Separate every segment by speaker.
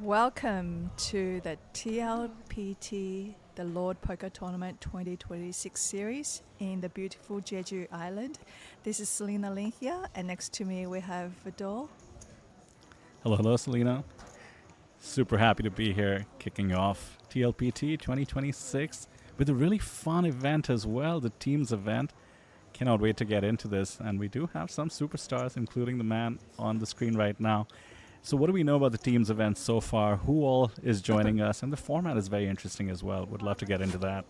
Speaker 1: Welcome to the TLPT, the Lord Poker Tournament 2026 series in the beautiful Jeju Island. This is Selena Lin here, and next to me we have Vidal.
Speaker 2: Hello, Selena. Super happy to be here, kicking off TLPT 2026 with a really fun event as well, the teams event. Cannot wait to get into this, and we do have some superstars, including the man on the screen right now. So what do we know about the teams event so far? Who all is joining us? And the format is very interesting as well. Would love to get into that.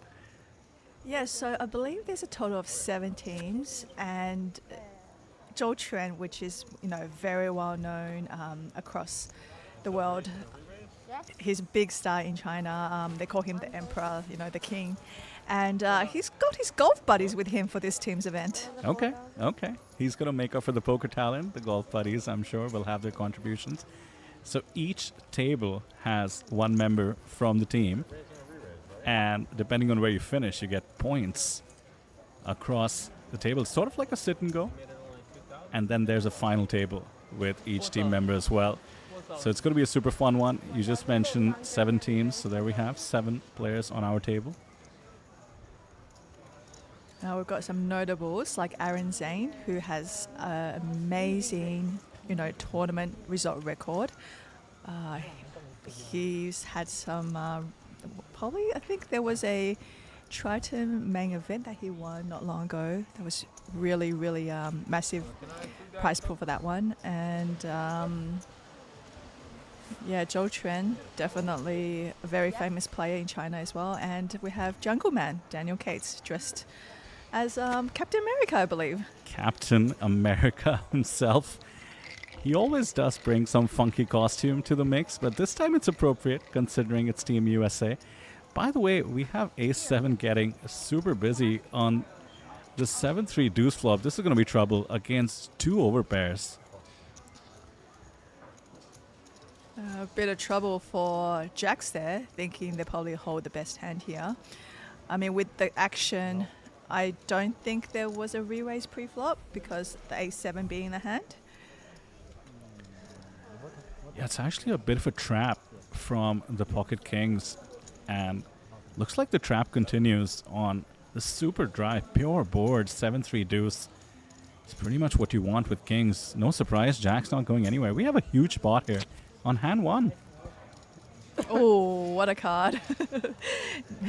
Speaker 1: Yes, so I believe there's a total of 7 teams, and Zhou Quan, which is very well known across the world. He's a big star in China. They call him the emperor, the king. And he's got his golf buddies with him for this team's event.
Speaker 2: Okay. He's going to make up for the poker talent. The golf buddies, I'm sure, will have their contributions. So each table has one member from the team. And depending on where you finish, you get points across the table. Sort of like a sit and go. And then there's a final table with each team member as well. So it's going to be a super fun one. You just mentioned 7 teams. So there we have 7 players on our table.
Speaker 1: Now we've got some notables like Aaron Zane, who has an amazing, tournament result record. He's had some, I think there was a Triton main event that he won not long ago. That was really, really massive prize pool for that one. And Zhou Quan, definitely a very famous player in China as well. And we have Jungle Man, Daniel Cates, dressed as Captain America, I believe.
Speaker 2: Captain America himself. He always does bring some funky costume to the mix, but this time it's appropriate considering it's Team USA. By the way, we have Ace-7 getting super busy on the 7-3 deuce flop. This is going to be trouble against 2 overpairs.
Speaker 1: A bit of trouble for Jacks there, thinking they probably hold the best hand here. I mean, with the action, I don't think there was a re-raise pre-flop because the Ace-7 being in the hand.
Speaker 2: Yeah, it's actually a bit of a trap from the pocket kings, and looks like the trap continues on the super dry, pure board 7-3 deuce. It's pretty much what you want with kings. No surprise, Jack's not going anywhere. We have a huge spot here on hand 1.
Speaker 1: Oh, what a card.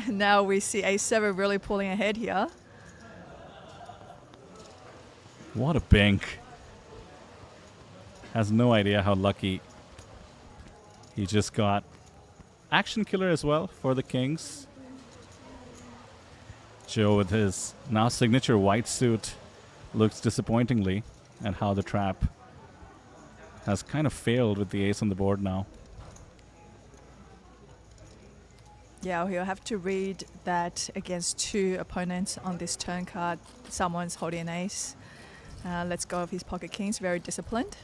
Speaker 1: Now we see Ace-7 really pulling ahead here.
Speaker 2: What a bink. Has no idea how lucky. He just got action killer as well for the kings. Joe with his now signature white suit looks disappointingly at how the trap has kind of failed with the ace on the board now.
Speaker 1: Yeah, he'll have to read that against 2 opponents on this turn card. Someone's holding an ace. Let's go of his pocket kings, very disciplined.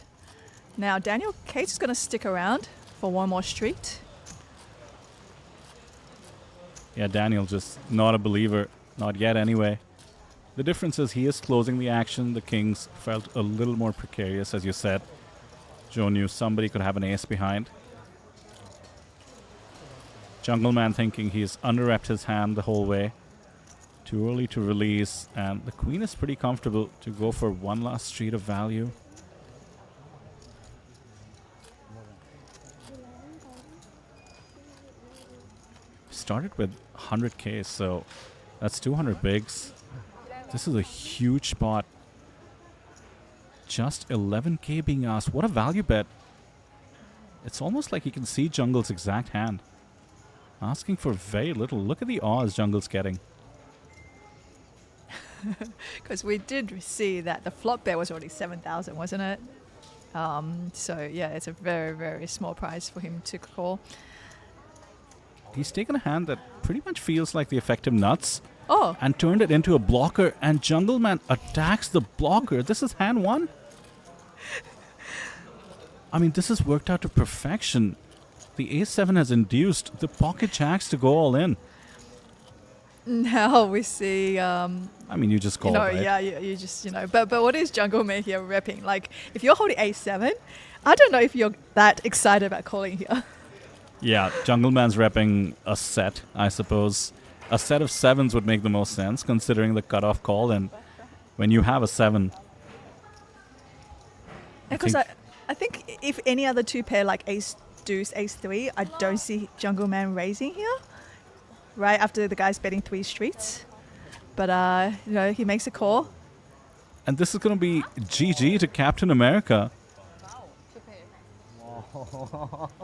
Speaker 1: Now Daniel Cates is going to stick around for one more street.
Speaker 2: Yeah, Daniel just not a believer, not yet anyway. The difference is he is closing the action. The kings felt a little more precarious, as you said. Joe knew somebody could have an ace behind. Jungle Man thinking he's under-repped his hand the whole way. Too early to release, and the queen is pretty comfortable to go for one last street of value. Started with 100k, so that's 200 bigs. This is a huge spot. Just 11k being asked. What a value bet. It's almost like you can see Jungle's exact hand. Asking for very little. Look at the odds Jungle's getting.
Speaker 1: Because we did see that the flop bet was already 7,000, wasn't it? So yeah, it's a very, very small price for him to call.
Speaker 2: He's taken a hand that pretty much feels like the effective nuts.
Speaker 1: Oh.
Speaker 2: And turned it into a blocker, and Jungle Man attacks the blocker. This is hand 1. I mean, this has worked out to perfection. The Ace-7 has induced the pocket jacks to go all in.
Speaker 1: Now we see...
Speaker 2: I mean, you just call it, right?
Speaker 1: Yeah, you just, But what is Jungle Man here repping? Like, if you're holding Ace-7, I don't know if you're that excited about calling here.
Speaker 2: Yeah, Jungle Man's repping a set, I suppose. A set of sevens would make the most sense considering the cutoff call, and when you have a seven.
Speaker 1: Because I think if any other two pair like ace deuce, ace three, I don't see Jungle Man raising here. Right after the guy's betting three streets. But he makes a call.
Speaker 2: And this is going to be GG to Captain America.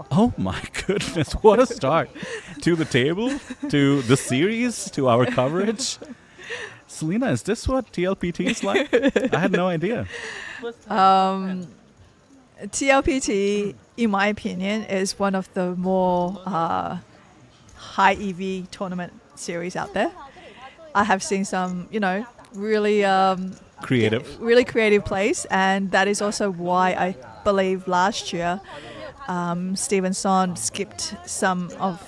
Speaker 2: Oh my goodness, what a start to the table, to the series, to our coverage. Selena, is this what TLPT is like? I had no idea.
Speaker 1: TLPT, in my opinion, is one of the more high EV tournament series out there. I have seen some, really creative plays, and that is also why I believe last year Steven Son skipped some of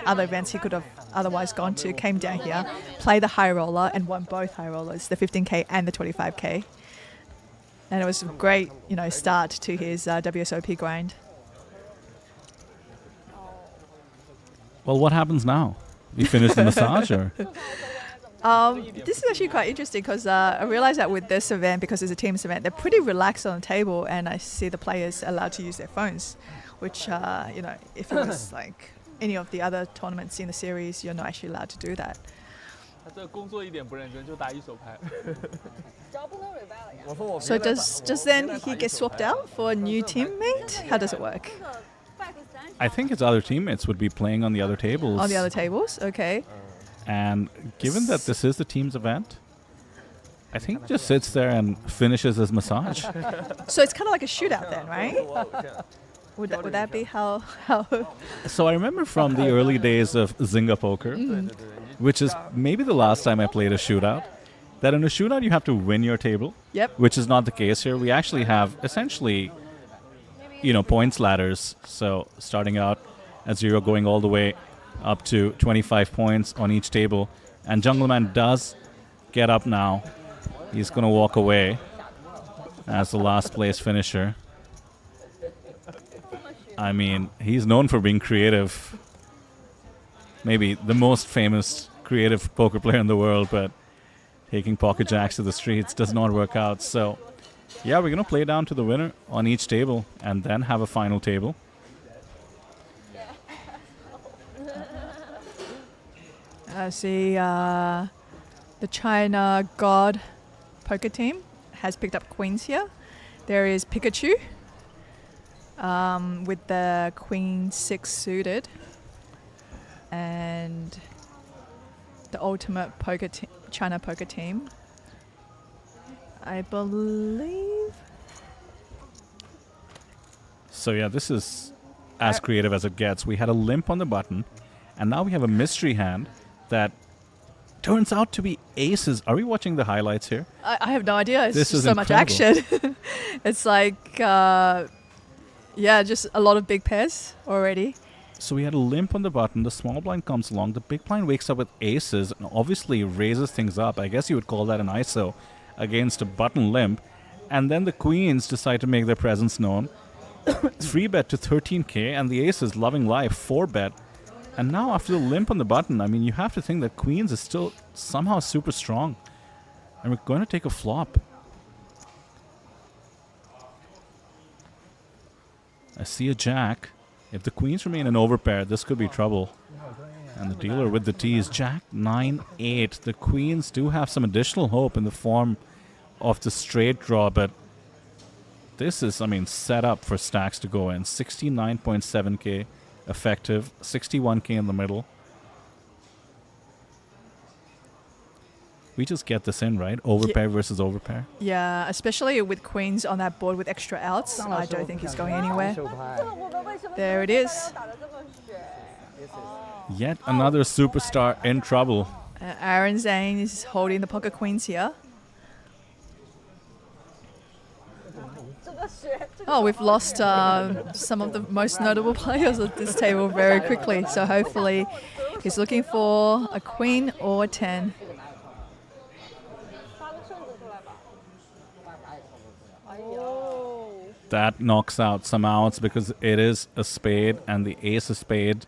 Speaker 1: other events he could have otherwise gone to, came down here, played the high roller and won both high rollers, the 15K and the 25K. And it was a great, start to his WSOP grind.
Speaker 2: Well, what happens now? We finish the massage, or?
Speaker 1: This is actually quite interesting because I realized that with this event, because it's a teams event, they're pretty relaxed on the table, and I see the players allowed to use their phones, which, if it was like any of the other tournaments in the series, you're not actually allowed to do that. So does then he get swapped out for a new teammate? How does it work?
Speaker 2: I think his other teammates would be playing on the other tables.
Speaker 1: On the other tables, okay.
Speaker 2: And given that this is the team's event, I think he just sits there and finishes his massage.
Speaker 1: So it's kind of like a shootout then, right? Would that be how?
Speaker 2: So I remember from the early days of Zynga Poker, which is maybe the last time I played a shootout, that in a shootout you have to win your table.
Speaker 1: Yep.
Speaker 2: Which is not the case here. We actually have essentially, points ladders. So starting out at 0, going all the way up to 25 points on each table. And Jungle Man does get up now. He's going to walk away as the last place finisher. I mean, he's known for being creative. Maybe the most famous creative poker player in the world, but taking pocket jacks to the streets does not work out. So, yeah, we're going to play down to the winner on each table and then have a final table.
Speaker 1: I see the China God poker team has picked up queens here. There is Pikachu with the queen 6 suited, and the ultimate poker China poker team, I believe.
Speaker 2: So yeah, this is as creative as it gets. We had a limp on the button, and now we have a mystery hand that turns out to be aces. Are we watching the highlights here?
Speaker 1: I have no idea. It's
Speaker 2: this
Speaker 1: just
Speaker 2: is
Speaker 1: so
Speaker 2: incredible.
Speaker 1: much action. It's like, just a lot of big pairs already.
Speaker 2: So we had a limp on the button. The small blind comes along. The big blind wakes up with aces and obviously raises things up. I guess you would call that an ISO against a button limp. And then the queens decide to make their presence known. 3-bet to 13K, and the aces, loving life, 4-bet. And now after the limp on the button, I mean, you have to think that queens is still somehow super strong. And we're going to take a flop. I see a jack. If the queens remain an overpair, this could be trouble. And the dealer with the T is Jack 9-8. The queens do have some additional hope in the form of the straight draw, but this is, set up for stacks to go in. 69.7K effective, 61K in the middle. We just get this in, right? Overpair versus overpair.
Speaker 1: Yeah, especially with queens on that board with extra outs. I don't think he's going anywhere. There it is.
Speaker 2: Yet another superstar in trouble.
Speaker 1: Aaron Zane is holding the pocket queens here. Oh, we've lost some of the most notable players at this table very quickly. So hopefully he's looking for a queen or a 10.
Speaker 2: That knocks out some outs because it is a spade, and the ace of spade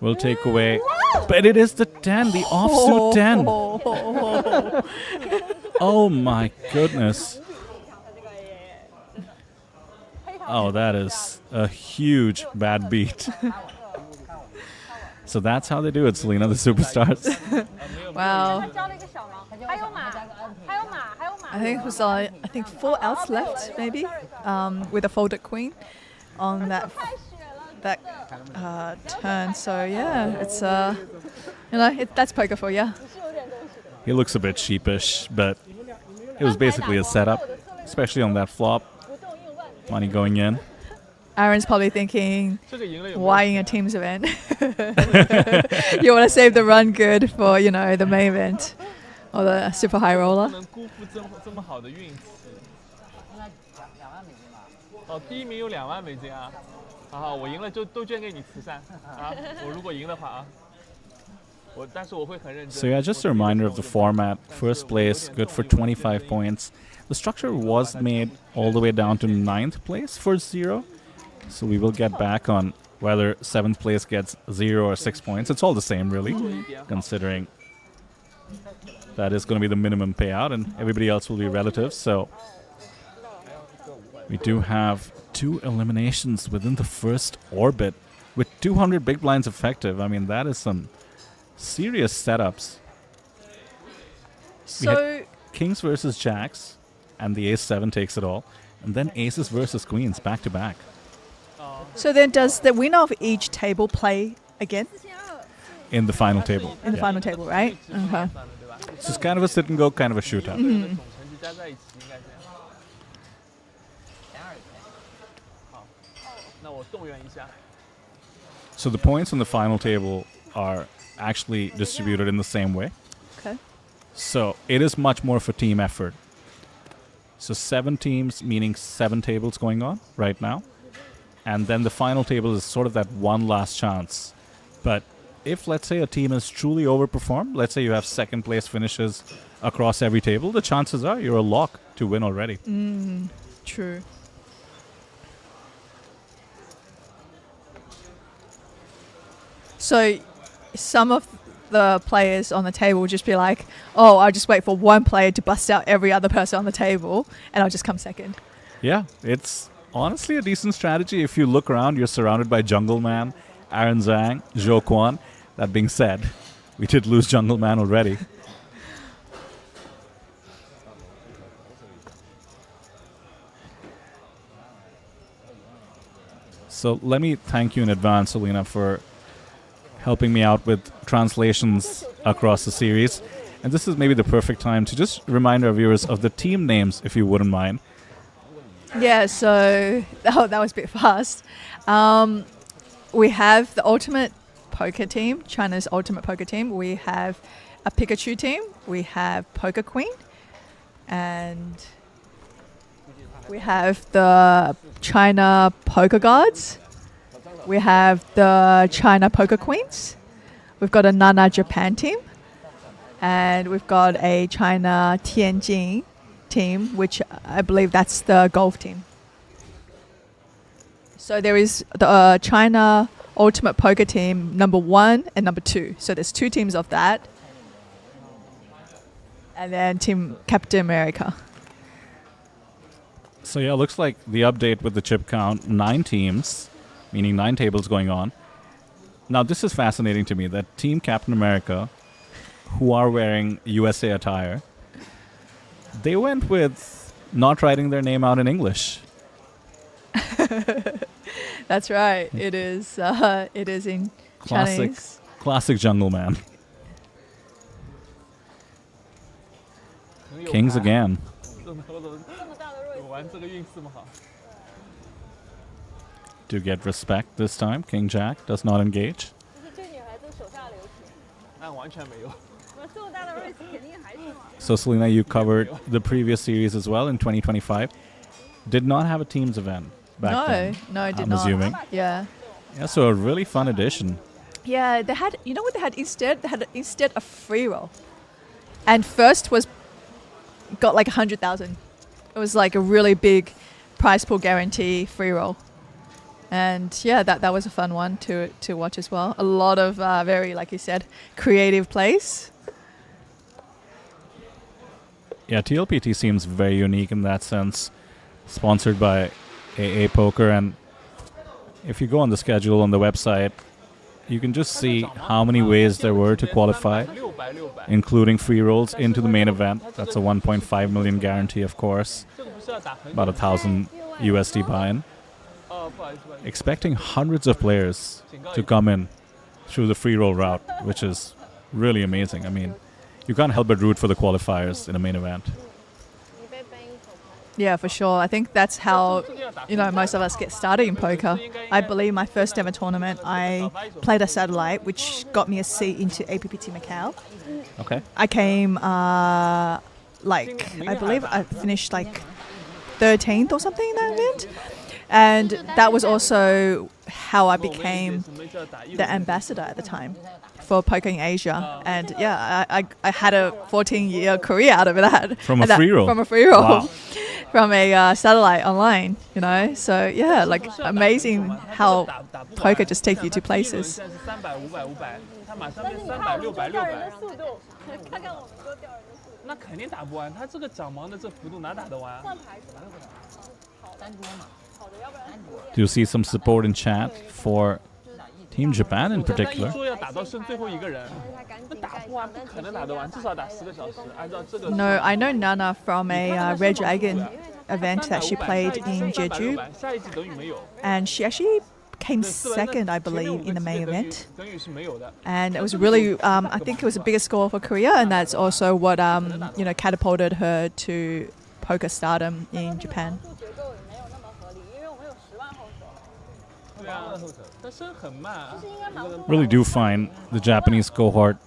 Speaker 2: will take away. But it is the 10, the offsuit 10. Oh my goodness. Oh, that is a huge bad beat. So that's how they do it, Selena, the superstars.
Speaker 1: Wow. I think it was 4 outs left, maybe, with a folded queen on that turn. So yeah, it's that's poker for you.
Speaker 2: He looks a bit sheepish, but it was basically a setup, especially on that flop. Money going in.
Speaker 1: Aaron's probably thinking, why in a team's event? You want to save the run good for, the main event or the super high roller.
Speaker 3: 哦，第一名有2万美金啊！好，我赢了就都捐给你慈善啊！我如果赢的话啊，但是我会很认真。
Speaker 2: So yeah, just a reminder of the format. First place, good for 25 points. The structure was made all the way down to 9th place for 0. So we will get back on whether 7th place gets 0 or 6 points. It's all the same, really, considering that is going to be the minimum payout and everybody else will be relative. So we do have 2 eliminations within the first orbit with 200 big blinds effective. I mean, that is some serious setups. We had kings versus jacks, and the ace-7 takes it all. And then aces versus queens, back to back.
Speaker 1: So then does the winner of each table play again?
Speaker 2: In the final table.
Speaker 1: In the final table, right? Okay.
Speaker 2: So it's kind of a sit and go, kind of a shootout.
Speaker 1: Mm-hmm.
Speaker 2: So the points on the final table are actually distributed in the same way.
Speaker 1: Okay.
Speaker 2: So it is much more of a team effort. So 7 teams, meaning 7 tables going on right now. And then the final table is sort of that one last chance. But if, let's say, a team is truly overperformed, let's say you have second place finishes across every table, the chances are you're a lock to win already.
Speaker 1: True. So some of the players on the table will just be like, oh, I'll just wait for one player to bust out every other person on the table and I'll just come second.
Speaker 2: Yeah, it's honestly a decent strategy. If you look around, you're surrounded by Jungle Man, Aaron Zhang, Zhou Quan. That being said, we did lose Jungle Man already. So let me thank you in advance, Selena, for helping me out with translations across the series. And this is maybe the perfect time to just remind our viewers of the team names, if you wouldn't mind.
Speaker 1: Yeah, so that was a bit fast. We have the ultimate poker team, China's ultimate poker team. We have a Pikachu team. We have Poker Queen. And we have the China Poker Gods. We have the China Poker Queens. We've got a Nana Japan team. And we've got a China Tianjin team, which I believe that's the golf team. So there is the China Ultimate Poker team number 1 and number 2. So there's 2 teams of that. And then Team Captain America.
Speaker 2: So yeah, looks like the update with the chip count, 9 teams, meaning 9 tables going on. Now this is fascinating to me, that Team Captain America, who are wearing USA attire, they went with not writing their name out in English.
Speaker 1: That's right. It is in Chinese.
Speaker 2: Classic Jungle Man. Kings again. To get respect this time, King Jack does not engage. So Selena, you covered the previous series as well in 2025. Did not have a teams event back then.
Speaker 1: No, I did
Speaker 2: I'm
Speaker 1: not.
Speaker 2: assuming.
Speaker 1: Yeah.
Speaker 2: Yeah, so a really fun edition.
Speaker 1: Yeah, they had, you know what they had instead? They had instead a free roll. And first got like 100,000. It was like a really big prize pool guarantee free roll. And yeah, that was a fun one to watch as well. A lot of very, like you said, creative plays.
Speaker 2: Yeah, TLPT seems very unique in that sense. Sponsored by AA Poker, and if you go on the schedule on the website, you can just see how many ways there were to qualify, including free rolls into the main event. That's a 1.5 million guarantee, of course. About 1,000 USD buy-in. Expecting hundreds of players to come in through the free roll route, which is really amazing. I mean, you can't help but root for the qualifiers in a main event.
Speaker 1: Yeah, for sure. I think that's how, most of us get started in poker. I believe my first ever tournament, I played a satellite, which got me a seat into APPT Macau.
Speaker 2: Okay.
Speaker 1: I came, I believe I finished 13th or something in that event. And that was also how I became the ambassador at the time for Poker in Asia. And yeah, I had a 14-year career out of that.
Speaker 2: From a free roll?
Speaker 1: From a free roll.
Speaker 2: Wow.
Speaker 1: From a satellite online, So yeah, amazing how poker just takes you to places.
Speaker 2: Do you see some support in chat for Team Japan in particular?
Speaker 1: No, I know Nana from a Red Dragon event that she played in Jeju, and she actually came second, I believe, in the main event. And it was really, I think it was the biggest score for Korea, and that's also what catapulted her to poker stardom in Japan.
Speaker 2: Really do find the Japanese cohort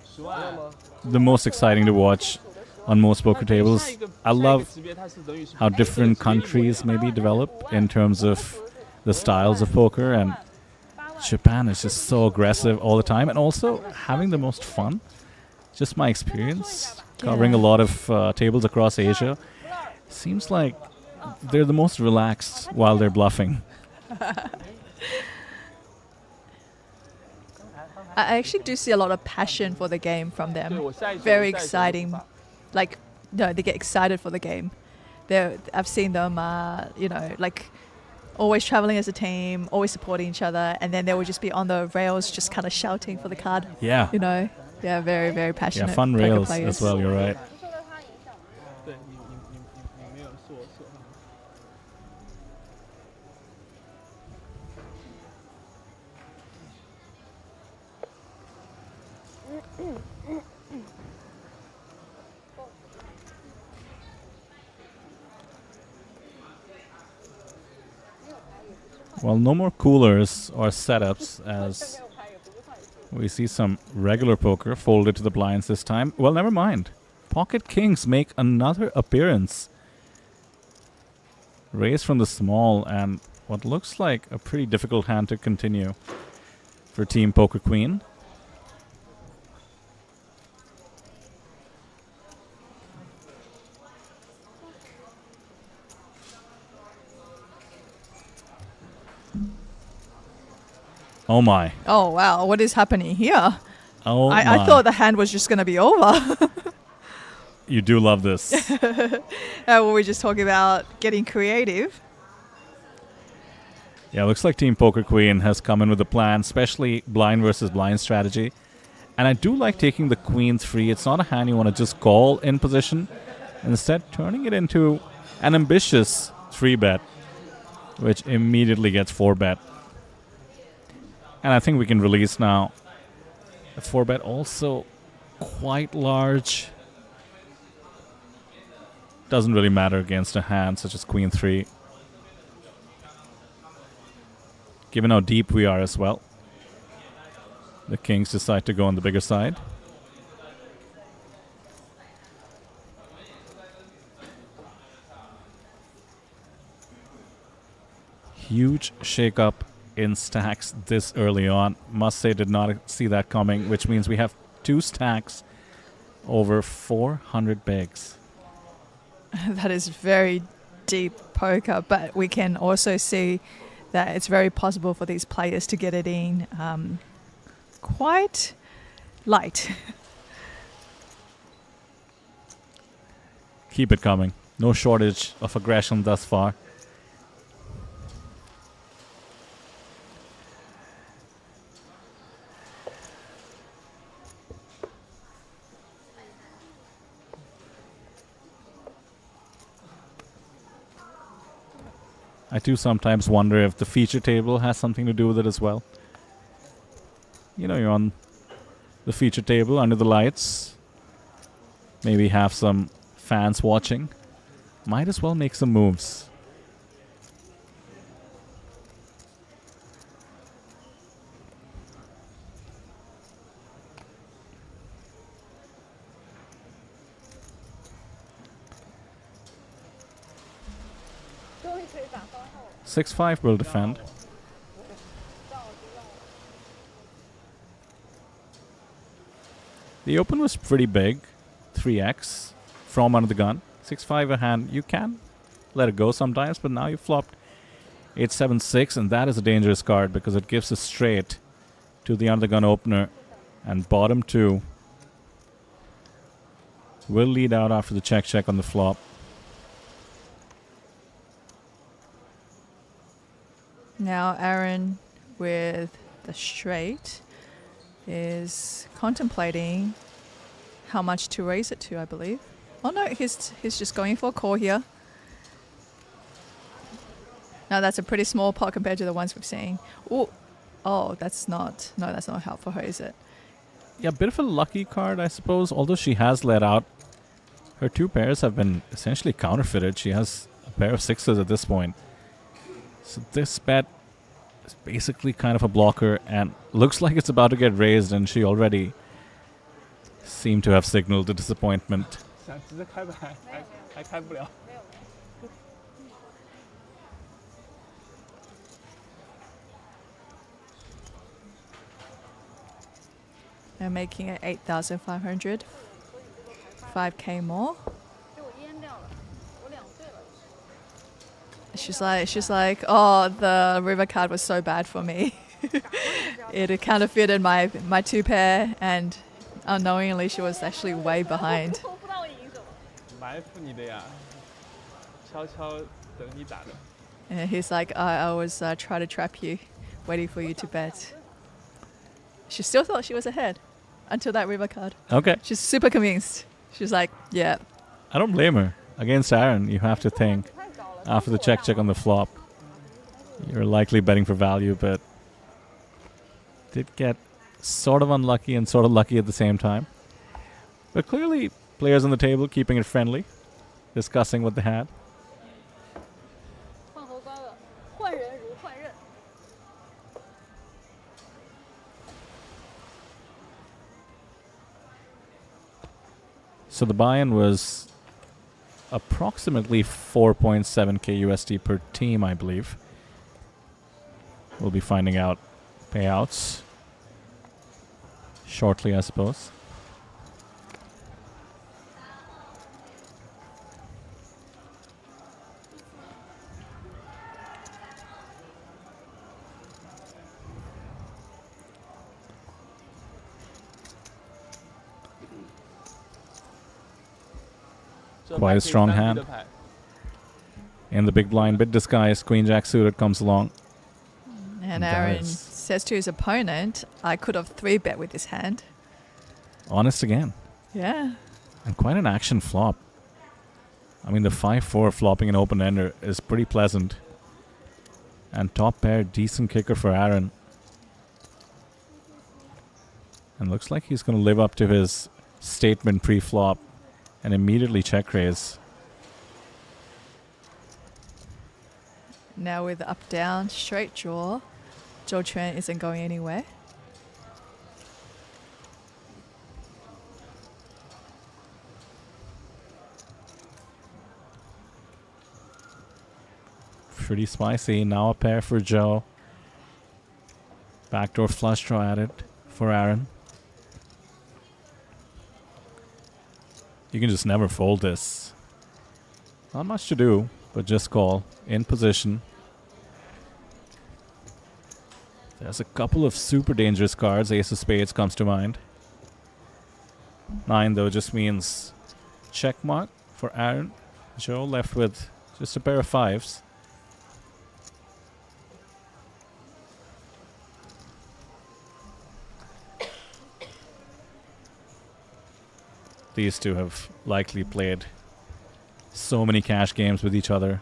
Speaker 2: the most exciting to watch on most poker tables. I love how different countries maybe develop in terms of the styles of poker, and Japan is just so aggressive all the time, and also having the most fun. Just my experience covering a lot of tables across Asia, seems like they're the most relaxed while they're bluffing.
Speaker 1: I actually do see a lot of passion for the game from them. Very exciting. They get excited for the game. I've seen them, always traveling as a team, always supporting each other, and then they would just be on the rails just kind of shouting for the card.
Speaker 2: Yeah.
Speaker 1: Yeah, very, very passionate.
Speaker 2: Yeah, fun
Speaker 1: poker
Speaker 2: rails
Speaker 1: players.
Speaker 2: as well, you're right. Well, no more coolers or setups, as we see some regular poker folded to the blinds this time. Well, never mind. Pocket kings make another appearance. Raise from the small, and what looks like a pretty difficult hand to continue for Team Poker Queen. Oh my.
Speaker 1: Oh, wow. What is happening here?
Speaker 2: Oh my.
Speaker 1: I thought the hand was just going to be over.
Speaker 2: You do love this.
Speaker 1: Were we just talking about getting creative?
Speaker 2: Yeah, looks like Team Poker Queen has come in with a plan, especially blind versus blind strategy. And I do like taking the queens free. It's not a hand you want to just call in position. Instead, turning it into an ambitious 3-bet, which immediately gets 4-bet. And I think we can release now. A 4-bet also quite large. Doesn't really matter against a hand such as Queen 3. Given how deep we are as well. The kings decide to go on the bigger side. Huge shake-up in stacks this early on. Must say, did not see that coming, which means we have 2 stacks over 400 bigs.
Speaker 1: That is very deep poker, but we can also see that it's very possible for these players to get it in quite light.
Speaker 2: Keep it coming. No shortage of aggression thus far. I do sometimes wonder if the feature table has something to do with it as well. You know, you're on the feature table under the lights. Maybe have some fans watching. Might as well make some moves. Six 5 will defend. The open was pretty big, 3x from under the gun. 6-5 a hand, you can let it go sometimes, but now you flopped 8-7-6, and that is a dangerous card because it gives a straight to the under the gun opener, and bottom two will lead out after the check on the flop.
Speaker 1: Now Aaron with the straight is contemplating how much to raise it to, I believe. Oh no, he's just going for a call here. Now that's a pretty small pot compared to the ones we've seen. Oh, that's not helpful for her, is it?
Speaker 2: Yeah, a bit of a lucky card, I suppose. Although she has let out, her two pairs have been essentially counterfeited. She has a pair of sixes at this point. So this bet is basically kind of a blocker and looks like it's about to get raised, and she already seemed to have signaled the disappointment.
Speaker 1: They're making it 8,500, 5k more. She's like, oh, the river card was so bad for me. It counterfeited my two pair, and unknowingly she was actually way behind. And he's like, I was trying to trap you, waiting for you to bet. She still thought she was ahead until that river card.
Speaker 2: Okay.
Speaker 1: She's super convinced. She's like, yeah.
Speaker 2: I don't blame her. Against Aaron, you have to think after the check on the flop, you're likely betting for value, but did get sort of unlucky and sort of lucky at the same time. But clearly, players on the table keeping it friendly, discussing what they had. So the buy-in was approximately 4.7k USD per team, I believe. We'll be finding out payouts shortly, I suppose. Quite a strong hand. In the big blind, bit disguised, Queen Jack suited comes along.
Speaker 1: And Aaron says to his opponent, I could have 3-bet with this hand.
Speaker 2: Honest again.
Speaker 1: Yeah.
Speaker 2: And quite an action flop. I mean, the 5-4 flopping an open-ender is pretty pleasant. And top pair, decent kicker for Aaron. And looks like he's going to live up to his statement pre-flop and immediately check raise.
Speaker 1: Now with up-down, straight draw, Zhou Quan isn't going anywhere.
Speaker 2: Pretty spicy. Now a pair for Zhou. Backdoor flush draw added for Aaron. You can just never fold this. Not much to do, but just call in position. There's a couple of super dangerous cards. Ace of Spades comes to mind. 9 though just means check mark for Aaron. Joe left with just a pair of 5s. These two have likely played so many cash games with each other.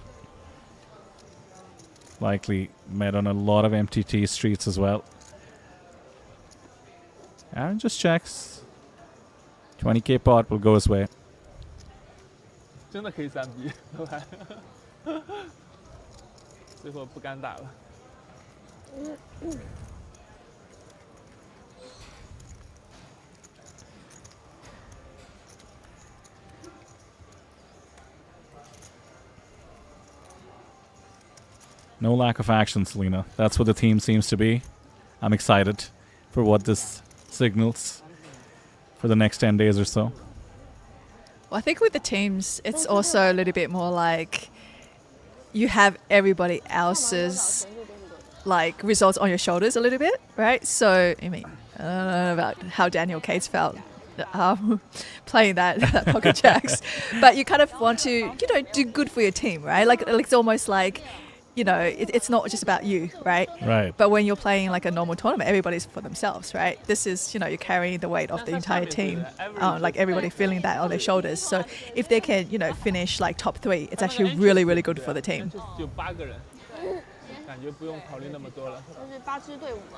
Speaker 2: Likely met on a lot of MTT streets as well. Aaron just checks. 20k pot will go his way.
Speaker 3: 真的可以3B， 都还，最后不敢打了。
Speaker 2: No lack of action, Selena. That's what the theme seems to be. I'm excited for what this signals for the next 10 days or so.
Speaker 1: Well, I think with the teams, it's also a little bit more like you have everybody else's like results on your shoulders a little bit, right? So, I mean, I don't know about how Daniel Cates felt playing that poker jacks, but you kind of want to, you know, do good for your team, right? Like it's almost like, you know, it's not just about you, right?
Speaker 2: Right.
Speaker 1: But when you're playing like a normal tournament, everybody's for themselves, right? This is, you know, you're carrying the weight of the entire team, like everybody feeling that on their shoulders. So if they can, you know, finish like top 3, it's actually really, really good for the team.
Speaker 3: 就8个人，感觉不用考虑那么多了。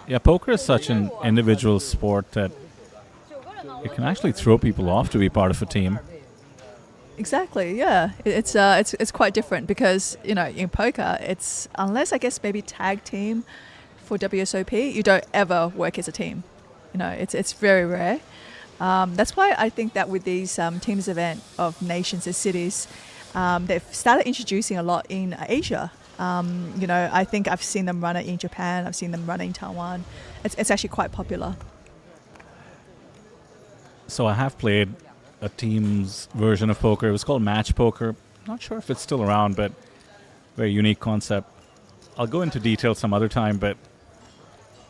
Speaker 2: Yeah, poker is such an individual sport that it can actually throw people off to be part of a team.
Speaker 1: Exactly, yeah. It's quite different because, you know, in poker, it's, unless I guess maybe tag team for WSOP, you don't ever work as a team. You know, it's very rare. That's why I think that with these teams event of nations and cities, they've started introducing a lot in Asia. You know, I think I've seen them run it in Japan. I've seen them run it in Taiwan. It's actually quite popular.
Speaker 2: So I have played a team's version of poker. It was called match poker. Not sure if it's still around, but very unique concept. I'll go into detail some other time, but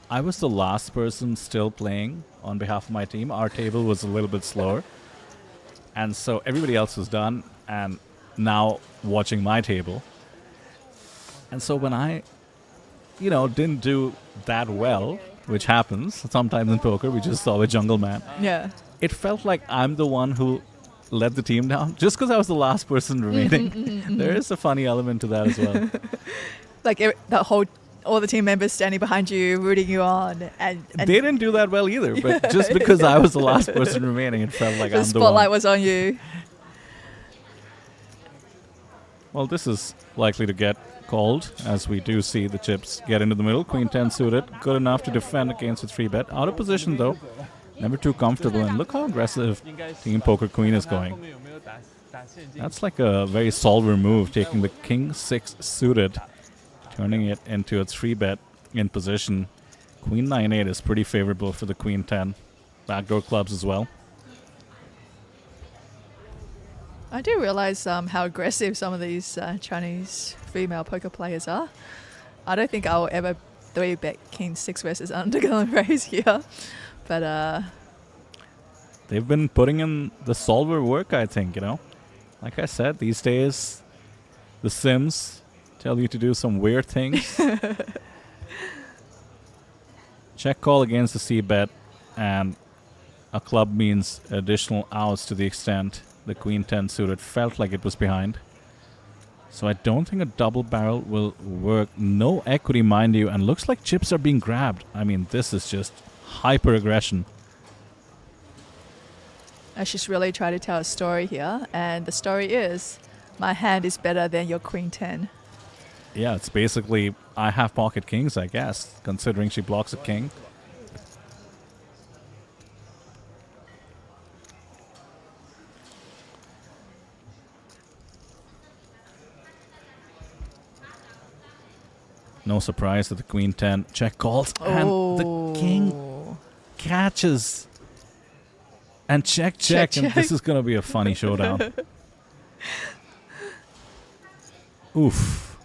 Speaker 2: I was the last person still playing on behalf of my team. Our table was a little bit slower, and so everybody else was done and now watching my table. And so when I, you know, didn't do that well, which happens sometimes in poker, we just saw a jungle man.
Speaker 1: Yeah.
Speaker 2: It felt like I'm the one who let the team down just because I was the last person remaining. There is a funny element to that as well.
Speaker 1: Like all the team members standing behind you, rooting you on, and
Speaker 2: They didn't do that well either, but just because I was the last person remaining, it felt like
Speaker 1: the
Speaker 2: I'm the
Speaker 1: spotlight
Speaker 2: one.
Speaker 1: was on you.
Speaker 2: Well, this is likely to get called as we do see the chips get into the middle. Queen 10 suited, good enough to defend against a 3-bet. Out of position though. Never too comfortable, and look how aggressive Team Poker Queen is going. That's like a very solver move, taking the King 6 suited, turning it into a 3-bet in position. Queen 9-8 is pretty favorable for the Queen 10. Backdoor clubs as well.
Speaker 1: I do realize how aggressive some of these Chinese female poker players are. I don't think I'll ever 3-bet King 6 versus Underground raise here. But
Speaker 2: they've been putting in the solver work, I think, you know. Like I said, these days, the Sims tell you to do some weird things. Check call against the C-bet, and a club means additional outs to the extent the Queen 10 suited felt like it was behind. So I don't think a double barrel will work. No equity, mind you, and looks like chips are being grabbed. I mean, this is just hyper aggression.
Speaker 1: I just really try to tell a story here, and the story is my hand is better than your Queen 10.
Speaker 2: Yeah, it's basically I have pocket kings, I guess, considering she blocks a king. No surprise that the Queen 10 check calls, and the king catches. And check, and this is going to be a funny showdown. Oof.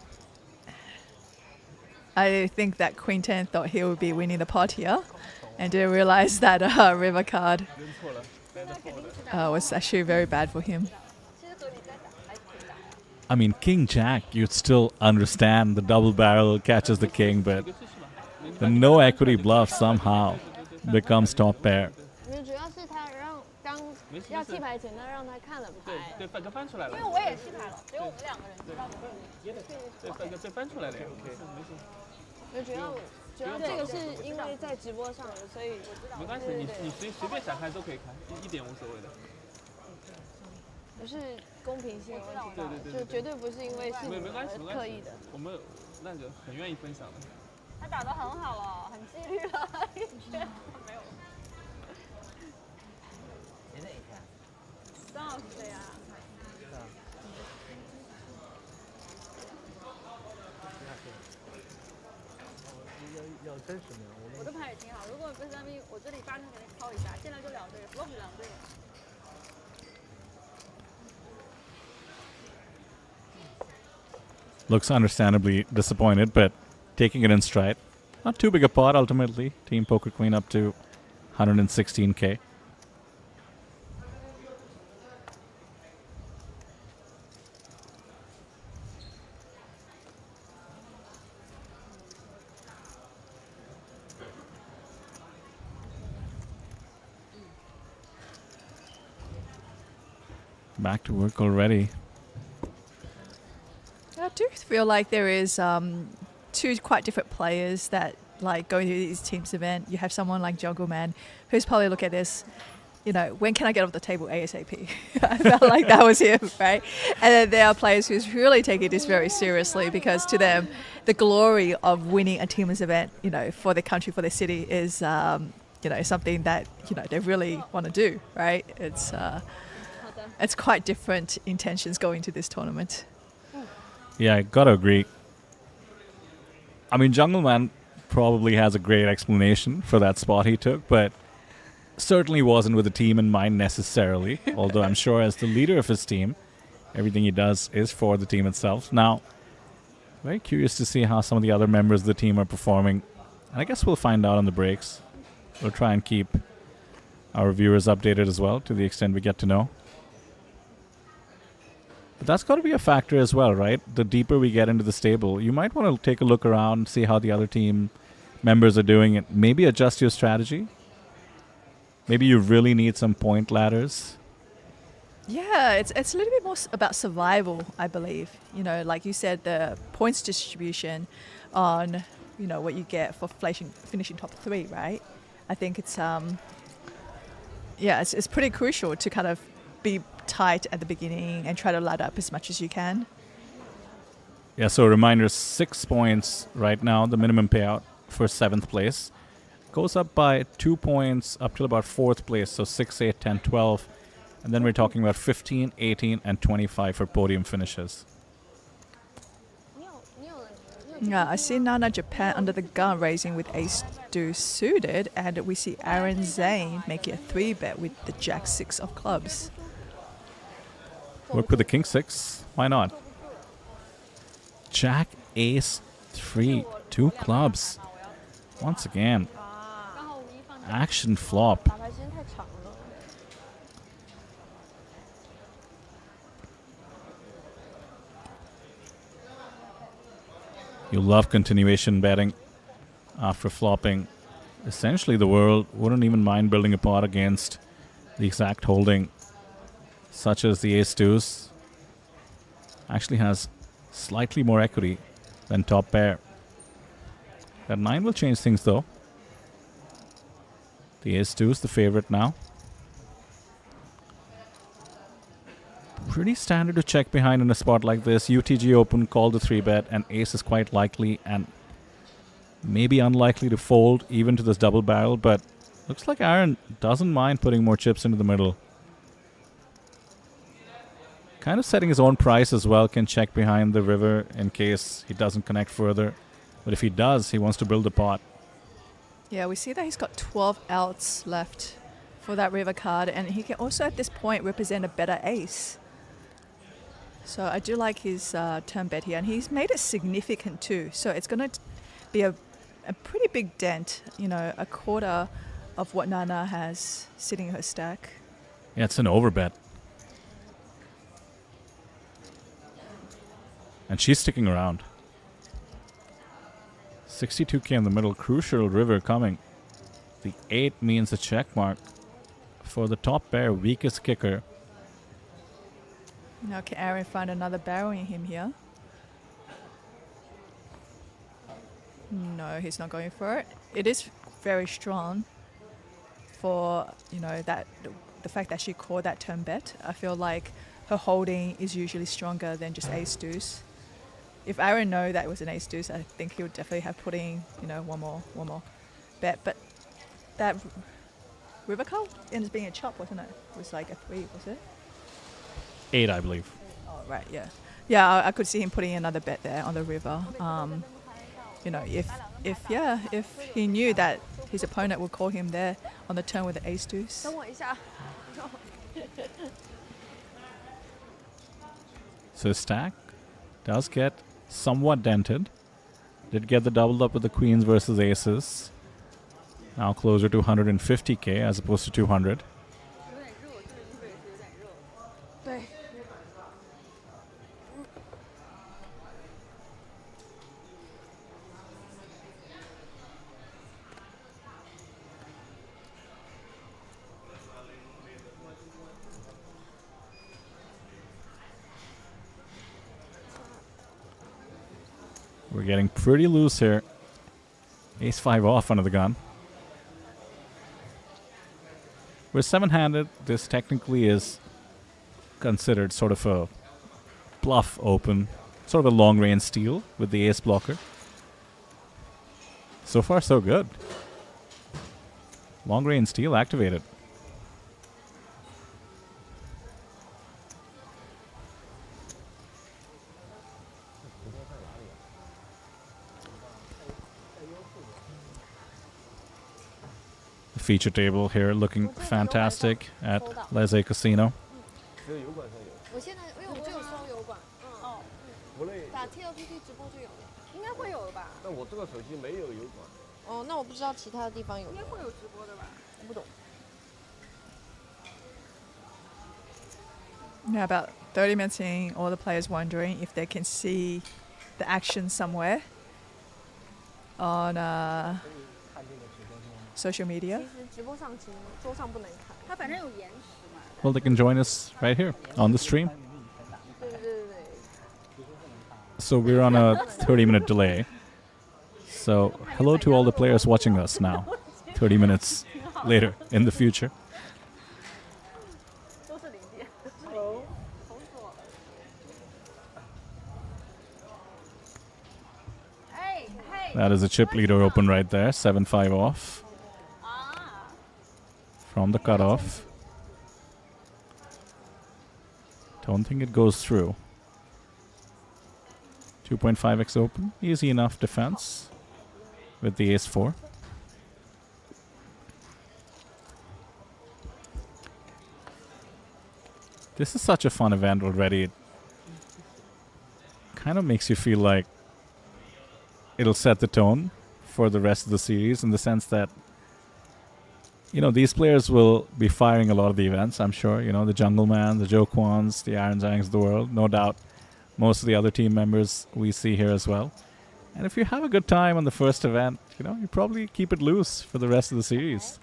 Speaker 1: I think that Queen 10 thought he would be winning the pot here and didn't realize that river card
Speaker 3: 扔错了，来的错的。
Speaker 1: was actually very bad for him.
Speaker 2: I mean, King Jack, you'd still understand the double barrel catches the king, but the no equity bluff somehow becomes top pair.
Speaker 4: 主要是他刚要弃牌前，他让他看了牌，
Speaker 3: 对，翻翻出来了。
Speaker 4: 因为我也弃牌了，所以我们两个人知道。
Speaker 3: 对，翻出来了呀。
Speaker 4: 主要这个是因为在直播上的，所以
Speaker 3: 没关系，你随便想看都可以看，一点无所谓的。
Speaker 4: 不是公平性的问题，
Speaker 3: 对，
Speaker 4: 就绝对不是因为是
Speaker 3: 没关系，
Speaker 4: 刻意的。
Speaker 3: 我们那个很愿意分享的。
Speaker 4: 他打得很好了，很纪律了，一圈没有。张老师谁啊？
Speaker 5: 要真实名。
Speaker 4: 我的牌也挺好，如果不是那边，我这里8个给你敲一下，现在就2队，bluff 2队。
Speaker 2: Looks understandably disappointed, but taking it in stride. Not too big a pot ultimately. Team Poker Queen up to 116K. Back to work already.
Speaker 1: I do feel like there is two quite different players that like going to these teams event. You have someone like Jungle Man who's probably look at this, you know, when can I get off the table ASAP? I felt like that was him, right? And then there are players who's really taking this very seriously because to them, the glory of winning a teams event, you know, for the country, for the city is, you know, something that, you know, they really want to do, right? It's quite different intentions going to this tournament.
Speaker 2: Yeah, I gotta agree. I mean, Jungle Man probably has a great explanation for that spot he took, but certainly wasn't with the team in mind necessarily. Although I'm sure as the leader of his team, everything he does is for the team itself. Now, very curious to see how some of the other members of the team are performing. And I guess we'll find out on the breaks. We'll try and keep our viewers updated as well to the extent we get to know. But that's got to be a factor as well, right? The deeper we get into the stable, you might want to take a look around, see how the other team members are doing it. Maybe adjust your strategy. Maybe you really need some point ladders.
Speaker 1: Yeah, it's a little bit more about survival, I believe. You know, like you said, the points distribution on, you know, what you get for finishing top 3, right? I think it's it's pretty crucial to kind of be tight at the beginning and try to ladder up as much as you can.
Speaker 2: Yeah, so reminder, 6 points right now, the minimum payout for 7th place. Goes up by 2 points up till about 4th place, so 6, 8, 10, 12. And then we're talking about 15, 18, and 25 for podium finishes.
Speaker 1: Yeah, I see Nana Japan under the gun raising with ace deuce suited, and we see Aaron Zane making a 3-bet with the jack 6 of clubs.
Speaker 2: Work with the king 6. Why not? Jack, ace, 3, 2 clubs. Once again, action flop. You love continuation betting after flopping. Essentially, the world wouldn't even mind building a pot against the exact holding, such as the ace deuce. Actually has slightly more equity than top pair. That 9 will change things though. The ace deuce, the favorite now. Pretty standard to check behind in a spot like this. UTG open, call the 3-bet, and ace is quite likely and maybe unlikely to fold even to this double barrel, but looks like Aaron doesn't mind putting more chips into the middle. Kind of setting his own price as well, can check behind the river in case he doesn't connect further. But if he does, he wants to build a pot.
Speaker 1: Yeah, we see that he's got 12 outs left for that river card, and he can also at this point represent a better ace. So I do like his turn bet here, and he's made it significant too. So it's going to be a pretty big dent, you know, a quarter of what Nana has sitting in her stack.
Speaker 2: Yeah, it's an overbet. And she's sticking around. 62k in the middle, crucial river coming. The 8 means a check mark for the top pair, weakest kicker.
Speaker 1: Now can Aaron find another barrel in him here? No, he's not going for it. It is very strong for, you know, that the fact that she called that turn bet. I feel like her holding is usually stronger than just ace deuce. If Aaron know that it was an ace deuce, I think he would definitely have put in, you know, one more bet. But that river call ends up being a chop, wasn't it? It was like a 3, was it?
Speaker 2: 8, I believe.
Speaker 1: Oh, right, yeah. Yeah, I could see him putting another bet there on the river. You know, if he knew that his opponent would call him there on the turn with the ace deuce.
Speaker 4: 等我一下。
Speaker 2: So his stack does get somewhat dented. Did get the doubled up with the queens versus aces. Now closer to 150k as opposed to 200.
Speaker 4: 有点热，这个衣服也是有点热。对。
Speaker 2: We're getting pretty loose here. Ace 5 off under the gun. We're 7-handed. This technically is considered sort of a bluff open. Sort of a long range steal with the ace blocker. So far so good. Long range steal activated. Feature table here looking fantastic at Leze Casino.
Speaker 5: 只有油管上有。
Speaker 4: 我现在因为我就有搜油管，哦，
Speaker 5: 国内，
Speaker 4: 打 TLPT 直播就有了，应该会有吧？
Speaker 5: 那我这个手机没有油管。
Speaker 4: 哦，那我不知道其他的地方有。应该会有直播的吧？我不懂。
Speaker 1: Yeah, about 30 minutes in, all the players wondering if they can see the action somewhere on social media.
Speaker 4: 其实直播上其实桌上不能看，它反正有延时嘛。
Speaker 2: Well, they can join us right here on the stream.
Speaker 4: 对对对对。
Speaker 2: So we're on a 30-minute delay. So hello to all the players watching us now, 30 minutes later in the future.
Speaker 4: 都是零件。红死我了。哎嘿。
Speaker 2: That is a chip leader open right there, 7-5 off from the cutoff. Don't think it goes through. 2.5x open, easy enough defense with the ace 4. This is such a fun event already. It kind of makes you feel like it'll set the tone for the rest of the series in the sense that, you know, these players will be firing a lot of the events, I'm sure. You know, the Jungle Man, the Joe Kwans, the Aaron Zhangs of the world. No doubt most of the other team members we see here as well. And if you have a good time on the first event, you know, you probably keep it loose for the rest of the series.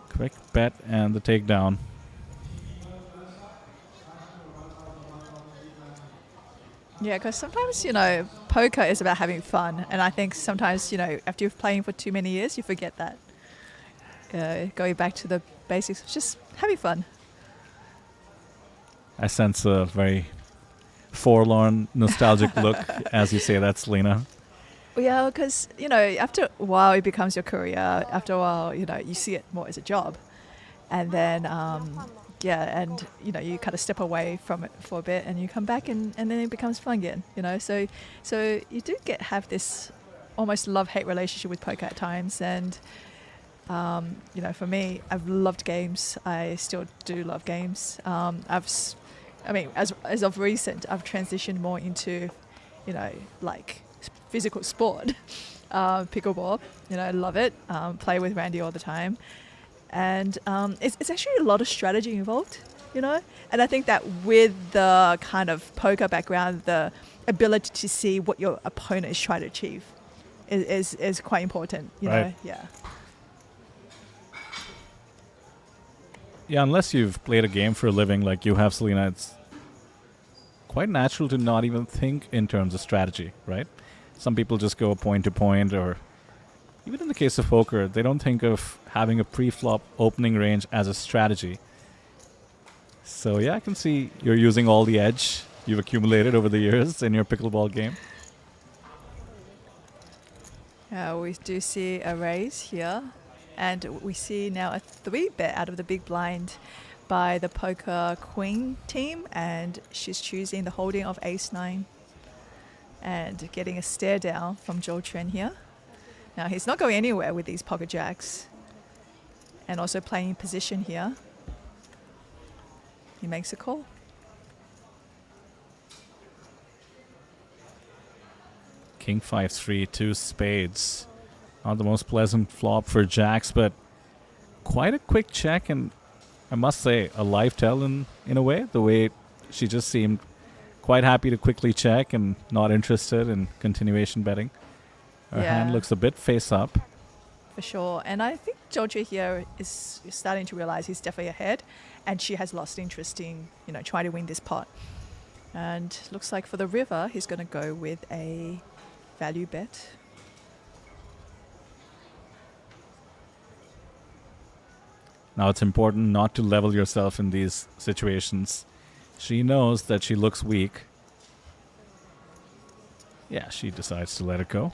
Speaker 2: Quick bet and the takedown.
Speaker 1: Yeah, because sometimes, you know, poker is about having fun. And I think sometimes, you know, after you're playing for too many years, you forget that. Going back to the basics, just having fun.
Speaker 2: I sense a very forlorn, nostalgic look as you say that, Selena.
Speaker 1: Yeah, because, you know, after a while it becomes your career. After a while, you know, you see it more as a job. And then, yeah, and, you know, you kind of step away from it for a bit and you come back and then it becomes fun again, you know. So you do have this almost love-hate relationship with poker at times. And You know, for me, I've loved games. I still do love games. I mean, as of recent, I've transitioned more into, you know, like physical sport, pickleball. You know, I love it. Play with Randy all the time, and it's actually a lot of strategy involved. You know, and I think that with the kind of poker background, the ability to see what your opponent is trying to achieve is quite important. You know, yeah.
Speaker 2: Yeah, unless you've played a game for a living like you have, Selena, it's quite natural to not even think in terms of strategy, right? Some people just go point to point, or even in the case of poker, they don't think of having a pre-flop opening range as a strategy. So yeah, I can see you're using all the edge you've accumulated over the years in your pickleball game.
Speaker 1: We do see a raise here, and we see now a 3-bet out of the big blind by the poker queen team, and she's choosing the holding of ace-9 and getting a stare down from Zhou Quan here. Now he's not going anywhere with these pocket jacks, and also playing position here. He makes a call.
Speaker 2: King 5-3, 2 spades. Not the most pleasant flop for jacks, but quite a quick check, and I must say, a live tell in a way. The way she just seemed quite happy to quickly check and not interested in continuation betting. Her hand looks a bit face up.
Speaker 1: For sure. And I think Georgia here is starting to realize he's definitely ahead, and she has lost interest in, you know, trying to win this pot. And looks like for the river, he's going to go with a value bet.
Speaker 2: Now it's important not to level yourself in these situations. She knows that she looks weak. Yeah, she decides to let it go.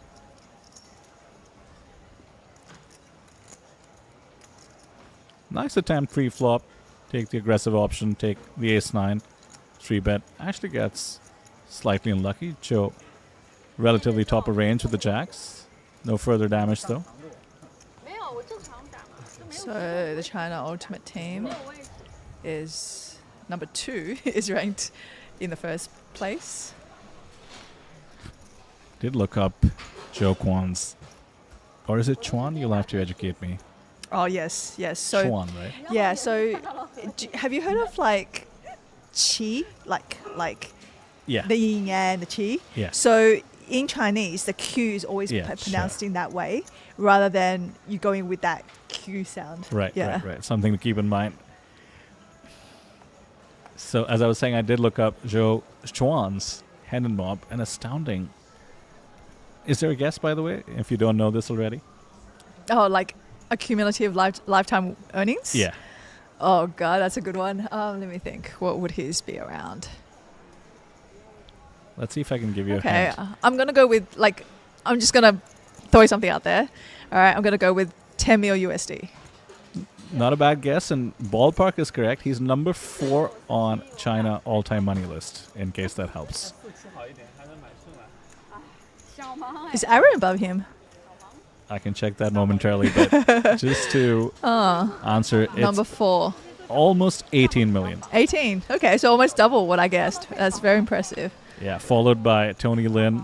Speaker 2: Nice attempt pre-flop. Take the aggressive option, take the ace-9. 3-bet. Actually gets slightly unlucky. Joe relatively top of range with the jacks. No further damage though.
Speaker 1: So the China Ultimate Team is number 2, is ranked in the first place.
Speaker 2: Did look up Joe Kwan's, or is it Chuan? You'll have to educate me.
Speaker 1: Oh yes, yes. So
Speaker 2: Chuan, right?
Speaker 1: yeah. So have you heard of like qi, like
Speaker 2: Yeah.
Speaker 1: the yin and the qi?
Speaker 2: Yeah.
Speaker 1: So in Chinese, the Q is always
Speaker 2: Yeah,
Speaker 1: pronounced in that way, rather than you going with that Q sound.
Speaker 2: Right,
Speaker 1: Yeah.
Speaker 2: right. Something to keep in mind. So as I was saying, I did look up Joe Chuan's hand and mob, and astounding. Is there a guess, by the way, if you don't know this already?
Speaker 1: Oh, like a cumulative lifetime earnings?
Speaker 2: Yeah.
Speaker 1: Oh god, that's a good one. Let me think. What would his be around?
Speaker 2: Let's see if I can give you a
Speaker 1: Okay,
Speaker 2: hint.
Speaker 1: I'm gonna go with I'm just gonna throw something out there. All right, I'm gonna go with 10 mil USD.
Speaker 2: Not a bad guess, and ballpark is correct. He's number 4 on China all-time money list, in case that helps.
Speaker 1: Is Aaron above him?
Speaker 2: I can check that momentarily, but just to answer, it's
Speaker 1: Number 4.
Speaker 2: almost 18 million.
Speaker 1: 18. Okay, so almost double what I guessed. That's very impressive.
Speaker 2: Yeah, followed by Tony Lin,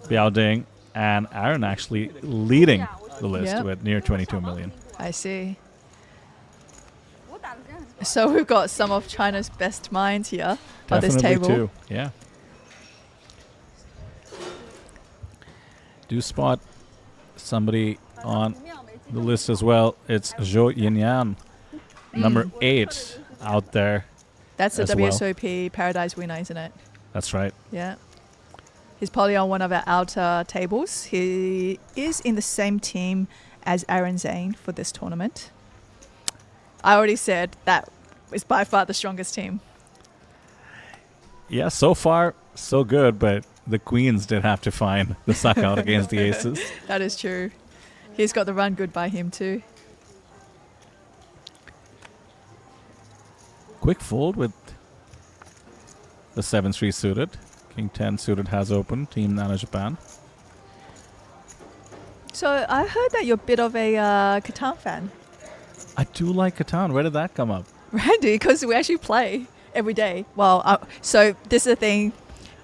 Speaker 2: Biao Ding, and Aaron actually leading the list
Speaker 1: Yep.
Speaker 2: with near 22 million.
Speaker 1: I see. So we've got some of China's best minds here on this
Speaker 2: Definitely
Speaker 1: table.
Speaker 2: too. Yeah. Do spot somebody on the list as well. It's Zhou Yinyan, number 8 out there.
Speaker 1: That's the
Speaker 2: as well.
Speaker 1: WSOP Paradise winner, isn't it?
Speaker 2: That's right.
Speaker 1: Yeah. He's probably on one of our outer tables. He is in the same team as Aaron Zane for this tournament. I already said that is by far the strongest team.
Speaker 2: Yeah, so far, so good, but the queens did have to find the suck out against the aces.
Speaker 1: That is true. He's got the run good by him too.
Speaker 2: Quick fold with the 7-3 suited. King 10 suited has open. Team Nana Japan.
Speaker 1: So I heard that you're a bit of a Catan fan,
Speaker 2: I do like Catan. Where did that come up?
Speaker 1: Randy, because we actually play every day. Well, so this is the thing.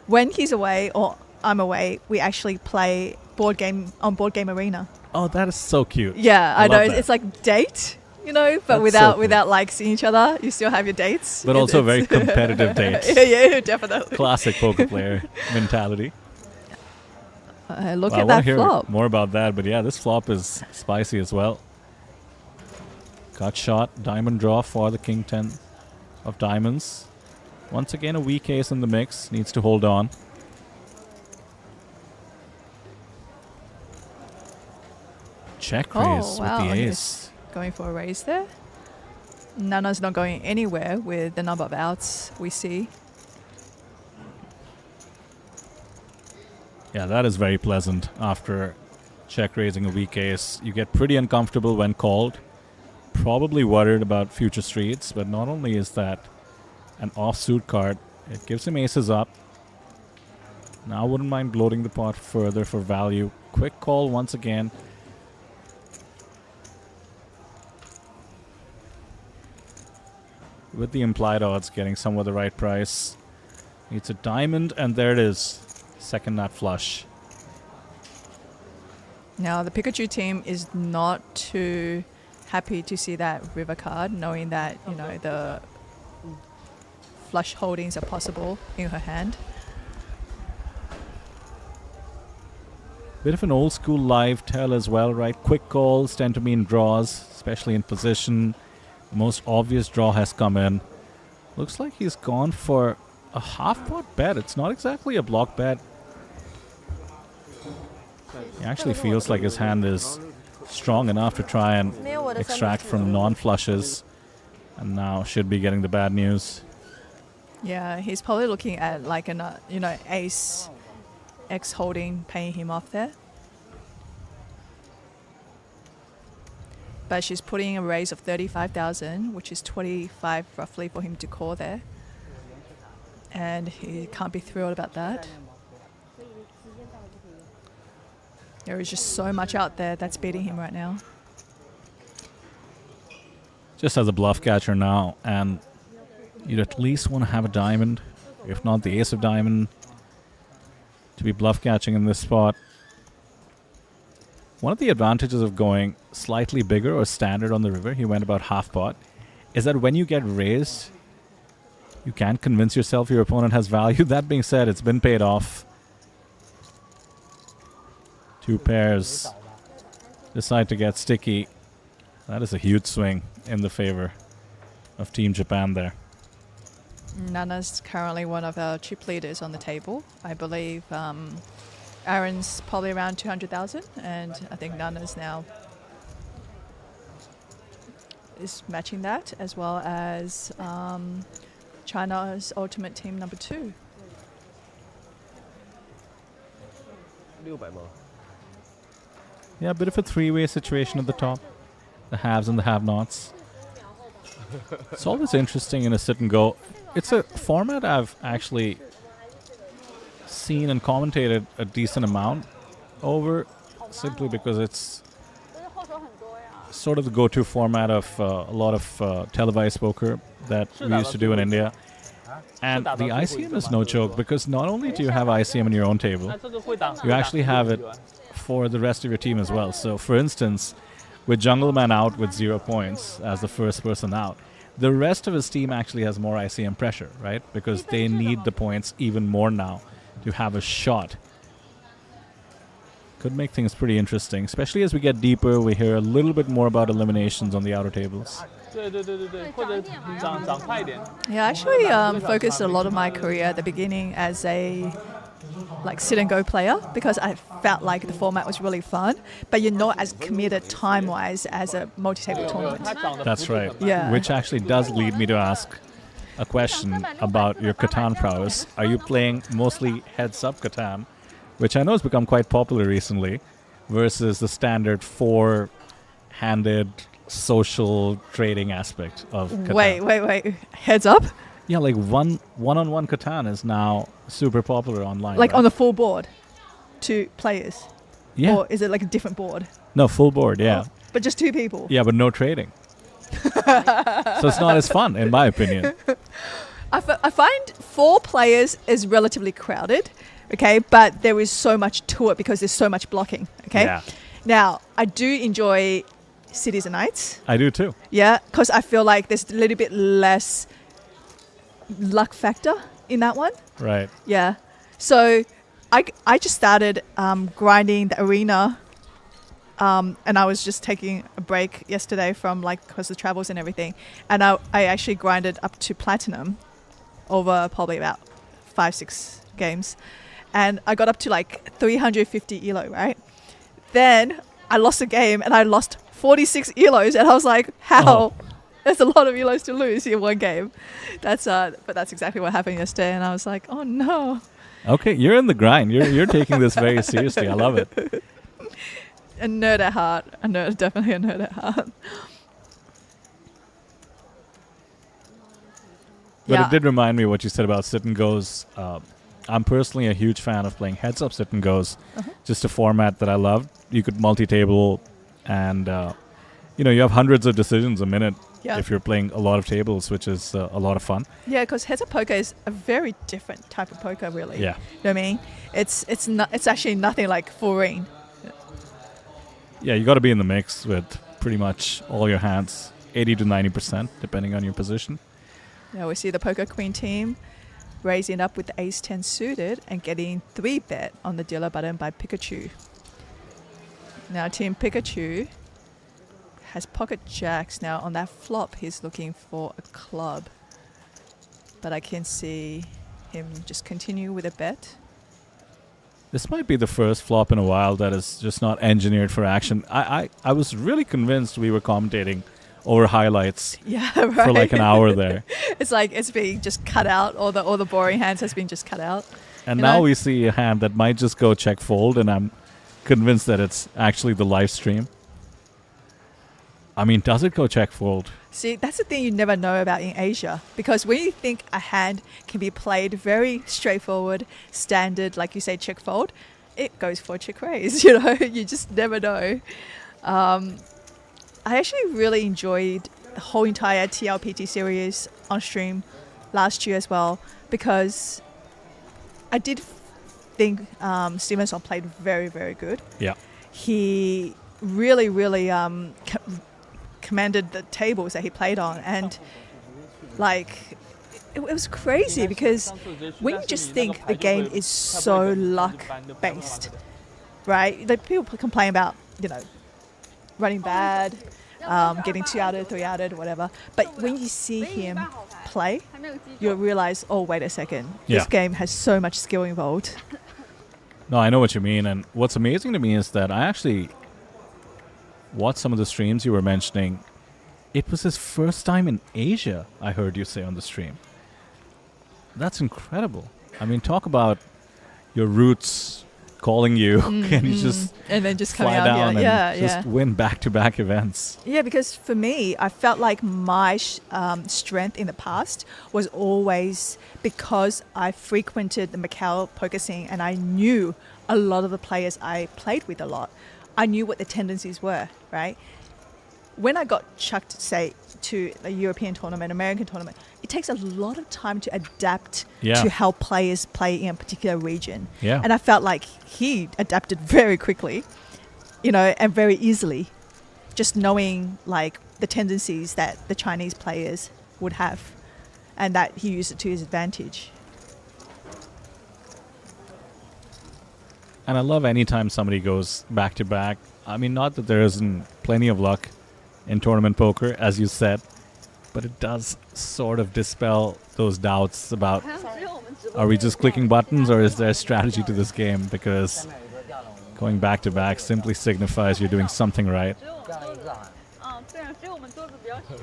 Speaker 1: When he's away or I'm away, we actually play board game on Board Game Arena.
Speaker 2: Oh, that is so cute.
Speaker 1: Yeah, I
Speaker 2: I
Speaker 1: know.
Speaker 2: love that.
Speaker 1: It's like date, you know, but
Speaker 2: That's so
Speaker 1: without
Speaker 2: cool.
Speaker 1: without like seeing each other, you still have your dates.
Speaker 2: But also very competitive dates.
Speaker 1: yeah, definitely.
Speaker 2: Classic poker player mentality.
Speaker 1: Look
Speaker 2: I
Speaker 1: at
Speaker 2: want to
Speaker 1: that
Speaker 2: hear
Speaker 1: flop.
Speaker 2: more about that, but yeah, this flop is spicy as well. Got shot, diamond draw for the king 10 of diamonds. Once again, a weak ace in the mix, needs to hold on. Check raise
Speaker 1: wow,
Speaker 2: with the
Speaker 1: he's
Speaker 2: ace.
Speaker 1: going for a raise there. Nana's not going anywhere with the number of outs we see.
Speaker 2: Yeah, that is very pleasant after check raising a weak ace. You get pretty uncomfortable when called. Probably worried about future streets, but not only is that an offsuit card, it gives him aces up. Now I wouldn't mind bloating the pot further for value. Quick call once again. With the implied odds getting somewhat the right price. It's a diamond, and there it is. Second nut flush.
Speaker 1: Now the Pikachu team is not too happy to see that river card, knowing that, you know, the flush holdings are possible in her hand.
Speaker 2: Bit of an old school live tell as well, right? Quick calls tend to mean draws, especially in position. The most obvious draw has come in. Looks like he's gone for a half pot bet. It's not exactly a block bet. He actually feels like his hand is strong enough to try and extract from non-flushes, and now should be getting the bad news.
Speaker 1: Yeah, he's probably looking at like an, you know, ace X holding paying him off there. But she's putting a raise of 35,000, which is 25 roughly for him to call there. And he can't be thrilled about that. There is just so much out there that's beating him right now.
Speaker 2: Just as a bluff catcher now, and you'd at least want to have a diamond, if not the ace of diamond, to be bluff catching in this spot. One of the advantages of going slightly bigger or standard on the river, he went about half pot, is that when you get raised, you can convince yourself your opponent has value. That being said, it's been paid off. Two pairs decide to get sticky. That is a huge swing in the favor of Team Japan there.
Speaker 1: Nana's currently one of our chip leaders on the table. I believe Aaron's probably around 200,000, and I think Nana's now is matching that, as well as China's ultimate team number 2.
Speaker 5: 600毛。
Speaker 2: Yeah, a bit of a three-way situation at the top. The haves and the have-nots. It's always interesting in a sit and go. It's a format I've actually seen and commentated a decent amount over, simply because it's sort of the go-to format of a lot of televised poker that we used to do in India. And the ICM is no joke, because not only do you have ICM in your own table, you actually have it for the rest of your team as well. So, for instance, with Jungle Man out with 0 points as the first person out, the rest of his team actually has more ICM pressure, right? Because they need the points even more now to have a shot. Could make things pretty interesting, especially as we get deeper. We hear a little bit more about eliminations on the outer tables.
Speaker 3: 对对对对对，或者长快一点。
Speaker 1: Yeah, I actually focused a lot of my career at the beginning as a like sit and go player, because I felt like the format was really fun, but you're not as committed time-wise as a multi-table tournament.
Speaker 2: That's right.
Speaker 1: Yeah.
Speaker 2: Which actually does lead me to ask a question about your Catan prowess. Are you playing mostly heads-up Catan, which I know has become quite popular recently, versus the standard four-handed social trading aspect of Catan?
Speaker 1: Wait. Heads up?
Speaker 2: Yeah, like one-on-one Catan is now super popular online.
Speaker 1: Like
Speaker 2: right?
Speaker 1: on the full board, 2 players.
Speaker 2: Yeah.
Speaker 1: Or is it like a different board?
Speaker 2: No, full board, yeah.
Speaker 1: Oh, but just 2 people?
Speaker 2: Yeah, but no trading. So it's not as fun, in my opinion.
Speaker 1: I find 4 players is relatively crowded, okay, but there is so much to it because there's so much blocking, okay?
Speaker 2: Yeah.
Speaker 1: Now, I do enjoy Cities and Nights,
Speaker 2: I do too.
Speaker 1: yeah, because I feel like there's a little bit less luck factor in that one,
Speaker 2: Right.
Speaker 1: yeah. So I just started grinding the arena, and I was just taking a break yesterday from because the travels and everything, and I actually grinded up to platinum over probably about 5-6 games, and I got up to 350 elo, right? Then I lost a game and I lost 46 elos, and I was like, how?
Speaker 2: Oh.
Speaker 1: There's a lot of elos to lose in one game. But that's exactly what happened yesterday, and I was like, oh no.
Speaker 2: Okay, you're in the grind. You're taking this very seriously. I love it.
Speaker 1: A nerd at heart. Definitely a nerd at heart.
Speaker 2: But it did remind me what you said about sit and goes. I'm personally a huge fan of playing heads up sit and goes. Just a format that I love. You could multi-table, and you have hundreds of decisions a minute if you're playing a lot of tables, which is a lot of fun.
Speaker 1: Yeah, because heads up poker is a very different type of poker, really.
Speaker 2: Yeah.
Speaker 1: You know what I mean? It's actually nothing like full ring.
Speaker 2: Yeah, you got to be in the mix with pretty much all your hands, 80 to 90%, depending on your position.
Speaker 1: Now we see the poker queen team raising up with the ace 10 suited and getting 3-bet on the dealer button by Pikachu. Now Team Pikachu has pocket jacks. Now on that flop, he's looking for a club. But I can see him just continue with a bet.
Speaker 2: This might be the first flop in a while that is just not engineered for action. I was really convinced we were commentating over highlights
Speaker 1: Yeah, right.
Speaker 2: for like an hour there.
Speaker 1: It's like it's being just cut out. All the boring hands has been just cut out.
Speaker 2: And
Speaker 1: You
Speaker 2: now
Speaker 1: know?
Speaker 2: we see a hand that might just go check fold, and I'm convinced that it's actually the live stream. I mean, does it go check fold?
Speaker 1: See, that's the thing you never know about in Asia, because when you think a hand can be played very straightforward, standard, like you say, check fold, it goes for check raise. You just never know. I actually really enjoyed the whole entire TLPT series on stream last year as well, because I did think Stevenson played very, very good.
Speaker 2: Yeah.
Speaker 1: He really, really commanded the tables that he played on, and it was crazy because when you just think the game is so luck based, right? Like people complain about running bad, getting 2-outed, 3-outed, whatever. But when you see him play, you'll realize, oh, wait a second,
Speaker 2: Yeah.
Speaker 1: this game has so much skill involved.
Speaker 2: No, I know what you mean. And what's amazing to me is that I actually watched some of the streams you were mentioning. It was his first time in Asia, I heard you say on the stream. That's incredible. I mean, talk about your roots calling you. Can you just
Speaker 1: And then just coming
Speaker 2: fly
Speaker 1: out
Speaker 2: down
Speaker 1: here.
Speaker 2: and
Speaker 1: Yeah,
Speaker 2: just win back-to-back events?
Speaker 1: Yeah, because for me, I felt like my strength in the past was always because I frequented the Macau poker scene and I knew a lot of the players I played with a lot. I knew what the tendencies were, right? When I got chucked, say, to a European tournament, American tournament, it takes a lot of time to adapt
Speaker 2: Yeah.
Speaker 1: to how players play in a particular region.
Speaker 2: Yeah.
Speaker 1: And I felt like he adapted very quickly, and very easily, just knowing like the tendencies that the Chinese players would have, and that he used it to his advantage.
Speaker 2: And I love anytime somebody goes back-to-back. I mean, not that there isn't plenty of luck in tournament poker, as you said, but it does sort of dispel those doubts about, are we just clicking buttons or is there a strategy to this game? Because going back-to-back simply signifies you're doing something right.
Speaker 4: 对啊，所以我们桌子比较小。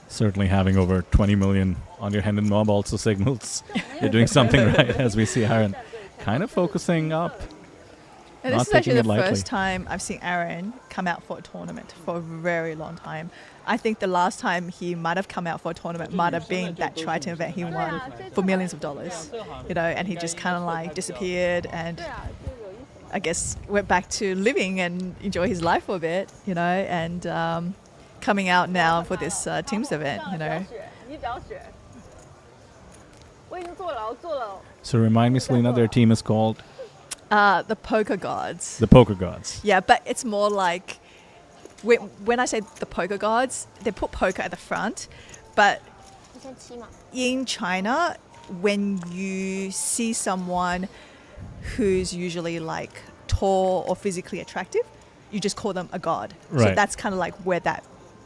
Speaker 2: Certainly having over 20 million on your Hendon mob also signals you're doing something right, as we see Aaron kind of focusing up.
Speaker 1: And
Speaker 2: not
Speaker 1: this is actually
Speaker 2: taking
Speaker 1: the
Speaker 2: it lightly.
Speaker 1: first time I've seen Aaron come out for a tournament for a very long time. I think the last time he might have come out for a tournament might have been that Triton event he won for millions of dollars, you know, and he just kind of like disappeared and
Speaker 4: 对啊，就有意思嘛。
Speaker 1: I guess went back to living and enjoy his life for a bit, you know, and coming out now for this teams event, you
Speaker 4: 不要
Speaker 1: know.
Speaker 4: 选，你只要选。我已经做了，我做了。
Speaker 2: So remind me, Selena, their team is called
Speaker 1: The Poker Gods.
Speaker 2: the Poker Gods.
Speaker 1: Yeah, but it's more like when I say the Poker Gods, they put poker at the front, but
Speaker 4: 1007嘛。
Speaker 1: in China, when you see someone who's usually like tall or physically attractive, you just call them a god. So
Speaker 2: Right.
Speaker 1: that's kind of like where that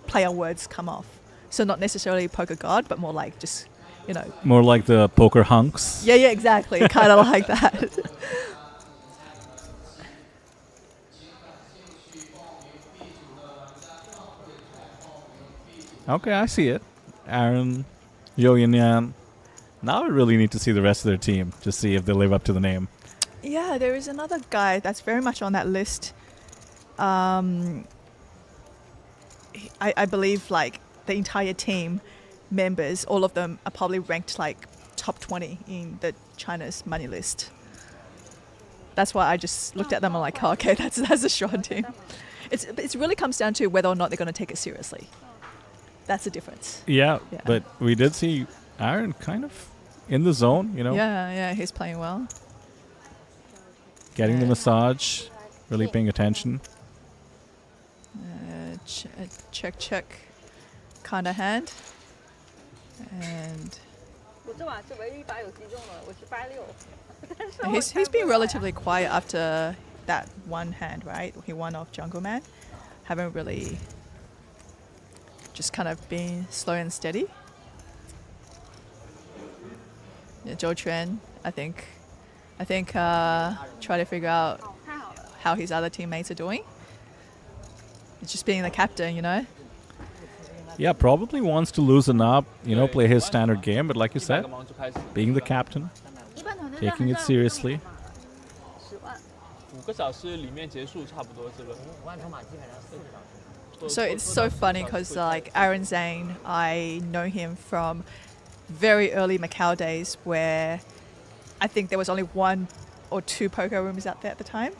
Speaker 1: play on words come off. So not necessarily poker god, but more like just, you know.
Speaker 2: More like the poker hunks.
Speaker 1: Yeah, exactly. Kind of like that.
Speaker 2: Okay, I see it. Aaron, Zhou Yinyan. Now I really need to see the rest of their team to see if they live up to the name.
Speaker 1: Yeah, there is another guy that's very much on that list. I believe like the entire team members, all of them are probably ranked like top 20 in the China's money list. That's why I just looked at them and like, oh, okay, that's a strong team. It really comes down to whether or not they're going to take it seriously. That's the difference.
Speaker 2: Yeah,
Speaker 1: Yeah.
Speaker 2: but we did see Aaron kind of in the zone, you know,
Speaker 1: Yeah, he's playing well.
Speaker 2: getting the
Speaker 1: Yeah.
Speaker 2: massage, really paying attention.
Speaker 1: Check kind of hand. And
Speaker 4: 我这把是唯一一把有击中了，我是86。但是我
Speaker 1: he's
Speaker 4: 看不
Speaker 1: been
Speaker 4: 出来
Speaker 1: relatively quiet after that one hand, right? He won off Jungle Man. Haven't really just kind of been slow and steady. Yeah, Zhou Quan, I think try to figure out
Speaker 4: 好，太好了。
Speaker 1: how his other teammates are doing. It's just being the captain, you know.
Speaker 2: Yeah, probably wants to loosen up, you know, play his standard game, but like you
Speaker 3: 100
Speaker 2: said,
Speaker 3: 个盲就开始。
Speaker 2: being the captain,
Speaker 4: 一般团队
Speaker 2: taking it seriously.
Speaker 4: 10万。
Speaker 3: 5个小时里面结束差不多这个。
Speaker 1: So it's so funny because like Aaron Zhang, I know him from very early Macau days where I think there was only 1 or 2 poker rooms out there at the time.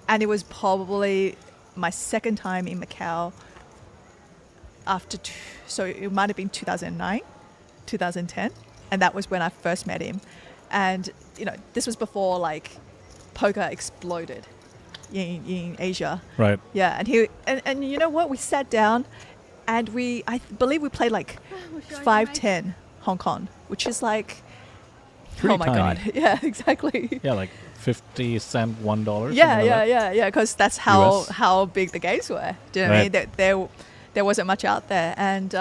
Speaker 1: And it was probably my second time in Macau so it might have been 2009, 2010. And that was when I first met him. And, you know, this was before like poker exploded in Asia.
Speaker 2: Right.
Speaker 1: Yeah, and you know what? We sat down, and I believe we played like 5-10 Hong Kong, which is like,
Speaker 2: Pretty
Speaker 1: oh my
Speaker 2: tiny.
Speaker 1: god, yeah, exactly.
Speaker 2: Yeah, like 50 cent, $1.
Speaker 1: Yeah, because that's
Speaker 2: US.
Speaker 1: how big the games were. Do you know what I mean? There wasn't much out there, and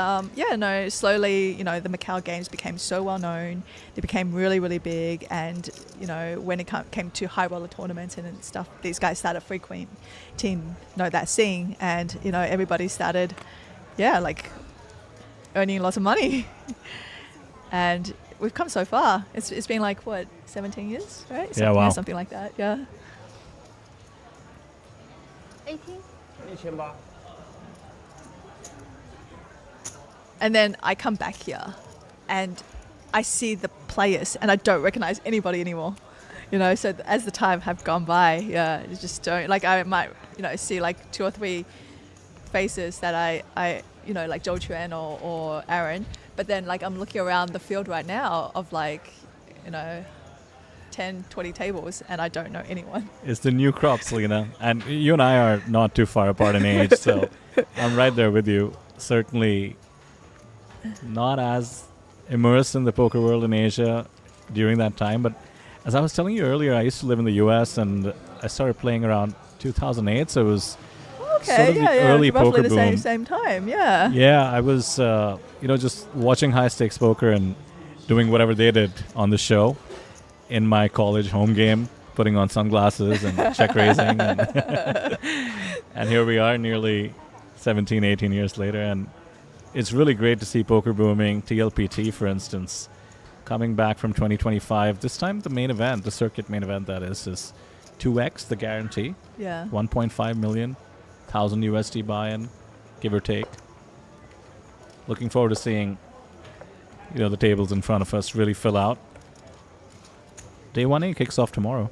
Speaker 1: slowly, you know, the Macau games became so well known. They became really, really big, and you know, when it came to high roller tournaments and stuff, these guys started frequenting, that scene, and you know, everybody started, like, earning lots of money, and we've come so far. It's been like what 17 years, right?
Speaker 2: Yeah, wow.
Speaker 1: Something like that. Yeah.
Speaker 4: 18。
Speaker 5: 1800。
Speaker 1: And then I come back here and I see the players and I don't recognize anybody anymore. You know, so as the time have gone by, you just don't, like I might, you know, see like 2 or 3 faces that I you know, like Zhou Quan or Aaron. But then like I'm looking around the field right now of like, you know, 10, 20 tables and I don't know anyone.
Speaker 2: It's the new crop, Selena. And you and I are not too far apart in age, so I'm right there with you. Certainly not as immersed in the poker world in Asia during that time. But as I was telling you earlier, I used to live in the US and I started playing around 2008. So it was sort of the early
Speaker 1: roughly
Speaker 2: poker
Speaker 1: the
Speaker 2: boom.
Speaker 1: same time, yeah.
Speaker 2: Yeah, I was, you know, just watching high stakes poker and doing whatever they did on the show in my college home game, putting on sunglasses and check raising. And here we are nearly 17, 18 years later. And it's really great to see poker booming. TLPT, for instance, coming back from 2025. This time the main event, the circuit main event that is 2x the guarantee.
Speaker 1: Yeah.
Speaker 2: 1.5 million, 1,000 USD buy-in, give or take. Looking forward to seeing, the tables in front of us really fill out. Day 1A kicks off tomorrow.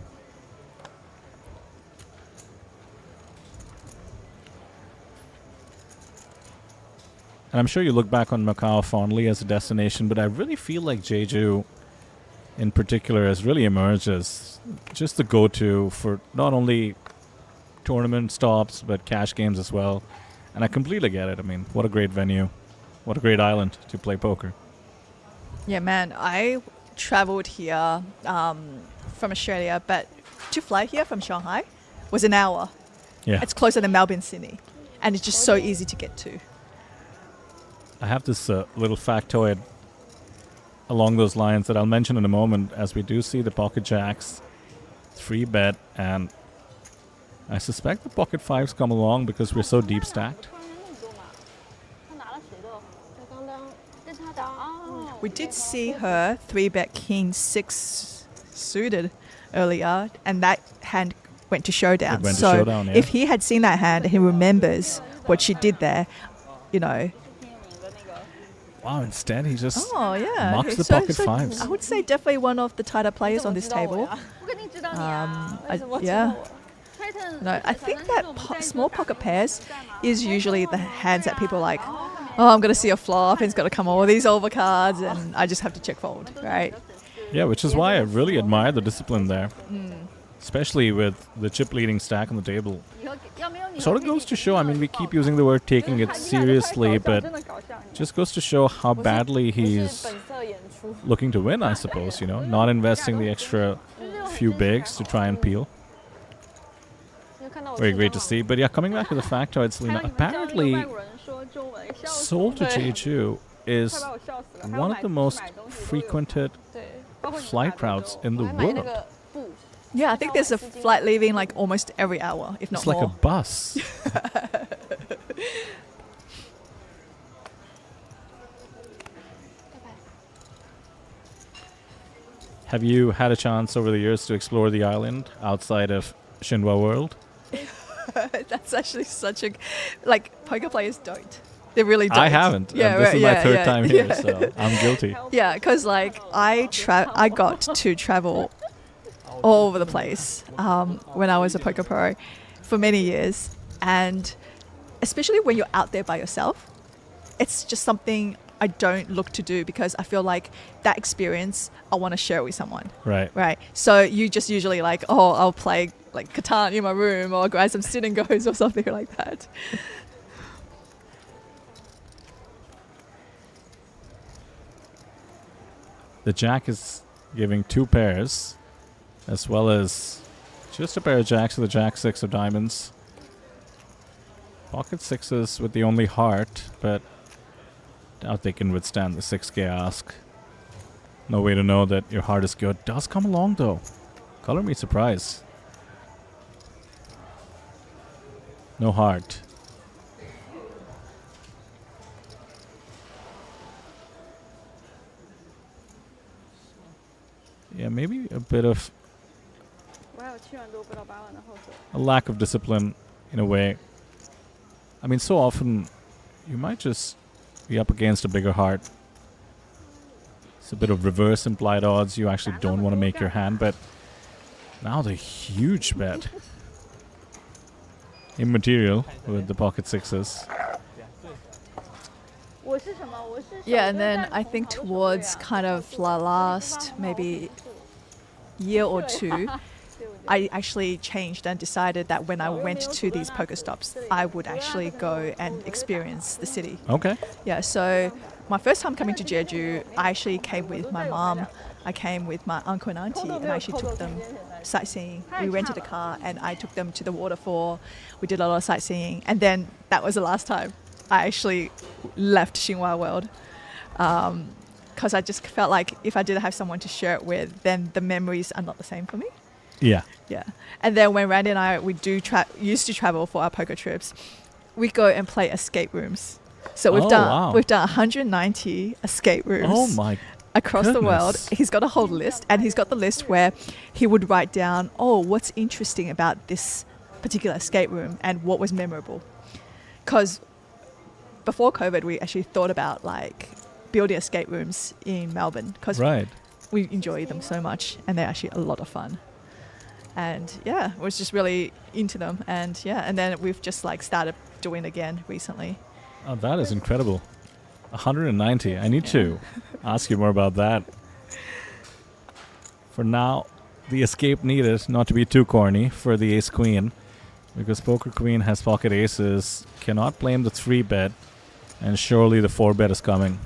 Speaker 2: And I'm sure you look back on Macau fondly as a destination, but I really feel like Jeju in particular has really emerged as just the go-to for not only tournament stops, but cash games as well. And I completely get it. I mean, what a great venue. What a great island to play poker.
Speaker 1: Yeah, man, I traveled here from Australia, but to fly here from Shanghai was an hour.
Speaker 2: Yeah.
Speaker 1: It's closer than Melbourne, Sydney. And it's just so easy to get to.
Speaker 2: I have this little factoid along those lines that I'll mention in a moment as we do see the pocket jacks, 3-bet, and I suspect the pocket 5s come along because we're so deep stacked.
Speaker 1: We did see her 3-bet king 6 suited earlier, and that hand went to showdown.
Speaker 2: It went to
Speaker 1: so
Speaker 2: showdown, yeah.
Speaker 1: if he had seen that hand and he remembers what she did there,
Speaker 2: Wow, instead he just
Speaker 1: Oh, yeah.
Speaker 2: mocks the
Speaker 1: So-
Speaker 2: pocket
Speaker 1: so
Speaker 2: 5s.
Speaker 1: I would say definitely one of the tighter players on this table. Yeah. No, I think that small pocket pairs is usually the hands that people are like, oh, I'm going to see a flop and it's going to come all these overcards and I just have to check fold, right?
Speaker 2: Yeah, which is why I really admire the discipline there. Especially with the chip leading stack on the table. Sort of goes to show, I mean, we keep using the word taking it seriously, but just goes to show how badly he's looking to win, I suppose, not investing the extra few bigs to try and peel. Very great to see. But yeah, coming back to the factoid, Selena, apparently Seoul to Jeju is one of the most frequented flight routes in the world.
Speaker 1: Yeah, I think there's a flight leaving like almost every hour, if not
Speaker 2: It's
Speaker 1: more.
Speaker 2: like a bus. Have you had a chance over the years to explore the island outside of Shinhwa World?
Speaker 1: That's actually such a... Like, poker players don't. They really don't.
Speaker 2: I haven't.
Speaker 1: Yeah,
Speaker 2: and this
Speaker 1: right,
Speaker 2: is my
Speaker 1: yeah,
Speaker 2: third
Speaker 1: yeah,
Speaker 2: time here,
Speaker 1: yeah.
Speaker 2: so I'm guilty.
Speaker 1: Yeah, because like I got to travel all over the place when I was a poker pro for many years, and especially when you're out there by yourself, it's just something I don't look to do because I feel like that experience I want to share with someone.
Speaker 2: Right.
Speaker 1: So you just usually like, oh, I'll play like Catan in my room or grab some sit and goes or something like that.
Speaker 2: The jack is giving 2 pairs, as well as just a pair of jacks with the jack 6 of diamonds. Pocket 6s with the only heart, but doubt they can withstand the 6K ask. No way to know that your heart is good. Does come along though. Color me surprised. No heart. Yeah, maybe a bit of a lack of discipline in a way. I mean, so often you might just be up against a bigger heart. It's a bit of reverse implied odds. You actually don't want to make your hand, but now the huge bet. Immaterial with the pocket 6s.
Speaker 1: Yeah, and then I think towards kind of the last maybe year or two, I actually changed and decided that when I went to these poker stops, I would actually go and experience the city.
Speaker 2: Okay.
Speaker 1: Yeah, so my first time coming to Jeju, I actually came with my mom. I came with my uncle and auntie, and I actually took them sightseeing. We rented a car, and I took them to the waterfall. We did a lot of sightseeing, and then that was the last time I actually left Shinhwa World. Because I just felt like if I didn't have someone to share it with, then the memories are not the same for me.
Speaker 2: Yeah.
Speaker 1: Yeah. And then when Randy and I, used to travel for our poker trips, we go and play escape rooms. So we've done 190 escape rooms.
Speaker 2: Oh my
Speaker 1: across the world.
Speaker 2: Goodness.
Speaker 1: He's got a whole list, and he's got the list where he would write down, oh, what's interesting about this particular escape room and what was memorable. Because before COVID, we actually thought about like building escape rooms in Melbourne because
Speaker 2: Right.
Speaker 1: we enjoy them so much, and they're actually a lot of fun. And yeah, was just really into them, and then we've just like started doing it again recently.
Speaker 2: Oh, that is incredible. 190. I need to ask you more about that. For now, the escape needed, not to be too corny, for the ace queen, because poker queen has pocket aces, cannot blame the 3-bet, and surely the 4-bet is coming.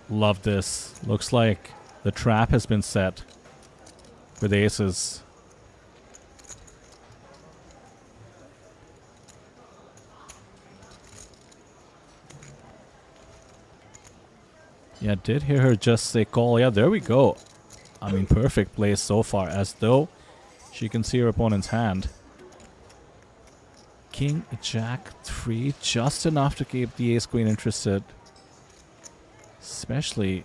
Speaker 2: Love this. Looks like the trap has been set with aces. Yeah, did hear her just say call. Yeah, there we go. I mean, perfect play so far, as though she can see her opponent's hand. King, Jack, 3, just enough to keep the ace queen interested. Especially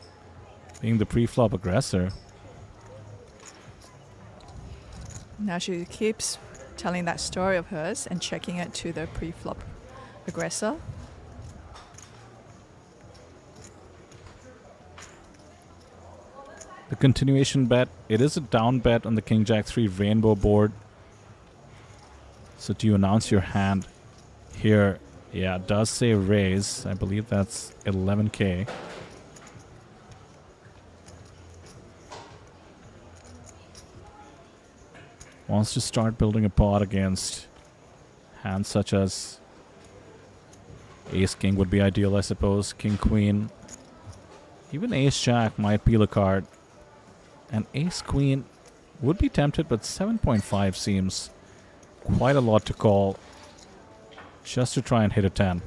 Speaker 2: being the pre-flop aggressor.
Speaker 1: Now she keeps telling that story of hers and checking it to the pre-flop aggressor.
Speaker 2: The continuation bet, it is a down bet on the King Jack 3 rainbow board. So do you announce your hand here? Yeah, it does say raise. I believe that's 11k. Wants to start building a pot against hands such as ace king would be ideal, I suppose. King queen. Even ace jack might peel a card. And ace queen would be tempted, but 7.5 seems quite a lot to call just to try and hit a 10.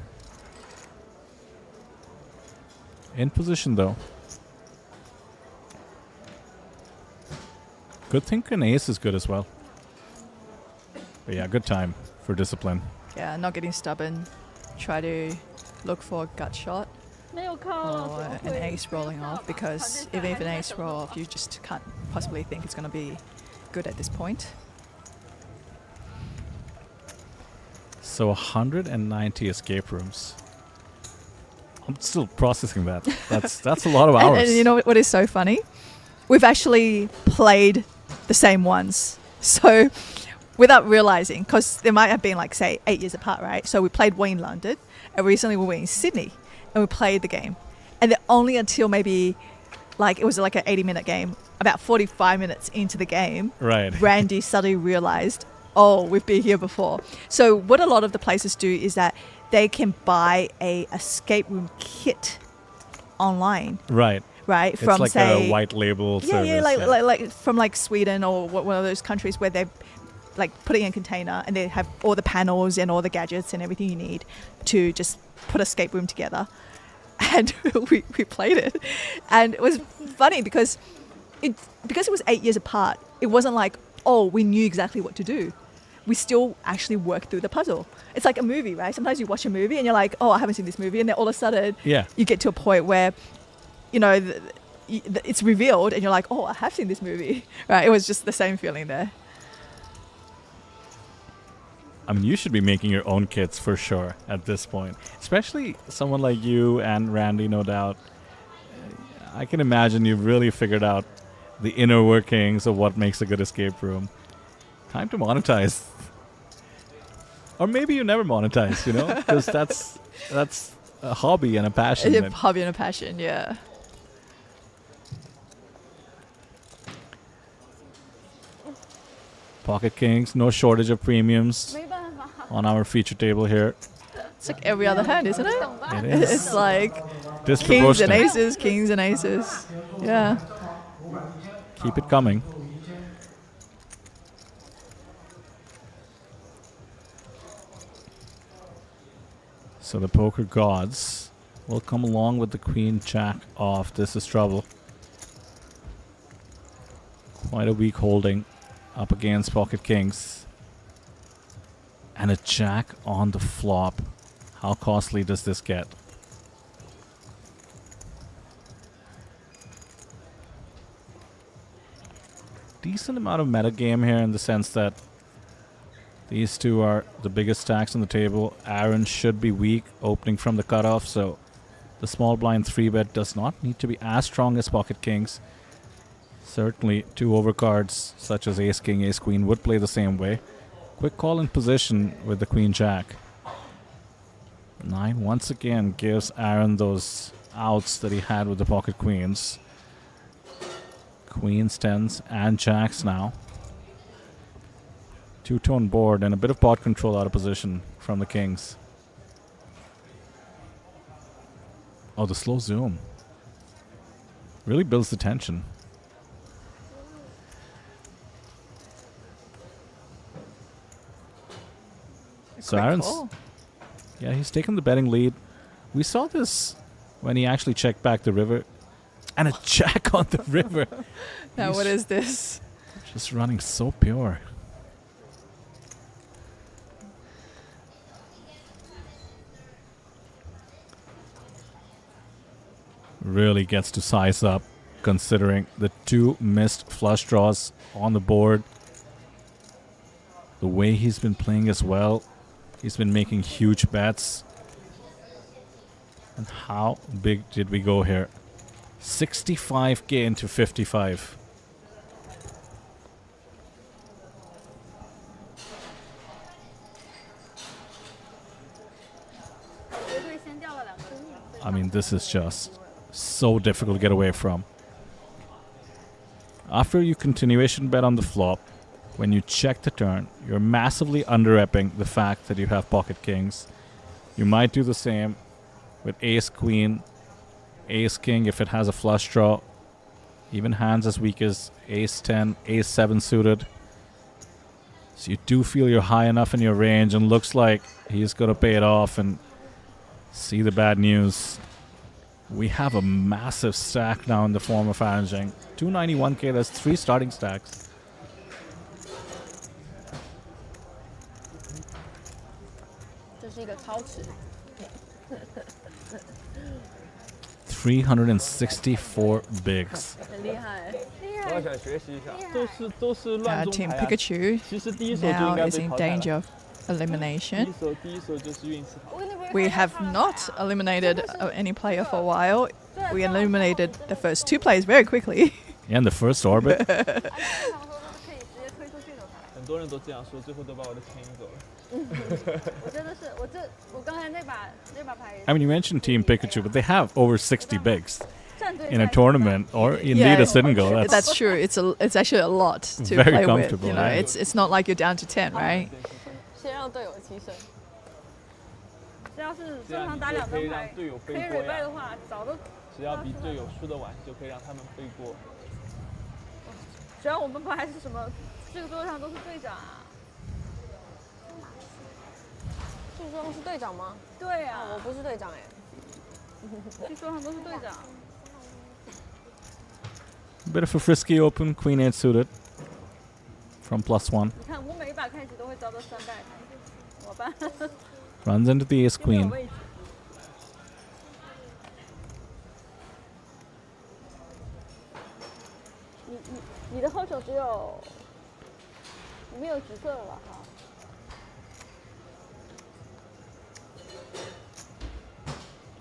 Speaker 2: In position though. Good thing an ace is good as well. But yeah, good time for discipline.
Speaker 1: Yeah, not getting stubborn. Try to look for a gut shot
Speaker 4: 没有靠
Speaker 1: or an ace rolling off, because even if an ace roll off, you just can't possibly think it's going to be good at this point.
Speaker 2: So 190 escape rooms. I'm still processing that. That's a lot of hours.
Speaker 1: And you know what is so funny? We've actually played the same ones. So without realizing, because there might have been like, say, 8 years apart, right? So we played one in London, and recently we were in Sydney, and we played the game. And then only until maybe, like, it was like an 80-minute game, about 45 minutes into the game,
Speaker 2: Right.
Speaker 1: Randy suddenly realized, oh, we've been here before. So what a lot of the places do is that they can buy a escape room kit online,
Speaker 2: Right.
Speaker 1: right?
Speaker 2: It's
Speaker 1: From,
Speaker 2: like
Speaker 1: say,
Speaker 2: a white label service.
Speaker 1: yeah, like from like Sweden or one of those countries where they like put it in a container and they have all the panels and all the gadgets and everything you need to just put a escape room together. And we played it, and it was funny because it was 8 years apart. It wasn't like, oh, we knew exactly what to do. We still actually worked through the puzzle. It's like a movie, right? Sometimes you watch a movie and you're like, oh, I haven't seen this movie, and then all of a sudden
Speaker 2: Yeah.
Speaker 1: you get to a point where, you know, it's revealed and you're like, oh, I have seen this movie, right? It was just the same feeling there.
Speaker 2: I mean, you should be making your own kits for sure at this point. Especially someone like you and Randy, no doubt. I can imagine you've really figured out the inner workings of what makes a good escape room. Time to monetize. Or maybe you never monetize, you know? Because that's a hobby and a passion.
Speaker 1: A hobby and a passion, yeah.
Speaker 2: Pocket Kings, no shortage of premiums
Speaker 4: 没办法，
Speaker 2: on our feature table here.
Speaker 1: It's like every other hand, isn't it?
Speaker 4: 懂吧？
Speaker 2: It is
Speaker 1: It's like kings and
Speaker 2: disproportionate.
Speaker 1: aces, kings and aces. Yeah.
Speaker 2: Keep it coming. So the poker gods will come along with the queen jack off. This is trouble. Quite a weak holding up against pocket kings. And a jack on the flop. How costly does this get? Decent amount of metagame here in the sense that these two are the biggest stacks on the table. Aaron should be weak opening from the cutoff, so the small blind 3-bet does not need to be as strong as pocket kings. Certainly 2 overcards such as ace king, ace queen would play the same way. Quick call in position with the queen jack. 9 once again gives Aaron those outs that he had with the pocket queens. Queens, 10s, and jacks now. 2-tone board and a bit of pot control out of position from the kings. Oh, the slow zoom. Really builds the tension. So
Speaker 1: Quick
Speaker 2: Aaron's...
Speaker 1: call.
Speaker 2: Yeah, he's taken the betting lead. We saw this when he actually checked back the river. And a jack on the river.
Speaker 1: Now,
Speaker 2: He's
Speaker 1: what is this?
Speaker 2: just running so pure. Really gets to size up considering the 2 missed flush draws on the board. The way he's been playing as well. He's been making huge bets. And how big did we go here? 65k into 55. I mean, this is just so difficult to get away from. After you continuation bet on the flop, when you check the turn, you're massively under-repping the fact that you have pocket kings. You might do the same with ace queen, ace king if it has a flush draw, even hands as weak as ace 10, ace 7 suited. So you do feel you're high enough in your range, and looks like he's going to pay it off and see the bad news. We have a massive stack now in the form of Aaron Zheng. 291k, that's 3 starting stacks.
Speaker 6: This is a 超值。
Speaker 2: 364 bigs.
Speaker 6: 很厉害。
Speaker 5: 我要想学习一下。
Speaker 3: 都是乱中
Speaker 1: Team
Speaker 3: 牌啊。
Speaker 1: Pikachu
Speaker 3: 其实第一手就应
Speaker 1: now
Speaker 3: 该
Speaker 1: is
Speaker 3: 被
Speaker 1: in
Speaker 3: 淘汰了。
Speaker 1: danger of
Speaker 3: 第
Speaker 1: elimination.
Speaker 3: 一手就是运气好。
Speaker 1: We have not eliminated any player for a while. We eliminated the first 2 players very quickly.
Speaker 2: And the first orbit.
Speaker 3: 很多人都这样说，最后都把我的钱赢走了。
Speaker 4: 我真的是，我刚才那把牌。
Speaker 2: I mean, you mentioned Team Pikachu, but they have over 60 bigs
Speaker 4: 战队
Speaker 2: in a
Speaker 4: 赛
Speaker 2: tournament, or indeed a single.
Speaker 1: That's true. It's actually a lot to
Speaker 2: Very
Speaker 1: play with.
Speaker 2: comfortable,
Speaker 1: You know,
Speaker 2: yeah.
Speaker 1: it's not like you're down to 10, right?
Speaker 6: 先让队友提升。
Speaker 4: 只要是
Speaker 3: 这样你
Speaker 4: 正常打2
Speaker 3: 就可以
Speaker 4: 张牌，
Speaker 3: 让队友
Speaker 4: 可以
Speaker 3: 背锅
Speaker 4: re
Speaker 3: 呀。
Speaker 4: 的话，早都
Speaker 3: 只要比队友输得晚，就可以让他们背锅。
Speaker 4: 只要我们牌是什么，这个桌上都是队长啊。
Speaker 6: 这桌上是队长吗？
Speaker 4: 对啊，
Speaker 6: 我不是队长哎。
Speaker 4: 这桌上都是队长。
Speaker 2: Bit of a frisky open, queen 8 suited from +1.
Speaker 4: 你看我每一把开始都会遭到3败，怎么办？
Speaker 2: Runs into the ace
Speaker 4: 没有
Speaker 2: queen.
Speaker 4: 位置。你的后手只有，你没有紫色了吧？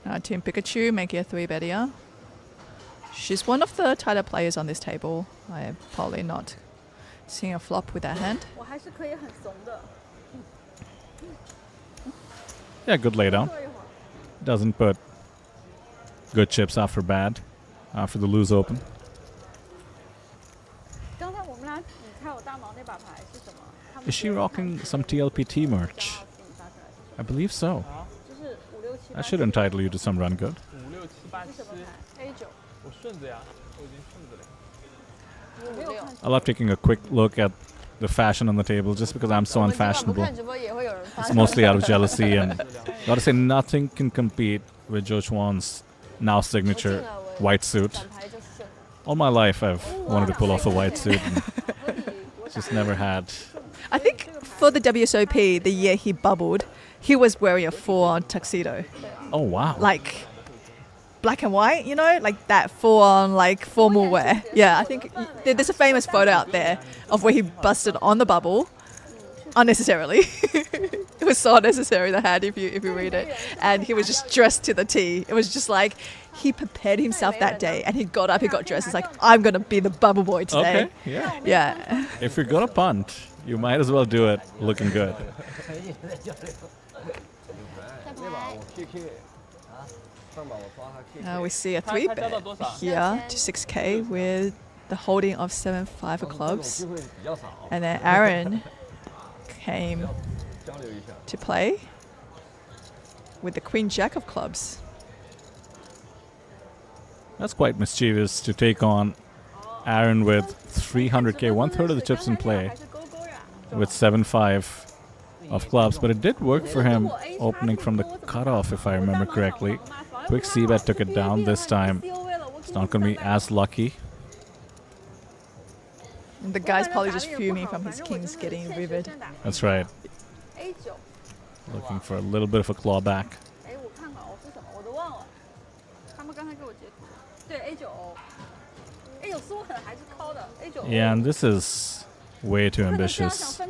Speaker 4: 哈。
Speaker 1: Team Pikachu making a 3-bet here. She's one of the tighter players on this table. I'm probably not seeing a flop with that hand.
Speaker 4: 我还是可以很怂的。
Speaker 2: Yeah, good laydown.
Speaker 4: 坐一会儿。
Speaker 2: Doesn't put good chips after bad, after the lose open.
Speaker 4: 刚才我们俩你猜我大毛那把牌是什么？他们
Speaker 2: Is she
Speaker 4: 觉得
Speaker 2: rocking some TLPT
Speaker 4: 刚
Speaker 2: merch?
Speaker 4: 好自己发出来的
Speaker 2: I believe so.
Speaker 4: 就是5、6、7、
Speaker 2: That should entitle you to some run good.
Speaker 3: 5、6、7、8、
Speaker 4: 是什么
Speaker 3: 7，
Speaker 4: 牌？
Speaker 6: A9。
Speaker 3: 我顺着呀，我已经顺着了。
Speaker 4: 我没有看。
Speaker 2: I love taking a quick look at the fashion on the table just because I'm so
Speaker 6: 我们尽管不
Speaker 2: unfashionable.
Speaker 6: 看直播也会有人发
Speaker 2: It's mostly out of jealousy, and gotta say, nothing can compete with Zhou Chuan's now signature white suit.
Speaker 6: 展牌就是顺。
Speaker 2: All my life, I've wanted to pull off a white suit and just never had.
Speaker 1: I think for the WSOP, the year he bubbled, he was wearing a full-on tuxedo,
Speaker 2: Oh, wow.
Speaker 1: like black and white, you know, like that full-on like formal wear. Yeah, I think there's a famous photo out there of where he busted on the bubble unnecessarily. It was so unnecessary, the hat, if you read it, and he was just dressed to the T. It was just like he prepared himself that day, and he got up, he got dressed. It's like, I'm gonna be the bubble boy today.
Speaker 2: Okay, yeah.
Speaker 1: Yeah.
Speaker 2: If you're going to punt, you might as well do it looking good.
Speaker 1: We see a 3 bet here to 6K with the holding of 7-5 of clubs, and then Aaron came to play with the Queen Jack of clubs.
Speaker 2: That's quite mischievous to take on Aaron with 300K, 1/3 of the chips in play, with 7-5 of clubs. But it did work for him opening from the cutoff, if I remember correctly. Quick C-bet took it down this time. It's not going to be as lucky.
Speaker 1: The guy's probably just fuming from his kings getting rivered.
Speaker 2: That's right. Looking for a little bit of a clawback. Yeah, and this is way too ambitious.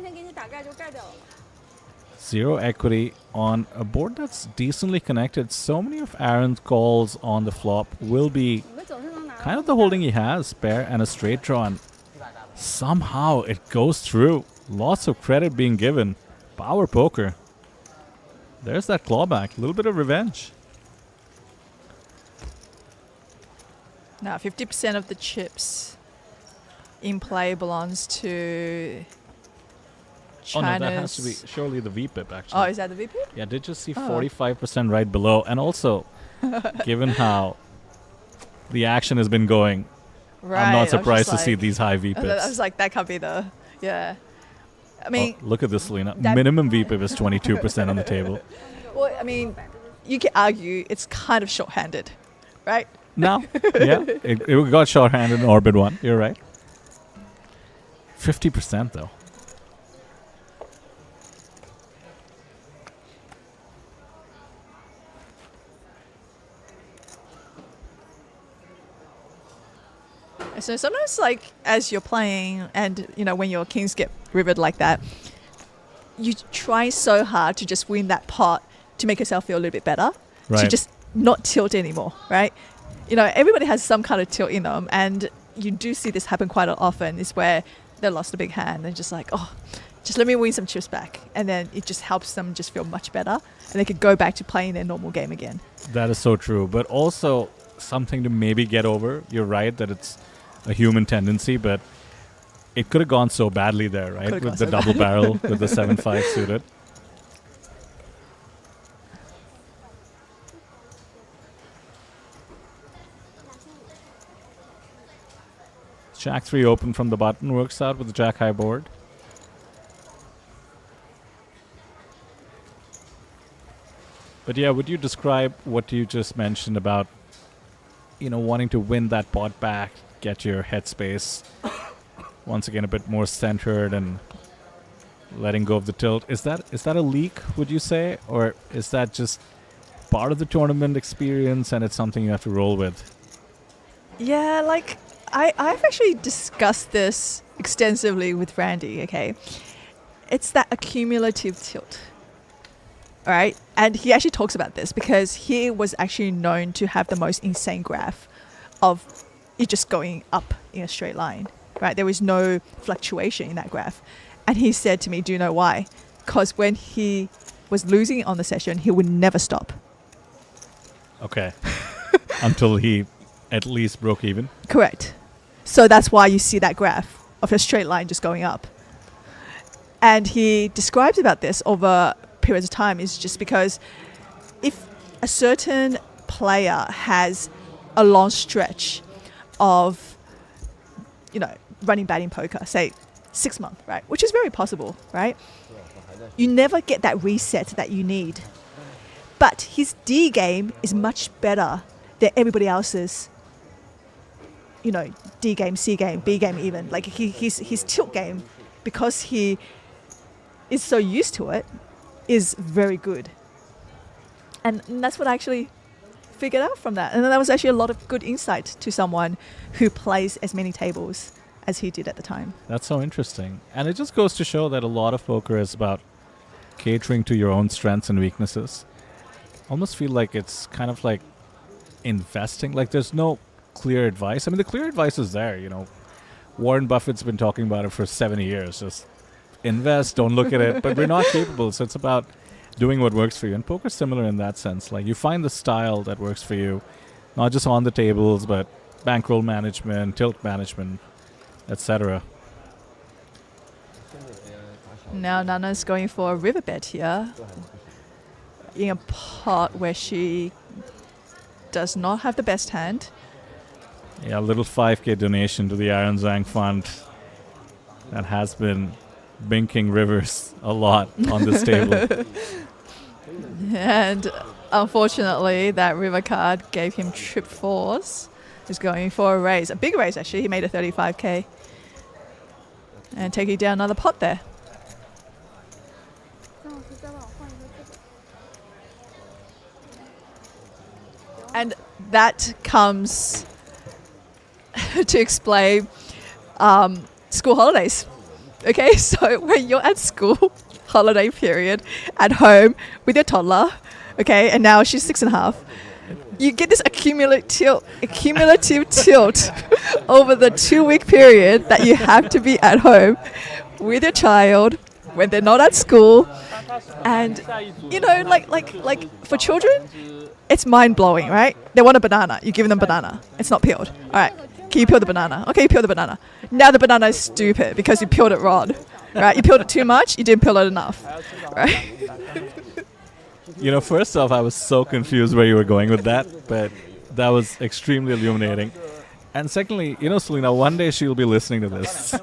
Speaker 2: 0 equity on a board that's decently connected. So many of Aaron's calls on the flop will be kind of the holding he has, pair and a straight draw. And somehow it goes through. Lots of credit being given. Power poker. There's that clawback. A little bit of revenge.
Speaker 1: Now, 50% of the chips in play belongs to China's...
Speaker 2: Oh no, that has to be surely the VPIP actually.
Speaker 1: Oh, is that the VP?
Speaker 2: Yeah, I did just see 45% right below. And also, given how the action has been going,
Speaker 1: Right.
Speaker 2: I'm not surprised to
Speaker 1: like,
Speaker 2: see these high VPIPs.
Speaker 1: I was like, that can't be the... Yeah. I mean...
Speaker 2: Oh, look at this, Selena.
Speaker 1: that-
Speaker 2: Minimum VPIP is 22% on the table.
Speaker 1: Well, I mean, you could argue it's kind of short-handed, right?
Speaker 2: No. Yeah. It got short-handed in Orbit 1. You're right. 50% though.
Speaker 1: So sometimes, like, as you're playing and, you know, when your kings get rivered like that, you try so hard to just win that pot to make yourself feel a little bit better. To
Speaker 2: Right.
Speaker 1: just not tilt anymore, right? You know, everybody has some kind of tilt in them, and you do see this happen quite often, is where they lost a big hand and just like, oh, just let me win some chips back. And then it just helps them just feel much better, and they could go back to playing their normal game again.
Speaker 2: That is so true. But also something to maybe get over. You're right that it's a human tendency, but it could have gone so badly there, right?
Speaker 1: Could've
Speaker 2: With
Speaker 1: gone
Speaker 2: the
Speaker 1: so
Speaker 2: double
Speaker 1: badly.
Speaker 2: barrel, with the 7-5 suited. Jack 3 open from the button works out with the Jack high board. But yeah, would you describe what you just mentioned about, you know, wanting to win that pot back, get your headspace once again a bit more centered and letting go of the tilt? Is that a leak, would you say? Or is that just part of the tournament experience and it's something you have to roll with?
Speaker 1: Yeah, like, I've actually discussed this extensively with Randy, okay? It's that accumulative tilt, all right? And he actually talks about this because he was actually known to have the most insane graph of it just going up in a straight line, right? There was no fluctuation in that graph. And he said to me, do you know why? Because when he was losing on the session, he would never stop.
Speaker 2: Okay. Until he at least broke even.
Speaker 1: Correct. So that's why you see that graph of a straight line just going up. And he describes about this over periods of time is just because if a certain player has a long stretch of, you know, running bad in poker, say 6 months, right? Which is very possible, right? You never get that reset that you need. But his D game is much better than everybody else's. D game, C game, B game even. Like his tilt game, because he is so used to it, is very good. And that's what I actually figured out from that. And that was actually a lot of good insight to someone who plays as many tables as he did at the time.
Speaker 2: That's so interesting. And it just goes to show that a lot of poker is about catering to your own strengths and weaknesses. Almost feel like it's kind of like investing. Like there's no clear advice. I mean, the clear advice is there, Warren Buffett's been talking about it for 70 years. Just invest, don't look at it. But we're not capable. So it's about doing what works for you. And poker's similar in that sense. Like you find the style that works for you, not just on the tables, but bankroll management, tilt management, etc.
Speaker 1: Now Nana's going for a river bet here in a pot where she does not have the best hand.
Speaker 2: Yeah, a little 5K donation to the Aaron Zhang Fund that has been binking rivers a lot on this table.
Speaker 1: And unfortunately, that river card gave him trip fours. He's going for a raise, a big raise actually. He made a 35K. And taking down another pot there. And that comes to explain school holidays. Okay, so when you're at school, holiday period, at home with your toddler, okay, and now she's 6.5, you get this accumulative tilt over the 2-week period that you have to be at home with your child when they're not at school. And, like for children, it's mind-blowing, right? They want a banana. You give them banana. It's not peeled. All right. Can you peel the banana? Okay, you peel the banana. Now the banana is stupid because you peeled it wrong, right? You peeled it too much. You didn't peel it enough, right?
Speaker 2: First off, I was so confused where you were going with that, but that was extremely illuminating. And secondly, Selena, one day she'll be listening to this.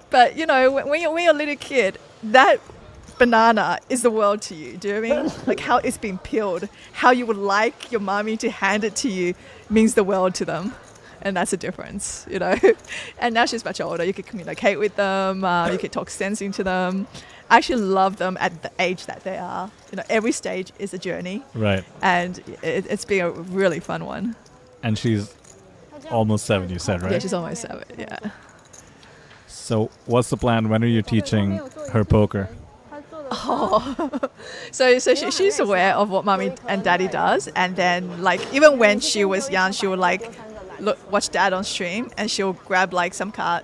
Speaker 1: But, when you're a little kid, that banana is the world to you. Do you know what I mean? Like how it's been peeled, how you would like your mommy to hand it to you means the world to them. And that's a difference, And now she's much older. You could communicate with them. You could talk sense into them. I actually love them at the age that they are. Every stage is a journey.
Speaker 2: Right.
Speaker 1: And it's been a really fun one.
Speaker 2: And she's almost 7, you said, right?
Speaker 1: Yeah, she's almost 7, yeah.
Speaker 2: So what's the plan? When are you teaching her poker?
Speaker 1: Oh, so she's aware of what mommy and daddy does, and then even when she was young, she would watch dad on stream, and she'll grab some card,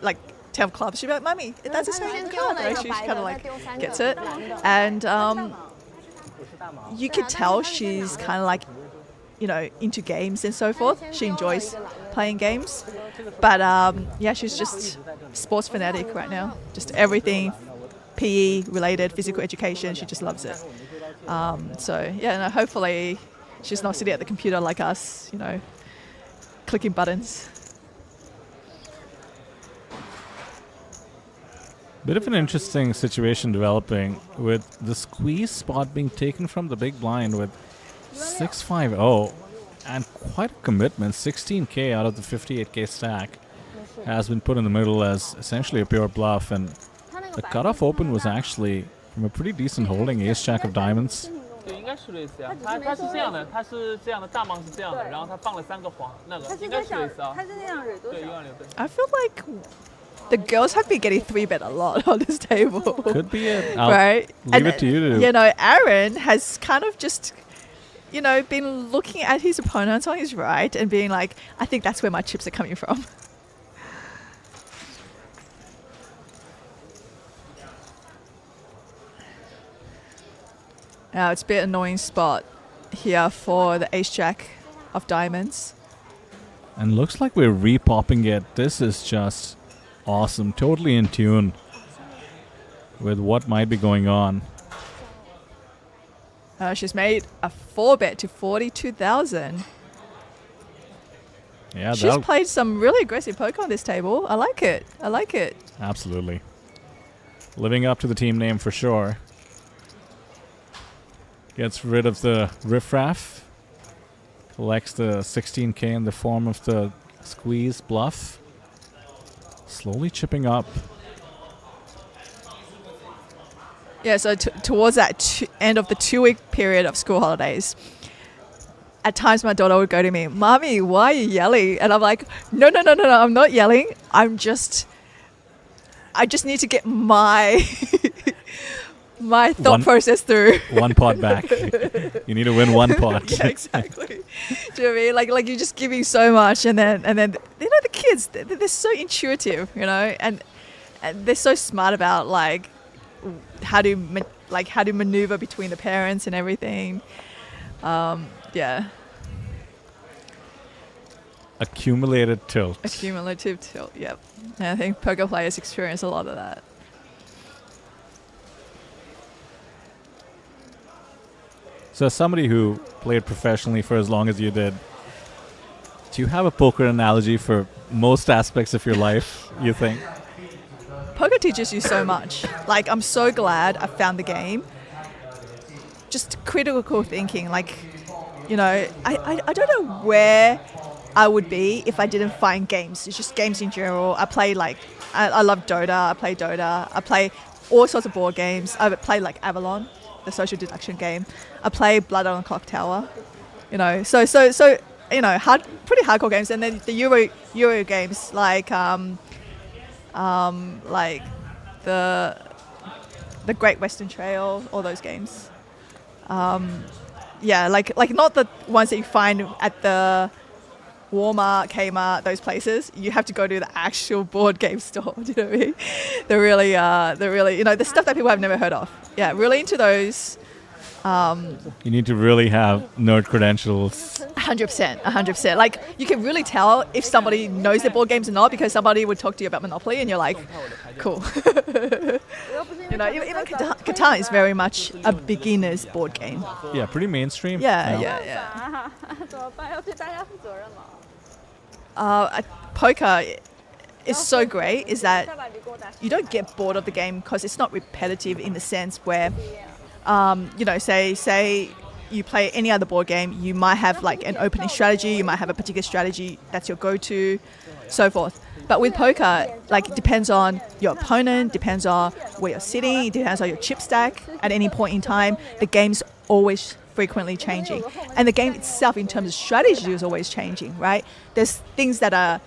Speaker 1: 10 clubs. She'll be like, "Mommy, that's a certain card," right? She kind of gets it, and you could tell she's kind of into games and so forth. She enjoys playing games, but she's just sports fanatic right now. Just everything PE related, physical education, she just loves it. Hopefully she's not sitting at the computer like us, clicking buttons.
Speaker 2: Bit of an interesting situation developing with the squeeze spot being taken from the big blind with 650 and quite a commitment. 16K out of the 58K stack has been put in the middle as essentially a pure bluff, and the cutoff open was actually from a pretty decent holding, ace jack of diamonds.
Speaker 3: 对，应该是类似啊，它是这样的，它是这样的，大盲是这样的，然后它放了3个黄，那个应该是类似啊。
Speaker 4: 它是那样蕊多少？
Speaker 3: 对，一万六对。
Speaker 1: I feel like the girls have been getting 3-bet a lot on this table.
Speaker 2: Could be it. I'll
Speaker 1: right?
Speaker 2: leave it to you to...
Speaker 1: Aaron has kind of just, been looking at his opponents on his right and being like, I think that's where my chips are coming from. Now it's a bit annoying spot here for the ace jack of diamonds.
Speaker 2: And looks like we're repopping it. This is just awesome. Totally in tune with what might be going on.
Speaker 1: She's made a 4-bet to 42,000.
Speaker 2: Yeah,
Speaker 1: she's played some really aggressive poker on this table. I like it.
Speaker 2: Absolutely. Living up to the team name for sure. Gets rid of the riffraff. Collects the 16K in the form of the squeeze bluff. Slowly chipping up.
Speaker 1: Yeah, so towards that end of the 2-week period of school holidays, at times my daughter would go to me, "Mommy, why are you yelling?" And I'm like, no, I'm not yelling. I just need to get my my thought process through.
Speaker 2: One pot back. You need to win one pot.
Speaker 1: Yeah, exactly. Do you know what I mean? Like you're just giving so much, and then the kids, they're so intuitive, and they're so smart about like how to maneuver between the parents and everything. Yeah.
Speaker 2: Accumulated tilt.
Speaker 1: Accumulative tilt. Yep. And I think poker players experience a lot of that.
Speaker 2: So as somebody who played professionally for as long as you did, do you have a poker analogy for most aspects of your life, you think?
Speaker 1: Poker teaches you so much. Like, I'm so glad I found the game. Just critical thinking. Like, I don't know where I would be if I didn't find games. It's just games in general. I play I love Dota. I play Dota. I play all sorts of board games. I play like Avalon, the social deduction game. I play Blood on the Clock Tower. So pretty hardcore games. And then the Euro games like the Great Western Trail, all those games. Yeah, like not the ones that you find at the Walmart, Kmart, those places. You have to go to the actual board game store. Do you know what I mean? They're really, the stuff that people have never heard of. Yeah, really into those.
Speaker 2: You need to really have nerd credentials.
Speaker 1: 100%. Like, you can really tell if somebody knows their board games or not, because somebody would talk to you about Monopoly and you're like, cool. Even Catan is very much a beginner's board game.
Speaker 2: Yeah, pretty mainstream.
Speaker 1: Yeah. Poker is so great is that you don't get bored of the game because it's not repetitive in the sense where, say you play any other board game, you might have like an opening strategy, you might have a particular strategy that's your go-to, so forth. But with poker, like, it depends on your opponent, depends on where you're sitting, it depends on your chip stack at any point in time. The game's always frequently changing. And the game itself, in terms of strategy, is always changing, right? There's things that are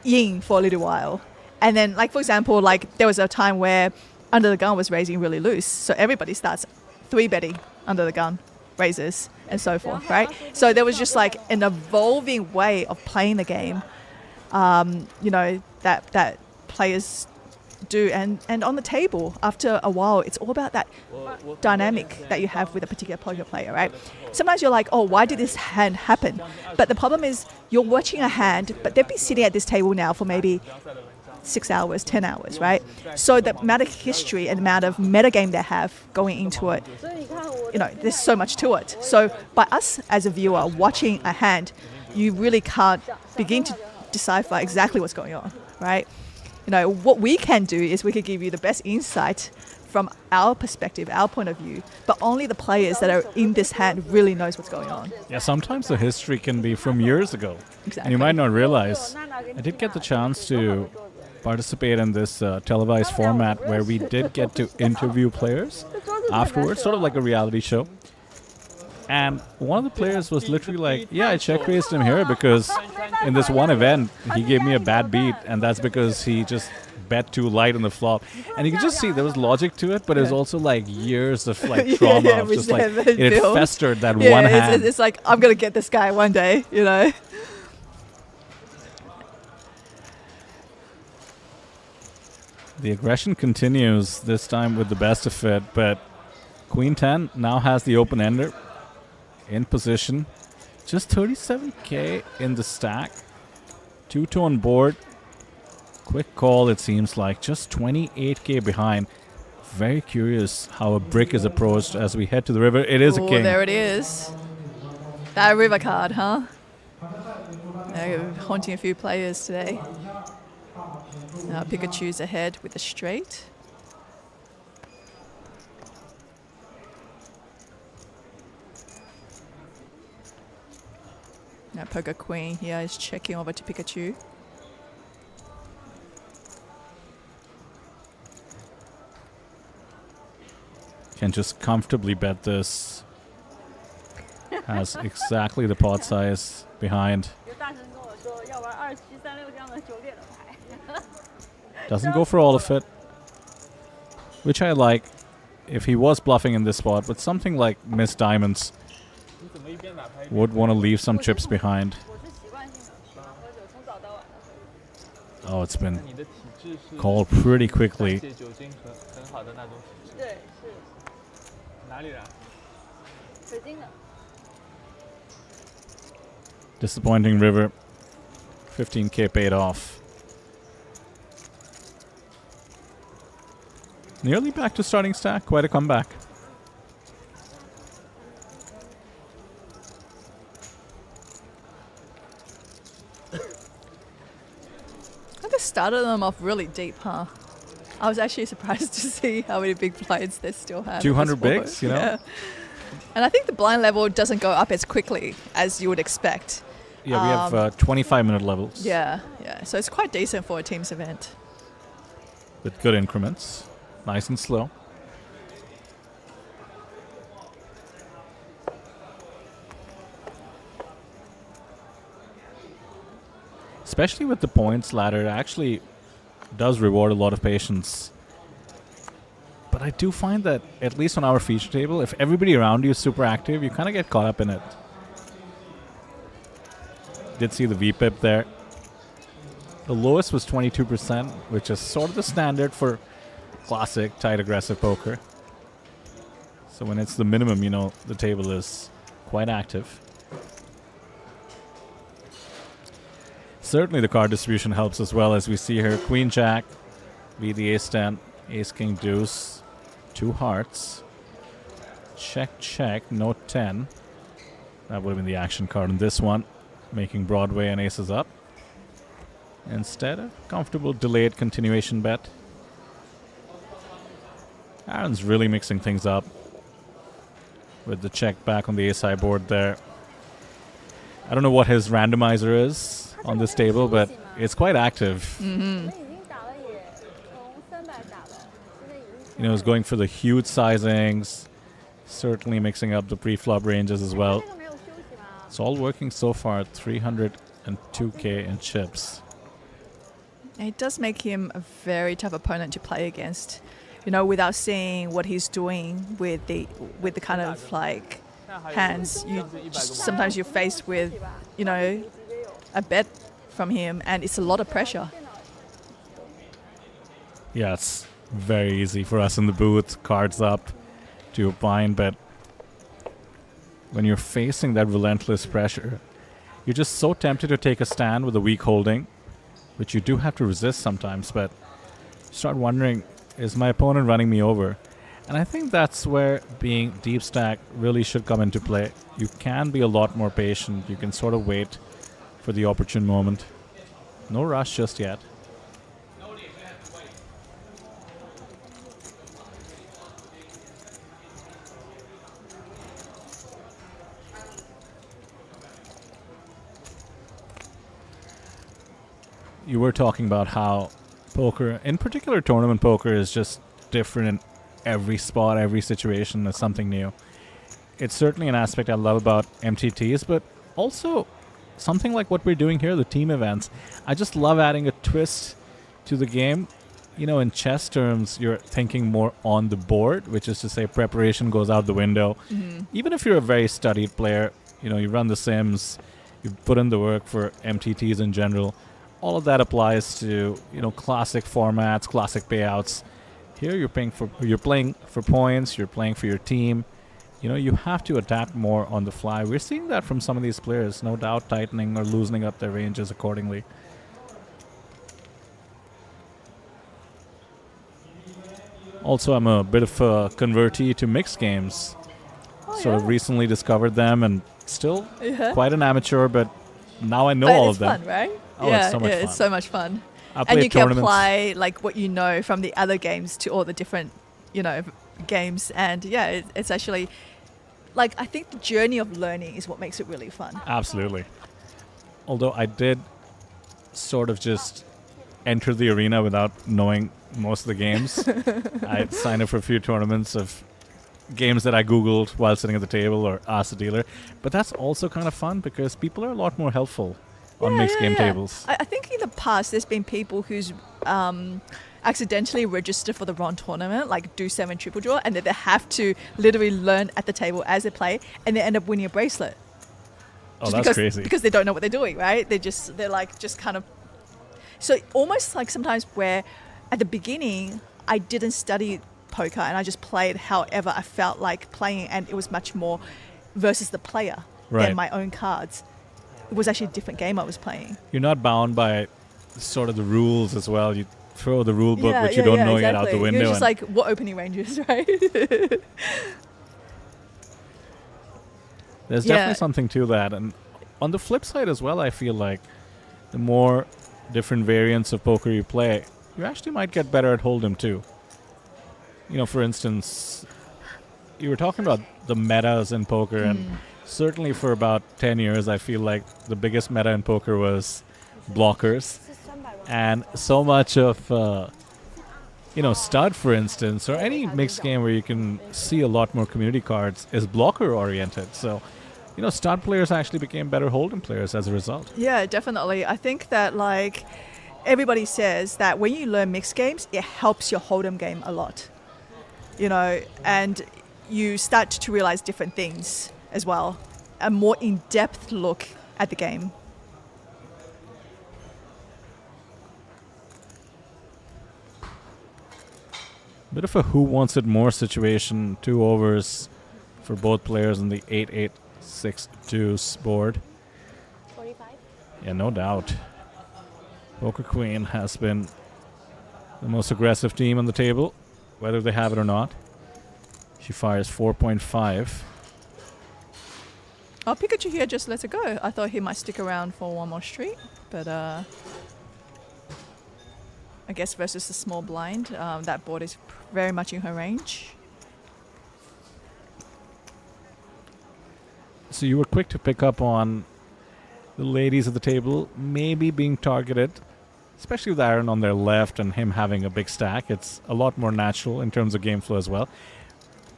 Speaker 1: yin for a little while. And then, like, for example, like, there was a time where under the gun was raising really loose. So everybody starts 3-betting under the gun raises and so forth, right? So there was just like an evolving way of playing the game, that players do. And on the table, after a while, it's all about that dynamic that you have with a particular poker player, right? Sometimes you're like, oh, why did this hand happen? But the problem is you're watching a hand, but they've been sitting at this table now for maybe 6 hours, 10 hours, right? So the amount of history and amount of metagame they have going into it, there's so much to it. So by us as a viewer watching a hand, you really can't begin to decipher exactly what's going on, right? What we can do is we can give you the best insight from our perspective, our point of view, but only the players that are in this hand really knows what's going on.
Speaker 2: Yeah, sometimes the history can be from years ago.
Speaker 1: Exactly.
Speaker 2: And you might not realize. I did get the chance to participate in this televised format where we did get to interview players afterwards, sort of like a reality show. And one of the players was literally like, yeah, I check raised him here because in this one event, he gave me a bad beat, and that's because he just bet too light on the flop. And you could just see there was logic to it, but it was also like years of like trauma, of just like it had festered that one hand.
Speaker 1: It's like, I'm going to get this guy one day,
Speaker 2: The aggression continues, this time with the best of it, but Queen 10 now has the open-ender in position. Just 37K in the stack. 2-tone board. Quick call, it seems like. Just 28K behind. Very curious how a brick is approached as we head to the river. It is a king.
Speaker 1: There it is. That river card, huh? They're haunting a few players today. Now Pikachu's ahead with a straight. Now poker queen here is checking over to Pikachu.
Speaker 2: Can just comfortably bet this. Has exactly the pot size behind.
Speaker 4: 有大神跟我说要玩2736这样的9点的牌。
Speaker 2: Doesn't go for all of it. Which I like if he was bluffing in this spot, but something like Miss Diamonds
Speaker 3: 你怎么一边打牌一边
Speaker 2: would want to leave some chips behind.
Speaker 4: 我是习惯性的喝酒，从早到晚的喝酒。
Speaker 2: Oh, it's been
Speaker 3: 你的体质是
Speaker 2: called pretty
Speaker 3: 代
Speaker 2: quickly.
Speaker 3: 谢酒精很好的那种体质。
Speaker 4: 对，是
Speaker 3: 哪里人？
Speaker 4: 北京的。
Speaker 2: Disappointing river. 15K paid off. Nearly back to starting stack. Quite a comeback.
Speaker 1: I just started them off really deep, huh? I was actually surprised to see how many big blinds they still have. at
Speaker 2: 200
Speaker 1: this point.
Speaker 2: bigs, you know?
Speaker 1: Yeah. And I think the blind level doesn't go up as quickly as you would expect.
Speaker 2: Yeah, we have 25-minute levels.
Speaker 1: Yeah. So it's quite decent for a team's event.
Speaker 2: With good increments. Nice and slow. Especially with the points ladder, it actually does reward a lot of patience. But I do find that, at least on our feature table, if everybody around you is super active, you kind of get caught up in it. Did see the VPIP there. The lowest was 22%, which is sort of the standard for classic tight aggressive poker. So when it's the minimum, you know, the table is quite active. Certainly the card distribution helps as well, as we see here. Queen Jack, be the ace 10, ace king deuce, 2 hearts. Check, check, no 10. That would have been the action card in this one, making Broadway and aces up. Instead, a comfortable delayed continuation bet. Aaron's really mixing things up with the check back on the ace high board there. I don't know what his randomizer is on this table, but it's quite active.
Speaker 4: 我们已经打了也从300打了，现在已经。
Speaker 2: You know, he's going for the huge sizings, certainly mixing up the pre-flop ranges as well.
Speaker 4: 这个没有休息吗？
Speaker 2: It's all working so far, 302K in chips.
Speaker 1: It does make him a very tough opponent to play against. You know, without seeing what he's doing with the kind of like hands, sometimes you're faced with, you know, a bet from him, and it's a lot of pressure.
Speaker 2: Yeah, it's very easy for us in the booth, cards up to opine, but when you're facing that relentless pressure, you're just so tempted to take a stand with a weak holding, which you do have to resist sometimes, but you start wondering, is my opponent running me over? And I think that's where being deep stack really should come into play. You can be a lot more patient. You can sort of wait for the opportune moment. No rush just yet. You were talking about how poker, in particular tournament poker, is just different in every spot, every situation. Is something new. It's certainly an aspect I love about MTTs, but also something like what we're doing here, the team events. I just love adding a twist to the game. You know, in chess terms, you're thinking more on the board, which is to say preparation goes out the window. Even if you're a very studied player, you know, you run the sims, you put in the work for MTTs in general. All of that applies to, you know, classic formats, classic payouts. Here you're playing for points, you're playing for your team. You know, you have to adapt more on the fly. We're seeing that from some of these players, no doubt tightening or loosening up their ranges accordingly. Also, I'm a bit of a convertee to mixed games. Sort of recently discovered them, and still quite an amateur, but now I know
Speaker 1: But
Speaker 2: all
Speaker 1: it's
Speaker 2: of them.
Speaker 1: fun, right?
Speaker 2: Oh,
Speaker 1: yeah,
Speaker 2: it's so much fun.
Speaker 1: It's so much fun.
Speaker 2: I
Speaker 1: And
Speaker 2: played
Speaker 1: you can
Speaker 2: tournaments.
Speaker 1: apply like what you know from the other games to all the different, you know, games. And yeah, it's actually like, I think the journey of learning is what makes it really fun.
Speaker 2: Absolutely. although I did sort of just enter the arena without knowing most of the games. I signed up for a few tournaments of games that I Googled while sitting at the table or asked the dealer. But that's also kind of fun because people are a lot more helpful on mixed game tables.
Speaker 1: I think in the past there's been people who's accidentally register for the wrong tournament, like do 7 triple draw, and then they have to literally learn at the table as they play, and they end up winning a bracelet.
Speaker 2: Oh,
Speaker 1: Just
Speaker 2: that's
Speaker 1: because,
Speaker 2: crazy.
Speaker 1: Because they don't know what they're doing, right? They're like just kind of. So almost like sometimes where at the beginning I didn't study poker and I just played however I felt like playing, and it was much more versus the player than my own cards. It was actually a different game I was playing.
Speaker 2: You're not bound by sort of the rules as well. You throw the rule book, which you don't know yet, out the window.
Speaker 1: You're just like, what opening ranges, right?
Speaker 2: There's definitely something to that. And on the flip side as well, I feel like the more different variants of poker you play, you actually might get better at Hold'em too. You know, for instance, you were talking about the metas in poker, and certainly for about 10 years, I feel like the biggest meta in poker was blockers. And so much of, stud, for instance, or any mixed game where you can see a lot more community cards is blocker-oriented. So, stud players actually became better Hold'em players as a result.
Speaker 1: Yeah, definitely. I think that, like, everybody says that when you learn mixed games, it helps your Hold'em game a lot. And you start to realize different things as well. A more in-depth look at the game.
Speaker 2: Bit of a who wants it more situation. 2 overs for both players on the 8-8-6 deuce board.
Speaker 6: 45?
Speaker 2: Yeah, no doubt. Poker Queen has been the most aggressive team on the table, whether they have it or not. She fires 4.5.
Speaker 1: Oh, Pikachu here just lets it go. I thought he might stick around for one more street, but I guess versus the small blind, that board is very much in her range.
Speaker 2: So you were quick to pick up on the ladies at the table maybe being targeted, especially with Aaron on their left and him having a big stack. It's a lot more natural in terms of game flow as well.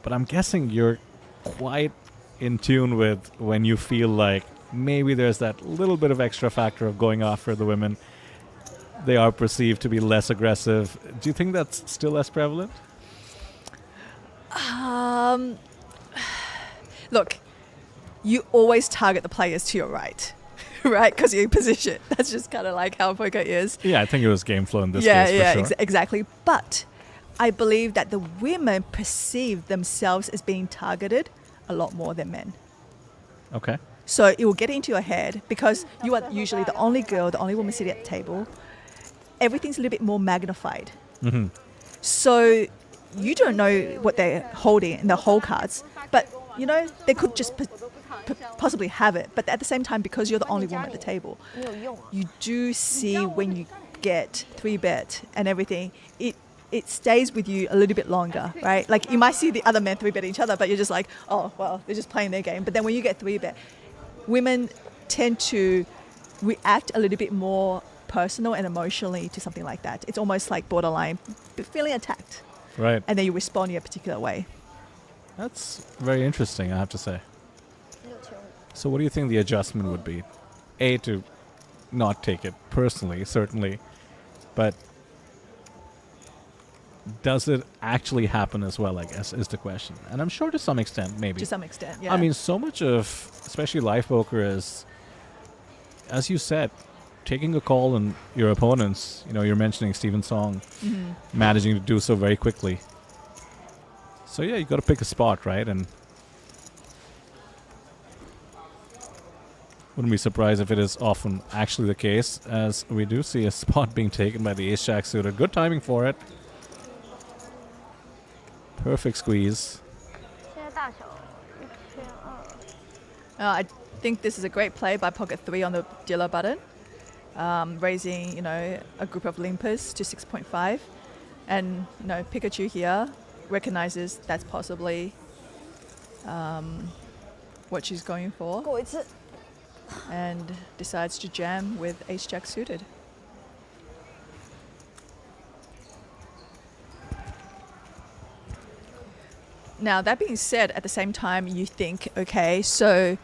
Speaker 2: But I'm guessing you're quite in tune with when you feel like maybe there's that little bit of extra factor of going after the women. They are perceived to be less aggressive. Do you think that's still as prevalent?
Speaker 1: Look, you always target the players to your right, right? Because you're in position. That's just kind of like how poker is.
Speaker 2: Yeah, I think it was game flow in this case for sure.
Speaker 1: Exactly. But I believe that the women perceive themselves as being targeted a lot more than men.
Speaker 2: Okay.
Speaker 1: So it will get into your head because you are usually the only girl, the only woman sitting at the table. Everything's a little bit more magnified.
Speaker 2: Mm-hmm.
Speaker 1: So you don't know what they're holding in the whole cards, but they could just possibly have it. But at the same time, because you're the only woman at the table, you do see when you get 3-bet and everything, it stays with you a little bit longer, right? Like you might see the other men 3-bet each other, but you're just like, oh, well, they're just playing their game. But then when you get 3-bet, women tend to react a little bit more personal and emotionally to something like that. It's almost like borderline feeling attacked.
Speaker 2: Right.
Speaker 1: And then you respond in a particular way.
Speaker 2: That's very interesting, I have to say. So what do you think the adjustment would be? A, to not take it personally, certainly, but does it actually happen as well, I guess, is the question. And I'm sure to some extent, maybe.
Speaker 1: To some extent, yeah.
Speaker 2: I mean, so much of, especially live poker is, as you said, taking a call on your opponents. You're mentioning Stephen Song, managing to do so very quickly. So yeah, you got to pick a spot, right? And wouldn't be surprised if it is often actually the case, as we do see a spot being taken by the ace-jack suited. Good timing for it. Perfect squeeze.
Speaker 1: I think this is a great play by pocket 3 on the dealer button, raising a group of limpers to 6.5, and Pikachu here recognizes that's possibly what she's going for. and decides to jam with ace jack suited. Now, that being said, at the same time, you think, okay, so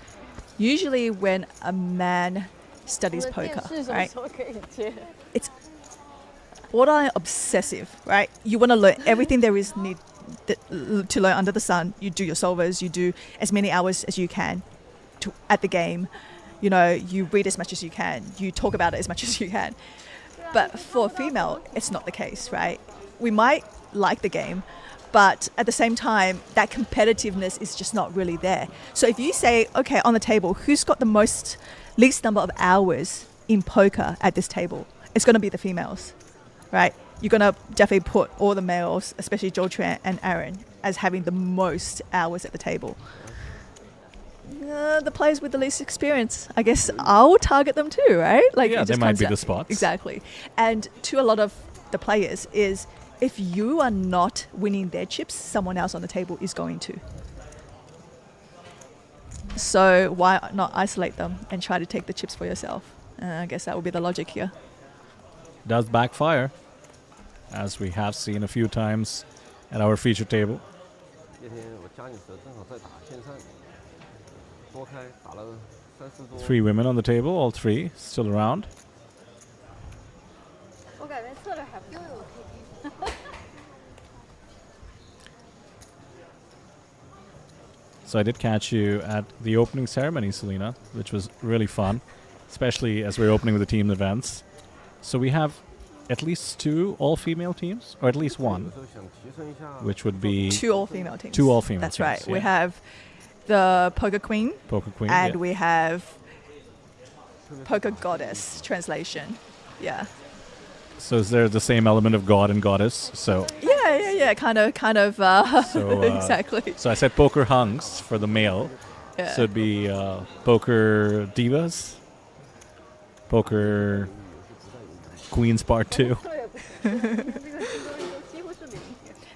Speaker 1: usually when a man studies
Speaker 6: 我们的
Speaker 1: poker,
Speaker 6: 电视什么
Speaker 1: right,
Speaker 6: 时候可以接？
Speaker 1: borderline obsessive, right? You want to learn everything there is to learn under the sun. You do your solvers, you do as many hours as you can at the game. You know, you read as much as you can. You talk about it as much as you can. But for a female, it's not the case, right? We might like the game, but at the same time, that competitiveness is just not really there. So if you say, okay, on the table, who's got the least number of hours in poker at this table? It's going to be the females, right? You're going to definitely put all the males, especially Joel Tran and Aaron, as having the most hours at the table. The players with the least experience, I guess I'll target them too, right? Like,
Speaker 2: Yeah,
Speaker 1: it
Speaker 2: they
Speaker 1: just
Speaker 2: might
Speaker 1: comes
Speaker 2: be
Speaker 1: down-
Speaker 2: the spots.
Speaker 1: Exactly. And to a lot of the players is, if you are not winning their chips, someone else on the table is going to. So why not isolate them and try to take the chips for yourself? I guess that would be the logic here.
Speaker 2: Does backfire, as we have seen a few times at our feature table.
Speaker 5: 那天我加你时候正好在打线上，多开打了3、4桌。
Speaker 2: 3 women on the table, all 3 still around.
Speaker 4: 我感觉策略还不错。
Speaker 2: So I did catch you at the opening ceremony, Selena, which was really fun, especially as we're opening with the team events. So we have at least 2 all-female teams, or at least 1,
Speaker 5: 有时候想提升一下
Speaker 2: which would be
Speaker 1: 2 all-female teams.
Speaker 2: 2 all-female
Speaker 1: That's
Speaker 2: teams.
Speaker 1: right. We
Speaker 2: yeah.
Speaker 1: have the Poker Queen
Speaker 2: Poker Queen.
Speaker 1: and
Speaker 2: yeah.
Speaker 1: we have Poker Goddess translation. Yeah.
Speaker 2: So is there the same element of god and goddess? So
Speaker 1: Yeah. Kind of.
Speaker 2: So,
Speaker 1: exactly.
Speaker 2: so I said poker hunks for the male.
Speaker 1: Yeah.
Speaker 2: So it'd be poker divas, poker queens part 2.
Speaker 4: 策略不错，这个竞争力都几乎是零。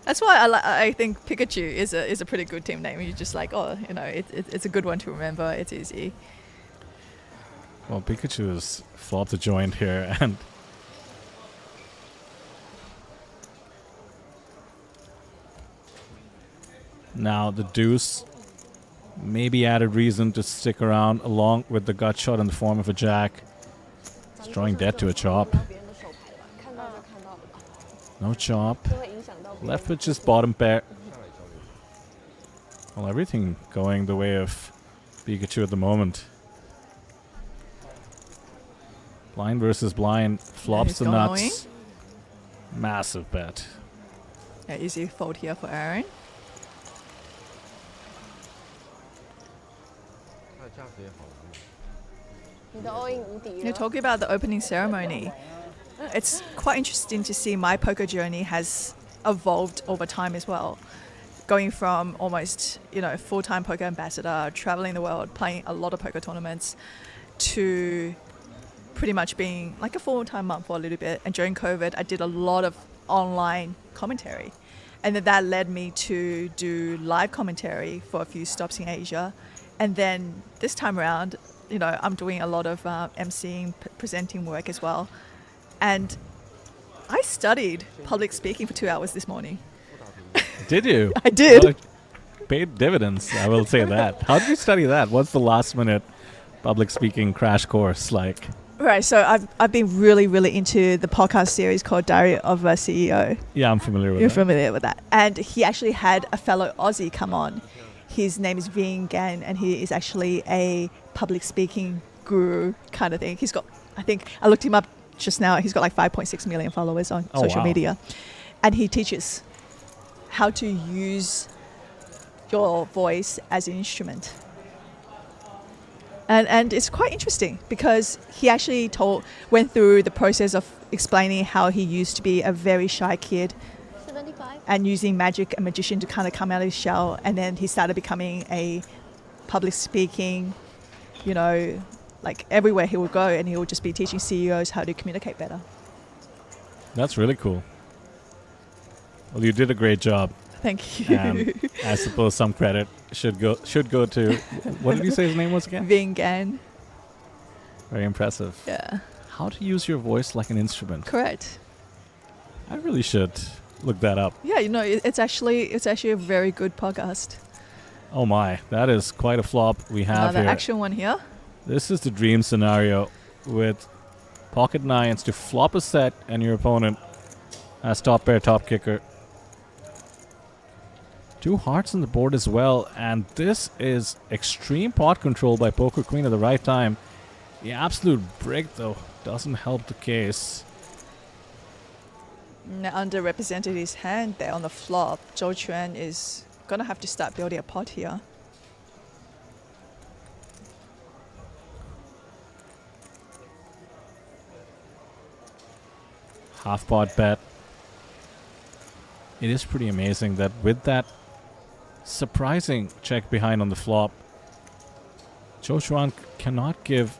Speaker 1: That's why I think Pikachu is a pretty good team name. You're just like, oh, you know, it's a good one to remember. It's easy.
Speaker 2: Well, Pikachu has flopped the joint here, and now the deuce maybe added reason to stick around along with the gut shot in the form of a jack. It's drawing dead to a chop.
Speaker 6: 别人的手牌吧，看到就看到了吧，
Speaker 2: No chop.
Speaker 6: 就会影响到别人。
Speaker 2: Left with just bottom pair. Well, everything going the way of Pikachu at the moment. Blind versus blind. Flops
Speaker 1: he's
Speaker 2: the
Speaker 1: going
Speaker 2: nuts. Massive bet.
Speaker 1: Yeah, easy fold here for Aaron.
Speaker 5: 他的价值也好难买。
Speaker 6: 你的 all in 无敌
Speaker 1: You're
Speaker 6: 了。
Speaker 1: talking about the opening ceremony. It's quite interesting to see my poker journey has evolved over time as well. Going from almost, full-time poker ambassador, traveling the world, playing a lot of poker tournaments, to pretty much being like a full-time mom for a little bit. And during COVID, I did a lot of online commentary. And then that led me to do live commentary for a few stops in Asia. And then this time around, I'm doing a lot of emceeing, presenting work as well. And I studied public speaking for 2 hours this morning.
Speaker 2: Did you?
Speaker 1: I did.
Speaker 2: Well, it paid dividends, I will say that. How did you study that? What's the last minute public speaking crash course like?
Speaker 1: Right, so I've been really, really into the podcast series called Diary of a CEO.
Speaker 2: Yeah, I'm familiar with
Speaker 1: You're
Speaker 2: that.
Speaker 1: familiar with that. And he actually had a fellow Aussie come on. His name is Ving Gan, and he is actually a public speaking guru kind of thing. He's got, I think, I looked him up just now. He's got like 5.6 million followers on
Speaker 2: Oh,
Speaker 1: social
Speaker 2: wow.
Speaker 1: media. And he teaches how to use your voice as an instrument. And it's quite interesting because he actually went through the process of explaining how he used to be a very shy kid
Speaker 6: 75。
Speaker 1: and using magic and magician to kind of come out of his shell. And then he started becoming a public speaking, like everywhere he would go, and he would just be teaching CEOs how to communicate better.
Speaker 2: That's really cool. Well, you did a great job.
Speaker 1: Thank you.
Speaker 2: And I suppose some credit should go to, what did you say his name was again?
Speaker 1: Ving Gan.
Speaker 2: Very impressive.
Speaker 1: Yeah,
Speaker 2: How to use your voice like an instrument.
Speaker 1: correct.
Speaker 2: I really should look that up.
Speaker 1: Yeah, you know, it's actually a very good podcast.
Speaker 2: Oh my, that is quite a flop we have
Speaker 1: Another
Speaker 2: here.
Speaker 1: action one here.
Speaker 2: This is the dream scenario with pocket nines to flop a set and your opponent has top pair, top kicker. 2 hearts on the board as well, and this is extreme pot control by Poker Queen at the right time. The absolute brick, though, doesn't help the case.
Speaker 1: Underrepresented his hand there on the flop. Zhou Quan is gonna have to start building a pot here.
Speaker 2: Half pot bet. It is pretty amazing that with that surprising check behind on the flop, Zhou Chuan cannot give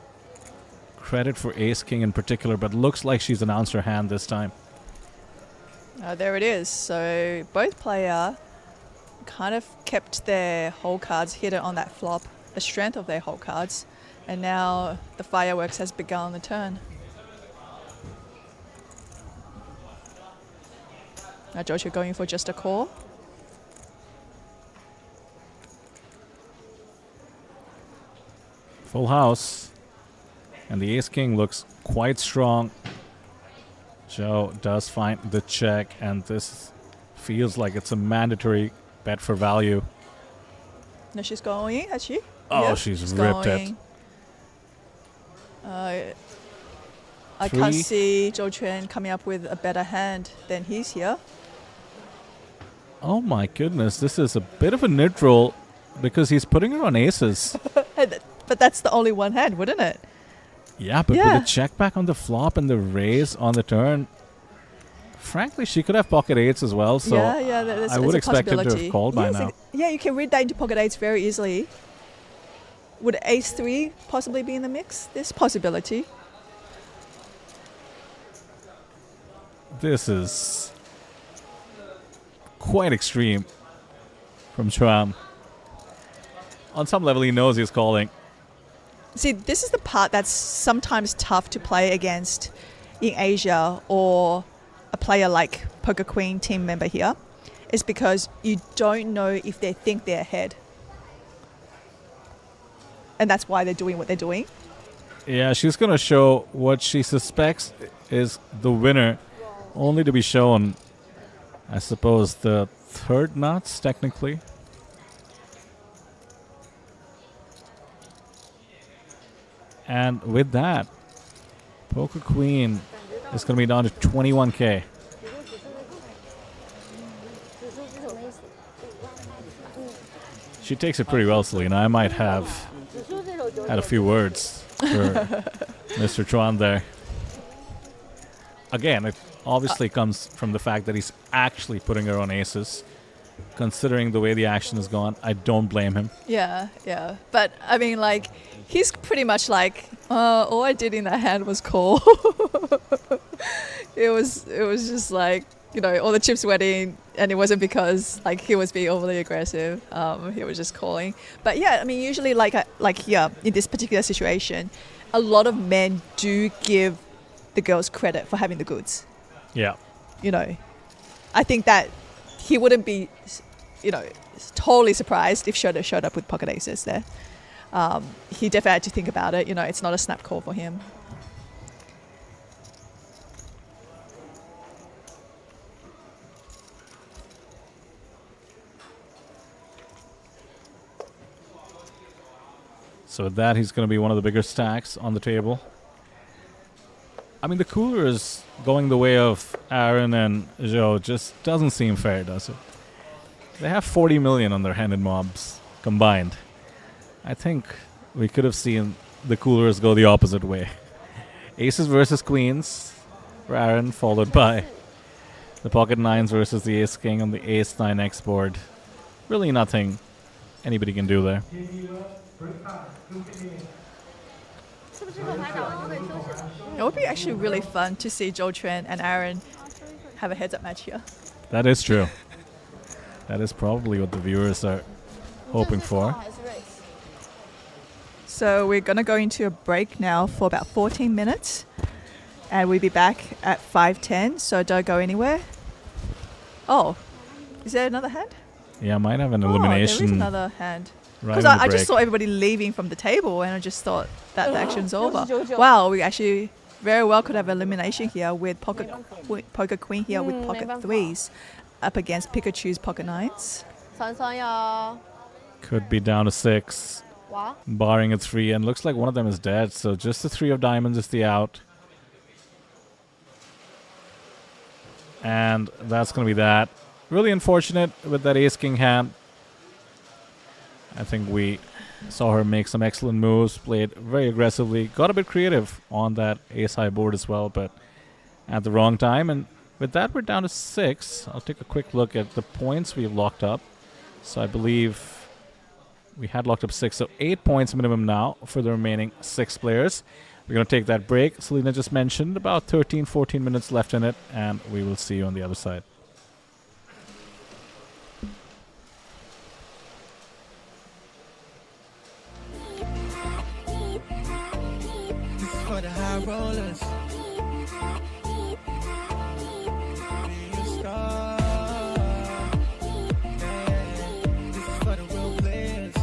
Speaker 2: credit for ace king in particular, but looks like she's announced her hand this time.
Speaker 1: There it is. So both player kind of kept their whole cards hidden on that flop, the strength of their whole cards, and now the fireworks has begun on the turn. Now Joshua going for just a call.
Speaker 2: Full house. And the ace king looks quite strong. Joe does find the check, and this feels like it's a mandatory bet for value.
Speaker 1: No, she's going, has she?
Speaker 2: Oh,
Speaker 1: Yep,
Speaker 2: she's ripped it.
Speaker 1: I can't see Zhou Quan coming up with a better hand than he's here.
Speaker 2: Oh my goodness, this is a bit of a nit roll because he's putting her on aces.
Speaker 1: But that's the only one hand, wouldn't it?
Speaker 2: Yeah, but
Speaker 1: Yeah.
Speaker 2: with the check back on the flop and the raise on the turn, frankly, she could have pocket eights as well. So
Speaker 1: that's,
Speaker 2: I would
Speaker 1: it's a
Speaker 2: expect him to
Speaker 1: possibility.
Speaker 2: have called by
Speaker 1: Yes,
Speaker 2: now.
Speaker 1: Yeah, you can read that into pocket eights very easily. Would ace 3 possibly be in the mix? There's possibility.
Speaker 2: This is quite extreme from Chuan. On some level, he knows he's calling.
Speaker 1: See, this is the part that's sometimes tough to play against in Asia or a player like Poker Queen team member here, is because you don't know if they think they're ahead. And that's why they're doing what they're doing.
Speaker 2: Yeah, she's going to show what she suspects is the winner, only to be shown, I suppose, the third nuts, technically. And with that, Poker Queen is going to be down to 21K. She takes it pretty well, Selena. I might have had a few words for Mr. Chuan there. Again, it obviously comes from the fact that he's actually putting her on aces. Considering the way the action has gone, I don't blame him.
Speaker 1: Yeah. But, I mean, like, he's pretty much like, all I did in that hand was call. It was just like, you know, all the chips went in, and it wasn't because, like, he was being overly aggressive. He was just calling. But, yeah, I mean, usually, like here, in this particular situation, a lot of men do give the girls credit for having the goods.
Speaker 2: Yeah.
Speaker 1: You know, I think that he wouldn't be, you know, totally surprised if Shota showed up with pocket aces there. He definitely had to think about it. You know, it's not a snap call for him.
Speaker 2: So with that, he's going to be one of the bigger stacks on the table. I mean, the cooler is going the way of Aaron and Joe. Just doesn't seem fair, does it? They have 40 million on their handed mobs combined. I think we could have seen the coolers go the opposite way. Aces versus queens for Aaron, followed by the pocket nines versus the ace king on the ace 9x board. Really nothing anybody can do there.
Speaker 1: It would be actually really fun to see Zhou Quan and Aaron have a heads-up match here.
Speaker 2: That is true. That is probably what the viewers are hoping for.
Speaker 1: So we're going to go into a break now for about 14 minutes. And we'll be back at 5:10, so don't go anywhere. Oh, is there another hand?
Speaker 2: Yeah, might have an
Speaker 1: Oh,
Speaker 2: elimination.
Speaker 1: there is another hand.
Speaker 2: Right
Speaker 1: Because
Speaker 2: on the
Speaker 1: I just
Speaker 2: break.
Speaker 1: saw everybody leaving from the table, and I just thought that the action's over.
Speaker 6: Jojo.
Speaker 1: Wow, we actually very well could have elimination here with pocket queen here with pocket 3s up against Pikachu's pocket 9s.
Speaker 6: 3-3呀，
Speaker 2: Could be down to 6,
Speaker 6: 哇，
Speaker 2: barring a 3, and looks like one of them is dead. So just the 3 of diamonds is the out. And that's going to be that. Really unfortunate with that ace-king hand. I think we saw her make some excellent moves, played very aggressively, got a bit creative on that ace-high board as well, but at the wrong time. And with that, we're down to 6. I'll take a quick look at the points we've locked up. So I believe we had locked up 6, so 8 points minimum now for the remaining 6 players. We're going to take that break. Selena just mentioned about 13, 14 minutes left in it, and we will see you on the other side.
Speaker 7: This is for the high rollers. Be a star. Yeah. This is for the real players.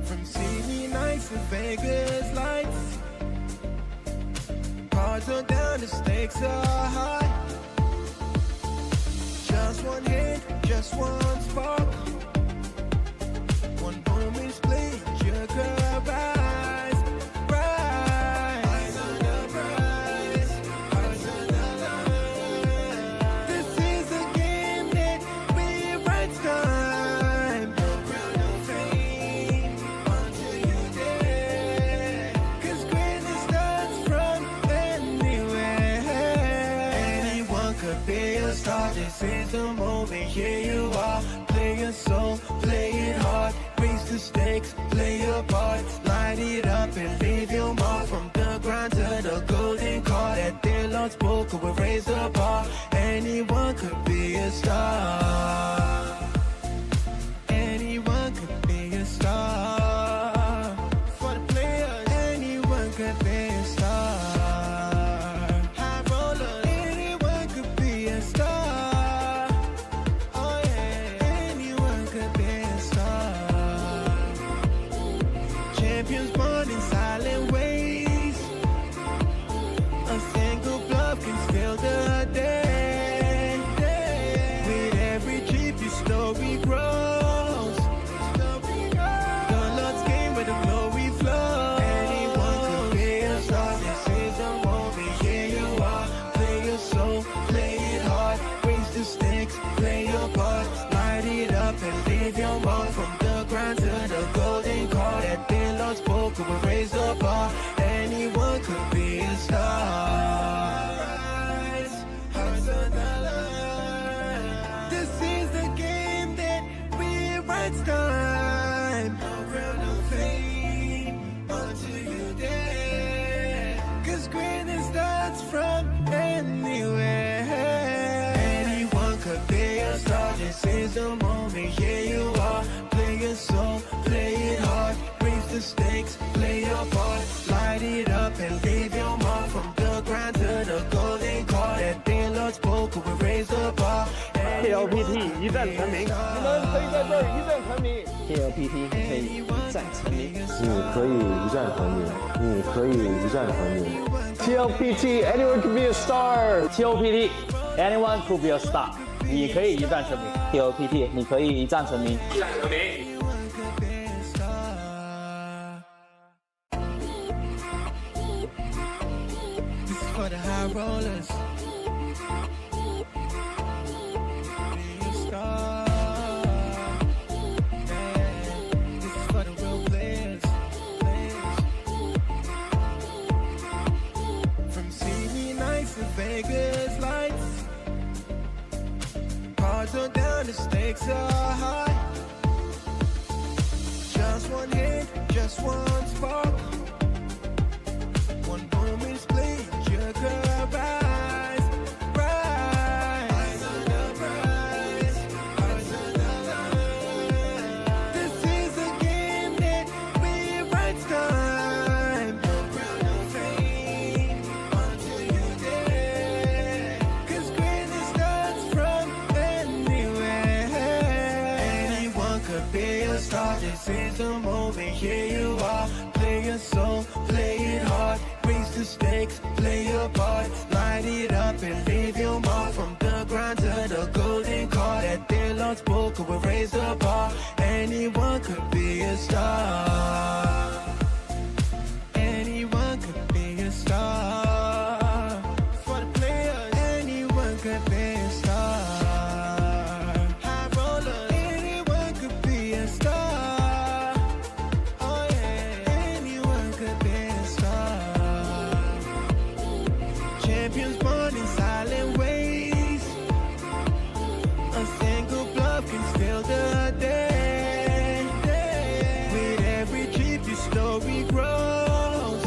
Speaker 7: From CD nights to Vegas lights. Cards are down, the stakes are high. Just one hit, just one spark. One moment split, you could rise, rise. Eyes on the prize, eyes on the line. This is a game that rewrites time. No crown, no fame, until you dare. 'Cause greatness starts from anywhere. Anyone could be a star. This is the moment, here you are. Play your soul, play it hard. Raise the stakes, play your part. Light it up and leave your mark. From the grind to the golden card. At their Lord's poker, we raise the bar. Anyone could be a star. Anyone could be a star. For the players, anyone could be a star. High roller, anyone could be a star. Oh yeah, anyone could be a star. Champions born in silent ways. A single bluff can steal the day. With every chip, your story grows. The Lord's game where the glory flows. Anyone could be a star. This is the moment, here you are. Play your soul, play it hard. Raise the stakes, play your part. Light it up and leave your mark. From the grind to the golden card. At their Lord's poker, we raise the bar. Anyone could be a star. Rise, hearts on the line. This is the game that rewrites time. No crown, no fame, until you dare. 'Cause greatness starts from anywhere. Anyone could be a star. This is the moment, here you are. Play your soul, play it hard. Raise the stakes, play your part. Light it up and leave your mark. From the grind to the golden card. At their Lord's poker, we raise the bar.
Speaker 8: TLPT 一战成名，你们可以在这儿一战成名。TLPT 可以一战成名，
Speaker 9: 你可以一战成名，你可以一战成名。
Speaker 8: TLPT anyone could be a star。TLPT anyone could be a star。你可以一战成名。TLPT 你可以一战成名。一战成名。
Speaker 7: Anyone could be a star. This is for the high rollers. Be a star. Yeah. This is for the real players. From CD nights to Vegas lights. Cards are down, the stakes are high. Just one hit, just one spark. One moment split, you could rise, rise. Eyes on the prize, eyes on the line. the stakes, play your part, light it up and leave your mark. From the grind to the golden card, at their Lord's poker will raise the bar. Anyone could be a star. Anyone could be a star. For the players, anyone could be a star. High rollers, anyone could be a star. Oh yeah, anyone could be a star. Champions born in silent ways. A single bluff can steal the day. With every trip, your story grows.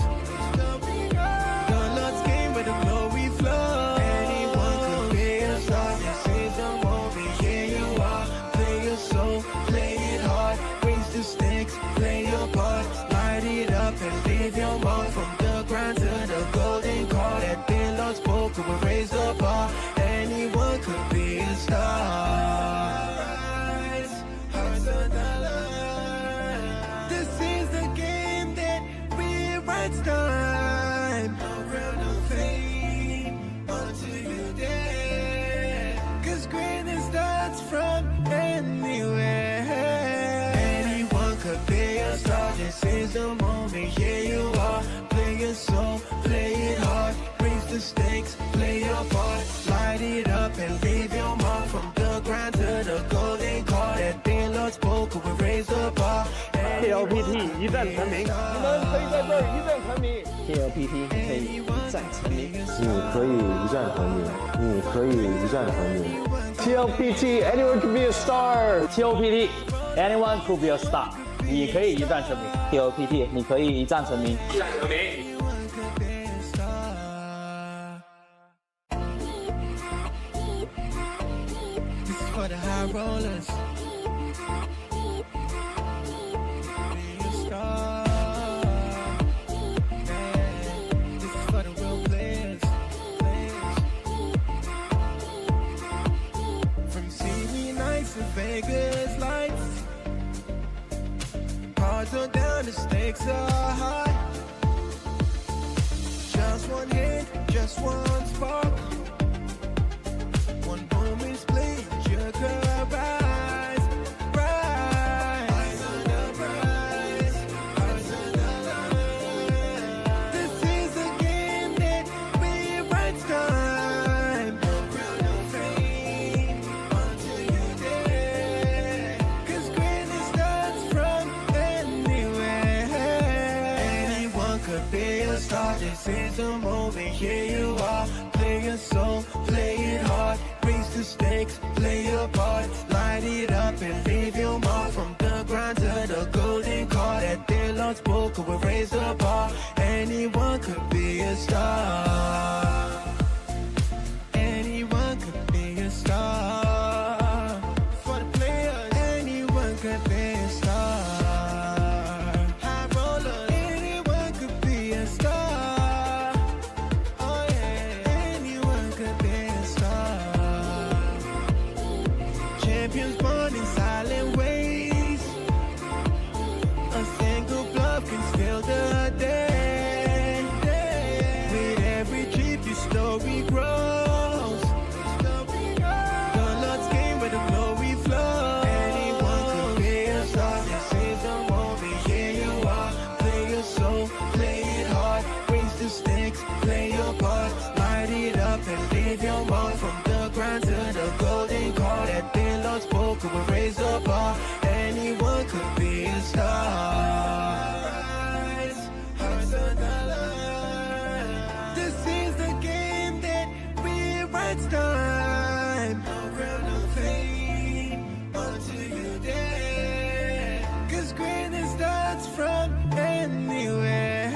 Speaker 7: The Lord's game where the glory flows. Anyone could be a star. This is the moment. Here you are. Play your soul, play it hard. Raise the stakes, play your part. Light it up and leave your mark. From the grind to the golden card, at the Lord's poker will raise the bar. Anyone could be a star. Hearts of dollar. This is the game that rewrites time. No ground of fame until you dare. 'Cause greatness starts from anywhere. Anyone could be a star. This is the moment. Here you are. Play your soul, play it hard. Raise the stakes, play your part. Light it up and leave your mark. From the grind to the golden card, at the Lord's poker will raise the bar.
Speaker 8: TLPT 一战成名，你们可以在这儿一战成名。TLPT 可以一战成名，
Speaker 9: 你可以一战成名，你可以一战成名。
Speaker 8: TLPT anyone could be a star。TLPT anyone could be a star。你可以一战成名。TLPT 你可以一战成名。一战成名。
Speaker 7: Anyone could be a star. This is for the high rollers. Be a star. Yeah. This is for the real players. From TV nights to Vegas lights. Cards are down, the stakes are high. Just one hit, just one spark. One moment split, you could rise, rise. Eyes on the prize, eyes on the line. This is a game that rewrites time. No ground of fame until you dare. 'Cause greatness starts from anywhere. Anyone could be a star. This is the moment. Here you are. Play your soul, play it hard. Raise the stakes, play your part. Light it up and leave your mark. From the grind to the golden card, at the Lord's poker will raise the bar. Anyone could be a star. Anyone could be a star. For the players, anyone could be a star. High roller, anyone could be a star. Oh yeah, anyone could be a star. Champions born in silent ways. A single bluff can steal the day. With every trip, your story grows. The Lord's game where the glory flows. Anyone could be a star. This is the moment. Here you are. Play your soul, play it hard. Raise the stakes, play your part. Light it up and leave your mark. From the grind to the golden card, at the Lord's poker will raise the bar. Anyone could be a star. Hearts of dollar. This is the game that rewrites time. No ground of fame until you dare. 'Cause greatness starts from anywhere.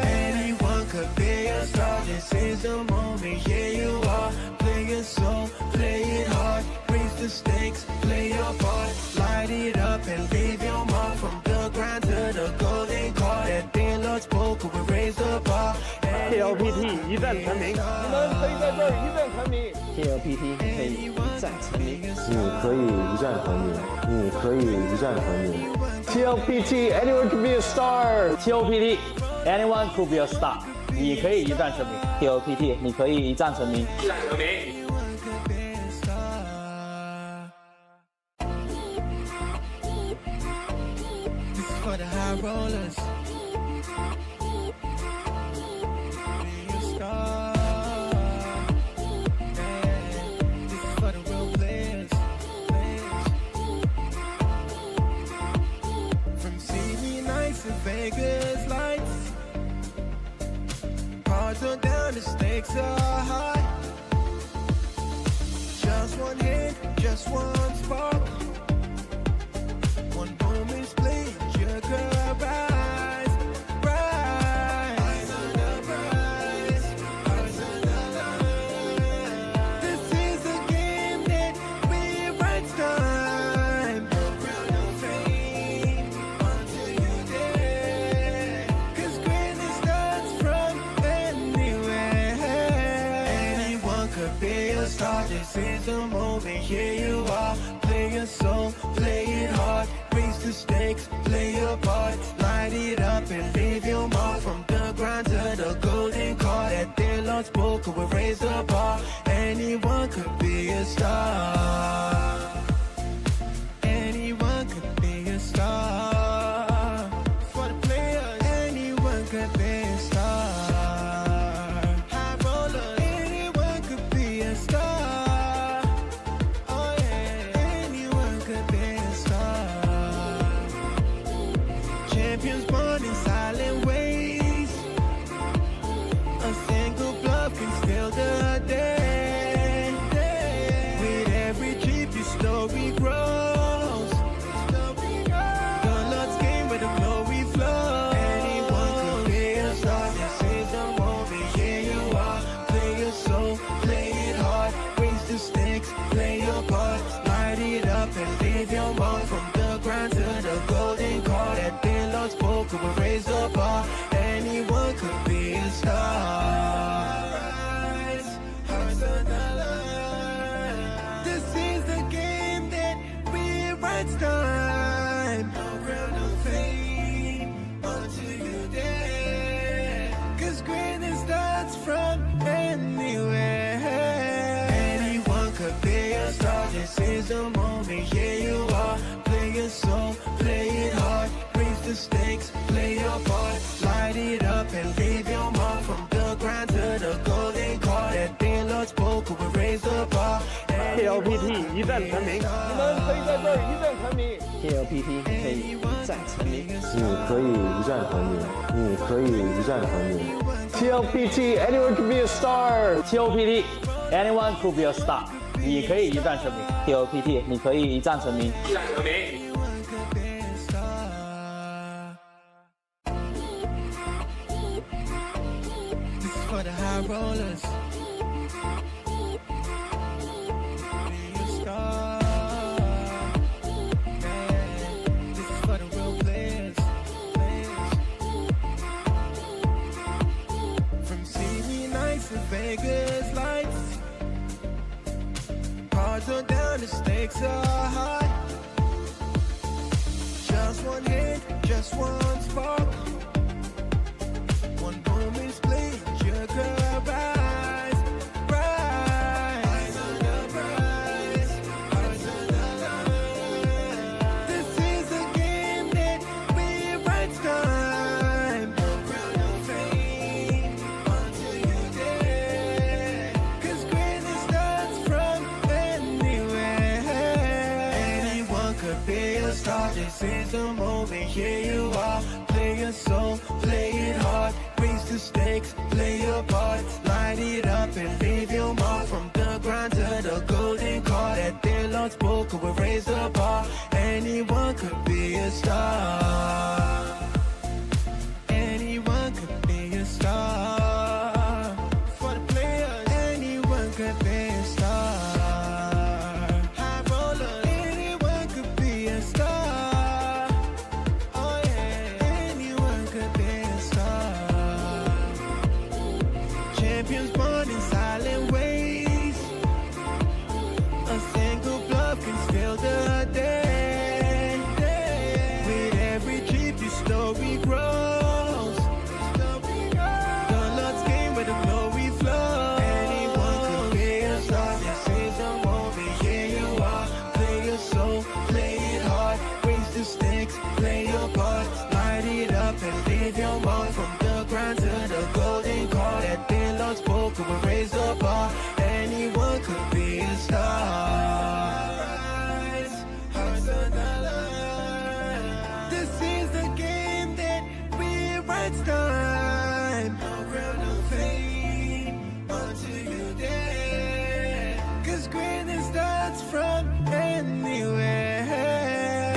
Speaker 7: Anyone could be a star. This is the moment. Here you are. Play your soul, play it hard. Raise the stakes, play your part. Light it up and leave your mark. From the grind to the golden card, at the Lord's poker will raise the bar.
Speaker 8: TLPT 一战成名，你们可以在这儿一战成名。TLPT 可以一战成名，
Speaker 9: 你可以一战成名，你可以一战成名。
Speaker 8: TLPT anyone could be a star。TLPT anyone could be a star。你可以一战成名。TLPT， 你可以一战成名。
Speaker 7: Anyone could be a star. This is for the high rollers. Be a star. Yeah. This is for the real players. From CD nights and Vegas lights. Cards are down, the stakes are high. Just one hit, just one spark. One moment split, you could rise, rise. Eyes on the prize, eyes on the line. This is a game that rewrites time. No crown, no fame, until you dare. 'Cause greatness starts from anywhere. Anyone could be a star. This is the moment, here you are. Play your soul, play it hard. Raise the stakes, play your part. Light it up and leave your mark. From the grind to the golden card. At their Lord's poker, we raise the bar. Anyone could be a star. Anyone could be a star. For the players, anyone could be a star. High roller, anyone could be a star. Oh yeah, anyone could be a star. Champions born in silent ways. A single bluff can steal the day. With every trip, your story grows. The Lord's game where the glory flows. Anyone could be a star. This is the moment, here you are. Play your soul, play it hard. Raise the stakes, play your part. Light it up and leave your mark. From the grind to the golden card. At the Lord's poker, we raise the bar. Anyone could be a star. Rise, hearts on the line. This is the game that rewrites time. No crown, no fame, until you dare. 'Cause greatness starts from anywhere. Anyone could be a star. This is the moment, here you are. Play your soul, play it hard. Raise the stakes, play your part. Light it up and leave your mark. From the grind to the golden card. At the Lord's poker, we raise the bar.
Speaker 8: TLPT 一战成名。你们可以在这儿一战成名。TLPT 可以一战成名。
Speaker 9: 你可以一战成名，你可以一战成名。
Speaker 8: TLPT, anyone could be a star. TLPT, anyone could be a star. 你可以一战成名。TLPT, 你可以一战成名。
Speaker 7: Anyone could be a star. This is for the high rollers. Be a star. Yeah. This is for the real players. From CD nights to Vegas lights. Cards are down, the stakes are high. Just one hit, just one spark. One moment split, you could rise, rise. Eyes on the prize, eyes on the line. This is a game that rewrites time. No crown, no fame, until you dare. 'Cause greatness starts from anywhere. Anyone could be a star. This is the moment, here you are. Play your soul, play it hard. Raise the stakes, play your part. Light it up and leave your mark. From the grind to the golden card. At the Lord's poker, we raise the bar. Anyone could be a star. Anyone could be a star. For the players, anyone could be a star. High roller, anyone could be a star. Oh yeah, anyone could be a star. Champions born in silent ways. A single bluff can steal the day. With every trip, your story grows. The poker will raise the bar. Anyone could be a star. Hearts on the line. This is the game that rewrites time. No crown, no fame until you dare. 'Cause greatness starts from anywhere.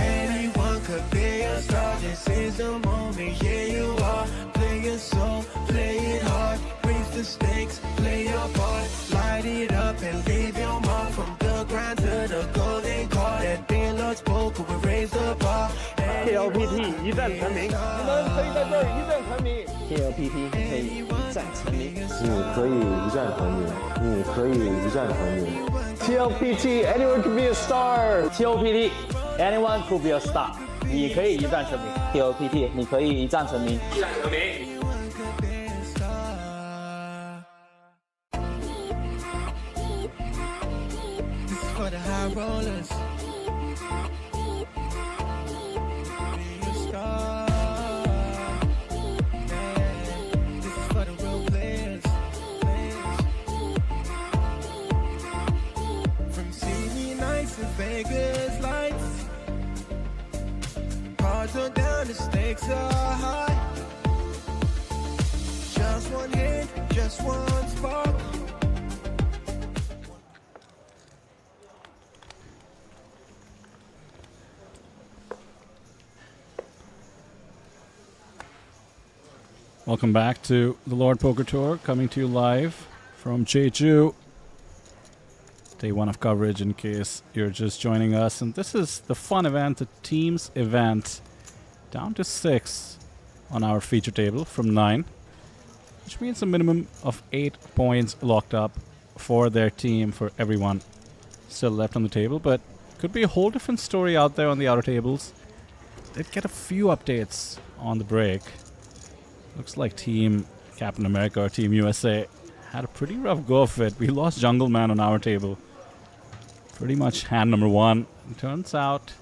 Speaker 7: Anyone could be a star. This is the moment. Here you are. Play your soul, play it hard. Raise the stakes, play your part. Light it up and leave your mark. From the grind to the golden card. That being Lord's poker will raise the bar.
Speaker 8: TLPT 一战成名，你们可以在这儿一战成名。TLPT 可以一战成名，
Speaker 9: 你可以一战成名，你可以一战成名。
Speaker 8: TLPT anyone could be a star。TLPT anyone could be a star。你可以一战成名。TLPT 你可以一战成名。一战成名。
Speaker 7: Anyone could be a star. This is for the high rollers. Be a star. Yeah. This is for the real players. From CD nights to Vegas lights. Cards are down, the stakes are high. Just one hit, just one spark.
Speaker 2: Welcome back to the Lord Poker Tour, coming to you live from Jeju. Day one of coverage in case you're just joining us. And this is the fun event, the teams event, down to 6 on our feature table from 9, which means a minimum of 8 points locked up for their team, for everyone still left on the table. But could be a whole different story out there on the outer tables. Did get a few updates on the break. Looks like Team Captain America or Team USA had a pretty rough go of it. We lost Jungle Man on our table. Pretty much hand number 1. It turns out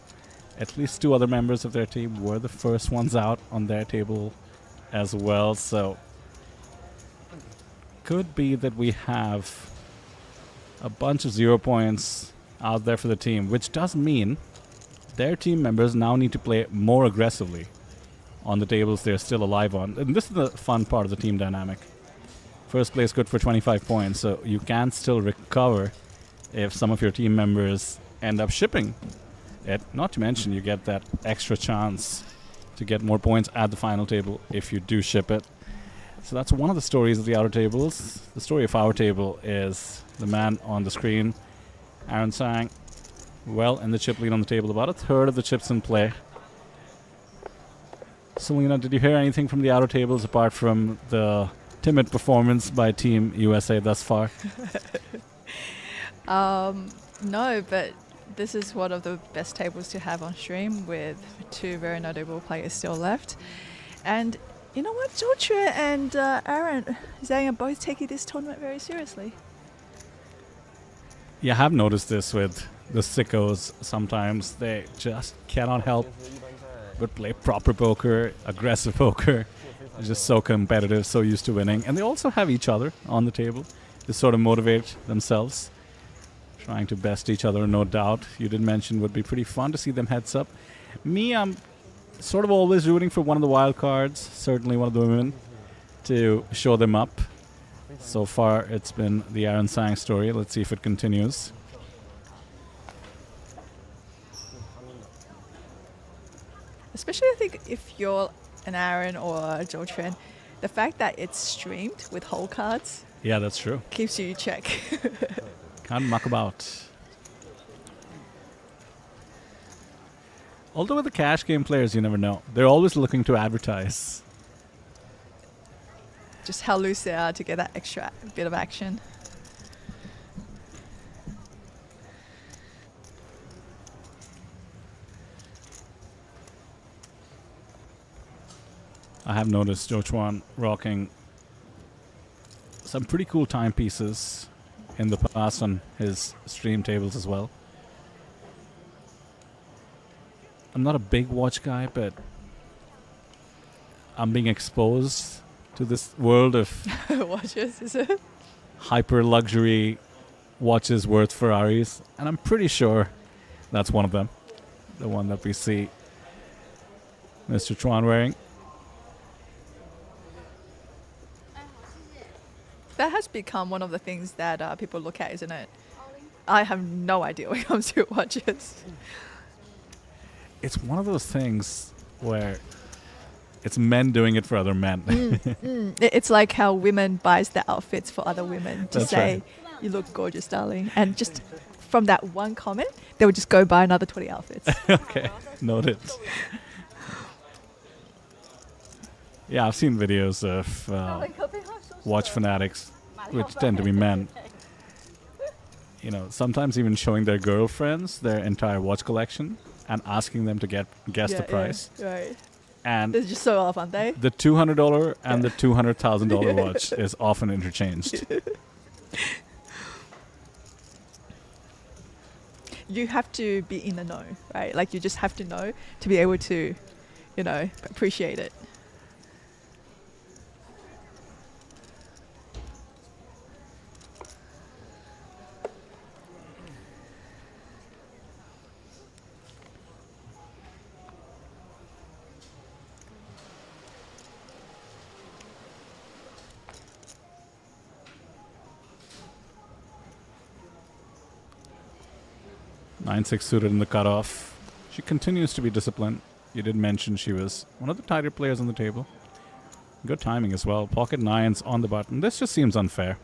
Speaker 2: at least 2 other members of their team were the first ones out on their table as well. So could be that we have a bunch of 0 points out there for the team, which does mean their team members now need to play more aggressively on the tables they're still alive on. And this is the fun part of the team dynamic. First place good for 25 points, so you can still recover if some of your team members end up shipping it. Not to mention you get that extra chance to get more points at the final table if you do ship it. So that's one of the stories of the outer tables. The story of our table is the man on the screen, Aaron Sang, well in the chip lead on the table, about a third of the chips in play. Selena, did you hear anything from the outer tables apart from the timid performance by Team USA thus far?
Speaker 1: No, but this is one of the best tables to have on stream with 2 very notable players still left. And you know what? Zhou Quan and Aaron Zhang are both taking this tournament very seriously.
Speaker 2: Yeah, I have noticed this with the sickos. Sometimes they just cannot help but play proper poker, aggressive poker. They're just so competitive, so used to winning. And they also have each other on the table to sort of motivate themselves. Trying to best each other, no doubt. You did mention would be pretty fun to see them heads up. Me, I'm sort of always rooting for one of the wild cards, certainly one of the women, to show them up. So far, it's been the Aaron Sang story. Let's see if it continues.
Speaker 1: Especially, I think, if you're an Aaron or a Zhou Quan, the fact that it's streamed with whole cards
Speaker 2: Yeah, that's true.
Speaker 1: keeps you in check.
Speaker 2: Can't muck about. Although with the cash game players, you never know. They're always looking to advertise.
Speaker 1: Just how loose they are to get that extra bit of action.
Speaker 2: I have noticed Zhou Quan rocking some pretty cool timepieces in the past on his stream tables as well. I'm not a big watch guy, but I'm being exposed to this world of
Speaker 1: Watches, is it?
Speaker 2: hyper luxury watches worth Ferraris, and I'm pretty sure that's one of them. The one that we see Mr. Chuan wearing.
Speaker 1: That has become one of the things that people look at, isn't it? I have no idea when it comes to watches.
Speaker 2: It's one of those things where it's men doing it for other men.
Speaker 1: It's like how women buys the outfits for other women to
Speaker 2: That's
Speaker 1: say,
Speaker 2: right.
Speaker 1: "You look gorgeous, darling," and just from that one comment, they would just go buy another 20 outfits.
Speaker 2: Okay, noted. Yeah, I've seen videos of watch fanatics, which tend to be men. You know, sometimes even showing their girlfriends their entire watch collection and asking them to guess the price.
Speaker 1: Right.
Speaker 2: And
Speaker 1: They're just so off, aren't they?
Speaker 2: the $200 and the $200,000 watch is often interchanged.
Speaker 1: You have to be in the know, right? Like you just have to know to be able to, you know, appreciate it.
Speaker 2: Nine six suited in the cutoff. She continues to be disciplined. You did mention she was one of the tighter players on the table. Good timing as well. Pocket nines on the button. This just seems unfair.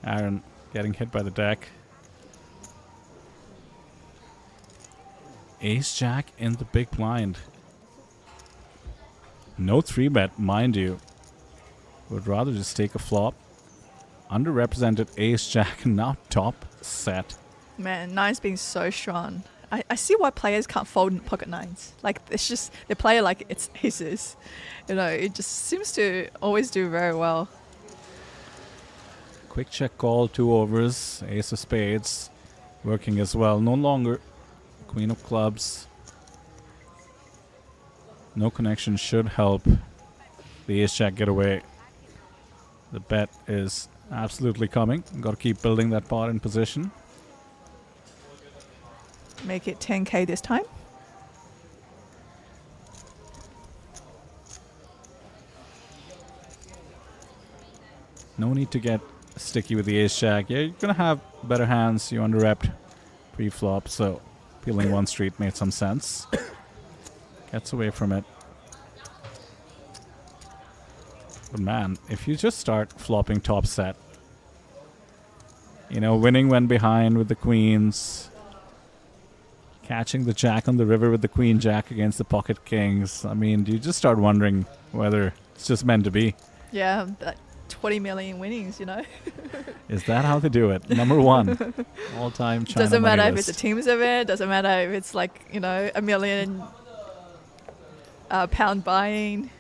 Speaker 2: Aaron getting hit by the deck. Ace jack in the big blind. No 3-bet, mind you. Would rather just take a flop. Underrepresented ace jack, now top set.
Speaker 1: Man, nines being so strong. I see why players can't fold in pocket nines. Like, it's just, they play it like it's aces. You know, it just seems to always do very well.
Speaker 2: Quick check call, 2 overs. Ace of spades working as well. No longer queen of clubs. No connection should help the ace jack get away. The bet is absolutely coming. Got to keep building that pot in position.
Speaker 1: Make it 10K this time.
Speaker 2: No need to get sticky with the ace jack. Yeah, you're going to have better hands. You under-repped pre-flop, so peeling one street made some sense. Gets away from it. But man, if you just start flopping top set, you know, winning when behind with the queens, catching the jack on the river with the queen jack against the pocket kings, I mean, you just start wondering whether it's just meant to be.
Speaker 1: Yeah, that 20 million winnings, you know.
Speaker 2: Is that how they do it? Number one, all-time China
Speaker 1: Doesn't
Speaker 2: money
Speaker 1: matter if
Speaker 2: list.
Speaker 1: it's a team's event. Doesn't matter if it's like, you know, $1 million pound buying.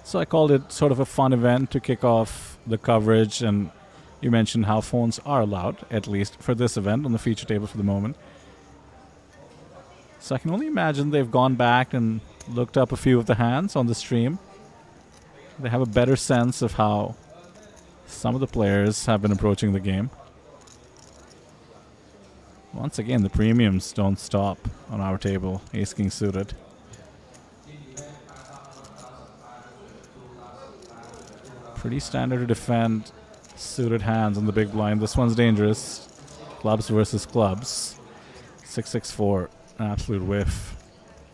Speaker 2: So I called it sort of a fun event to kick off the coverage, and you mentioned how phones are allowed, at least for this event, on the feature table for the moment. So I can only imagine they've gone back and looked up a few of the hands on the stream. They have a better sense of how some of the players have been approaching the game. Once again, the premiums don't stop on our table. Ace King suited. Pretty standard to defend suited hands on the big blind. This one's dangerous. Clubs versus clubs. 6-6-4. An absolute whiff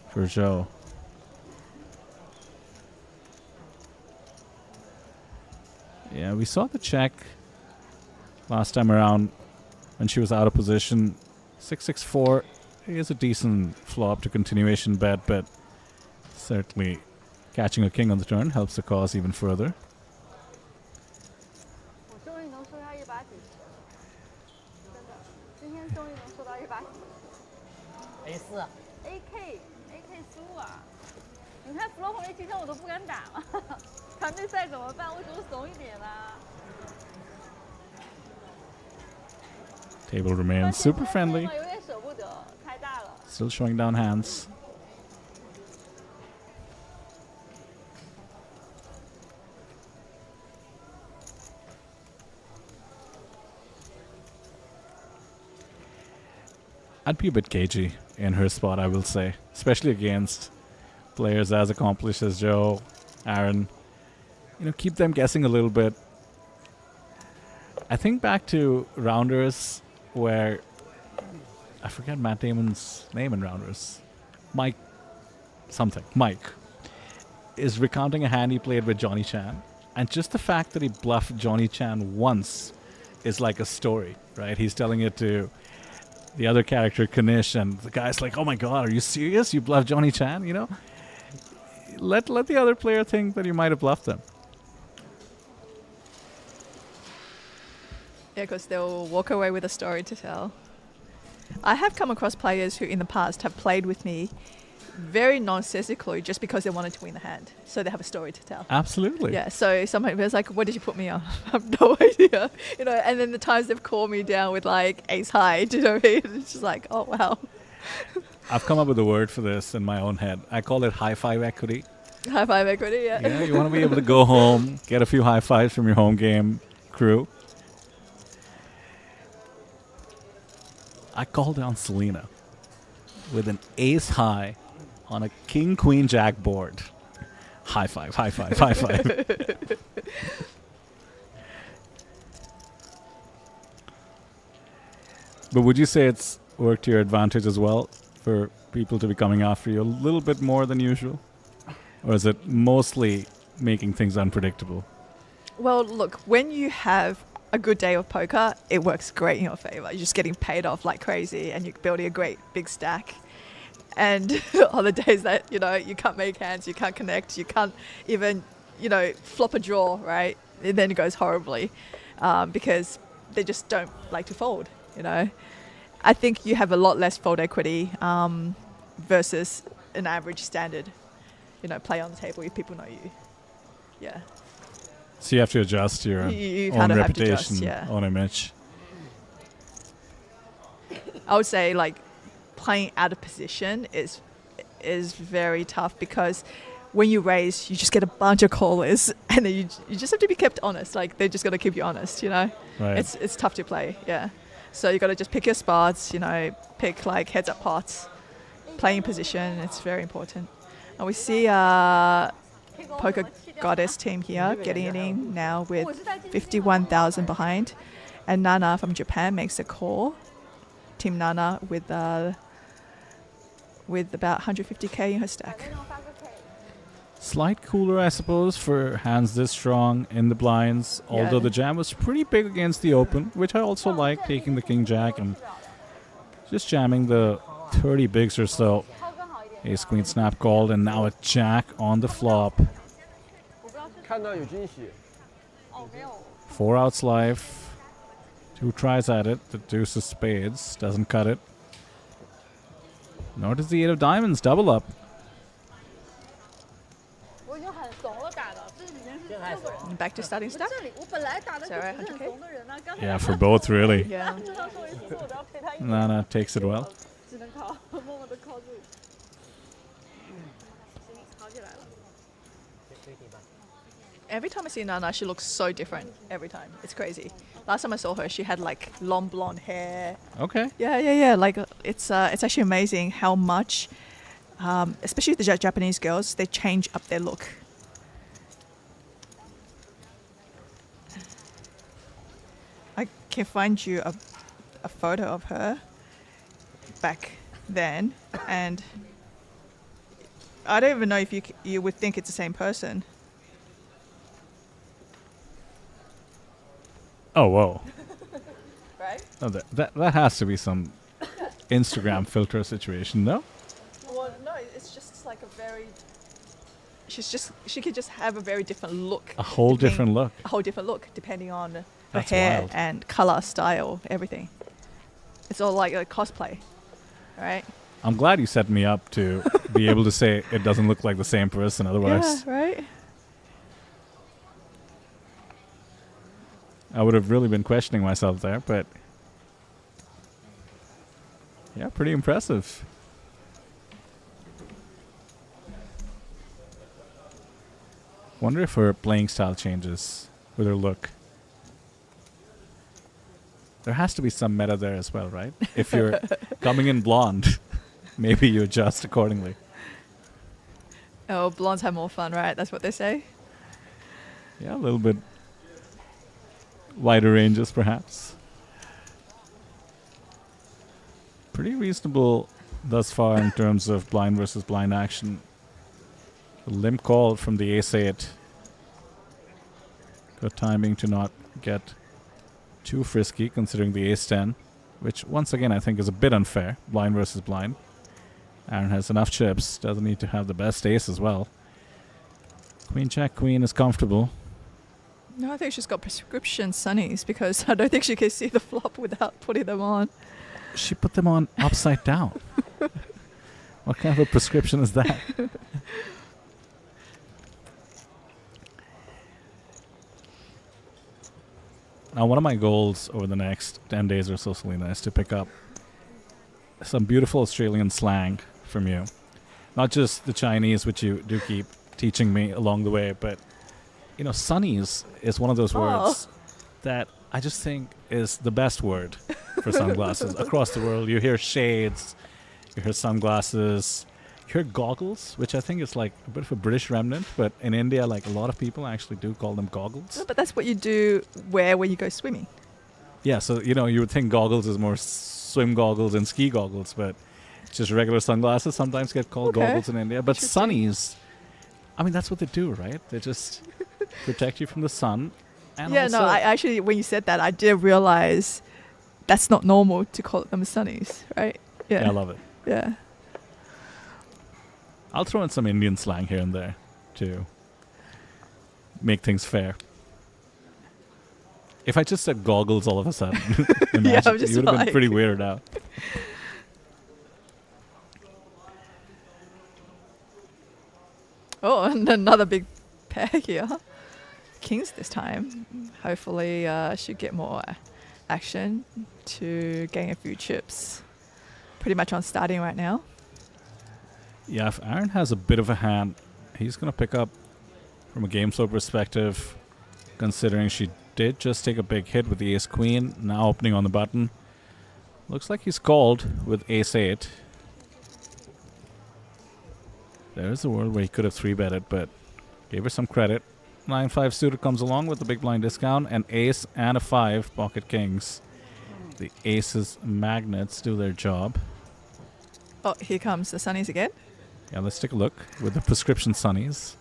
Speaker 2: for Zhou. Yeah, we saw the check last time around when she was out of position. 6-6-4 is a decent flop to continuation bet, but certainly catching a king on the turn helps the cause even further.
Speaker 4: 我终于能收到1把几，真的，今天终于能收到1把几。AK 输啊！你看 flop 那期生我都不敢打了，团队赛怎么办？为什么怂一点啦？
Speaker 2: Table remains super friendly.
Speaker 4: 有点
Speaker 2: Still showing down hands. I'd be a bit cagey in her spot, I will say, especially against players as accomplished as Joe, Aaron. Keep them guessing a little bit. I think back to Rounders where I forget Matt Damon's name in Rounders. Mike is recounting a hand he played with Johnny Chan. And just the fact that he bluffed Johnny Chan once is like a story, right? He's telling it to the other character, Kanish, and the guy's like, oh my god, are you serious? You bluffed Johnny Chan, Let the other player think that you might have bluffed them.
Speaker 1: Yeah, because they'll walk away with a story to tell. I have come across players who in the past have played with me very nonsensically just because they wanted to win the hand. So they have a story to tell.
Speaker 2: Absolutely.
Speaker 1: Yeah, so somebody was like, what did you put me on? I have no idea. And then the times they've called me down with like ace high, do you know what I mean? It's just like, oh, wow.
Speaker 2: I've come up with a word for this in my own head. I call it high five equity.
Speaker 1: High five equity, yeah.
Speaker 2: Yeah, you want to be able to go home, get a few high fives from your home game crew. I called down Selena with an ace high on a king, queen, jack board. High five, high five, high five. But would you say it's worked to your advantage as well for people to be coming after you a little bit more than usual? Or is it mostly making things unpredictable?
Speaker 1: Well, look, when you have a good day of poker, it works great in your favor. You're just getting paid off like crazy and you're building a great big stack. And on the days that, you can't make hands, you can't connect, you can't even, flop a draw, right? And then it goes horribly because they just don't like to fold, I think you have a lot less fold equity versus an average standard, play on the table if people know you. Yeah.
Speaker 2: So you have to adjust your
Speaker 1: You
Speaker 2: own
Speaker 1: kind of
Speaker 2: reputation,
Speaker 1: have to adjust, yeah.
Speaker 2: own image.
Speaker 1: I would say like playing out of position is very tough because when you raise, you just get a bunch of callers and then you just have to be kept honest. Like they're just going to keep you honest,
Speaker 2: Right.
Speaker 1: It's tough to play, yeah. So you got to just pick your spots, pick like heads up pots, playing position. It's very important. And we see Poker Goddess team here getting it in now with 51,000 behind. And Nana from Japan makes a call. Team Nana with about 150k in her stack.
Speaker 2: Slight cooler, I suppose, for hands this strong in the blinds.
Speaker 1: Yeah.
Speaker 2: Although the jam was pretty big against the open, which I also like, taking the king jack and just jamming the 30 bigs or so. Ace queen snap called, and now a jack on the flop. 4 outs life. 2 tries at it. The deuce of spades doesn't cut it. Nor does the 8 of diamonds double up.
Speaker 1: And back to starting stack. Sarah, 100k?
Speaker 2: Yeah, for both, really.
Speaker 1: Yeah.
Speaker 2: Nana takes it well.
Speaker 1: Every time I see Nana, she looks so different. Every time. It's crazy. Last time I saw her, she had like long blonde hair.
Speaker 2: Okay.
Speaker 1: Yeah. Like it's actually amazing how much, especially the Japanese girls, they change up their look. I can find you a photo of her back then, and I don't even know if you would think it's the same person.
Speaker 2: Oh, whoa.
Speaker 1: Right?
Speaker 2: Oh, that has to be some Instagram filter situation, no?
Speaker 1: Well, no, it's just like a very... She could just have a very different look.
Speaker 2: A whole different look.
Speaker 1: A whole different look, depending on her
Speaker 2: That's
Speaker 1: hair
Speaker 2: wild.
Speaker 1: and color, style, everything. It's all like a cosplay, right?
Speaker 2: I'm glad you set me up to be able to say it doesn't look like the same person otherwise.
Speaker 1: Yeah, right?
Speaker 2: I would have really been questioning myself there, but yeah, pretty impressive. Wonder if her playing style changes with her look. There has to be some meta there as well, right? If you're coming in blonde, maybe you adjust accordingly.
Speaker 1: Oh, blondes have more fun, right? That's what they say.
Speaker 2: Yeah, a little bit wider ranges, perhaps. Pretty reasonable thus far in terms of blind versus blind action. A limp call from the ace-8. Good timing to not get too frisky considering the ace-10, which once again I think is a bit unfair, blind versus blind. Aaron has enough chips, doesn't need to have the best ace as well. Queen check, queen is comfortable.
Speaker 1: No, I think she's got prescription sunnies because I don't think she can see the flop without putting them on.
Speaker 2: She put them on upside down. What kind of a prescription is that? Now, one of my goals over the next 10 days or so, Selena, is to pick up some beautiful Australian slang from you. Not just the Chinese, which you do keep teaching me along the way, but, you know, sunnies is one of those words that I just think is the best word for sunglasses. Across the world, you hear shades, you hear sunglasses, you hear goggles, which I think is like a bit of a British remnant, but in India, like a lot of people actually do call them goggles.
Speaker 1: No, but that's what you do wear when you go swimming.
Speaker 2: Yeah, so, you know, you would think goggles is more swim goggles and ski goggles, but just regular sunglasses sometimes get called goggles in India. But sunnies, I mean, that's what they do, right? They just protect you from the sun. And
Speaker 1: yeah,
Speaker 2: also
Speaker 1: no, I actually, when you said that, I did realize that's not normal to call them sunnies, right?
Speaker 2: Yeah, I love it.
Speaker 1: Yeah.
Speaker 2: I'll throw in some Indian slang here and there to make things fair. If I just said goggles all of a sudden, imagine, you would have been pretty weirded out.
Speaker 1: Oh, and another big pair here. Kings this time. Hopefully should get more action to gain a few chips. Pretty much on starting right now.
Speaker 2: Yeah, if Aaron has a bit of a hand, he's going to pick up from a game flow perspective, considering she did just take a big hit with the ace-queen, now opening on the button. Looks like he's called with ace-8. There's a world where he could have 3-betted, but gave her some credit. 9-5 suited comes along with the big blind discount, and ace and a 5 pocket kings. The aces magnets do their job.
Speaker 1: Oh, here comes the sunnies again.
Speaker 2: Yeah, let's take a look with the prescription sunnies.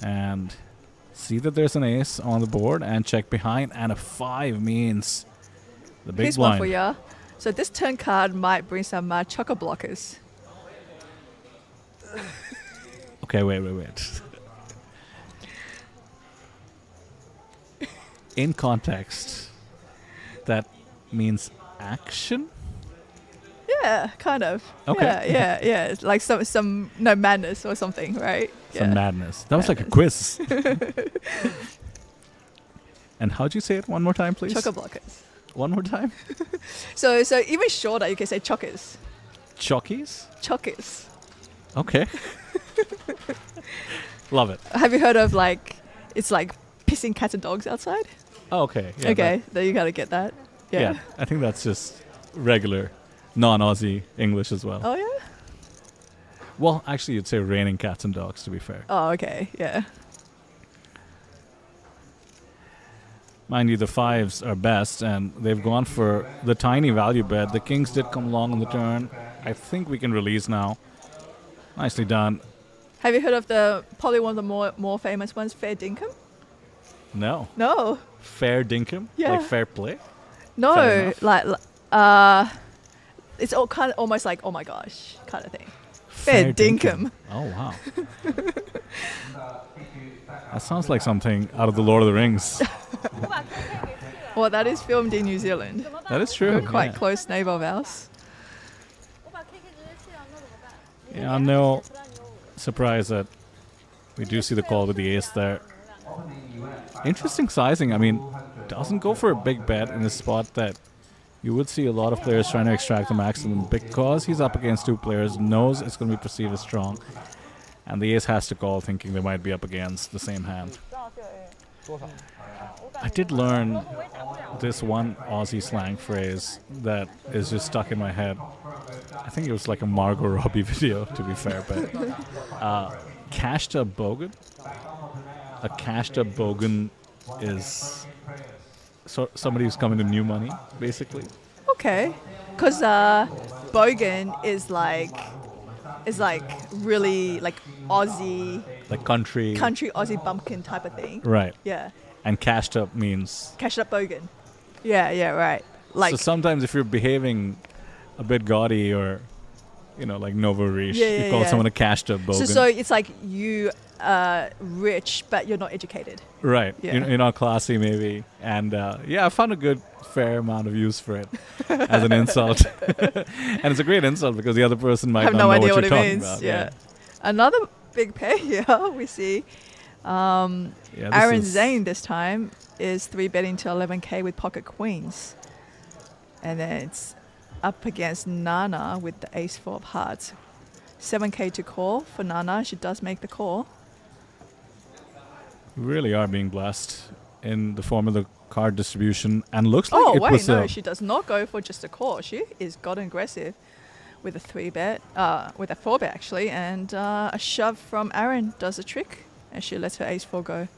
Speaker 2: And see that there's an ace on the board and check behind, and a 5 means the big
Speaker 1: Here's
Speaker 2: blind.
Speaker 1: one for ya. So this turn card might bring some chocker blockers.
Speaker 2: Okay, wait. In context, that means action?
Speaker 1: Yeah, kind of.
Speaker 2: Okay.
Speaker 1: Yeah. It's like some madness or something, right?
Speaker 2: Some madness. That was like a quiz. And how'd you say it one more time, please?
Speaker 1: Chocker blockers.
Speaker 2: One more time?
Speaker 1: So even shorter, you can say chockers.
Speaker 2: Chockies?
Speaker 1: Chockers.
Speaker 2: Okay. Love it.
Speaker 1: Have you heard of it's like pissing cats and dogs outside?
Speaker 2: Oh, okay. Yeah,
Speaker 1: okay, then you gotta get that.
Speaker 2: Yeah, I think that's just regular non-Aussie English as well.
Speaker 1: Oh yeah?
Speaker 2: Well, actually, you'd say raining cats and dogs, to be fair.
Speaker 1: Oh, okay, yeah.
Speaker 2: Mind you, the 5s are best, and they've gone for the tiny value bet. The kings did come along on the turn. I think we can release now. Nicely done.
Speaker 1: Have you heard of probably one of the more famous ones, fair dinkum?
Speaker 2: No.
Speaker 1: No.
Speaker 2: Fair dinkum?
Speaker 1: Yeah.
Speaker 2: Like fair play?
Speaker 1: No,
Speaker 2: Fair
Speaker 1: it's all kind of almost like, oh my gosh, kind of thing. Fair dinkum.
Speaker 2: Oh, wow. That sounds like something out of the Lord of the Rings.
Speaker 1: Well, that is filmed in New Zealand.
Speaker 2: That is true.
Speaker 1: We're quite close neighbor of ours.
Speaker 2: Yeah, I'm no surprise that we do see the call with the ace there. Interesting sizing. I mean, doesn't go for a big bet in a spot that you would see a lot of players trying to extract the maximum because he's up against 2 players, knows it's going to be perceived as strong. and the ace has to call, thinking they might be up against the same hand.
Speaker 3: 多少？
Speaker 2: I did learn this one Aussie slang phrase that is just stuck in my head. I think it was like a Margot Robbie video, to be fair, but cashed up bogan. A cashed up bogan is somebody who's coming to new money, basically.
Speaker 1: Okay, because bogan is like really like Aussie
Speaker 2: Like country.
Speaker 1: Aussie bumpkin type of thing.
Speaker 2: Right.
Speaker 1: Yeah,
Speaker 2: And cashed up means.
Speaker 1: cashed up bogan. Yeah, right. Like
Speaker 2: So sometimes if you're behaving a bit gaudy or, like Novo Riche,
Speaker 1: Yeah,
Speaker 2: you call
Speaker 1: yeah.
Speaker 2: someone a cashed up bogan.
Speaker 1: so it's like you rich but you're not educated.
Speaker 2: Right.
Speaker 1: Yeah.
Speaker 2: You're not classy, maybe. And I found a good, fair amount of use for it as an insult. And it's a great insult because the other person might
Speaker 1: Have
Speaker 2: not
Speaker 1: no
Speaker 2: know
Speaker 1: idea
Speaker 2: what
Speaker 1: what
Speaker 2: you're
Speaker 1: it
Speaker 2: talking
Speaker 1: means.
Speaker 2: about.
Speaker 1: Yeah. Another big pair here we see.
Speaker 2: Yeah, this
Speaker 1: Aaron
Speaker 2: is-
Speaker 1: Zane this time is 3-betting to 11k with pocket queens. And then it's up against Nana with the ace-4 of hearts. 7k to call for Nana. She does make the call.
Speaker 2: We really are being blessed in the form of the card distribution. And looks like
Speaker 1: Oh,
Speaker 2: it
Speaker 1: wait,
Speaker 2: was
Speaker 1: no.
Speaker 2: a...
Speaker 1: She does not go for just a call. She is gotten aggressive with a 3-bet, with a 4-bet actually. And a shove from Aaron does the trick. And she lets her ace-4 go.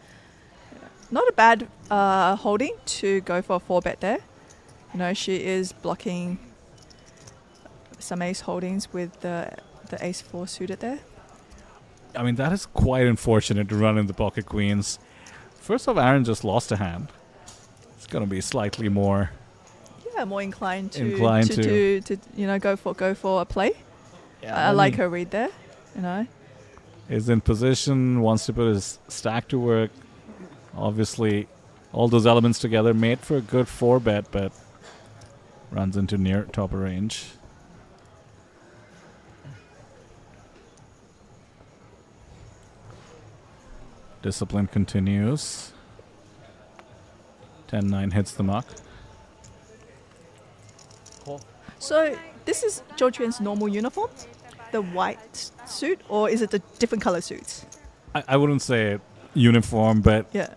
Speaker 1: Not a bad holding to go for a 4-bet there. She is blocking some ace holdings with the ace-4 suited there.
Speaker 2: I mean, that is quite unfortunate to run in the pocket queens. First off, Aaron just lost a hand. It's going to be slightly more...
Speaker 1: Yeah, more inclined to go for a play.
Speaker 2: Yeah,
Speaker 1: I like her read there.
Speaker 2: Is in position, wants to put his stack to work. Obviously, all those elements together made for a good 4-bet, but runs into near top of range. Discipline continues. 10-9 hits the muck.
Speaker 1: So this is Zhou Quan's normal uniform, the white suit, or is it the different color suits?
Speaker 2: I wouldn't say uniform, but
Speaker 1: Yeah.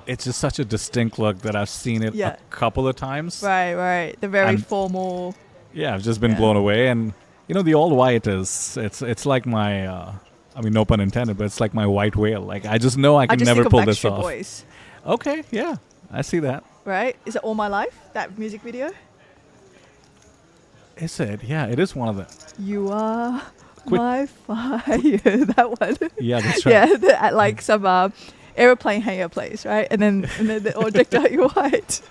Speaker 2: it's just such a distinct look that I've seen it
Speaker 1: Yeah.
Speaker 2: a couple of times.
Speaker 1: Right. The very
Speaker 2: And-
Speaker 1: formal.
Speaker 2: Yeah, I've just been
Speaker 1: Yeah.
Speaker 2: blown away. And, the all white it's like my, no pun intended, but it's like my white whale. Like, I just know I
Speaker 1: I
Speaker 2: can
Speaker 1: just
Speaker 2: never
Speaker 1: think
Speaker 2: pull
Speaker 1: of
Speaker 2: this
Speaker 1: Backstreet
Speaker 2: off.
Speaker 1: Boys,
Speaker 2: Okay, yeah, I see that.
Speaker 1: right? Is it All My Life, that music video?
Speaker 2: Is it? Yeah, it is one of the...
Speaker 1: You are
Speaker 2: Quick-
Speaker 1: my fire. That one.
Speaker 2: Yeah, that's right.
Speaker 1: Yeah, at like some aeroplane hangar place, right? And then they all decked out your white.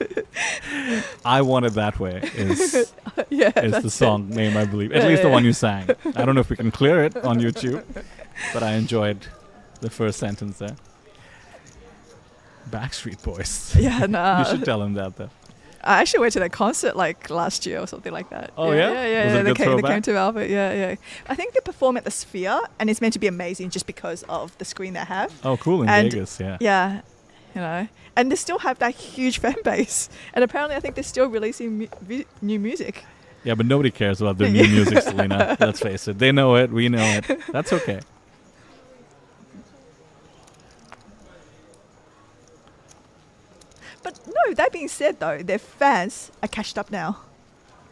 Speaker 2: I Want It That Way is
Speaker 1: Yeah,
Speaker 2: the
Speaker 1: that's
Speaker 2: song name, I believe. At
Speaker 1: Yeah,
Speaker 2: least the
Speaker 1: yeah.
Speaker 2: one you sang. I don't know if we can clear it on YouTube, but I enjoyed the first sentence there. Backstreet Boys.
Speaker 1: Yeah, no.
Speaker 2: You should tell him that, though.
Speaker 1: I actually went to their concert like last year or something like that.
Speaker 2: Oh, yeah?
Speaker 1: Yeah.
Speaker 2: Was it a
Speaker 1: They
Speaker 2: good
Speaker 1: came
Speaker 2: throwback?
Speaker 1: to Albert. Yeah. I think they perform at the Sphere, and it's meant to be amazing just because of the screen they have.
Speaker 2: Oh, cool, in
Speaker 1: And-
Speaker 2: Vegas, yeah.
Speaker 1: Yeah, and they still have that huge fan base, and apparently I think they're still releasing new music.
Speaker 2: Yeah, but nobody cares about their new music, Selena. Let's face it. They know it. We know it. That's okay.
Speaker 1: But no, that being said though, their fans are cashed up now.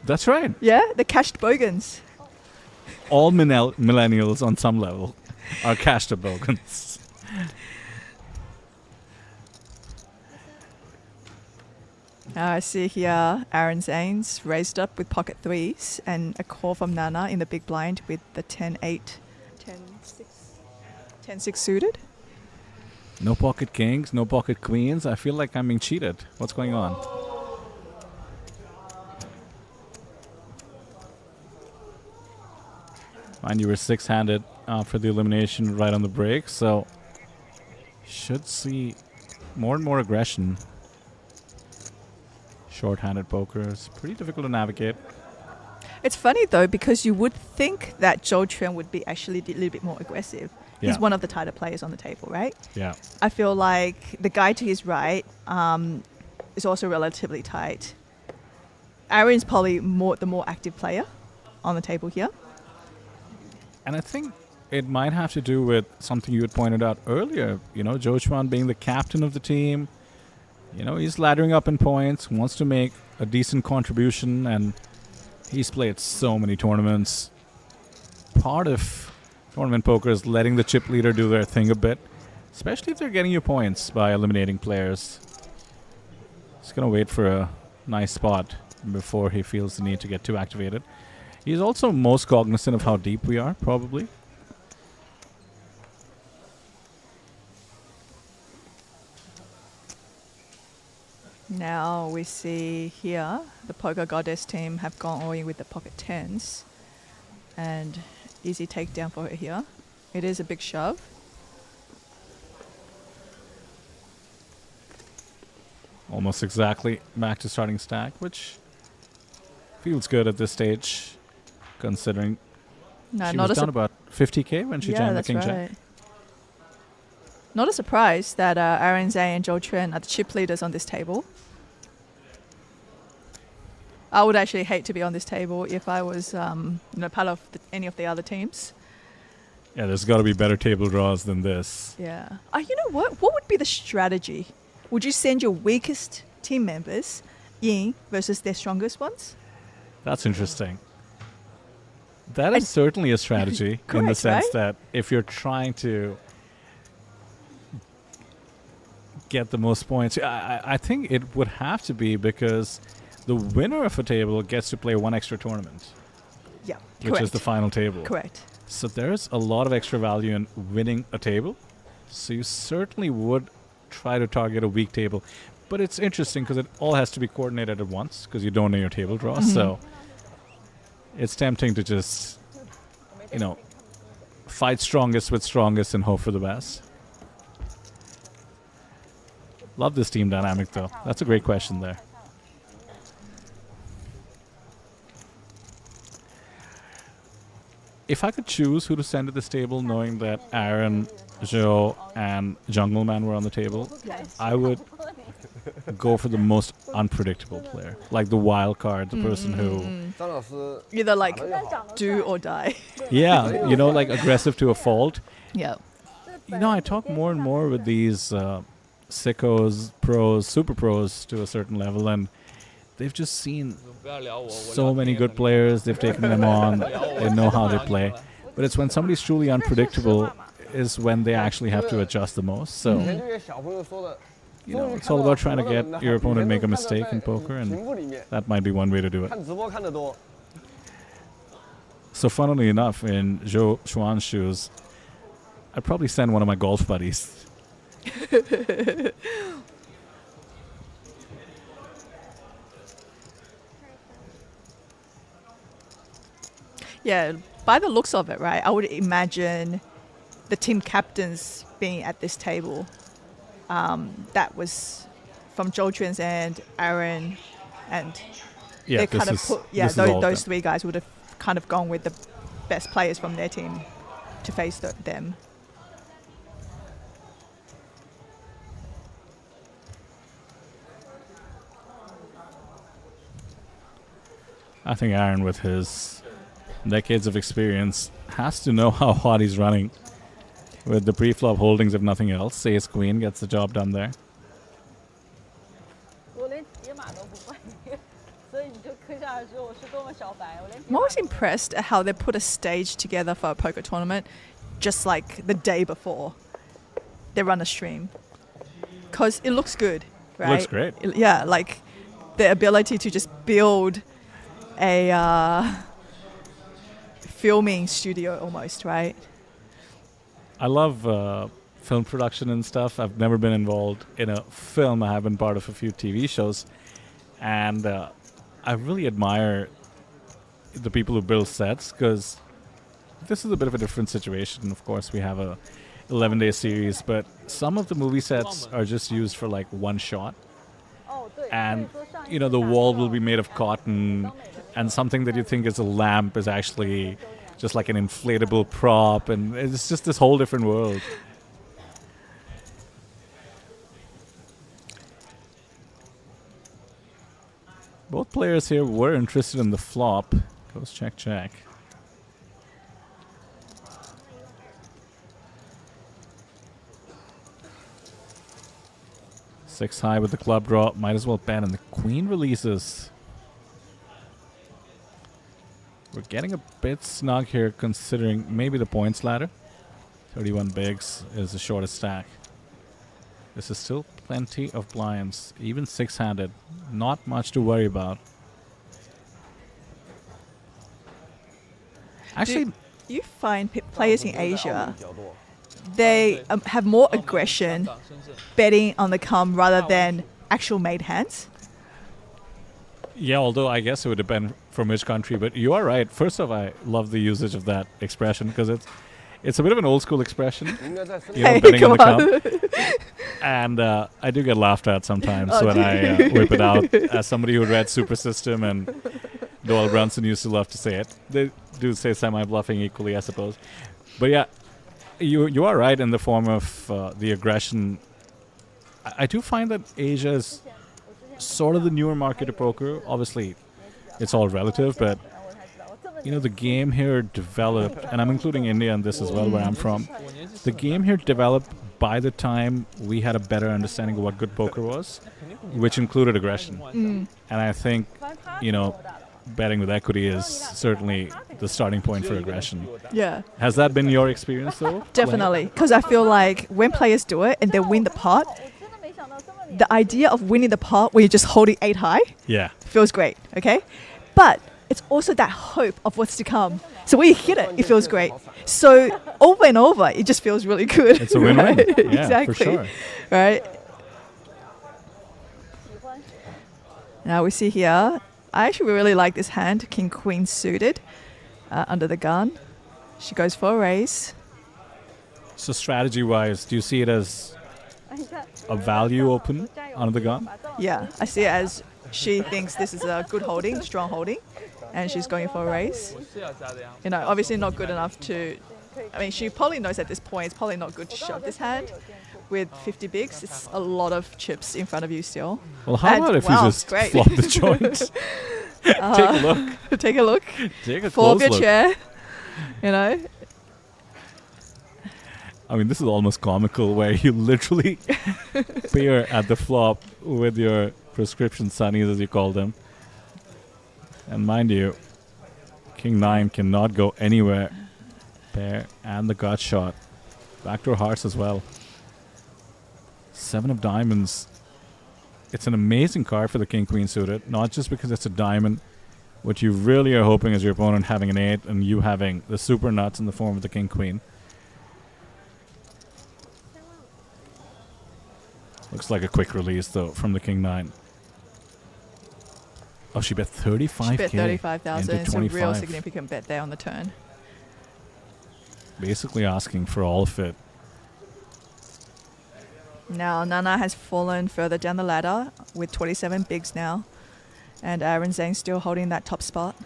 Speaker 2: That's right.
Speaker 1: Yeah, they're cashed bogans.
Speaker 2: All millennials on some level are cashed up bogans.
Speaker 1: I see here Aaron Zane's raised up with pocket threes and a call from Nana in the big blind with the 10-8, 10-6 suited.
Speaker 2: No pocket kings, no pocket queens. I feel like I'm being cheated. What's going on? Mind you were 6-handed for the elimination right on the break, so should see more and more aggression. Short-handed poker is pretty difficult to navigate.
Speaker 1: It's funny though because you would think that Zhou Quan would be actually a little bit more aggressive. He's
Speaker 2: Yeah.
Speaker 1: one of the tighter players on the table, right?
Speaker 2: Yeah.
Speaker 1: I feel like the guy to his right is also relatively tight. Aaron's probably the more active player on the table here.
Speaker 2: And I think it might have to do with something you had pointed out earlier. You know, Zhou Chuan being the captain of the team. You know, he's laddering up in points, wants to make a decent contribution, and he's played so many tournaments. Part of tournament poker is letting the chip leader do their thing a bit, especially if they're getting you points by eliminating players. He's going to wait for a nice spot before he feels the need to get too activated. He's also most cognizant of how deep we are, probably.
Speaker 1: Now we see here the Poker Goddess team have gone all in with the pocket tens. And easy takedown for her here. It is a big shove.
Speaker 2: Almost exactly back to starting stack, which feels good at this stage, considering
Speaker 1: No,
Speaker 2: she
Speaker 1: not
Speaker 2: was
Speaker 1: a
Speaker 2: down about 50k when she
Speaker 1: yeah,
Speaker 2: jammed the
Speaker 1: that's
Speaker 2: king
Speaker 1: right.
Speaker 2: jack.
Speaker 1: Not a surprise that Aaron Zhang and Zhou Chuan are the chip leaders on this table. I would actually hate to be on this table if I was, part of any of the other teams.
Speaker 2: Yeah, there's got to be better table draws than this.
Speaker 1: Yeah. You know what? What would be the strategy? Would you send your weakest team members in versus their strongest ones?
Speaker 2: That's interesting. That is certainly a strategy in the
Speaker 1: Correct,
Speaker 2: sense
Speaker 1: right?
Speaker 2: that if you're trying to get the most points, I think it would have to be because the winner of a table gets to play one extra tournament,
Speaker 1: Yeah.
Speaker 2: which is the final table.
Speaker 1: Correct.
Speaker 2: So there's a lot of extra value in winning a table. So you certainly would try to target a weak table. But it's interesting because it all has to be coordinated at once because you don't know your table draw. So it's tempting to just, fight strongest with strongest and hope for the best. Love this team dynamic, though. That's a great question there. If I could choose who to send to this table, knowing that Aaron, Zhou, and Jungle Man were on the table, I would go for the most unpredictable player. Like the wild card, the person who...
Speaker 5: 张老师
Speaker 1: Either like
Speaker 5: 打得越好
Speaker 1: do or die.
Speaker 2: Yeah, like aggressive to a fault.
Speaker 1: Yeah.
Speaker 2: I talk more and more with these sickos, pros, super pros to a certain level, and they've just seen so many good players. They've taken them on. They know how they play. But it's when somebody's truly unpredictable is when they actually have to adjust the most. So,
Speaker 5: 以前这些小朋友说的
Speaker 2: it's all about trying to get your opponent to make a mistake in poker, and that might be one way to do it.
Speaker 5: 看直播看得多
Speaker 2: So funnily enough, in Zhou Chuan's shoes, I'd probably send one of my golf buddies.
Speaker 1: Yeah, by the looks of it, right, I would imagine the team captains being at this table. That was from Zhou Chuan's end, Aaron, and
Speaker 2: Yeah,
Speaker 1: they
Speaker 2: this
Speaker 1: kind of
Speaker 2: is,
Speaker 1: put,
Speaker 2: this is all of
Speaker 1: those
Speaker 2: them.
Speaker 1: three guys would have kind of gone with the best players from their team to face them.
Speaker 2: I think Aaron, with his decades of experience, has to know how hot he's running. With the pre-flop holdings, if nothing else, Ace Queen gets the job done there.
Speaker 4: 我连解码都不会，所以你就可想而知我是多么小白。我连
Speaker 1: I'm always impressed at how they put a stage together for a poker tournament just like the day before they run a stream. Because it looks good, right?
Speaker 2: Looks great.
Speaker 1: Yeah, like the ability to just build a filming studio almost, right?
Speaker 2: I love film production and stuff. I've never been involved in a film. I have been part of a few TV shows. And I really admire the people who build sets because this is a bit of a different situation. Of course, we have a 11-day series, but some of the movie sets are just used for like one shot.
Speaker 4: 哦，对，
Speaker 2: And,
Speaker 4: 所以说上一
Speaker 2: the wall will be made of cotton, and something that you think is a lamp is actually just like an inflatable prop, and it's just this whole different world. Both players here were interested in the flop. Goes check, check. 6 high with the club draw. Might as well bet, and the queen releases. We're getting a bit snug here considering maybe the points ladder. 31 bigs is the shortest stack. This is still plenty of blinds, even 6-handed. Not much to worry about. Actually,
Speaker 1: You find players in Asia, they have more aggression betting on the come rather than actual made hands.
Speaker 2: yeah, although I guess it would depend from which country, but you are right. First off, I love the usage of that expression because it's a bit of an old school expression. You know,
Speaker 1: Hey,
Speaker 2: betting on the
Speaker 1: come
Speaker 2: come. And I do get laughed at sometimes when I whip it out. As somebody who read Super System and Doyle Brunson used to love to say it. They do say semi-bluffing equally, I suppose. But yeah, you are right in the form of the aggression. I do find that Asia is sort of the newer market of poker. Obviously, it's all relative, but you know, the game here developed, and I'm including India in this as well, where I'm from. The game here developed by the time we had a better understanding of what good poker was, which included aggression. And I think, you know, betting with equity is certainly the starting point for aggression.
Speaker 1: Yeah,
Speaker 2: Has that been your experience, though?
Speaker 1: definitely. Because I feel like when players do it and they win the pot, the idea of winning the pot when you're just holding 8 high
Speaker 2: Yeah.
Speaker 1: feels great, okay? But it's also that hope of what's to come. So when you hit it, it feels great. So over and over, it just feels really good.
Speaker 2: It's a win-win.
Speaker 1: right?
Speaker 2: Yeah,
Speaker 1: exactly.
Speaker 2: for sure.
Speaker 1: Right? Now we see here, I actually really like this hand, King Queen suited, under the gun. She goes for a raise.
Speaker 2: So strategy-wise, do you see it as a value open under the gun?
Speaker 1: Yeah, I see it as she thinks this is a good holding, strong holding, and she's going for a raise. You know, obviously not good enough to, I mean, she probably knows at this point it's probably not good to shove this hand. With 50 bigs, it's a lot of chips in front of you still.
Speaker 2: Well, how
Speaker 1: And-
Speaker 2: about if you
Speaker 1: wow,
Speaker 2: just
Speaker 1: great.
Speaker 2: flop the joint? Take a look.
Speaker 1: Take a look.
Speaker 2: Take a
Speaker 1: Fall off
Speaker 2: close
Speaker 1: your
Speaker 2: look.
Speaker 1: chair. You know,
Speaker 2: I mean, this is almost comical where you literally pair at the flop with your prescription sunnies, as you call them. And mind you, King 9 cannot go anywhere. Pair and the gut shot. Backdoor hearts as well. 7 of diamonds. It's an amazing card for the King Queen suited, not just because it's a diamond. What you really are hoping is your opponent having an 8 and you having the super nuts in the form of the King Queen. Looks like a quick release though from the King 9. Oh, she bet 35k.
Speaker 1: she bet 35,000.
Speaker 2: into
Speaker 1: It's a real
Speaker 2: 25.
Speaker 1: significant bet there on the turn.
Speaker 2: Basically asking for all of it.
Speaker 1: Now Nana has fallen further down the ladder with 27 bigs now, and Aaron Zhang still holding that top spot.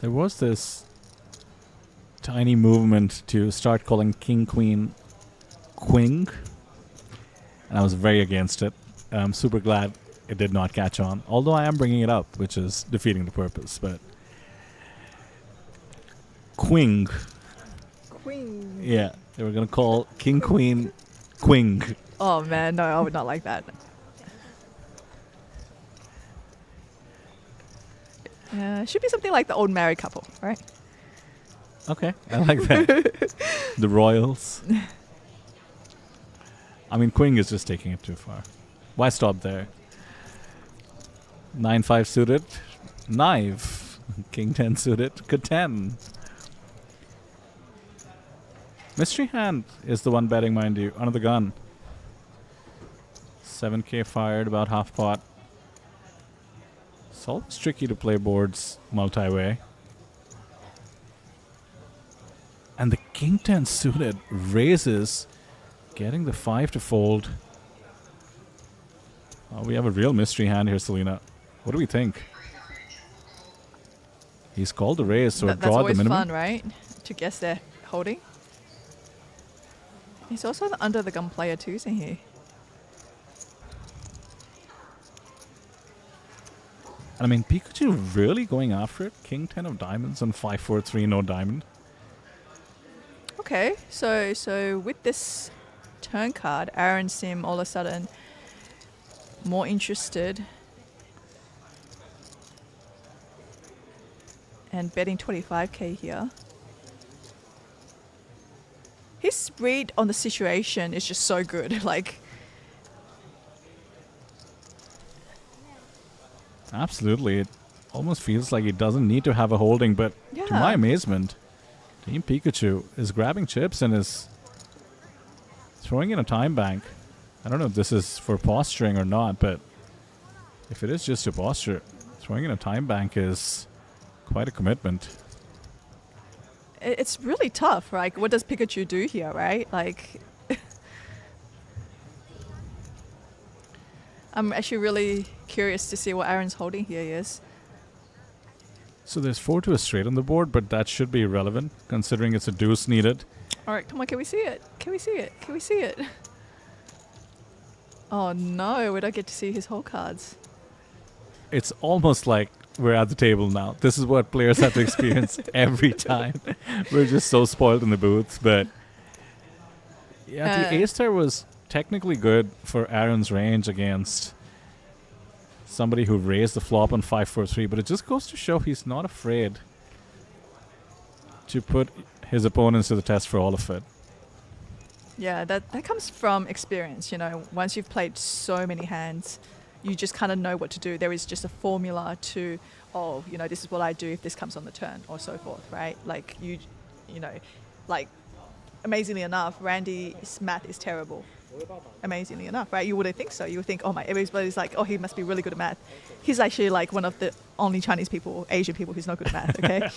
Speaker 2: There was this tiny movement to start calling King Queen Quing, and I was very against it. And I'm super glad it did not catch on, although I am bringing it up, which is defeating the purpose. But Quing,
Speaker 1: Queen.
Speaker 2: yeah, they were gonna call King Queen Quing.
Speaker 1: Oh man, no, I would not like that. Should be something like the old married couple, right?
Speaker 2: Okay, I like that. The Royals. I mean, Quing is just taking it too far. Why stop there? 9-5 suited, knife. King 10 suited, good 10. Mystery hand is the one betting, mind you, under the gun. 7k fired, about half pot. It's always tricky to play boards multi-way. And the King 10 suited raises, getting the 5 to fold. Oh, we have a real mystery hand here, Selena. What do we think? He's called the raise, so
Speaker 1: That's
Speaker 2: draw at the
Speaker 1: always
Speaker 2: minimum.
Speaker 1: fun, right? To guess their holding. He's also the under the gun player too, isn't he?
Speaker 2: I mean, Pikachu really going after it. King 10 of diamonds and 5-4-3, no diamond.
Speaker 1: Okay, so with this turn card, Aaron seemed all of a sudden more interested and betting 25k here. His read on the situation is just so good. Like,
Speaker 2: Absolutely. It almost feels like he doesn't need to have a holding, but to my
Speaker 1: Yeah.
Speaker 2: amazement, Team Pikachu is grabbing chips and is throwing in a time bank. I don't know if this is for posturing or not, but if it is just to posture, throwing in a time bank is quite a commitment.
Speaker 1: it's really tough. Like, what does Pikachu do here, right? Like, I'm actually really curious to see what Aaron's holding here is.
Speaker 2: So there's 4 to a straight on the board, but that should be irrelevant considering it's a deuce needed.
Speaker 1: All right, come on, can we see it? Can we see it? Can we see it? Oh no, we don't get to see his whole cards.
Speaker 2: It's almost like we're at the table now. This is what players have to experience every time. We're just so spoiled in the booths, but yeah, the A-star was technically good for Aaron's range against somebody who raised the flop on 5-4-3, but it just goes to show he's not afraid to put his opponents to the test for all of it.
Speaker 1: Yeah, that comes from experience, you know. Once you've played so many hands, you just kind of know what to do. There is just a formula to, oh, you know, this is what I do if this comes on the turn, or so forth, right? Like, you know, like, amazingly enough, Randy's math is terrible. Amazingly enough, right? You wouldn't think so. You would think, oh my, everybody's like, oh, he must be really good at math. He's actually like one of the only Chinese people, Asian people who's not good at math, okay?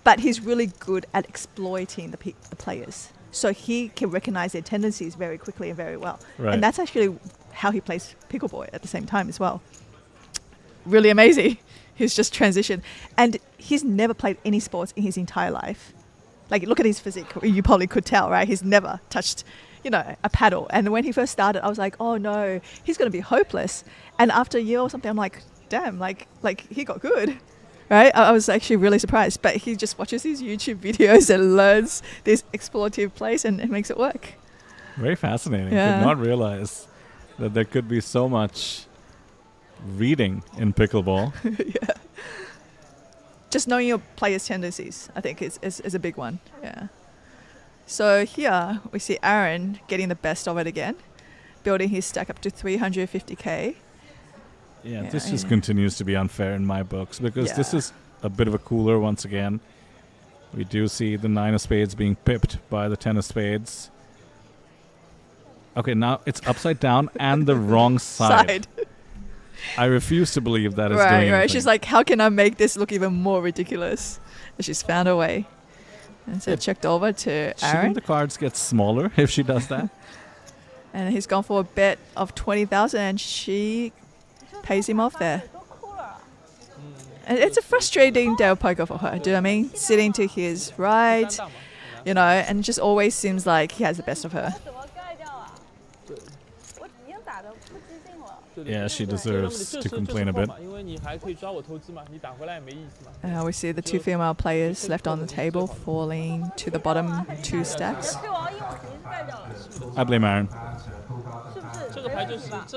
Speaker 1: But he's really good at exploiting the players. So he can recognize their tendencies very quickly and very well.
Speaker 2: Right.
Speaker 1: And that's actually how he plays pickleball at the same time as well. Really amazing. He's just transitioned. And he's never played any sports in his entire life. Like, look at his physique. You probably could tell, right? He's never touched, you know, a paddle. And when he first started, I was like, oh no, he's going to be hopeless. And after a year or something, I'm like, damn, like he got good. Right? I was actually really surprised. But he just watches these YouTube videos and learns this explorative plays and makes it work.
Speaker 2: Very fascinating.
Speaker 1: Yeah.
Speaker 2: Did not realize that there could be so much reading in pickleball.
Speaker 1: Yeah. Just knowing your player's tendencies, I think, is a big one. Yeah. So here we see Aaron getting the best of it again, building his stack up to 350k.
Speaker 2: Yeah,
Speaker 1: Yeah,
Speaker 2: this just
Speaker 1: yeah.
Speaker 2: continues to be unfair in my books because this
Speaker 1: Yeah.
Speaker 2: is a bit of a cooler once again. We do see the 9 of spades being pipped by the 10 of spades. Okay, now it's upside down and the wrong side. I refuse to believe that is doing anything.
Speaker 1: Right. She's like, how can I make this look even more ridiculous? And she's found a way. And so checked over to
Speaker 2: Shouldn't
Speaker 1: Aaron.
Speaker 2: the cards get smaller if she does that?
Speaker 1: And he's gone for a bet of 20,000 and she pays him off there. And it's a frustrating day of poker for her, do you know what I mean? Sitting to his right, you know, and just always seems like he has the best of her.
Speaker 4: 怎么盖掉啊？我已经打得不激进了。
Speaker 2: Yeah, she deserves to complain a bit.
Speaker 3: 因为你还可以抓我投资嘛，你打回来也没意思嘛。
Speaker 1: We see the two female players left on the table falling to the bottom 2 stacks.
Speaker 4: 对王一我肯定是盖掉了，是
Speaker 2: I blame Aaron.
Speaker 4: 不是？
Speaker 3: 这个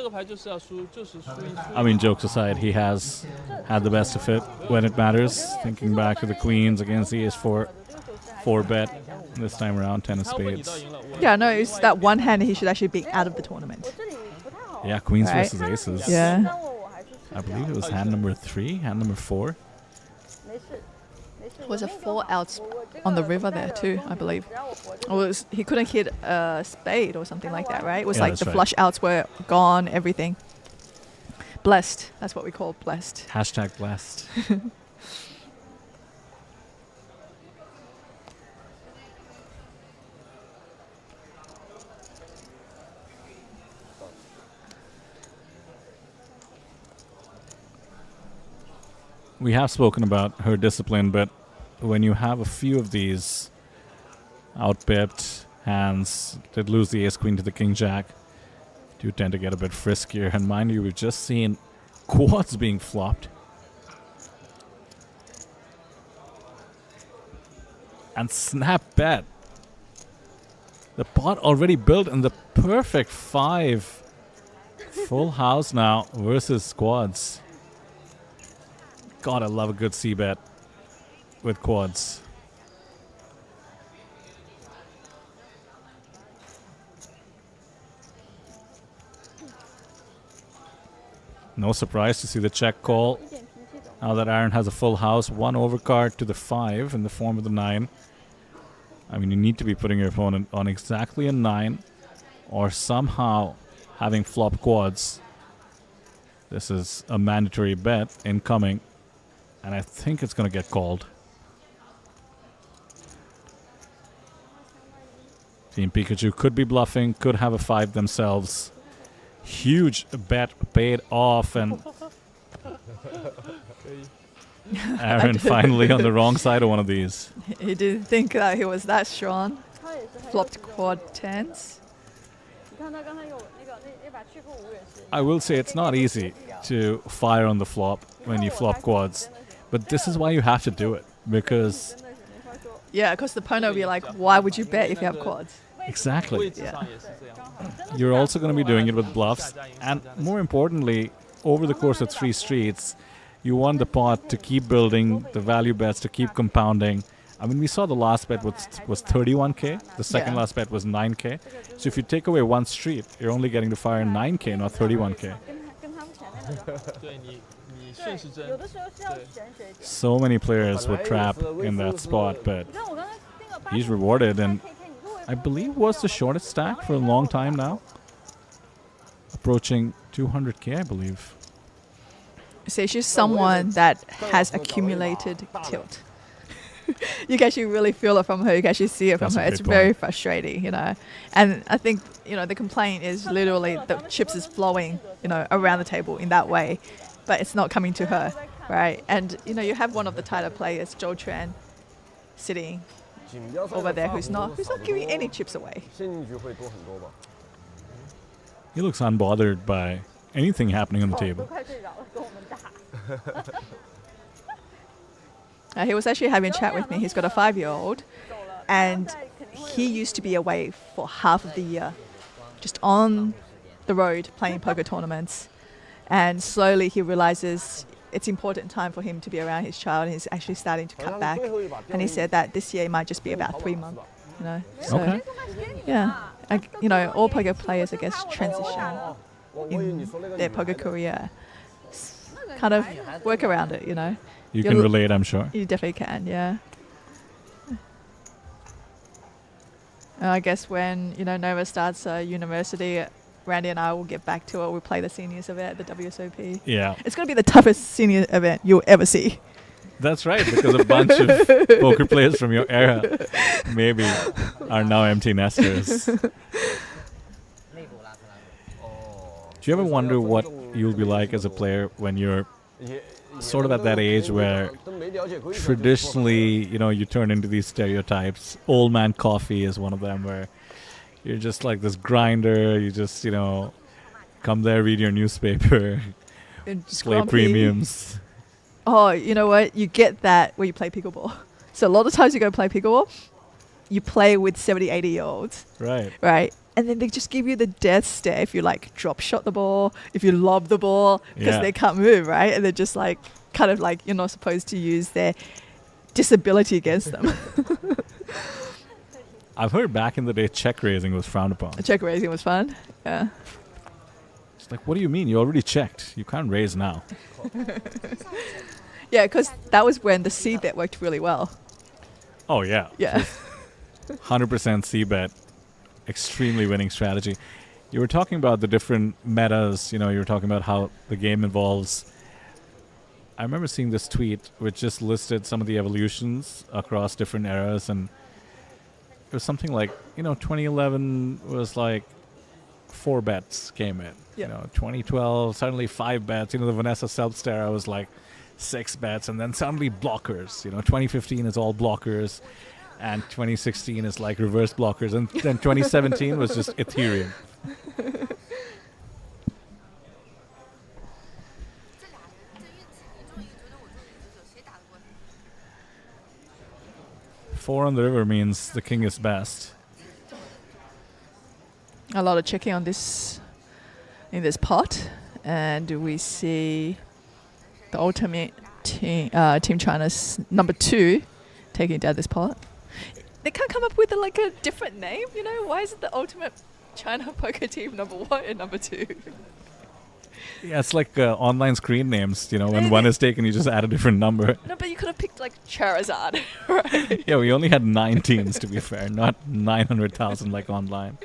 Speaker 3: 牌就是要输，就是输一输。
Speaker 2: I mean, jokes aside, he has had the best of it when it matters. Thinking back to the queens against the ace-4 4-bet. This time around, 10 of
Speaker 3: 他问你到
Speaker 2: spades.
Speaker 3: 赢了，我
Speaker 1: Yeah, no, it's that one hand he should actually be out of the tournament.
Speaker 4: 这里不太好。
Speaker 2: Yeah, queens
Speaker 1: Right.
Speaker 2: versus aces.
Speaker 1: Yeah.
Speaker 4: 但我还是
Speaker 2: I believe it was hand number 3, hand number 4.
Speaker 4: 没事没事。
Speaker 1: Was a 4 outs on the river there too, I believe. He couldn't hit a spade or something like that, right? It was
Speaker 2: Yeah,
Speaker 1: like
Speaker 2: that's
Speaker 1: the
Speaker 2: right.
Speaker 1: flush outs were gone, everything. Blessed. That's what we call blessed.
Speaker 2: Hashtag blessed. We have spoken about her discipline, but when you have a few of these outpipped hands did lose the ace queen to the king jack. Do tend to get a bit friskier. And mind you, we've just seen quads being flopped. And snap bet. The pot already built in the perfect 5. Full house now versus squads. God, I love a good c-bet with quads. No surprise to see the check call. Now that Aaron has a full house, 1 overcard to the 5 in the form of the 9. I mean, you need to be putting your opponent on exactly a 9 or somehow having flop quads. This is a mandatory bet incoming, and I think it's going to get called. Team Pikachu could be bluffing, could have a 5 themselves. Huge bet paid off, and Aaron finally on the wrong side of one of these.
Speaker 1: He didn't think that he was that strong. Flopped quad 10s.
Speaker 4: 你看他刚才有那把去负5也是。
Speaker 2: I will say it's not easy to fire on the flop when you flop quads, but this is why you have to do it, because
Speaker 1: Yeah, because the opponent will be like, why would you bet if you have quads?
Speaker 2: exactly,
Speaker 3: 位置上也是这样。
Speaker 2: you're also going to be doing it with bluffs, and more importantly, over the course of 3 streets, you want the pot to keep building, the value bets to keep compounding. I mean, we saw the last bet was 31k, the second
Speaker 1: Yeah.
Speaker 2: last bet was 9k. So if you take away 1 street, you're only getting to fire 9k, not 31k.
Speaker 4: 跟他们前面那个。
Speaker 3: 对你顺时针。
Speaker 4: 有的时候是要选水点。
Speaker 2: So many players were trapped in that spot, but
Speaker 4: 你看我刚才那个
Speaker 2: he's rewarded, and
Speaker 4: 8K， 你如果
Speaker 2: I believe was the shortest stack for a long time now. Approaching 200k, I believe.
Speaker 1: So she's someone that has accumulated tilt. You can actually really feel it from her. You can actually see it from
Speaker 2: That's a
Speaker 1: her. It's
Speaker 2: great
Speaker 1: very
Speaker 2: point.
Speaker 1: frustrating, you know. And I think, you know, the complaint is literally the chips is flowing, you know, around the table in that way, but it's not coming to her, right? And, you know, you have one of the tighter players, Zhou Quan, sitting over there who's not giving any chips away.
Speaker 5: 陷进去会多很多吧。
Speaker 2: He looks unbothered by anything happening on the
Speaker 4: 都
Speaker 2: table.
Speaker 4: 快睡着了，跟我们打。
Speaker 1: He was actually having a chat with me. He's got a 5-year-old, and he used to be away for half of the year, just on the road playing poker tournaments. And slowly he realizes it's important time for him to be around his child, and he's actually starting to cut back. And he said that this year might just be about 3 months, you know. So,
Speaker 2: Okay.
Speaker 1: yeah, you know, all poker players, I guess, transition in their poker career. Kind of work around it, you know.
Speaker 2: You can relate, I'm sure.
Speaker 1: You definitely can, yeah. I guess when, you know, Nova starts university, Randy and I will get back to it. We'll play the seniors event at the WSOP.
Speaker 2: Yeah,
Speaker 1: It's going to be the toughest senior event you'll ever see.
Speaker 2: that's right, because a bunch of poker players from your era maybe are now empty nesters. Do you ever wonder what you'll be like as a player when you're sort of at that age where traditionally, you know, you turn into these stereotypes? Old man coffee is one of them, where you're just like this grinder. You just, you know, come there, read your newspaper,
Speaker 1: And just
Speaker 2: play
Speaker 1: grumpy.
Speaker 2: premiums.
Speaker 1: Oh, you know what? You get that when you play pickleball. So a lot of times you go play pickleball, you play with 70, 80-year-olds,
Speaker 2: Right.
Speaker 1: right? And then they just give you the death stare if you like drop shot the ball, if you lob the ball, because
Speaker 2: Yeah.
Speaker 1: they can't move, right? And they're just like, kind of like, you're not supposed to use their disability against them.
Speaker 2: I've heard back in the day check raising was frowned upon.
Speaker 1: Check raising was fun. Yeah.
Speaker 2: It's like, what do you mean? You already checked. You can't raise now.
Speaker 1: Yeah, because that was when the C bet worked really well.
Speaker 2: Oh, yeah.
Speaker 1: Yeah.
Speaker 2: 100% C-bet. Extremely winning strategy. You were talking about the different metas. You know, you were talking about how the game evolves. I remember seeing this tweet which just listed some of the evolutions across different eras, and it was something like, you know, 2011 was like 4 bets came in.
Speaker 1: Yeah.
Speaker 2: You know, 2012 suddenly 5 bets. You know, the Vanessa Selbst era was like 6 bets, and then suddenly blockers. You know, 2015 is all blockers. and 2016 is like reverse blockers, and then 2017 was just Ethereum. Four on the river means the king is best.
Speaker 1: A lot of checking on this in this pot, and we see the ultimate team China's number 2 taking down this pot. They can't come up with like a different name, you know? Why is it the ultimate China poker team number 1 and number 2?
Speaker 2: Yeah, it's like online screen names. You know, when one is taken, you just add a different number.
Speaker 1: No, but you could have picked like Charizard, right?
Speaker 2: Yeah, we only had 9 teams, to be fair, not 900,000 like online.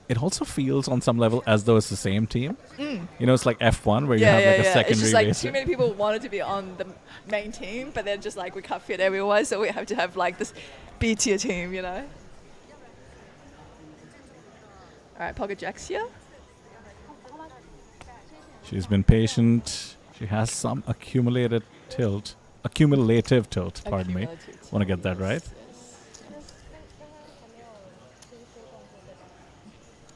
Speaker 2: It also feels on some level as though it's the same team. You know, it's like F1 where you have like a secondary
Speaker 1: It's just like
Speaker 2: racer.
Speaker 1: too many people wanted to be on the main team, but then just like we can't fit everyone, so we have to have like this B tier team, you know? All right, Pocket Jack's here.
Speaker 2: She's been patient. She has some accumulative tilt, pardon me.
Speaker 1: Accumulative
Speaker 2: Want to get that right?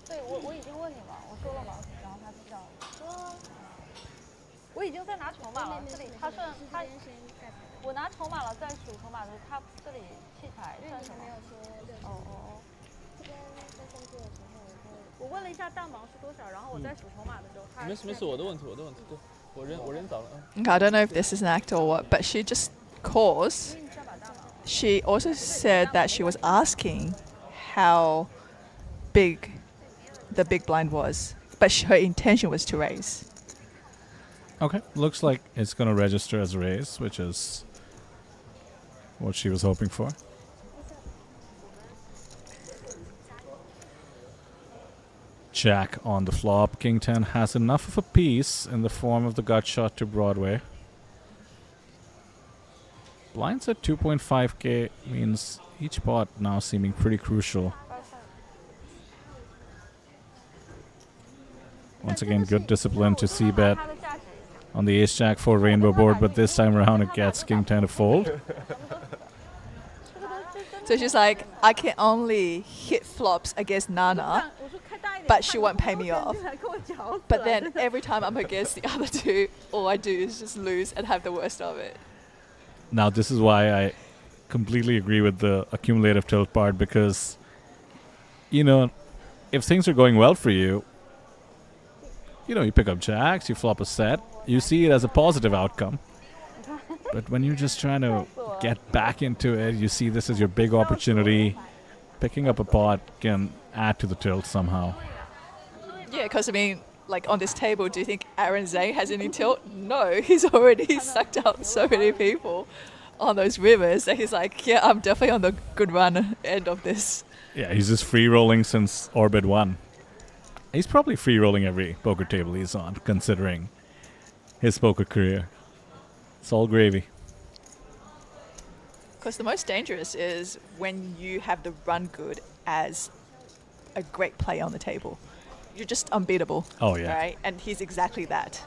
Speaker 4: 对，我已经问你了，我说了嘛，然后他知道了。我已经在拿筹码了，这里他算他，我拿筹码了，在数筹码的时候，他这里器材算什么？哦。我问了一下大盲是多少，然后我在数筹码的时候，他
Speaker 3: 没事，我的问题，对，我认早了。
Speaker 1: Okay, I don't know if this is an act or what, but she just calls. She also said that she was asking how big the big blind was, but her intention was to raise.
Speaker 2: Okay, looks like it's going to register as a raise, which is what she was hoping for. Jack on the flop. King 10 has enough of a piece in the form of the gut shot to Broadway. Blinds at 2.5k means each pot now seeming pretty crucial. Once again, good discipline to c-bet on the ace-jack 4 rainbow board, but this time around it gets King 10 to fold.
Speaker 1: So she's like, I can only hit flops against Nana, but she won't pay me off. But then every time I'm against the other two, all I do is just lose and have the worst of it.
Speaker 2: Now, this is why I completely agree with the accumulative tilt part, because, you know, if things are going well for you, you know, you pick up jacks, you flop a set, you see it as a positive outcome. But when you're just trying to get back into it, you see this as your big opportunity. Picking up a pot can add to the tilt somehow.
Speaker 1: Yeah, because I mean, like on this table, do you think Aaron Zhang has any tilt? No, he's already sucked out so many people on those rivers that he's like, yeah, I'm definitely on the good run end of this.
Speaker 2: Yeah, he's just free rolling since Orbit 1. He's probably free rolling every poker table he's on, considering his poker career. It's all gravy.
Speaker 1: Because the most dangerous is when you have the run good as a great play on the table. You're just unbeatable.
Speaker 2: Oh, yeah.
Speaker 1: Right? And he's exactly that.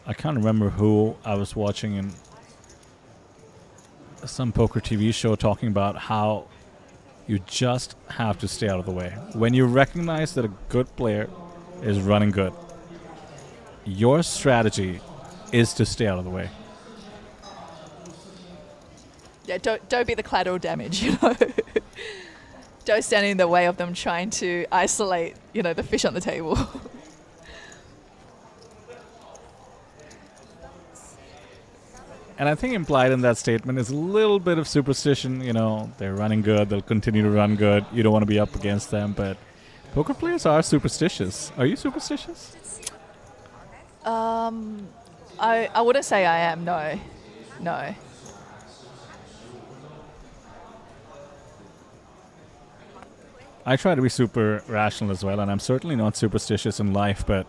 Speaker 2: I can't remember who I was watching in some poker TV show talking about how you just have to stay out of the way. When you recognize that a good player is running good, your strategy is to stay out of the way.
Speaker 1: Yeah, don't be the collateral damage, you know. Don't stand in the way of them trying to isolate, you know, the fish on the table.
Speaker 2: And I think implied in that statement is a little bit of superstition. You know, they're running good, they'll continue to run good. You don't want to be up against them, but poker players are superstitious. Are you superstitious?
Speaker 1: I wouldn't say I am, no. No.
Speaker 2: I try to be super rational as well, and I'm certainly not superstitious in life, but,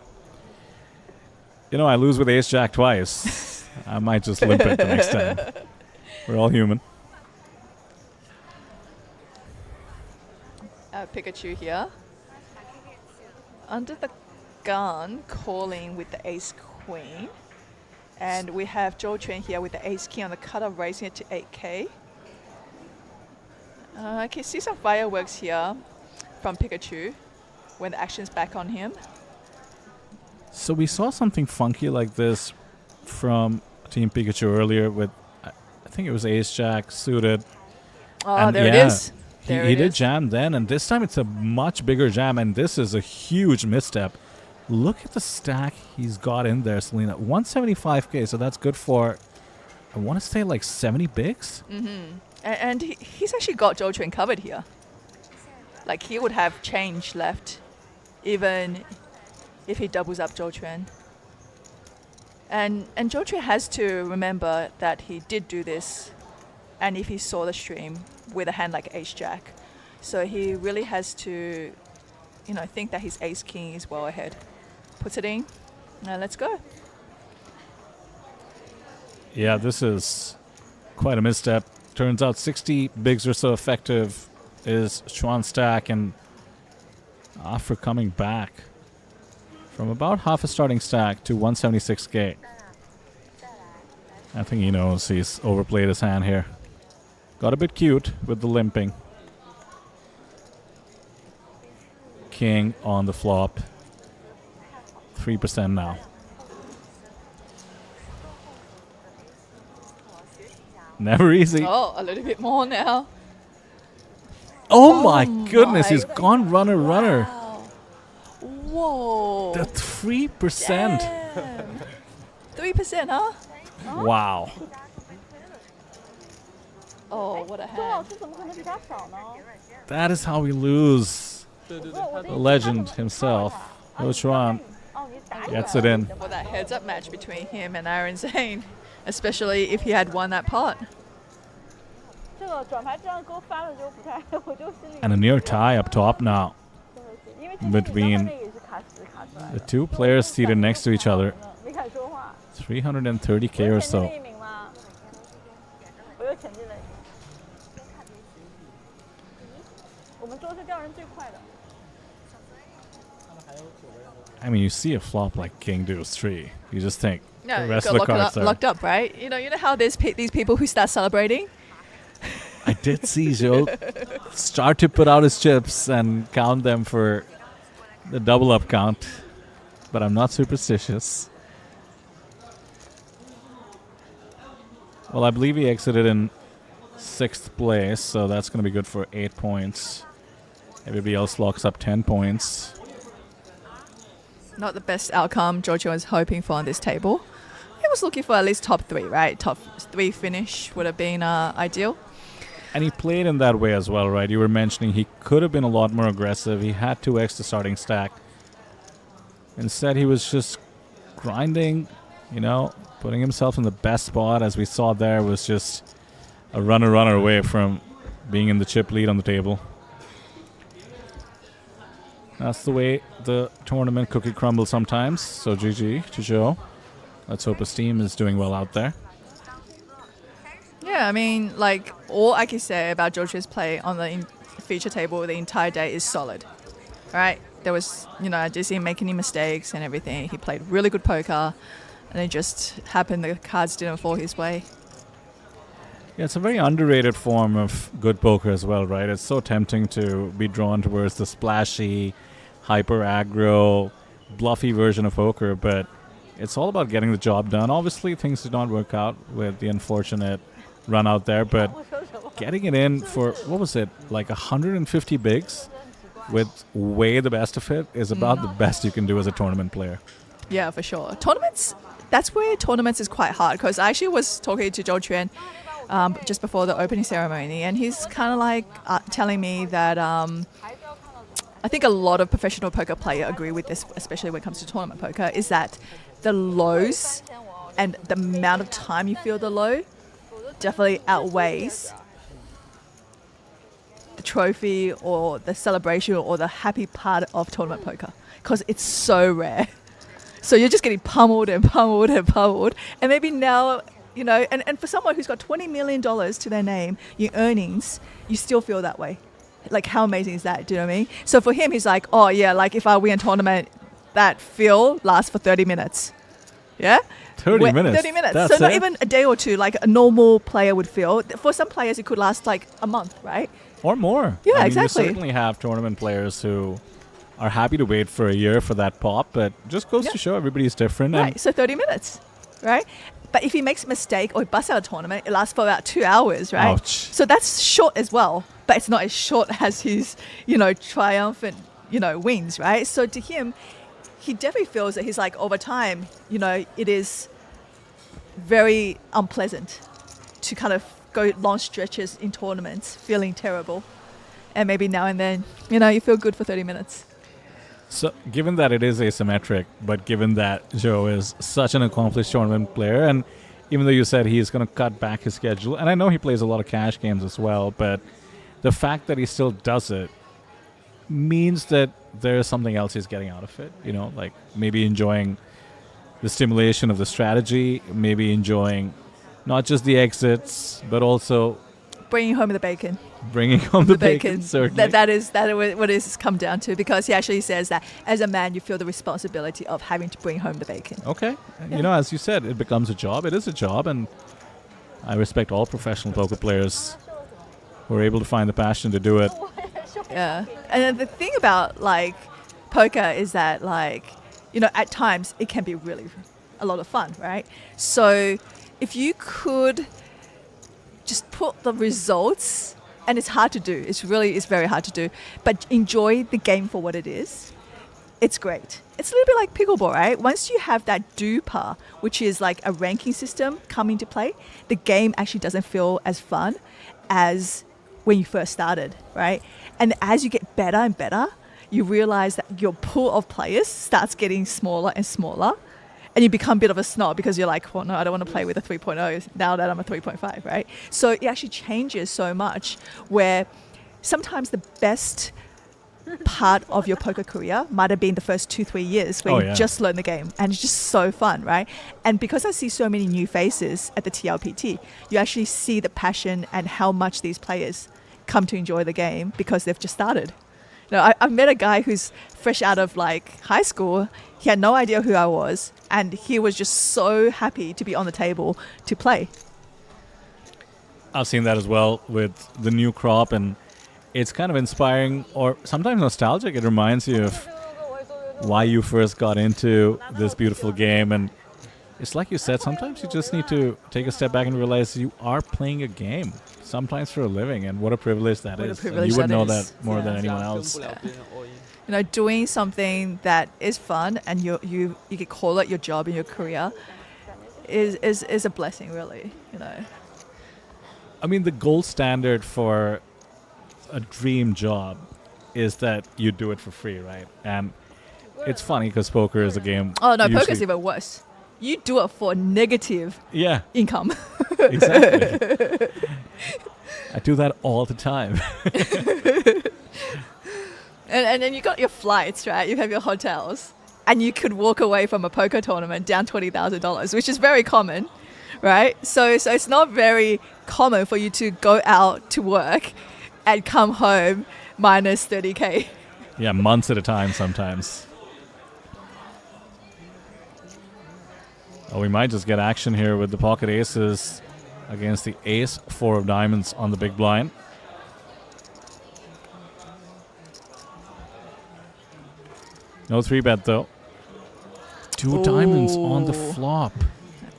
Speaker 2: you know, I lose with ace-jack twice. I might just limp it the next time. We're all human.
Speaker 1: Pikachu here. under the gun calling with the ace queen. And we have Zhou Quan here with the ace king on the cutoff, raising it to 8K. I can see some fireworks here from Pikachu when the action's back on him.
Speaker 2: So we saw something funky like this from Team Pikachu earlier with, I think it was Ace Jack suited.
Speaker 1: Oh,
Speaker 2: And
Speaker 1: there it
Speaker 2: yeah,
Speaker 1: is. There
Speaker 2: He
Speaker 1: it
Speaker 2: did
Speaker 1: is.
Speaker 2: jam then, and this time it's a much bigger jam, and this is a huge misstep. Look at the stack he's got in there, Selena. 175K, so that's good for, I want to say like 70 bigs?
Speaker 1: And he's actually got Zhou Quan covered here. Like, he would have change left, even if he doubles up Zhou Quan. And Zhou Quan has to remember that he did do this, and if he saw the stream with a hand like Ace Jack. So he really has to, think that his Ace King is well ahead. Puts it in, and let's go.
Speaker 2: Yeah, this is quite a misstep. Turns out 60 bigs or so effective is Chuan's stack, and after coming back from about half a starting stack to 176K, I think he knows he's overplayed his hand here. Got a bit cute with the limping. King on the flop. 3% now. Never easy.
Speaker 1: Oh, a little bit more now.
Speaker 2: Oh my goodness,
Speaker 1: my
Speaker 2: he's gone runner.
Speaker 1: Wow. Whoa.
Speaker 2: The 3%.
Speaker 1: Damn. 3%, huh?
Speaker 2: Wow.
Speaker 1: Oh, what a
Speaker 4: 周老
Speaker 1: hand.
Speaker 4: 师怎么可能比他少呢？
Speaker 2: That is how we lose.
Speaker 3: 对对
Speaker 4: 不
Speaker 3: 对
Speaker 4: 是，我
Speaker 3: 他
Speaker 4: 的
Speaker 2: The
Speaker 4: 意思
Speaker 2: legend
Speaker 4: 他怎么
Speaker 2: himself,
Speaker 4: 他
Speaker 2: Ho Chuan,
Speaker 4: 哦，你打
Speaker 2: gets
Speaker 4: 起
Speaker 2: it
Speaker 4: 来
Speaker 2: in.
Speaker 1: For that heads-up match between him and Aaron Zane, especially if he had won that pot.
Speaker 4: 这个转牌这样勾翻了就不太，我就心里
Speaker 2: And a near tie up top now.
Speaker 4: 真的是，因为之前你在
Speaker 2: between
Speaker 4: 外面也是卡死卡出来
Speaker 2: The
Speaker 4: 的。
Speaker 2: two players seated next to each other.
Speaker 4: 没敢说话。
Speaker 2: 330K
Speaker 4: 我
Speaker 2: or
Speaker 4: 前进了
Speaker 2: so.
Speaker 4: 一名吗？我又前进了一名。我们桌是掉人最快的。
Speaker 2: I mean, you see a flop like King Deuce 3. You just think
Speaker 1: No,
Speaker 2: the
Speaker 1: you
Speaker 2: rest
Speaker 1: got
Speaker 2: of the cards are.
Speaker 1: locked up, right? You know how there's these people who start celebrating?
Speaker 2: I did see Joe start to put out his chips and count them for the double up count, but I'm not superstitious. Well, I believe he exited in 6th place, so that's going to be good for 8 points. Everybody else locks up 10 points.
Speaker 1: Not the best outcome Giorgio was hoping for on this table. He was looking for at least top 3, right? Top 3 finish would have been ideal.
Speaker 2: And he played in that way as well, right? You were mentioning he could have been a lot more aggressive. He had 2x the starting stack. Instead, he was just grinding, putting himself in the best spot. As we saw there, was just a runner away from being in the chip lead on the table. That's the way the tournament cookie crumbles sometimes. So GG to Joe. Let's hope his team is doing well out there.
Speaker 1: Yeah, I mean, like, all I can say about Giorgio's play on the feature table the entire day is solid. All right? There was, I didn't see him make any mistakes and everything. He played really good poker, and it just happened the cards didn't fall his way.
Speaker 2: Yeah, it's a very underrated form of good poker as well, right? It's so tempting to be drawn towards the splashy, hyper aggro, bluffy version of poker, but it's all about getting the job done. Obviously, things did not work out with the unfortunate run out there, but getting it in for, what was it, like 150 bigs with way the best of it is about the best you can do as a tournament player.
Speaker 1: Yeah, for sure. Tournaments, that's where tournaments is quite hard, because I actually was talking to Zhou Quan just before the opening ceremony, and he's kind of like telling me that I think a lot of professional poker players agree with this, especially when it comes to tournament poker, is that the lows and the amount of time you feel the low definitely outweighs the trophy or the celebration or the happy part of tournament poker, because it's so rare. So you're just getting pummeled and pummeled and pummeled. And maybe now, and for someone who's got $20 million to their name, your earnings, you still feel that way. Like, how amazing is that? Do you know what I mean? So for him, he's like, oh yeah, like if I win a tournament, that feel lasts for 30 minutes. Yeah?
Speaker 2: 30 minutes.
Speaker 1: 30 minutes.
Speaker 2: That's
Speaker 1: so not
Speaker 2: it?
Speaker 1: even a day or two, like a normal player would feel. For some players, it could last like a month, right?
Speaker 2: Or more.
Speaker 1: Yeah,
Speaker 2: I mean,
Speaker 1: exactly.
Speaker 2: You certainly have tournament players who are happy to wait for a year for that pop, but just goes to show everybody's different.
Speaker 1: Right, so 30 minutes, right? But if he makes a mistake or he busts out a tournament, it lasts for about 2 hours, right?
Speaker 2: Ouch.
Speaker 1: So that's short as well, but it's not as short as his, triumphant, wins, right? So to him, he definitely feels that he's like, over time, it is very unpleasant to kind of go long stretches in tournaments feeling terrible. And maybe now and then, you feel good for 30 minutes.
Speaker 2: So, given that it is asymmetric, but given that Joe is such an accomplished tournament player, and even though you said he's going to cut back his schedule, and I know he plays a lot of cash games as well, but the fact that he still does it means that there is something else he's getting out of it. Like maybe enjoying the stimulation of the strategy, maybe enjoying not just the exits, but also
Speaker 1: Bringing home the bacon.
Speaker 2: bringing home the bacon. Certainly.
Speaker 1: That is what it's come down to, because he actually says that as a man, you feel the responsibility of having to bring home the bacon.
Speaker 2: Okay. And, as you said, it becomes a job. It is a job, and I respect all professional poker players who are able to find the passion to do it.
Speaker 1: Yeah. And then the thing about like poker is that at times it can be really a lot of fun, right? So if you could just put the results, and it's hard to do. It's very hard to do, but enjoy the game for what it is. It's great. It's a little bit like pickleball, right? Once you have that duper, which is like a ranking system come into play, the game actually doesn't feel as fun as when you first started, right? And as you get better and better, you realize that your pool of players starts getting smaller and smaller, and you become a bit of a snob because you're like, well, no, I don't want to play with a 3.0 now that I'm a 3.5, right? So it actually changes so much, where sometimes the best part of your poker career might have been the first 2-3 years where you just learn the game, and it's just so fun, right? And because I see so many new faces at the TLPT, you actually see the passion and how much these players come to enjoy the game because they've just started. I've met a guy who's fresh out of like high school. He had no idea who I was, and he was just so happy to be on the table to play.
Speaker 2: I've seen that as well with the new crop, and it's kind of inspiring or sometimes nostalgic. It reminds you of why you first got into this beautiful game. And it's like you said, sometimes you just need to take a step back and realize you are playing a game, sometimes for a living, and what a privilege that is. And you would know that more than anyone else.
Speaker 1: Doing something that is fun and you can call it your job and your career is a blessing, really.
Speaker 2: I mean, the gold standard for a dream job is that you do it for free, right? And it's funny because poker is a game.
Speaker 1: Oh no, poker's even worse. You do it for negative income.
Speaker 2: Exactly. I do that all the time.
Speaker 1: And then you got your flights, right? You have your hotels, and you could walk away from a poker tournament down $20,000, which is very common, right? So it's not very common for you to go out to work and come home minus 30K.
Speaker 2: Yeah, months at a time sometimes. Oh, we might just get action here with the pocket aces against the ace 4 of diamonds on the big blind. No 3-bet though. 2 diamonds on the flop.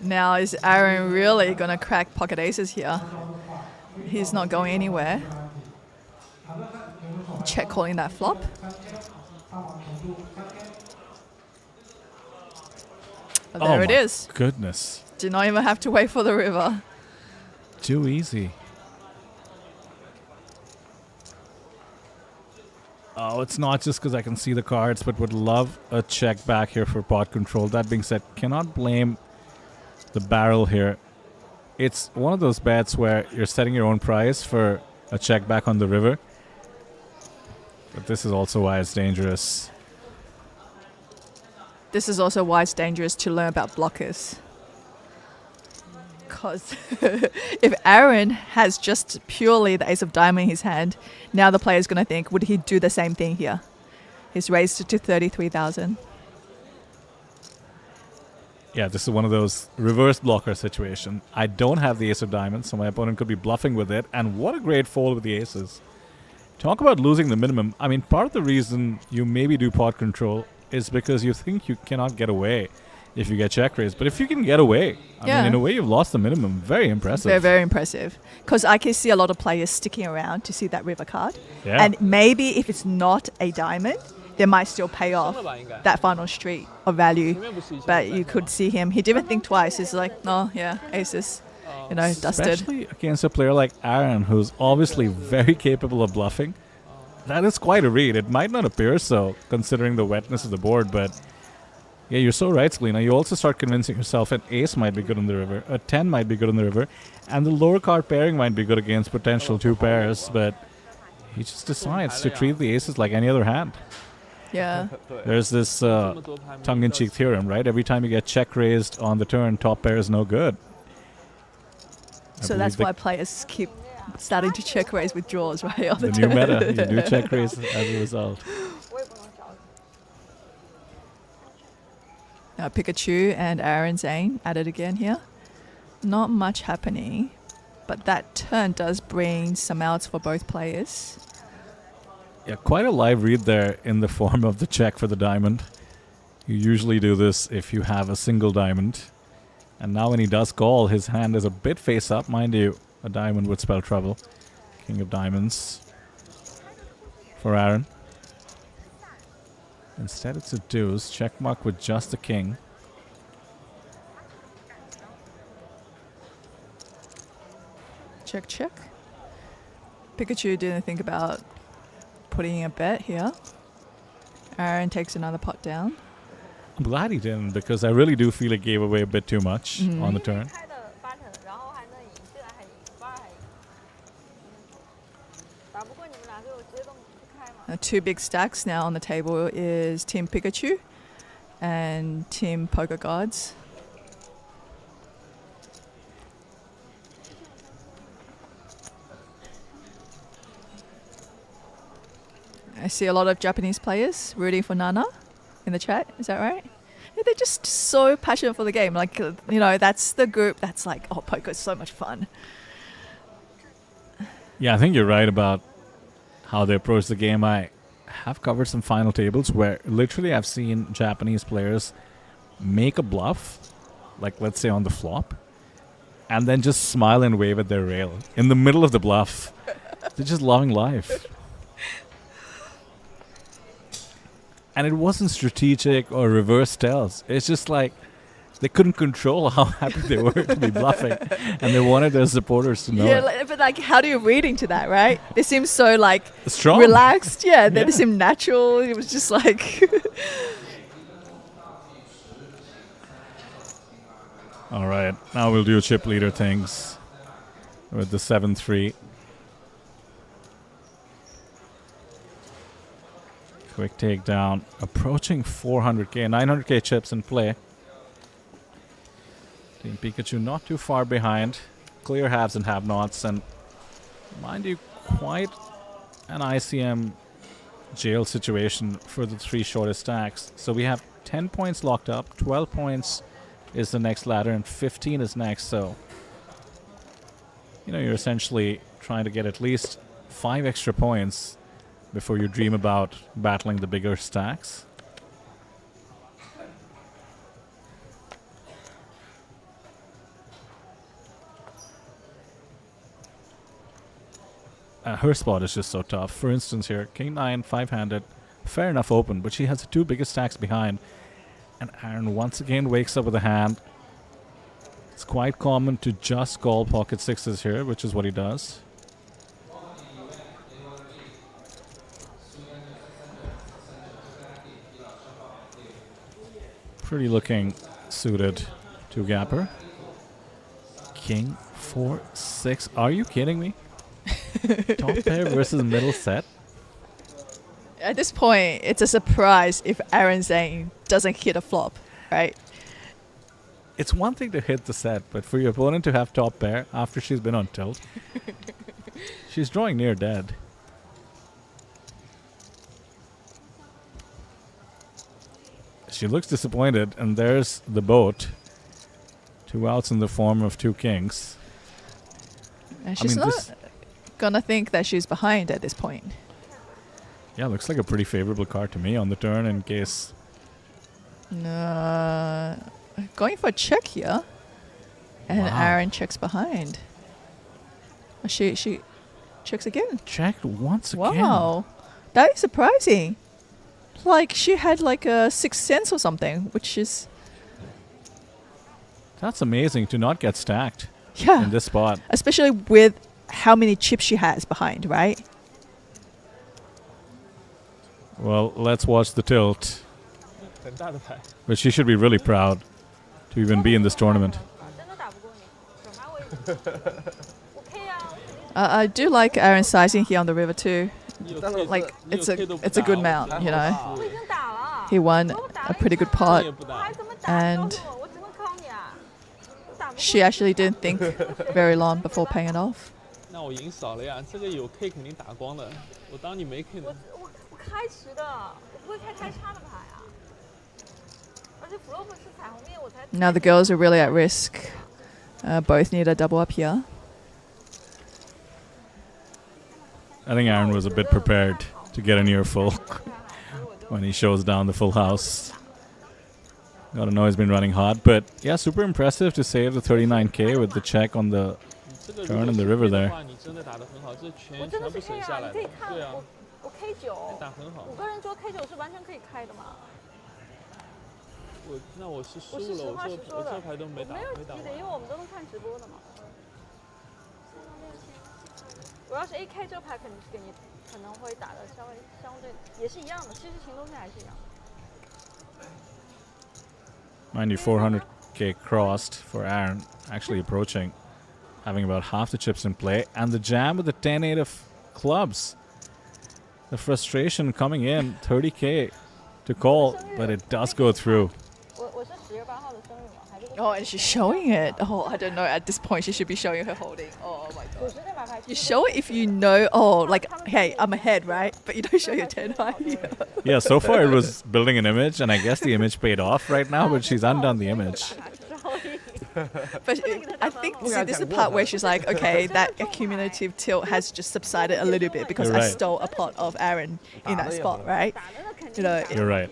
Speaker 1: Now is Aaron really going to crack pocket aces here? He's not going anywhere. Check calling that flop. There it is.
Speaker 2: Goodness.
Speaker 1: Do not even have to wait for the river.
Speaker 2: Too easy. Oh, it's not just because I can see the cards, but would love a check back here for pot control. That being said, cannot blame the barrel here. It's one of those bets where you're setting your own price for a check back on the river. But this is also why it's dangerous.
Speaker 1: This is also why it's dangerous to learn about blockers. Because if Aaron has just purely the ace of diamond in his hand, now the player's going to think, would he do the same thing here? He's raised it to 33,000.
Speaker 2: Yeah, this is one of those reverse blocker situation. I don't have the ace of diamonds, so my opponent could be bluffing with it. And what a great fold with the aces. Talk about losing the minimum. I mean, part of the reason you maybe do pot control is because you think you cannot get away if you get check raised. But if you can get away, I mean, in a way, you've lost the minimum. Very impressive.
Speaker 1: Very, very impressive. Because I can see a lot of players sticking around to see that river card.
Speaker 2: Yeah.
Speaker 1: And maybe if it's not a diamond, they might still pay off that final street of value. But you could see him. He didn't think twice. He's like, oh, yeah, aces. You know, dusted.
Speaker 2: Especially against a player like Aaron, who's obviously very capable of bluffing. That is quite a read. It might not appear so, considering the wetness of the board, but yeah, you're so right, Selena. You also start convincing yourself an ace might be good on the river, a 10 might be good on the river, and the lower card pairing might be good against potential 2 pairs, but he just decides to treat the aces like any other hand.
Speaker 1: Yeah.
Speaker 2: There's this tongue-in-cheek theorem, right? Every time you get check raised on the turn, top pair is no good.
Speaker 1: So that's why players keep starting to check raise with draws, right? On
Speaker 2: the new meta, you do check raise as a result.
Speaker 1: Now Pikachu and Aaron Zane at it again here. Not much happening, but that turn does bring some outs for both players.
Speaker 2: Yeah, quite a live read there in the form of the check for the diamond. You usually do this if you have a single diamond. And now when he does call, his hand is a bit face up. Mind you, a diamond would spell trouble. King of diamonds for Aaron. Instead it's a deuce. Check mark with just the king.
Speaker 1: Check, check. Pikachu didn't think about putting a bet here. Aaron takes another pot down.
Speaker 2: I'm glad he didn't, because I really do feel it gave away a bit too much on the turn.
Speaker 1: Two big stacks now on the table is Team Pikachu and Team Poker Gods. I see a lot of Japanese players rooting for Nana in the chat. Is that right? Yeah, they're just so passionate for the game. Like, you know, that's the group that's like, oh, poker is so much fun.
Speaker 2: Yeah, I think you're right about how they approach the game. I have covered some final tables where literally I've seen Japanese players make a bluff, like let's say on the flop, and then just smile and wave at their rail in the middle of the bluff. They're just loving life. And it wasn't strategic or reverse tells. It's just like they couldn't control how happy they were to be bluffing, and they wanted their supporters to know.
Speaker 1: Yeah, but like, how do you read into that, right? They seem so like
Speaker 2: strong,
Speaker 1: relaxed. Yeah, they seem natural. It was just like.
Speaker 2: All right, now we'll do chip leader things with the 7-3. Quick takedown, approaching 400k, 900k chips in play. Team Pikachu not too far behind. Clear haves and have-nots, and mind you, quite an ICM jail situation for the 3 shortest stacks. So we have 10 points locked up, 12 points is the next ladder, and 15 is next. So, you know, you're essentially trying to get at least 5 extra points before you dream about battling the bigger stacks. Her spot is just so tough. For instance here, King 9, 5-handed, fair enough open, but she has the 2 biggest stacks behind. And Aaron once again wakes up with a hand. It's quite common to just call pocket 6s here, which is what he does. Pretty looking suited 2-gapper. King 4, 6. Are you kidding me? Top pair versus middle set.
Speaker 1: At this point, it's a surprise if Aaron Zane doesn't hit a flop, right?
Speaker 2: it's one thing to hit the set, but for your opponent to have top pair after she's been on tilt, she's drawing near dead. She looks disappointed, and there's the boat. 2 outs in the form of 2 kings.
Speaker 1: And she's not gonna think that she's behind at this point.
Speaker 2: Yeah, looks like a pretty favorable card to me on the turn in case.
Speaker 1: Going for a check here. And
Speaker 2: Wow.
Speaker 1: Aaron checks behind. She checks again.
Speaker 2: Checked once again.
Speaker 1: Wow. That is surprising. Like she had like a sixth sense or something, which is
Speaker 2: That's amazing to not get stacked
Speaker 1: yeah.
Speaker 2: in this spot.
Speaker 1: Especially with how many chips she has behind, right?
Speaker 2: Well, let's watch the tilt.
Speaker 3: 很大的牌。
Speaker 2: But she should be really proud to even be in this tournament.
Speaker 4: 真的打不过你，手牌我也我 K 啊，我肯定
Speaker 1: I do like Aaron's sizing here on the river too.
Speaker 3: 你有
Speaker 1: Like
Speaker 3: K 都
Speaker 1: it's a good mount, you know.
Speaker 4: 我已经打了。
Speaker 1: He won a pretty good pot.
Speaker 3: 你也不打
Speaker 1: And
Speaker 4: 我只能靠你啊！我打不过
Speaker 1: she actually didn't think very long before paying it off.
Speaker 3: 那我赢少了呀，这个有 K 肯定打光的。我当你没 K 的。
Speaker 4: 我开池的，我不会开开叉的牌啊。而且 flop 是彩虹面，我才。
Speaker 1: Now the girls are really at risk. Both need a double up here.
Speaker 2: I think Aaron was a bit prepared to get a near full when he shows down the full house. Gotta know he's been running hot, but yeah, super impressive to save the 39k with the check on the turn in the river there.
Speaker 3: 你真的打得很好，这全
Speaker 4: 我真的是
Speaker 3: 部省
Speaker 4: K 啊，
Speaker 3: 下来的
Speaker 4: 你可以。看
Speaker 3: 对啊，
Speaker 4: 我 K 9，
Speaker 3: 打很好。
Speaker 4: 5个人桌 K 9是完全可以开的嘛。
Speaker 3: 那我是输
Speaker 4: 我是实
Speaker 3: 了，
Speaker 4: 话实说的，
Speaker 3: 这牌都没打，
Speaker 4: 没有
Speaker 3: 没打
Speaker 4: 急的，因为我们都能看直播的嘛。我要是 AK 这牌肯定是给你，可能会打的稍微相对也是一样的，其实行动线还是一样的。
Speaker 2: Mind you, 400k crossed for Aaron, actually approaching, having about half the chips in play, and the jam with the 10-8 of clubs. The frustration coming in, 30k to call, but it does go through.
Speaker 4: 我是10月8号的生日嘛，还是
Speaker 1: Oh, and she's showing it. Oh, I don't know. At this point, she should be showing her holding. Oh my god.
Speaker 4: 90那把牌。
Speaker 1: You show it if you know. Oh, like hey, I'm ahead, right? But you don't show your 10 high.
Speaker 2: Yeah, so far it was building an image, and I guess the image paid off right now, but she's undone the image.
Speaker 1: But I think see, this is the part where she's like, okay, that accumulative tilt has just subsided a little bit because
Speaker 2: You're
Speaker 1: I
Speaker 2: right.
Speaker 1: stole a pot of Aaron in that spot, right? You know,
Speaker 2: You're right.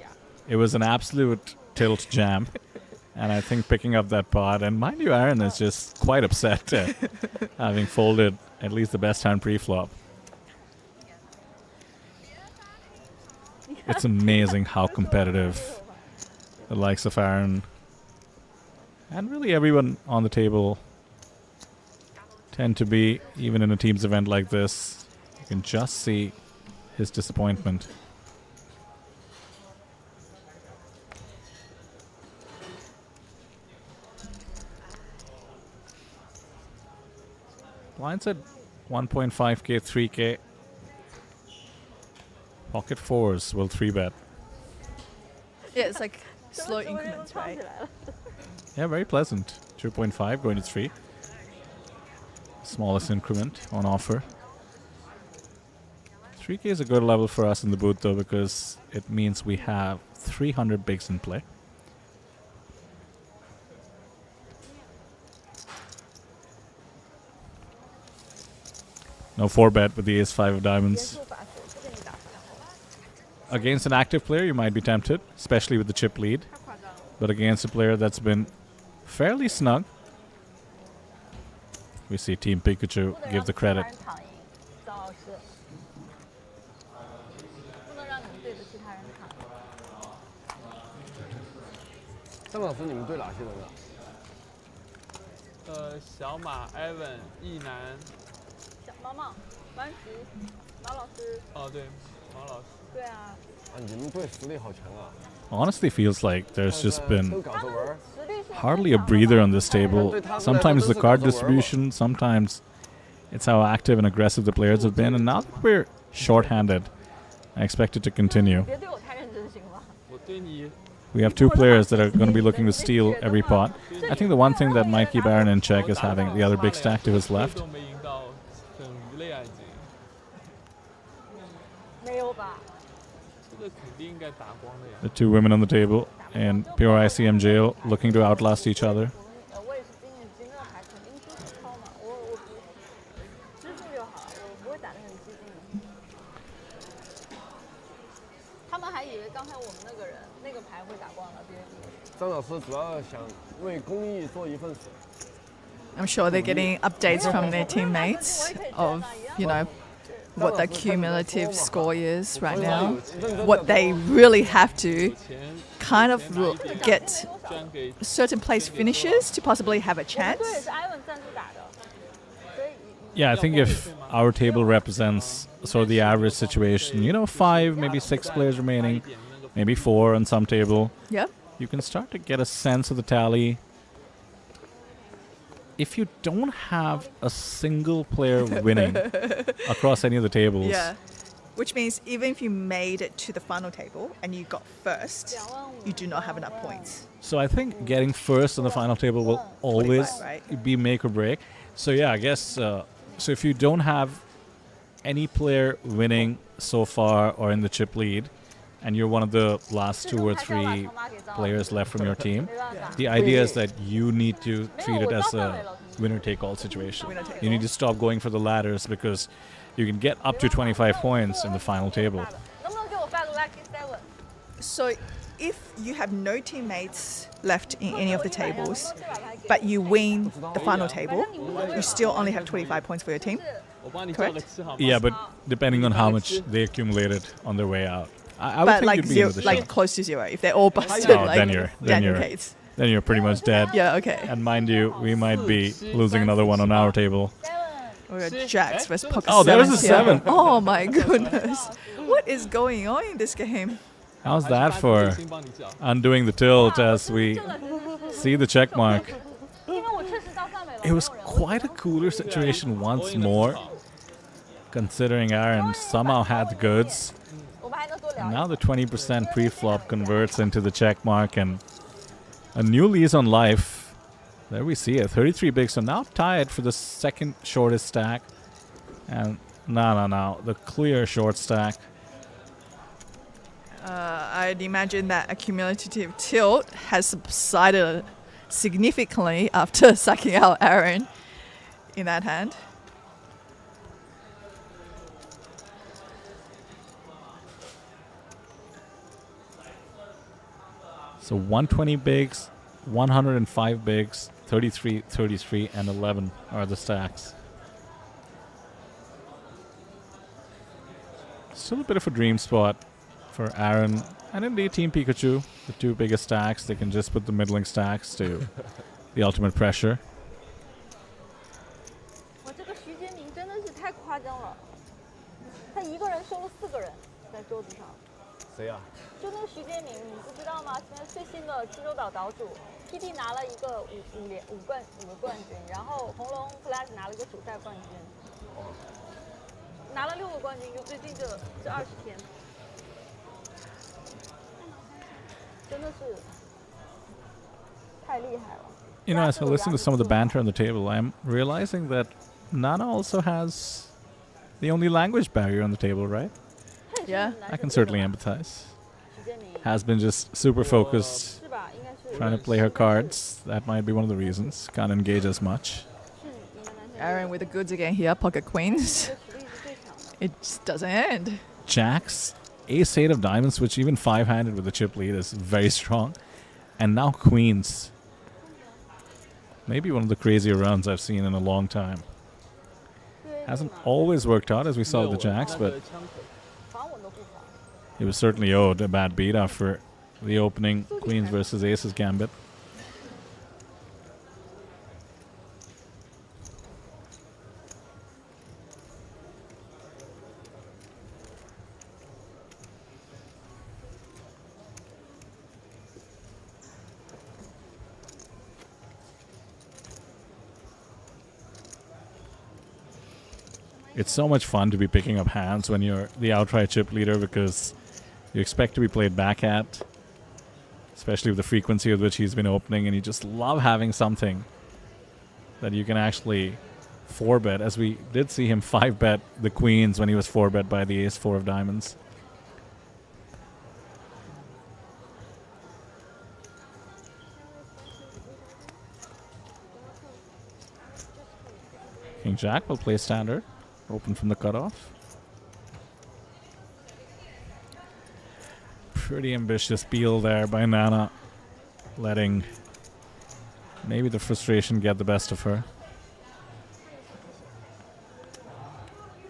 Speaker 2: It was an absolute tilt jam. And I think picking up that pot, and mind you, Aaron is just quite upset having folded at least the best hand pre-flop. It's amazing how competitive the likes of Aaron and really everyone on the table tend to be, even in a team's event like this. You can just see his disappointment. Blinds at 1.5k, 3k. Pocket fours will 3-bet.
Speaker 1: yeah, it's like slow increments, right?
Speaker 2: Yeah, very pleasant. 2.5 going to 3. Smallest increment on offer. 3k is a good level for us in the booth though, because it means we have 300 bigs in play. No 4-bet with the ace-5 of diamonds. Against an active player, you might be tempted, especially with the chip lead. But against a player that's been fairly snug, we see Team Pikachu give the credit.
Speaker 5: 张老师，你们对哪些人啊？
Speaker 3: 小马、Evan、易南。
Speaker 4: 毛毛、王吉、毛老师。
Speaker 3: 哦，对，毛老师。
Speaker 4: 对啊。
Speaker 5: 啊，你们队实力好强啊！
Speaker 2: Honestly feels like there's just been
Speaker 5: 都搞着玩儿。
Speaker 2: hardly a breather on this table. Sometimes the card distribution, sometimes it's how active and aggressive the players have been. And now that we're short-handed, I expect it to continue.
Speaker 4: 别对我太认真行吗？
Speaker 3: 我对你
Speaker 2: We have two players that are going to be looking to steal every pot. I think the one thing that might keep Aaron in check is having the other big stack to his left.
Speaker 3: 都没赢到等鱼类啊，已经。
Speaker 4: 没有吧？
Speaker 3: 这个肯定应该打光的呀。
Speaker 2: The two women on the table and pure ICM jail looking to outlast each other.
Speaker 4: 我也是金这个牌肯定就是超嘛，我支付就好，我不会打得很激进的。他们还以为刚才我们那个牌会打光了，别人以为。
Speaker 5: 张老师主要想为公益做一份事。
Speaker 1: I'm sure they're getting updates from their teammates of, you know, what the cumulative score is right now, what they really have to kind of get
Speaker 3: 居然给
Speaker 1: certain place finishes to possibly have a
Speaker 4: 队
Speaker 1: chance.
Speaker 4: 也是艾文赞助打的，所以
Speaker 2: Yeah, I think if our table represents sort of the average situation, you know, 5, maybe 6 players remaining, maybe 4 on some table,
Speaker 1: Yep.
Speaker 2: you can start to get a sense of the tally. If you don't have a single player winning across any of the tables,
Speaker 1: Yeah. Which means even if you made it to the final table and you got first, you do not have enough points.
Speaker 2: so I think getting first on the final table will always
Speaker 1: right?
Speaker 2: be make or break. So yeah, I guess so if you don't have any player winning so far or in the chip lead, and you're one of the last 2 or 3 players left from your team, the idea is that you need to treat it as a winner-take-all situation. You need to stop going for the ladders because you can get up to 25 points in the final table.
Speaker 4: 能不能给我发个 lucky seven？
Speaker 1: So if you have no teammates left in any of the tables, but you win the final table, you still only have 25 points for your team.
Speaker 3: 我帮你叫个吃好吗？
Speaker 2: Yeah, but depending on how much they accumulated on their way out. I would
Speaker 1: But
Speaker 2: think
Speaker 1: like
Speaker 2: you'd be
Speaker 1: zero,
Speaker 2: into the
Speaker 1: like
Speaker 2: show.
Speaker 1: close to 0. If they're all busted,
Speaker 2: Oh,
Speaker 1: like
Speaker 2: then you're
Speaker 1: Kates.
Speaker 2: then you're pretty much dead.
Speaker 1: Yeah, okay.
Speaker 2: And mind you, we might be losing another one on our table.
Speaker 1: We got Jacks versus Pocket
Speaker 2: Oh, there's a
Speaker 1: Sevens here.
Speaker 2: 7.
Speaker 1: Oh my goodness. What is going on in this game?
Speaker 2: How's that for
Speaker 3: 先帮你叫。
Speaker 2: undoing the tilt as we see the check mark?
Speaker 4: 因为我确实到上面了。
Speaker 2: It was quite a cooler situation once more, considering Aaron somehow had the goods.
Speaker 4: 我们还能多聊
Speaker 2: And
Speaker 4: 一
Speaker 2: now the 20% pre-flop converts into the check mark and a new lease on life. There we see it, 33 bigs, so now tied for the second shortest stack. And no, the clear short stack.
Speaker 1: I'd imagine that a cumulative tilt has subsided significantly after sucking out Aaron in that hand.
Speaker 2: So 120 bigs, 105 bigs, 33, 33, and 11 are the stacks. Still a bit of a dream spot for Aaron and indeed Team Pikachu. The 2 biggest stacks, they can just put the middling stacks to the ultimate pressure.
Speaker 4: 我这个徐杰明真的是太夸张了，他一个人收了4个人在桌子上。
Speaker 5: 谁呀？
Speaker 4: 就那个徐杰明，你不知道吗？现在最新的济州岛岛主 ，PT 拿了一个5个冠军，然后红龙 Plus 拿了一个主赛冠军，拿了6个冠军，就最近这20天，真的是太厉害了。
Speaker 2: You know, as I listen to some of the banter on the table, I'm realizing that Nana also has the only language barrier on the table, right?
Speaker 1: Yeah.
Speaker 2: I can certainly empathize. Has been just super focused,
Speaker 4: 是吧？应该是
Speaker 2: trying to play her cards. That might be one of the reasons. Can't engage as much.
Speaker 1: Aaron with the goods again here, pocket queens. It just doesn't end.
Speaker 2: Jacks, ace-8 of diamonds, which even 5-handed with the chip lead is very strong. And now queens. Maybe one of the crazier runs I've seen in a long time. Hasn't always worked out as we saw with the jacks, but
Speaker 4: 防我都不防。
Speaker 2: he was certainly owed a bad beat after the opening queens versus aces gambit. It's so much fun to be picking up hands when you're the outright chip leader because you expect to be played back at. especially with the frequency with which he's been opening, and you just love having something that you can actually 4-bet, as we did see him 5-bet the queens when he was 4-bet by the ace-4 of diamonds. King Jack will play standard, open from the cutoff. Pretty ambitious peel there by Nana, letting maybe the frustration get the best of her.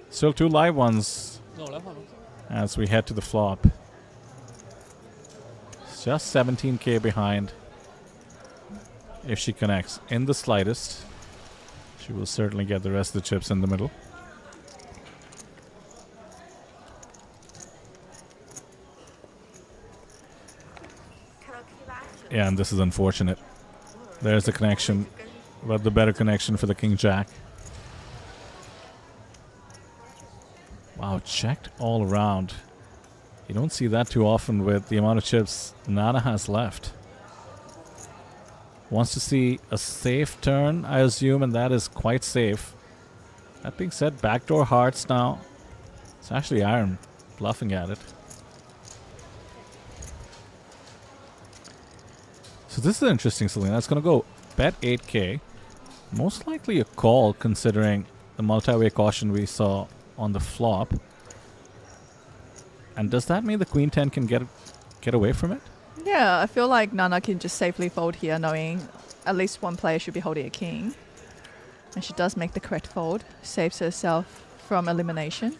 Speaker 2: Still 2 live ones as we head to the flop. It's just 17k behind. If she connects in the slightest, she will certainly get the rest of the chips in the middle. Yeah, and this is unfortunate. There's the connection, but the better connection for the King Jack. Wow, checked all around. You don't see that too often with the amount of chips Nana has left. Wants to see a safe turn, I assume, and that is quite safe. That being said, backdoor hearts now. It's actually iron, bluffing at it. So this is interesting, Selena. It's going to go bet 8k. Most likely a call, considering the multi-way caution we saw on the flop. And does that mean the queen 10 can get away from it?
Speaker 1: Yeah, I feel like Nana can just safely fold here, knowing at least one player should be holding a king. And she does make the correct fold, saves herself from elimination.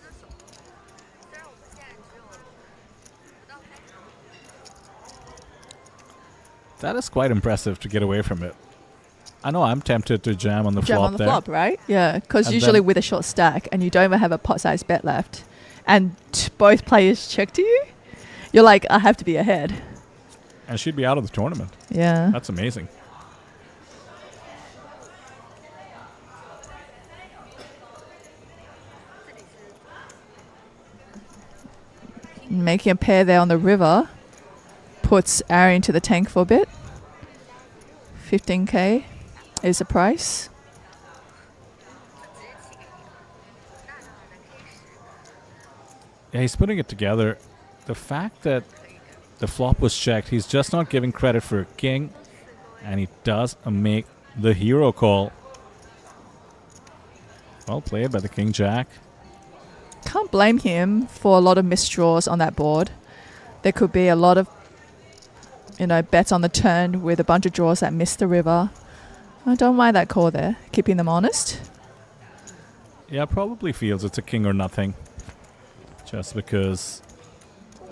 Speaker 2: That is quite impressive to get away from it. I know I'm tempted to jam on the
Speaker 1: Jam
Speaker 2: flop
Speaker 1: on the
Speaker 2: there.
Speaker 1: flop, right? Yeah, because
Speaker 2: And
Speaker 1: usually
Speaker 2: then-
Speaker 1: with a short stack and you don't even have a pot size bet left, and both players check to you, you're like, I have to be ahead.
Speaker 2: And she'd be out of the tournament.
Speaker 1: Yeah.
Speaker 2: That's amazing.
Speaker 1: Making a pair there on the river puts Ari into the tank for a bit. 15k is the price.
Speaker 2: Yeah, he's putting it together. The fact that the flop was checked, he's just not giving credit for a king, and he does make the hero call. Well played by the King Jack.
Speaker 1: Can't blame him for a lot of missed draws on that board. There could be a lot of, bets on the turn with a bunch of draws that missed the river. I don't mind that call there, keeping them honest.
Speaker 2: Yeah, probably feels it's a king or nothing. Just because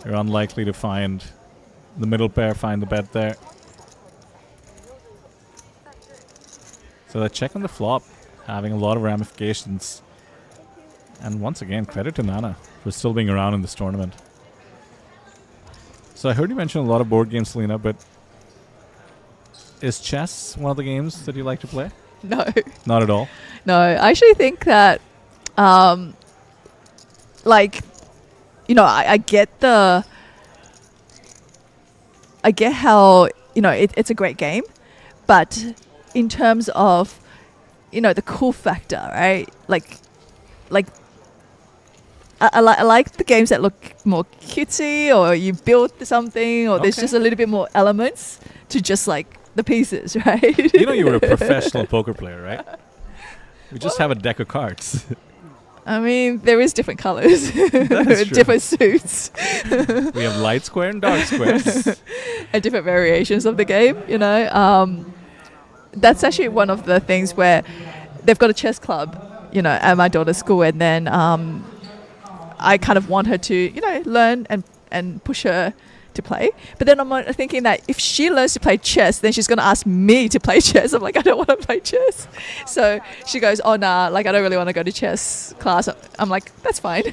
Speaker 2: you're unlikely to find the middle pair, find the bet there. So that check on the flop, having a lot of ramifications. And once again, credit to Nana for still being around in this tournament. So I heard you mention a lot of board games, Selena, but is chess one of the games that you like to play?
Speaker 1: No.
Speaker 2: Not at all?
Speaker 1: No, I actually think that, I get how, it's a great game, but in terms of, the cool factor, right? I like the games that look more cutesy, or you build something, or there's
Speaker 2: Okay.
Speaker 1: just a little bit more elements to just like the pieces, right?
Speaker 2: You were a professional poker player, right? We just have a deck of cards.
Speaker 1: I mean, there is different colors,
Speaker 2: That is true.
Speaker 1: different suits,
Speaker 2: We have light square and dark squares.
Speaker 1: and different variations of the game. That's actually one of the things where they've got a chess club, at my daughter's school, and then I kind of want her to, learn and push her to play. But then I'm thinking that if she learns to play chess, then she's going to ask me to play chess. I'm like, I don't want to play chess. So she goes, oh, nah, I don't really want to go to chess class. I'm like, that's fine.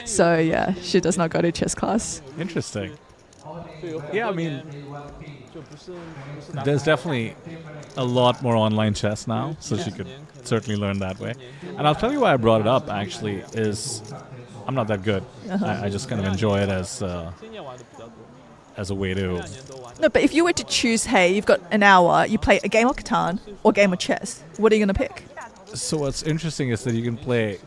Speaker 1: So, yeah, she does not go to chess class.
Speaker 2: Interesting. Yeah, I mean, there's definitely a lot more online chess now, so she could certainly learn that way. And I'll tell you why I brought it up, actually, is I'm not that good. I just kind of enjoy it as as a way to.
Speaker 1: No, but if you were to choose, hey, you've got an hour, you play a game of Catan or a game of chess, what are you going to pick?
Speaker 2: So what's interesting is that you can play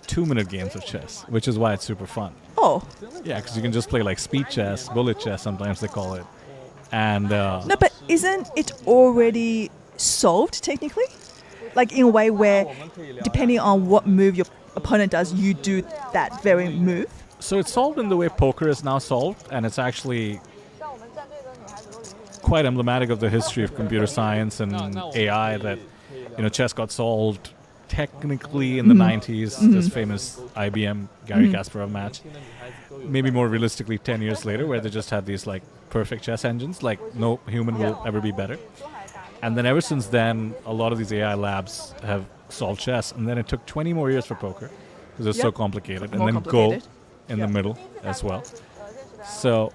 Speaker 2: 2-minute games of chess, which is why it's super fun.
Speaker 1: Oh,
Speaker 2: Yeah, because you can just play like speed chess, bullet chess, sometimes they call it. And
Speaker 1: no, but isn't it already solved technically? Like in a way where, depending on what move your opponent does, you do that very move?
Speaker 2: so it's solved in the way poker is now solved, and it's actually quite emblematic of the history of computer science and AI that, chess got solved technically in the 90s, this famous IBM Gary Kasparov match. Maybe more realistically 10 years later, where they just had these like perfect chess engines, like no human will ever be better. And then ever since then, a lot of these AI labs have solved chess, and then it took 20 more years for poker because it's so complicated, and
Speaker 1: More
Speaker 2: then
Speaker 1: complicated.
Speaker 2: Go in the middle as well. So,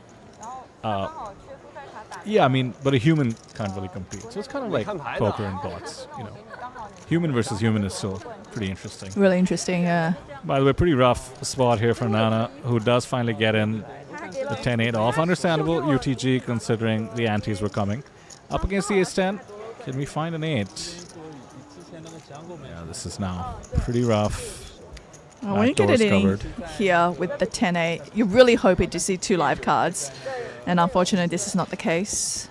Speaker 2: yeah, I mean, but a human can't really compete. So it's kind of like poker and bots, Human versus human is still pretty interesting.
Speaker 1: Really interesting, yeah.
Speaker 2: By the way, pretty rough spot here for Nana, who does finally get in the 10-8 off. Understandable UTG considering the antes were coming. Up against the ace-10. Can we find an 8? Yeah, this is now pretty rough.
Speaker 1: When you get it in here with the 10-8, you're really hoping to see 2 live cards. And unfortunately, this is not the case.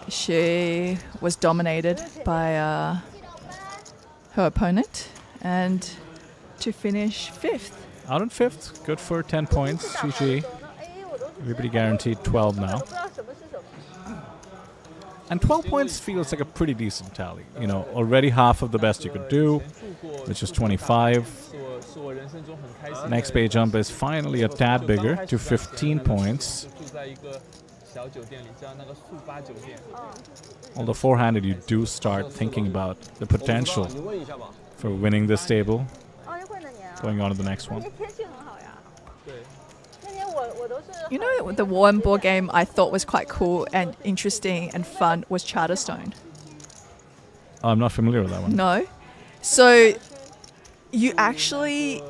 Speaker 1: She was dominated by her opponent. And to finish 5th.
Speaker 2: Out in 5th. Good for 10 points. GG. Everybody guaranteed 12 now. And 12 points feels like a pretty decent tally. Already half of the best you could do, which is 25. Next pay jump is finally a tad bigger to 15 points. Although four-handed, you do start thinking about the potential for winning this table. Going on to the next one.
Speaker 1: The one board game I thought was quite cool and interesting and fun was Charterstone.
Speaker 2: Oh, I'm not familiar with that one.
Speaker 1: No? So you actually...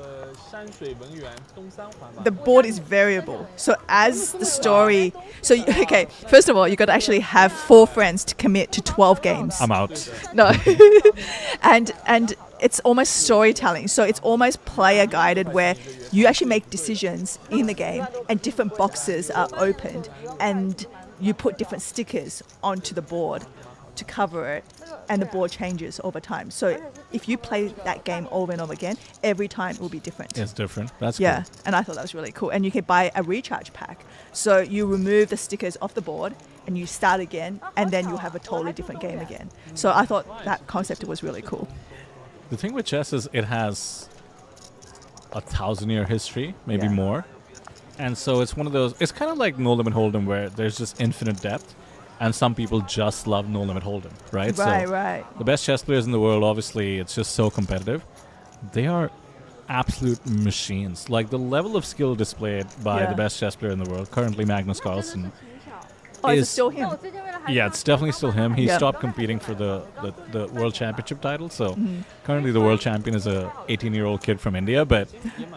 Speaker 1: The board is variable. So as the story... So, okay, first of all, you got to actually have 4 friends to commit to 12 games.
Speaker 2: I'm out.
Speaker 1: No. and it's almost storytelling. So it's almost player guided where you actually make decisions in the game and different boxes are opened and you put different stickers onto the board to cover it and the board changes over time. So if you play that game over and over again, every time it will be different.
Speaker 2: It's different. That's
Speaker 1: yeah,
Speaker 2: cool.
Speaker 1: and I thought that was really cool. And you can buy a recharge pack. So you remove the stickers off the board and you start again and then you'll have a totally different game again. So I thought that concept was really cool.
Speaker 2: The thing with chess is it has a 1,000-year history, maybe more. And so it's one of those, it's kind of like No Limit Hold'em where there's just infinite depth. And some people just love No Limit Hold'em, right?
Speaker 1: Right.
Speaker 2: The best chess players in the world, obviously, it's just so competitive. They are absolute machines. Like the level of skill displayed by the best chess player in the world, currently Magnus Carlsen.
Speaker 1: Is it still him?
Speaker 2: Yeah, it's definitely still him. He stopped competing for the World Championship title. So currently the world champion is a 18-year-old kid from India, but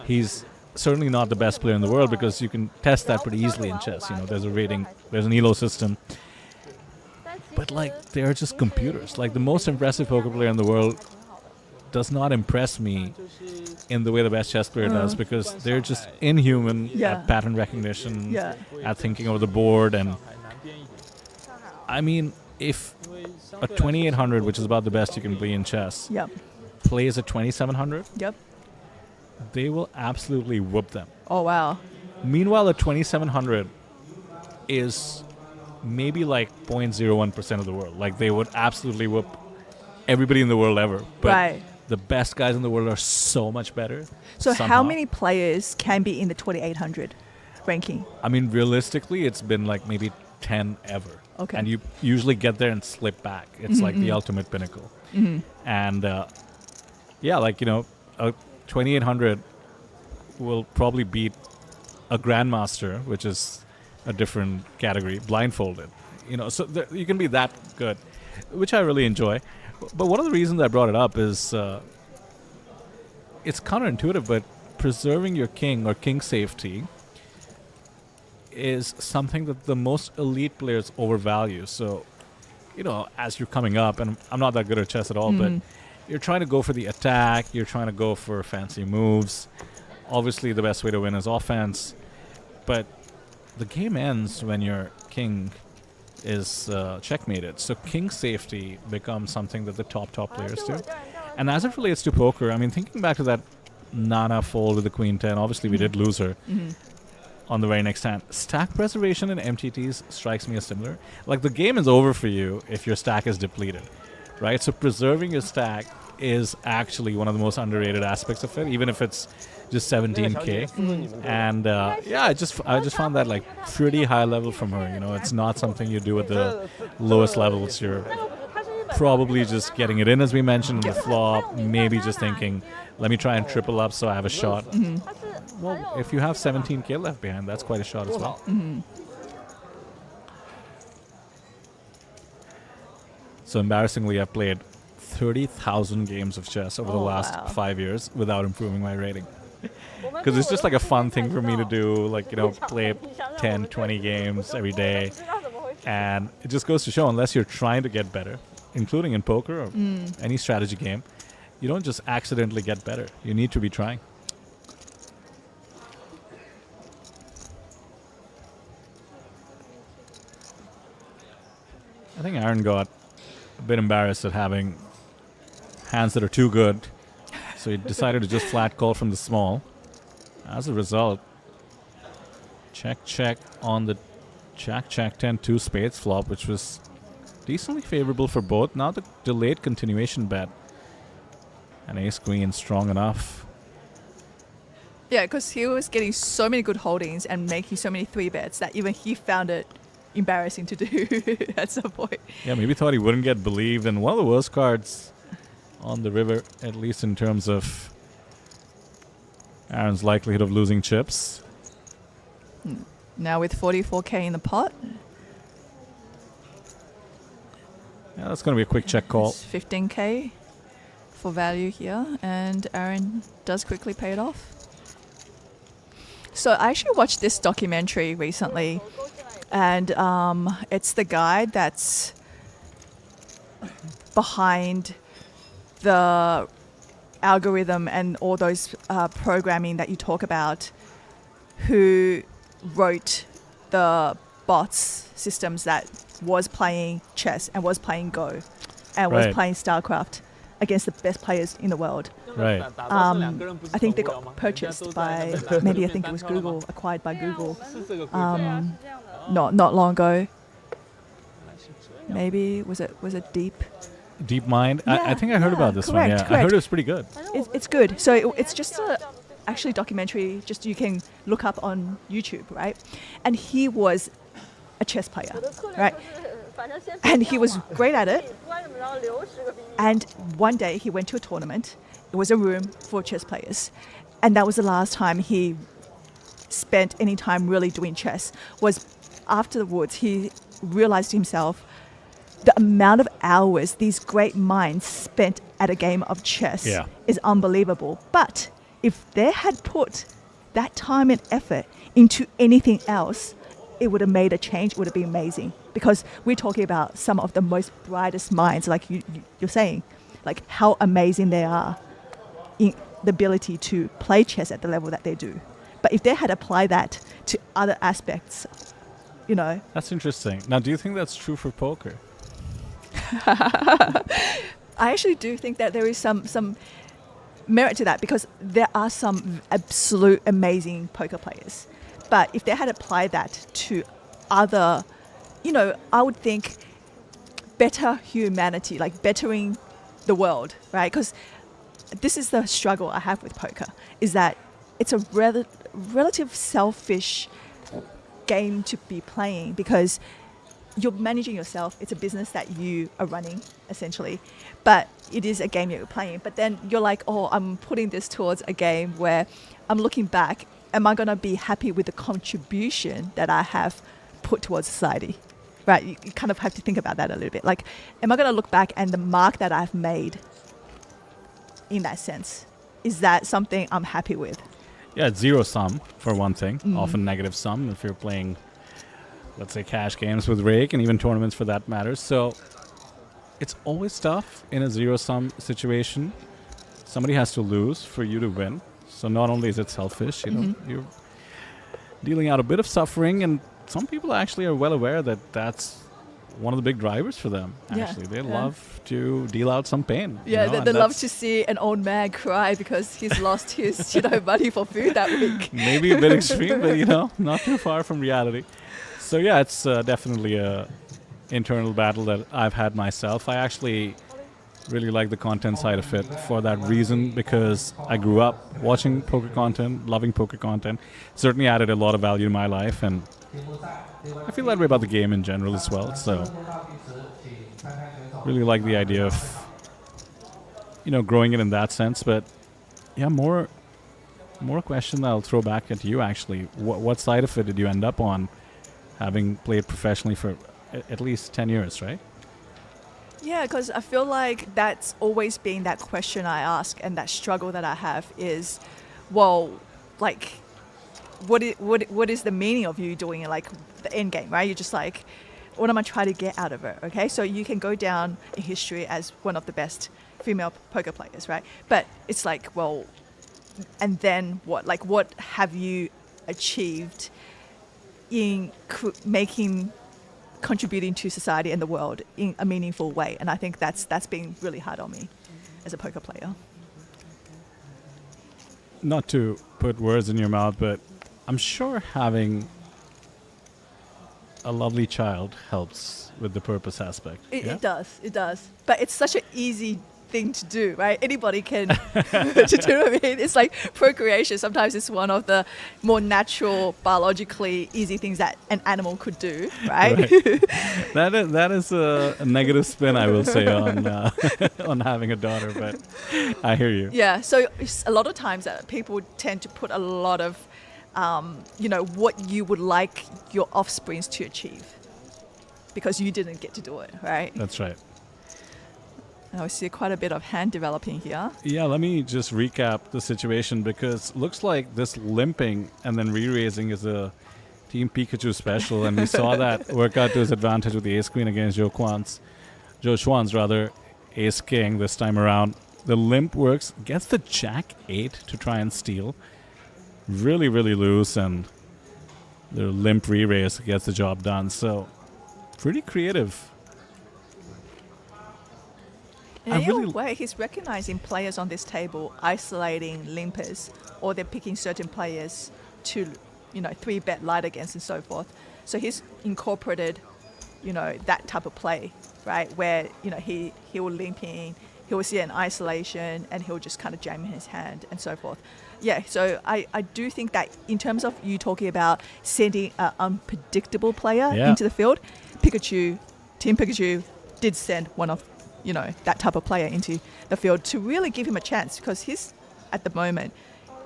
Speaker 2: he's certainly not the best player in the world because you can test that pretty easily in chess. There's a rating, there's an ELO system. But they're just computers. The most impressive poker player in the world does not impress me in the way the best chess player does because they're just inhuman at pattern recognition, at thinking over the board. And I mean, if a 2800, which is about the best you can play in chess, plays a 2700, they will absolutely whoop them.
Speaker 1: Oh, wow.
Speaker 2: Meanwhile, a 2700 is maybe 0.01% of the world. They would absolutely whoop everybody in the world ever. But the best guys in the world are so much better.
Speaker 1: So
Speaker 2: somehow.
Speaker 1: How many players can be in the 2800 ranking?
Speaker 2: I mean, realistically, it's been maybe 10 ever.
Speaker 1: Okay.
Speaker 2: And you usually get there and slip back. It's the ultimate pinnacle. And a 2800 will probably beat a grandmaster, which is a different category, blindfolded. So you can be that good, which I really enjoy. But one of the reasons I brought it up is it's counterintuitive, but preserving your king or king safety is something that the most elite players overvalue. So, as you're coming up, and I'm not that good at chess at all, but you're trying to go for the attack, you're trying to go for fancy moves. Obviously, the best way to win is offense, but the game ends when your king is checkmated. So king safety becomes something that the top players do. And as it relates to poker, I mean, thinking back to that Nana fold with the queen 10, obviously we did lose her on the very next hand. Stack preservation in MTTs strikes me as similar. Like, the game is over for you if your stack is depleted, right? So preserving your stack is actually one of the most underrated aspects of it, even if it's just 17k. And I just found that like pretty high level from her. It's not something you do at the lowest levels. You're probably just getting it in, as we mentioned, in the flop, maybe just thinking, let me try and triple up so I have a shot. Well, if you have 17k left behind, that's quite a shot as well. So embarrassingly, I've played 30,000 games of chess over the last 5 years without improving my rating. Because it's just like a fun thing for me to do, like, play 10, 20 games every day. And it just goes to show, unless you're trying to get better, including in poker or any strategy game, you don't just accidentally get better. You need to be trying. I think Aaron got a bit embarrassed at having hands that are too good, so he decided to just flat call from the small. As a result, check on the Jack 10 2 spades flop, which was decently favorable for both. Now the delayed continuation bet, and ace queen strong enough.
Speaker 1: Yeah, because he was getting so many good holdings and making so many 3-bets that even he found it embarrassing to do at some point.
Speaker 2: Yeah, maybe thought he wouldn't get believed, and one of the worst cards on the river, at least in terms of Aaron's likelihood of losing chips.
Speaker 1: Now with 44k in the pot.
Speaker 2: Yeah, that's going to be a quick check call.
Speaker 1: It's 15k for value here, and Aaron does quickly pay it off. So I actually watched this documentary recently, and it's the guy that's behind the algorithm and all those programming that you talk about, who wrote the bots systems that was playing chess and was playing Go and was playing StarCraft against the best players in the world.
Speaker 2: Right.
Speaker 1: I think they got purchased by, maybe I think it was Google, acquired by Google, not long ago. Maybe was it
Speaker 2: Deep Mind?
Speaker 1: Yeah,
Speaker 2: I think I heard about this one. Yeah,
Speaker 1: correct.
Speaker 2: I heard it was pretty good.
Speaker 1: It's good. So it's just a actually documentary. Just you can look up on YouTube, right? And he was a chess player, right? And he was great at it. And one day he went to a tournament. It was a room for chess players, and that was the last time he spent any time really doing chess. Was afterwards he realized himself the amount of hours these great minds spent at a game of chess is unbelievable. But if they had put that time and effort into anything else, it would have made a change. It would have been amazing. Because we're talking about some of the most brightest minds, like you're saying, like how amazing they are in the ability to play chess at the level that they do. But if they had applied that to other aspects,
Speaker 2: That's interesting. Now, do you think that's true for poker?
Speaker 1: I actually do think that there is some merit to that, because there are some absolute amazing poker players. But if they had applied that to other, I would think better humanity, like bettering the world, right? Because this is the struggle I have with poker, is that it's a relative selfish game to be playing, because you're managing yourself. It's a business that you are running, essentially. But it is a game you're playing. But then you're like, oh, I'm putting this towards a game where I'm looking back. Am I going to be happy with the contribution that I have put towards society? Right? You kind of have to think about that a little bit. Like, am I going to look back and the mark that I've made in that sense, is that something I'm happy with?
Speaker 2: Yeah, it's zero sum for one thing. Often negative sum if you're playing, let's say, cash games with rake and even tournaments for that matter. So it's always tough in a zero sum situation. Somebody has to lose for you to win. So not only is it selfish, you know, you're dealing out a bit of suffering, and some people actually are well aware that that's one of the big drivers for them. Actually, they love to deal out some pain.
Speaker 1: Yeah,
Speaker 2: you know,
Speaker 1: they love to see an old man cry because he's lost his, money for food that week.
Speaker 2: Maybe a bit extreme, but not too far from reality. So yeah, it's definitely a internal battle that I've had myself. I actually really like the content side of it for that reason, because I grew up watching poker content, loving poker content. Certainly added a lot of value in my life, and I feel that way about the game in general as well. So really like the idea of growing it in that sense. But yeah, more question that I'll throw back at you actually. What side of it did you end up on, having played professionally for at least 10 years, right?
Speaker 1: Yeah, because I feel like that's always been that question I ask, and that struggle that I have is, well, like, what is the meaning of you doing it, like the end game, right? You're just like, what am I trying to get out of it? Okay, so you can go down in history as one of the best female poker players, right? But it's like, well, and then what? Like, what have you achieved in contributing to society and the world in a meaningful way? And I think that's been really hard on me as a poker player.
Speaker 2: Not to put words in your mouth, but I'm sure having a lovely child helps with the purpose aspect.
Speaker 1: It does. But it's such an easy thing to do, right? Anybody can to do what I mean. It's like procreation. Sometimes it's one of the more natural, biologically easy things that an animal could do, right?
Speaker 2: That is a negative spin, I will say, on on having a daughter, but I hear you.
Speaker 1: Yeah, so it's a lot of times people tend to put a lot of what you would like your offsprings to achieve because you didn't get to do it, right?
Speaker 2: That's right.
Speaker 1: And I see quite a bit of hand developing here.
Speaker 2: Yeah, let me just recap the situation, because looks like this limping and then re-raising is a Team Pikachu special, and we saw that work out to his advantage with the ace-queen against Joe Schwan's ace-king this time around. The limp works, gets the jack-8 to try and steal. Really, really loose, and the limp re-raise gets the job done. So, pretty creative.
Speaker 1: In a way, he's recognizing players on this table isolating limpers, or they're picking certain players to, 3-bet light against and so forth. So he's incorporated, that type of play, right? Where, he will limp in, he will see an isolation, and he'll just kind of jam in his hand and so forth. Yeah, so I do think that in terms of you talking about sending an unpredictable player into the field, Team Pikachu did send one of that type of player into the field to really give him a chance, because he's, at the moment,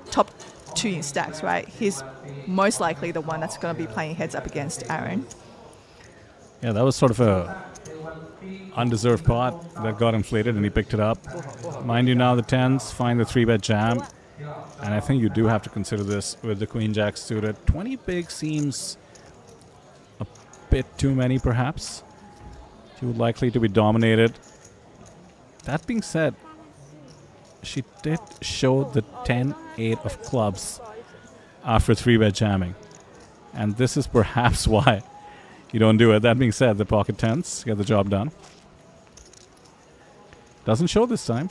Speaker 1: top 2 in stacks, right? He's most likely the one that's going to be playing heads up against Aaron.
Speaker 2: Yeah, that was sort of a undeserved pot that got inflated, and he picked it up. Mind you, now the 10s find the 3-bet jam, and I think you do have to consider this with the Queen-Jack suited. 20 big seems a bit too many, perhaps. Too likely to be dominated. That being said, she did show the 10-8 of clubs after 3-bet jamming. And this is perhaps why you don't do it. That being said, the pocket 10s get the job done. Doesn't show this time.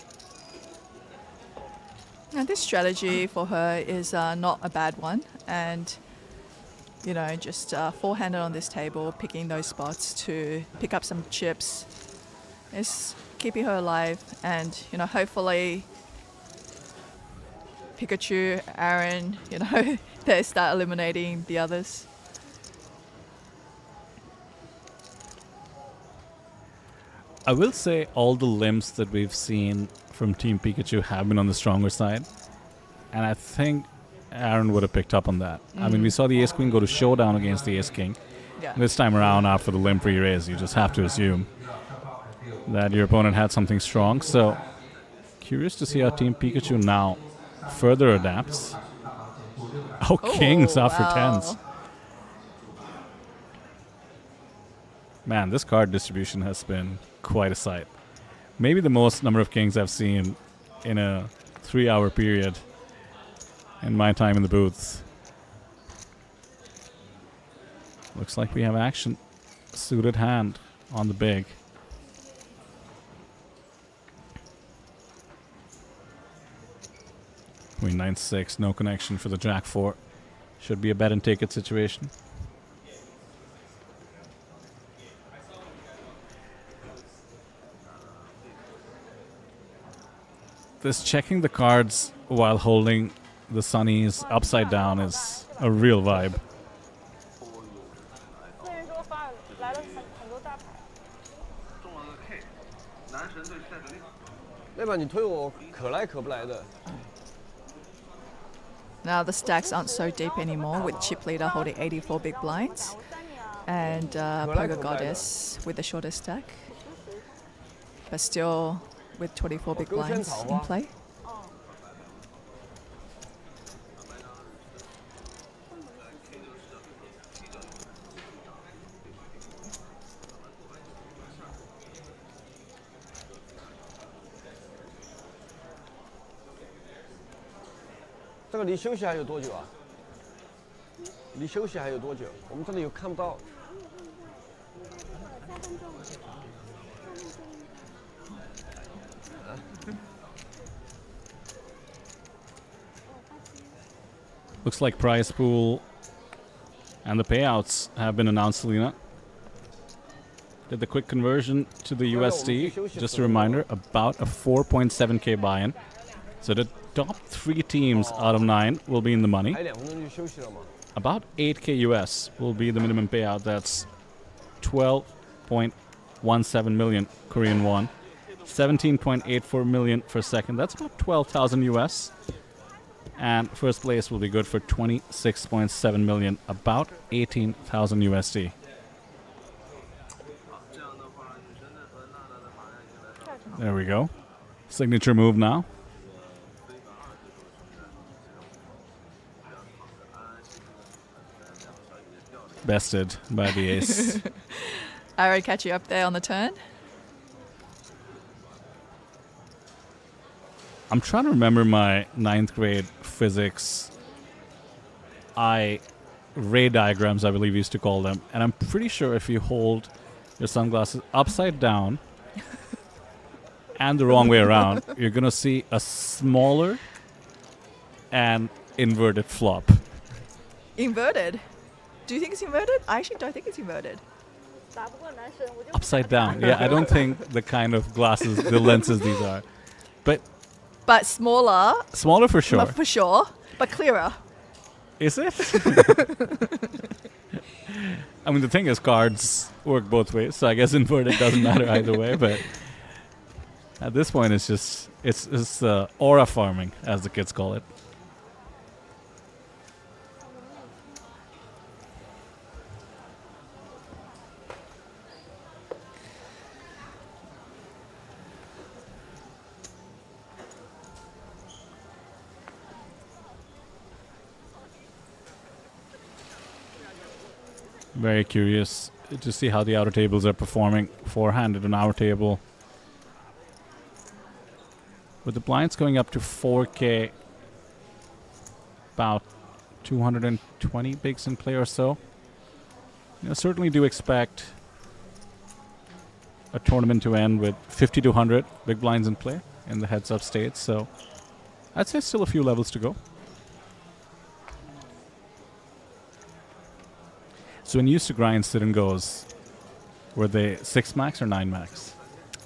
Speaker 1: Now, this strategy for her is not a bad one. And, just four-handed on this table, picking those spots to pick up some chips. It's keeping her alive, and hopefully Pikachu, Aaron, they start eliminating the others.
Speaker 2: I will say all the limps that we've seen from Team Pikachu have been on the stronger side, and I think Aaron would have picked up on that. I mean, we saw the ace-queen go to showdown against the ace-king.
Speaker 1: Yeah.
Speaker 2: This time around, after the limp re-raise, you just have to assume that your opponent had something strong. So, curious to see how Team Pikachu now further adapts. Oh, kings after
Speaker 1: wow.
Speaker 2: tens. Man, this card distribution has been quite a sight. Maybe the most number of kings I've seen in a 3-hour period in my time in the booth. Looks like we have action. Suited hand on the big. Queen 9-6, no connection for the Jack 4. Should be a bet and take it situation. This checking the cards while holding the sunnies upside down is a real vibe.
Speaker 4: 四人桌反而来了很多大牌。
Speaker 5: 那把你推我可来可不来的。
Speaker 1: Now the stacks aren't so deep anymore, with chip leader holding 84 big blinds, and poker goddess with the shorter stack, but still with 24 big blinds in play.
Speaker 5: 这个离休息还有多久啊？离休息还有多久？我们这里有看不到。
Speaker 2: Looks like prize pool and the payouts have been announced, Selena. Did the quick conversion to the USD. Just a reminder, about a 4.7k buy-in. So the top 3 teams out of 9 will be in the money. About 8k US will be the minimum payout. That's 12.17 million Korean won. 17.84 million for second. That's about 12,000 US. And first place will be good for 26.7 million, about 18,000 USD. There we go. Signature move now. Bested by the ace.
Speaker 1: I already catch you up there on the turn.
Speaker 2: I'm trying to remember my 9th grade physics ray diagrams, I believe we used to call them. And I'm pretty sure if you hold your sunglasses upside down and the wrong way around, you're going to see a smaller and inverted flop.
Speaker 1: Inverted? Do you think it's inverted? I actually don't think it's inverted.
Speaker 2: Upside down. Yeah, I don't think the kind of glasses, the lenses these are.
Speaker 1: But smaller.
Speaker 2: Smaller for sure.
Speaker 1: For sure. But clearer.
Speaker 2: Is it? I mean, the thing is, cards work both ways, so I guess inverted doesn't matter either way. But at this point, it's just it's aura farming, as the kids call it. Very curious to see how the outer tables are performing. Four-handed on our table. With the blinds going up to 4K, about 220 bigs in play or so. You know, certainly do expect a tournament to end with 50 to 100 big blinds in play in the heads-up state. So I'd say still a few levels to go. So when you used to grind sit and goes, were they 6 max or 9 max?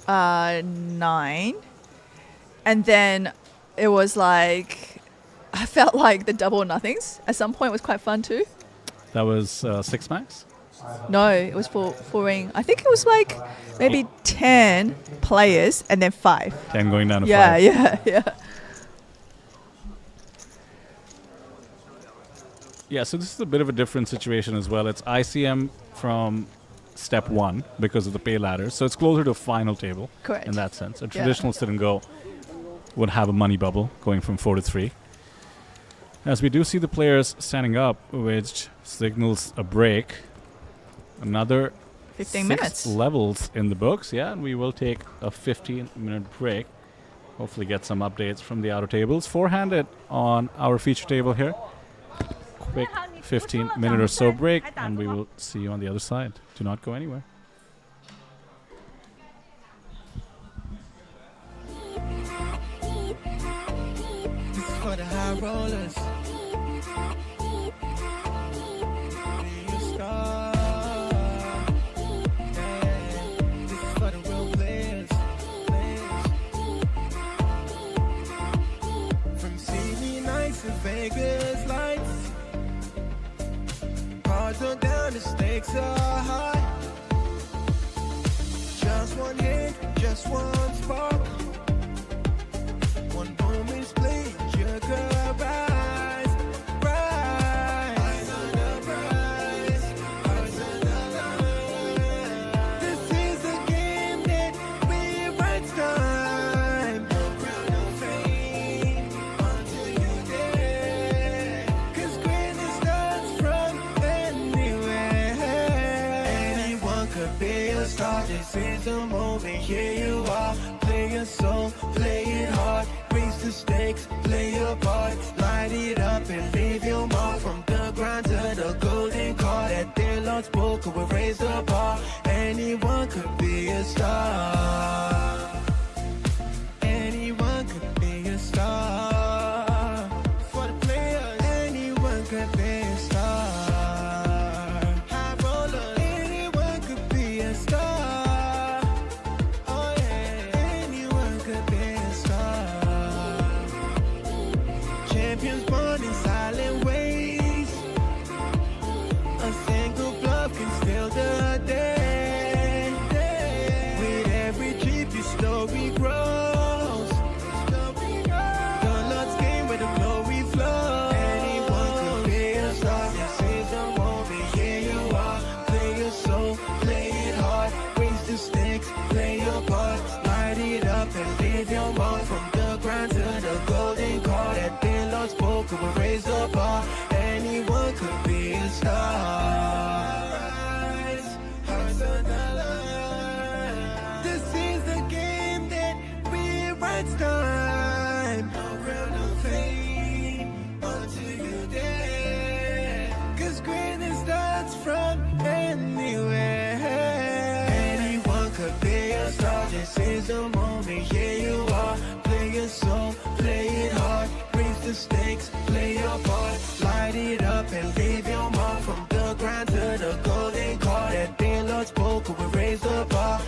Speaker 1: 9. And then it was like, I felt like the double or nothings at some point was quite fun too.
Speaker 2: That was 6 max?
Speaker 1: No, it was for ring. I think it was like maybe 10 players and then 5.
Speaker 2: 10 going down to 5.
Speaker 1: Yeah.
Speaker 2: Yeah, so this is a bit of a different situation as well. It's ICM from step 1 because of the pay ladder. So it's closer to a final table.
Speaker 1: Correct.
Speaker 2: In that sense. A traditional sit and go would have a money bubble going from 4 to 3. As we do see the players standing up, which signals a break. Another
Speaker 1: 15
Speaker 2: 6
Speaker 1: minutes.
Speaker 2: levels in the books, yeah, and we will take a 15-minute break. Hopefully get some updates from the outer tables. Four-handed on our feature table here. Quick 15-minute or so break, and we will see you on the other side. Do not go anywhere.
Speaker 7: This is for the high rollers. Be a star. Yeah. This is for the real players. From CD nights in Vegas lights. Cards are down, the stakes are high. Just one hit, just one spark. One moment's play, you could rise, rise. Eyes on the prize, hearts on the line. This is a game that rewrites time. No crown, no fame, until you dare. 'Cause greatness starts from anywhere. Anyone could be a star, this is the moment, here you are. Play your soul, play it hard. Raise the stakes, play your part. Light it up and leave your mark. From the grind to the golden card. At their Lord's poker, we raise the bar. Anyone could be a star. Anyone could be a star. For the players, anyone could be a star. High rollers, anyone could be a star. Oh yeah, anyone could be a star. Champions born in silent ways. A single bluff can steal the day. With every trip, your story grows. The Lord's game where the glory flows. Anyone could be a star. This is the moment, here you are. Play your soul, play it hard. Raise the stakes, play your part. Light it up and leave your mark. From the grind to the golden card. At their Lord's poker, we raise the bar. Anyone could be a star. Hearts on the line. This is the game that rewrites time. No crown, no fame, until you dare. 'Cause greatness starts from anywhere. Anyone could be a star. This is the moment, here you are. Play your soul, play it hard. Raise the stakes, play your part. Light it up and leave your mark. From the grind to the golden card. At their Lord's poker, we raise the bar.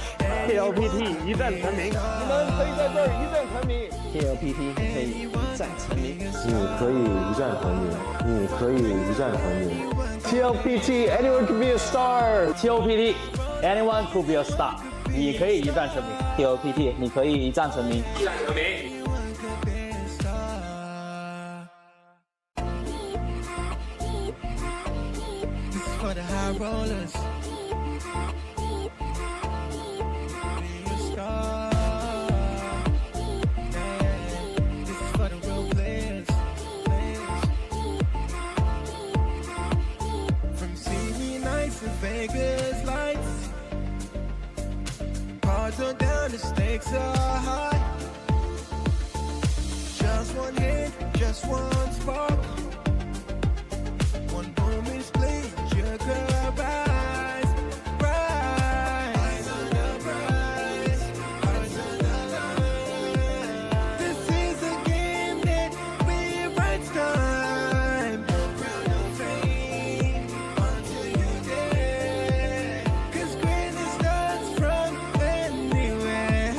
Speaker 8: TLPT 一战成名，你们可以在这儿一战成名。TLPT 可以一战成名。
Speaker 9: 你可以一战成名，你可以一战成名。
Speaker 8: TLPT anyone could be a star。TLPT anyone could be a star。你可以一战成名。TLPT 你可以一战成名。一战成名。
Speaker 7: Anyone could be a star. This is for the high rollers. Be a star. Yeah. This is for the real players. From CD nights in Vegas lights. Cards are down, the stakes are high. Just one hit, just one spark. One moment's play, you could rise, rise. Eyes on the prize, hearts on the line. This is a game that rewrites time. No crown, no fame, until you dare. 'Cause greatness starts from anywhere.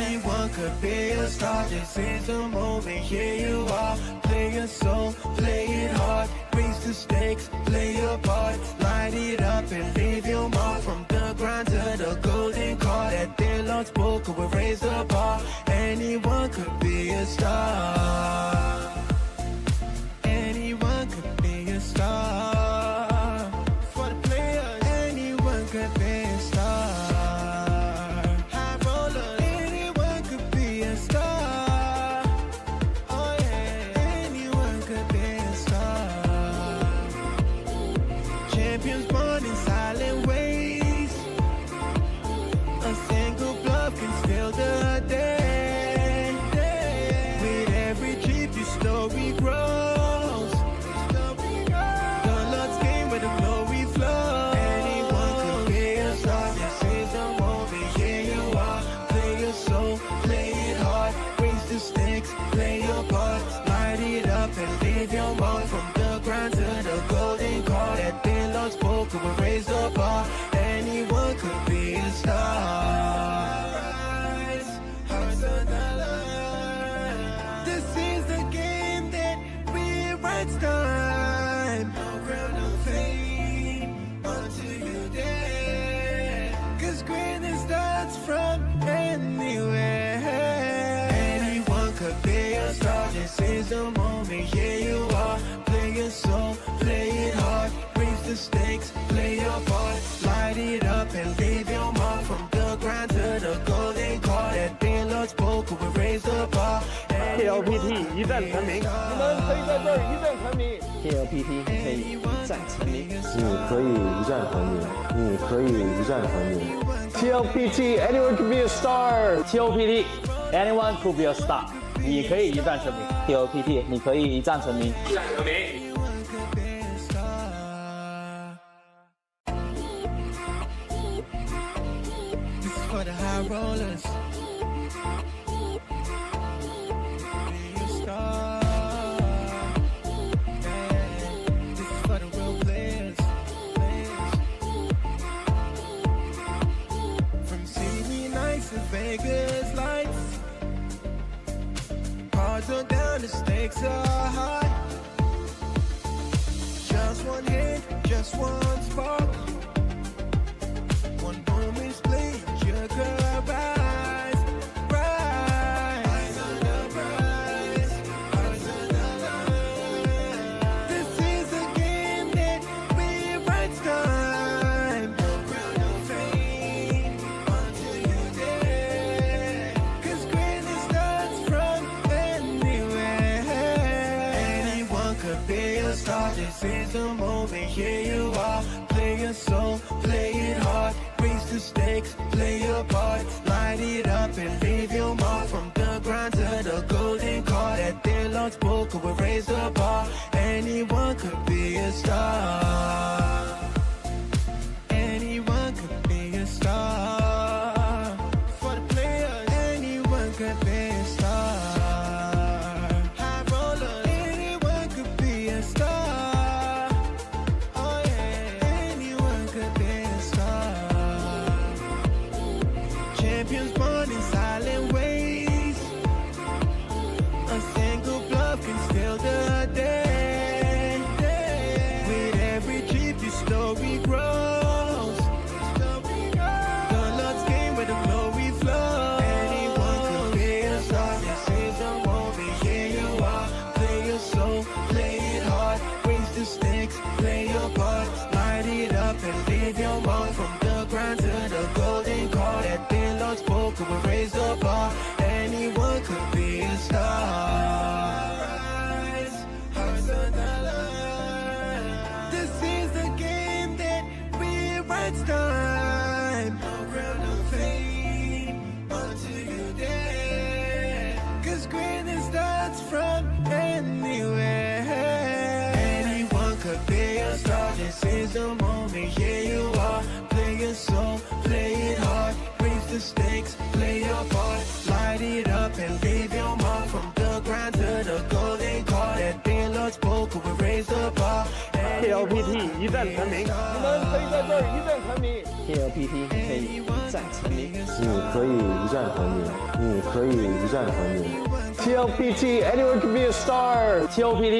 Speaker 7: Anyone could be a star. This is the moment, here you are. Play your soul, play it hard. Raise the stakes, play your part. Light it up and leave your mark. From the grind to the golden card. At their Lord's poker, we raise the bar. Anyone could be a star. Anyone could be a star. For the players, anyone could be a star. High roller, anyone could be a star. Oh yeah, anyone could up and leave your mark. From the grind to the golden car, that thin Lord spoke will raise the bar. Anyone could be a star. Rise, hearts on the line. This is the game that rewrites time. No crown, no fame until you dare. 'Cause greatness starts from anywhere. Anyone could be a star. This is the moment, here you are. Play your soul, play it hard. Raise the stakes, play your part. Light it up and leave your mark. From the grind to the golden car, that thin Lord spoke will raise the bar.
Speaker 8: TLPT 一战成名，你们可以在这儿一战成名。TLPT 可以一战成名，
Speaker 9: 你可以一战成名，你可以一战成名。
Speaker 8: TLPT anyone could be a star。TLPT anyone could be a star。你可以一战成名。TLPT 你可以一战成名。
Speaker 7: Anyone could be a star. This is for the high rollers. Be a star. Yeah. This is for the real players. From seaweed nights to Vegas lights. Cards are down, the stakes are high. Just one hit, just one spark. One moment split, you could rise, rise. Eyes on the prize, eyes on the line. This is a game that rewrites time. No crown, no fame until you dare. 'Cause greatness starts from anywhere. Anyone could be a star. This is the moment, here you are. Play your soul, play it hard. Raise the stakes, play your part. Light it up and leave your mark. From the grind to the golden car, that thin Lord spoke will raise the bar. Anyone could be a star. Anyone could be a star. For the players, anyone could be a star. High roller, anyone could be a star. Oh yeah, anyone could be a star. Champions born in silent ways. A single bluff can steal the day. With every trip, your story grows. The Lord's game where the glory flows. Anyone could be a star. This is the moment, here you are. Play your soul, play it hard. Raise the stakes, play your part. Light it up and leave your mark. From the grind to the golden car, that thin Lord spoke will raise the bar. Anyone could be a star. Rise, hearts on the line. This is the game that rewrites time. No crown, no fame until you dare. 'Cause greatness starts from anywhere. Anyone could be a star. This is the moment, here you are. Play your soul, play it hard. Raise the stakes, play your part. Light it up and leave your mark. From the grind to the golden car, that thin Lord spoke will raise the bar.
Speaker 8: TLPT 一战成名，你们可以在这儿一战成名。TLPT 可以一战成名，
Speaker 9: 你可以一战成名，你可以一战成名。
Speaker 8: TLPT anyone could be a star。TLPT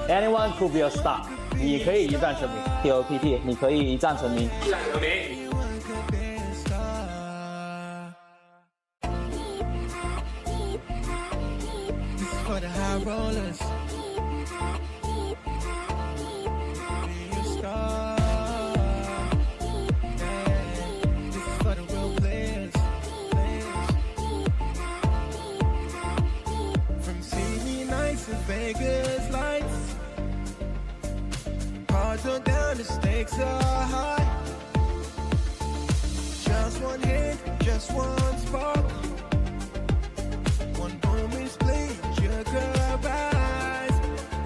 Speaker 8: anyone could be a star。你可以一战成名。TLPT 你可以一战成名。
Speaker 7: Anyone could be a star. This is for the high rollers. Be a star. Yeah. This is for the real players. From seaweed nights to Vegas lights. Cards are down, the stakes are high. Just one hit, just one spark. One moment split, you could rise,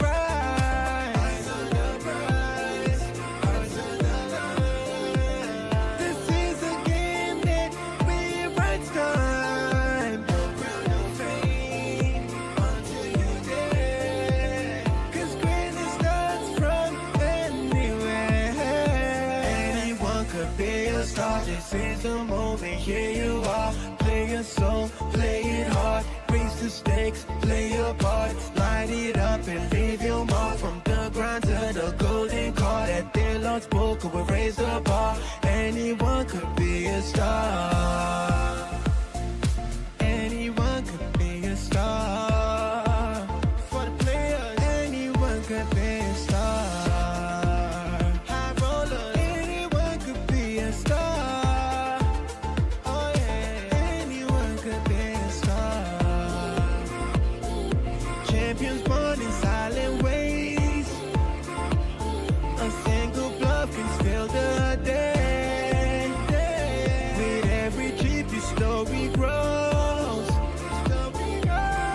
Speaker 7: rise. Eyes on the prize, eyes on the line. This is a game that rewrites time. No crown, no fame until you dare. here you are. Play your soul, play it hard. Raise the stakes, play your part. Light it up and leave your mark. From the ground to the golden card. At their Lord's poker, we raise the bar. Anyone could be a star. Anyone could be a star. For the players, anyone could be a star. High roller, anyone could be a star. Oh yeah, anyone could be a star. Champions born in silent ways. A single bluff can steal the day. With every chip, your story grows.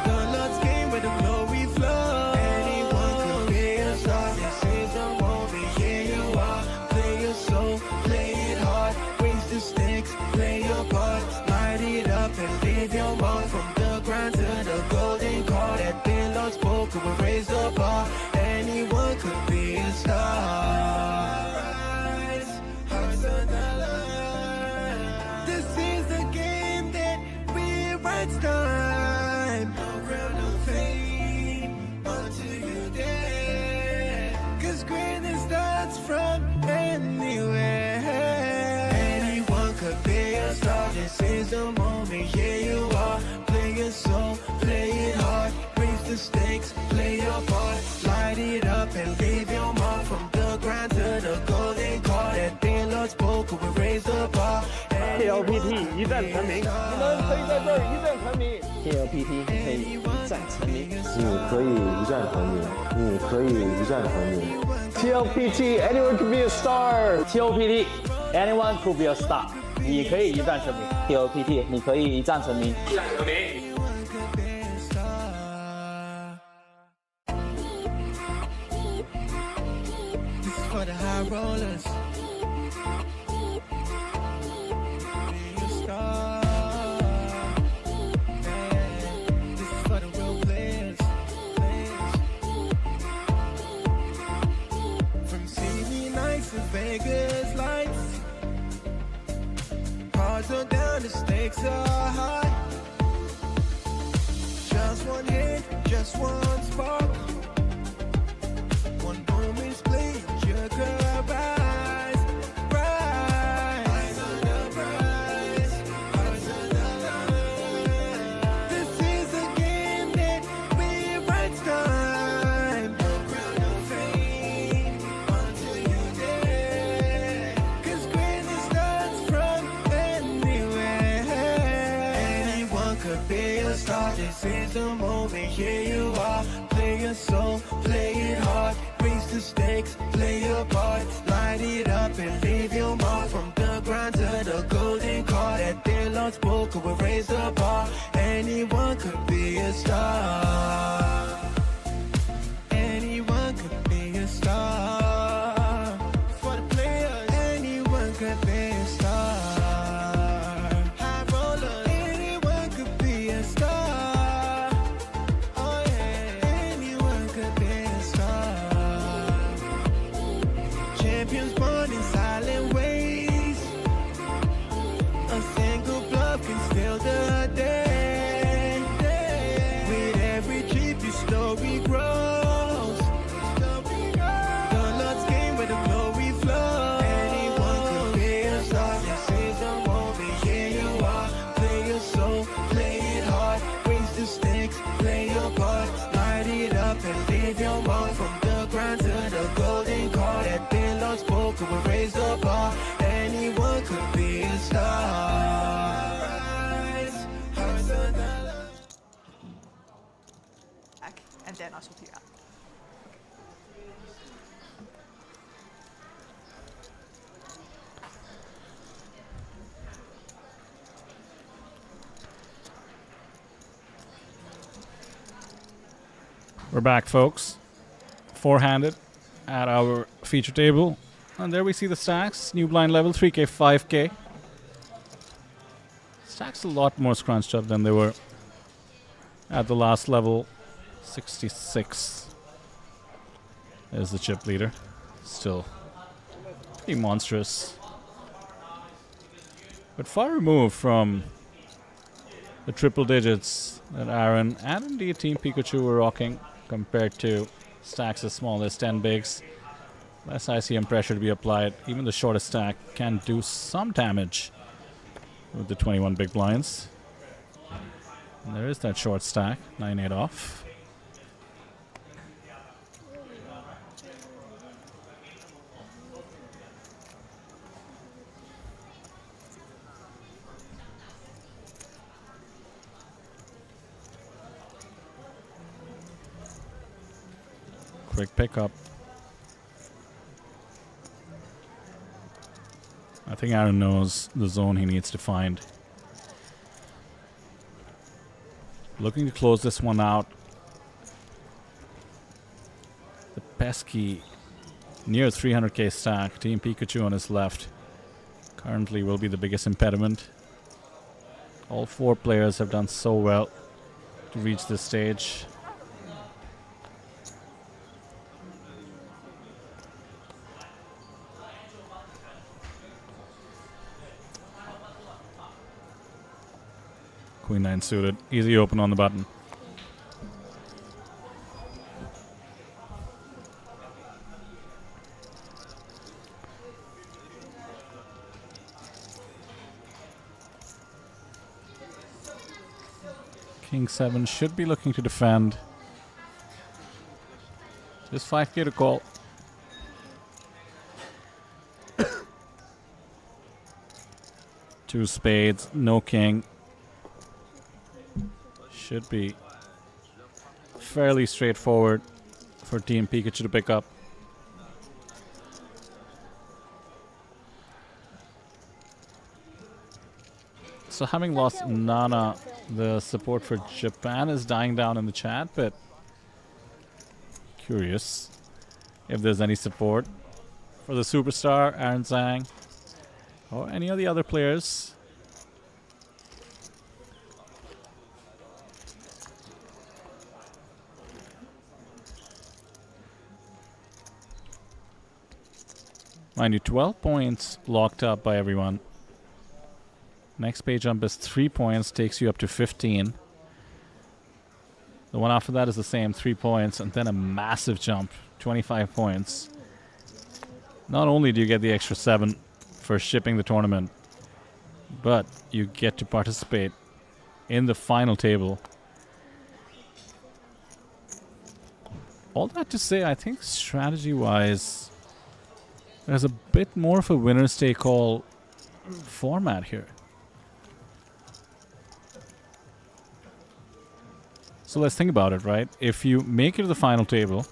Speaker 7: The Lord's game where the glory flows. Anyone could be a star. This is the moment, here you are. Play your soul, play it hard. Raise the stakes, play your part. Light it up and leave your mark. From the ground to the golden card. At the Lord's poker, we raise the bar. Anyone could be a star. Rise, hearts of the Lord. This is the game that rewrites time. No crown of fame until you dare. 'Cause greatness starts from anywhere. Anyone could be a star. This is the moment, here you are. Play your soul, play it hard. Raise the stakes, play your part. Light it up and leave your mark. From the ground to the golden card. At the Lord's poker, we raise the bar.
Speaker 8: TLPT 一战成名，你们可以在这儿一战成名。TLPT 可以一战成名，
Speaker 9: 你可以一战成名，你可以一战成名。
Speaker 8: TLPT anyone could be a star。TLPT anyone could be a star。你可以一战成名。TLPT 你可以一战成名。
Speaker 7: Anyone could be a star. This is for the high rollers. Be a star. Yeah. This is for the real players. From CD nights to Vegas lights. Cards are down, the stakes are high. Just one hit, just one spark. One moment split, you could rise, rise. Eyes on the prize, hearts on the line. This is a game that rewrites time. No crown of fame until you dare. 'Cause greatness starts from anywhere. Anyone could be a star. This is the moment, here you are. Play your soul, play it hard. Raise the stakes, play your part. Light it up and leave your mark. From the ground to the golden card. At the Lord's poker, we raise the bar. Anyone could be a star. Anyone could be a star. For the players, anyone could be a star. High roller, anyone could be a star. Oh yeah, anyone could be a star. Champions born in silent ways. A single bluff can steal the day. With every chip, your story grows. The Lord's game where the glory flows. Anyone could be a star. This is the moment, here you are. Play your soul, play it hard. Raise the stakes, play your part. Light it up and leave your mark. From the ground to the golden card. At the Lord's poker, we raise the bar. Anyone could be a star. Rise, hearts of the Lord.
Speaker 1: Back, and then I'll sort you out.
Speaker 2: We're back, folks. Four-handed at our feature table. And there we see the stacks. New blind level, 3K, 5K. Stacks a lot more scrunched up than they were at the last level, 66. There's the chip leader. Still pretty monstrous. but far removed from the triple digits that Aaron and indeed Team Pikachu were rocking compared to stacks as small as 10 bigs. Less ICM pressure to be applied. Even the shortest stack can do some damage with the 21 big blinds. And there is that short stack, 9-8 off. Quick pickup. I think Aaron knows the zone he needs to find. Looking to close this one out. The pesky near 300k stack. Team Pikachu on his left currently will be the biggest impediment. All four players have done so well to reach this stage. Queen 9 suited. Easy open on the button. King 7 should be looking to defend. Just 5k to call. Two spades, no king. Should be fairly straightforward for Team Pikachu to pick up. So having lost Nana, the support for Japan is dying down in the chat, but curious if there's any support for the superstar, Aaron Zhang, or any of the other players. Mind you, 12 points locked up by everyone. Next page jump is 3 points, takes you up to 15. The one after that is the same, 3 points, and then a massive jump, 25 points. Not only do you get the extra 7 for shipping the tournament, but you get to participate in the final table. All that to say, I think strategy-wise, there's a bit more of a winner's take all format here. So let's think about it, right? If you make it to the final table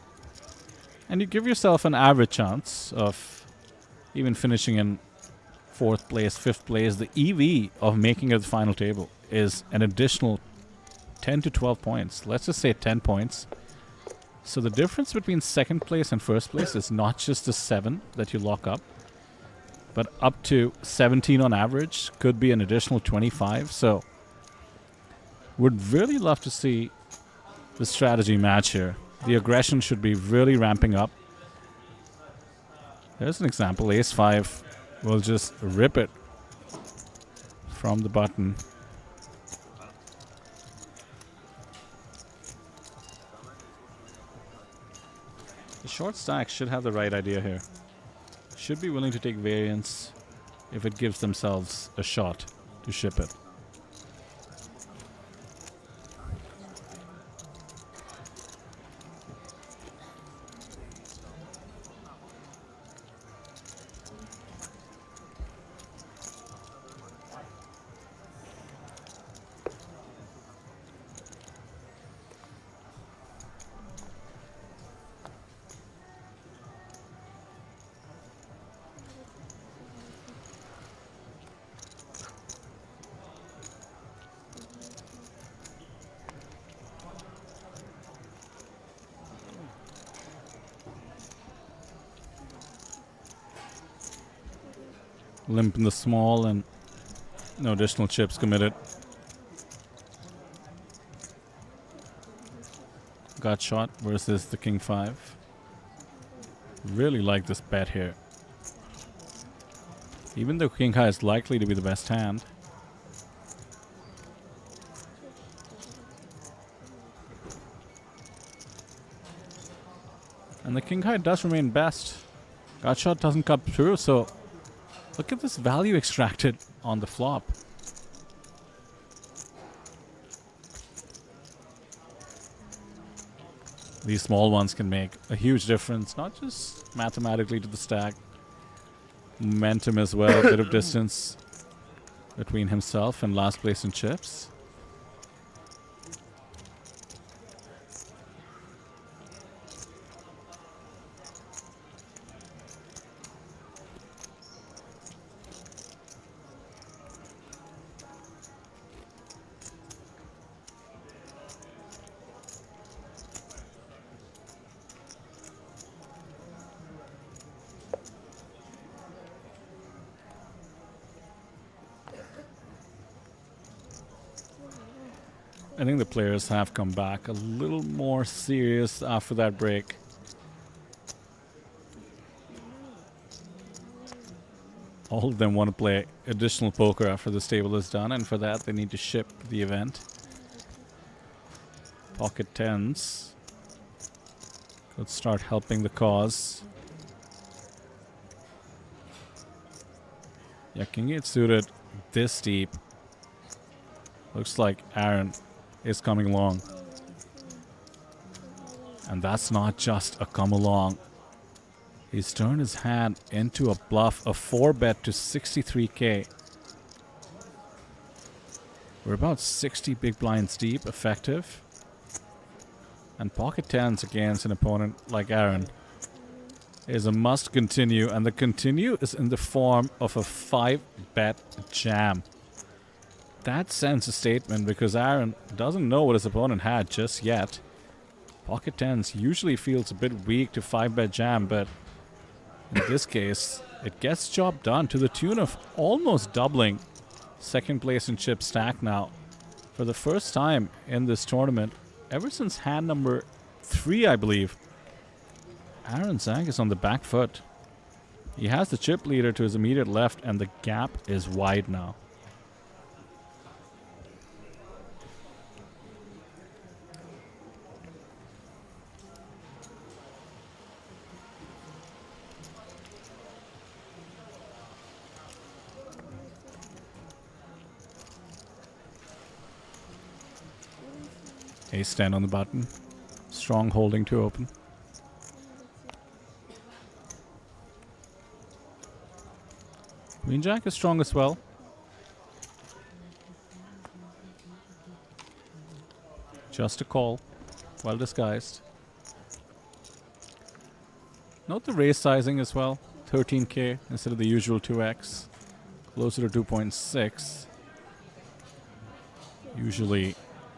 Speaker 2: and you give yourself an average chance of even finishing in 4th place, 5th place, the EV of making it to the final table is an additional 10 to 12 points. Let's just say 10 points. So the difference between 2nd place and 1st place is not just the 7 that you lock up, but up to 17 on average, could be an additional 25. So would really love to see the strategy match here. The aggression should be really ramping up. There's an example. Ace 5 will just rip it from the button. The short stack should have the right idea here. Should be willing to take variance if it gives themselves a shot to ship it. Limp in the small and no additional chips committed. Got shot versus the King 5. Really like this bet here. Even though king high is likely to be the best hand. And the king high does remain best. Gut shot doesn't cut through, so look at this value extracted on the flop. These small ones can make a huge difference, not just mathematically to the stack, momentum as well, a bit of distance between himself and last place in chips. I think the players have come back a little more serious after that break. All of them want to play additional poker after this table is done, and for that they need to ship the event. Pocket tens could start helping the cause. Yeah, king 8 suited this deep. Looks like Aaron is coming along. And that's not just a come along. He's turned his hand into a bluff, a 4-bet to 63k. We're about 60 big blinds deep, effective. And pocket tens against an opponent like Aaron is a must continue, and the continue is in the form of a 5-bet jam. That sends a statement because Aaron doesn't know what his opponent had just yet. Pocket tens usually feels a bit weak to 5-bet jam, but in this case, it gets job done to the tune of almost doubling second place in chip stack now. For the first time in this tournament, ever since hand number 3, I believe, Aaron Zhang is on the back foot. He has the chip leader to his immediate left, and the gap is wide now. Ace 10 on the button. Strong holding to open. Queen Jack is strong as well. Just a call. Well disguised. Note the raise sizing as well. 13k instead of the usual 2x. Closer to 2.6. Usually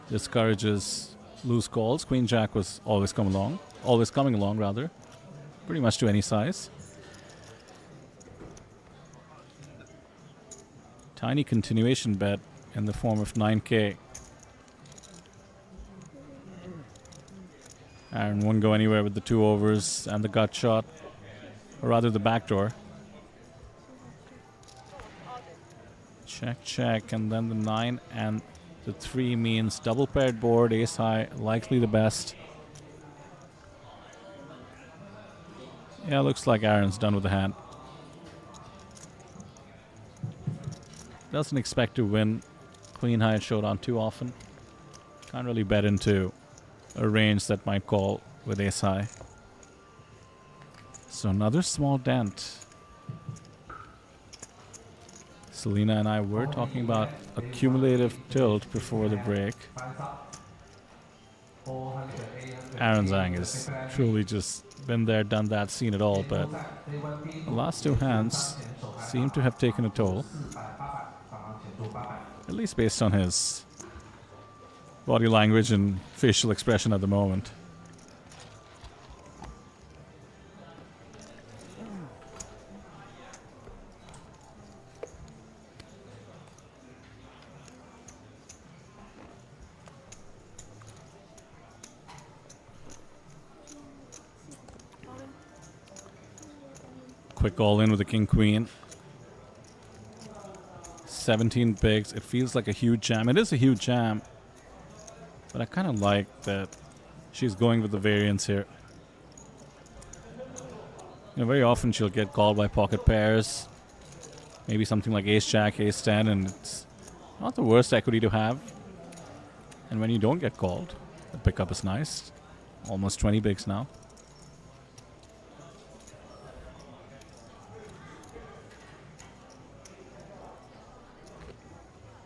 Speaker 2: discourages loose calls. Queen Jack was always coming along rather. Pretty much to any size. Tiny continuation bet in the form of 9k. Aaron won't go anywhere with the 2 overs and the gut shot, or rather the backdoor. Check, check, and then the 9 and the 3 means double paired board, ace high, likely the best. Yeah, looks like Aaron's done with the hand. Doesn't expect to win queen high showdown too often. Can't really bet into a range that might call with ace high. So another small dent. Selena and I were talking about a cumulative tilt before the break. Aaron Zhang has truly just been there, done that, seen it all, but the last 2 hands seem to have taken a toll. At least based on his body language and facial expression at the moment. Quick all in with the king queen. 17 bigs. It feels like a huge jam. It is a huge jam. But I kind of like that she's going with the variance here. You know, very often she'll get called by pocket pairs. Maybe something like ace-jack, ace-10, and it's not the worst equity to have. And when you don't get called, the pickup is nice. Almost 20 bigs now.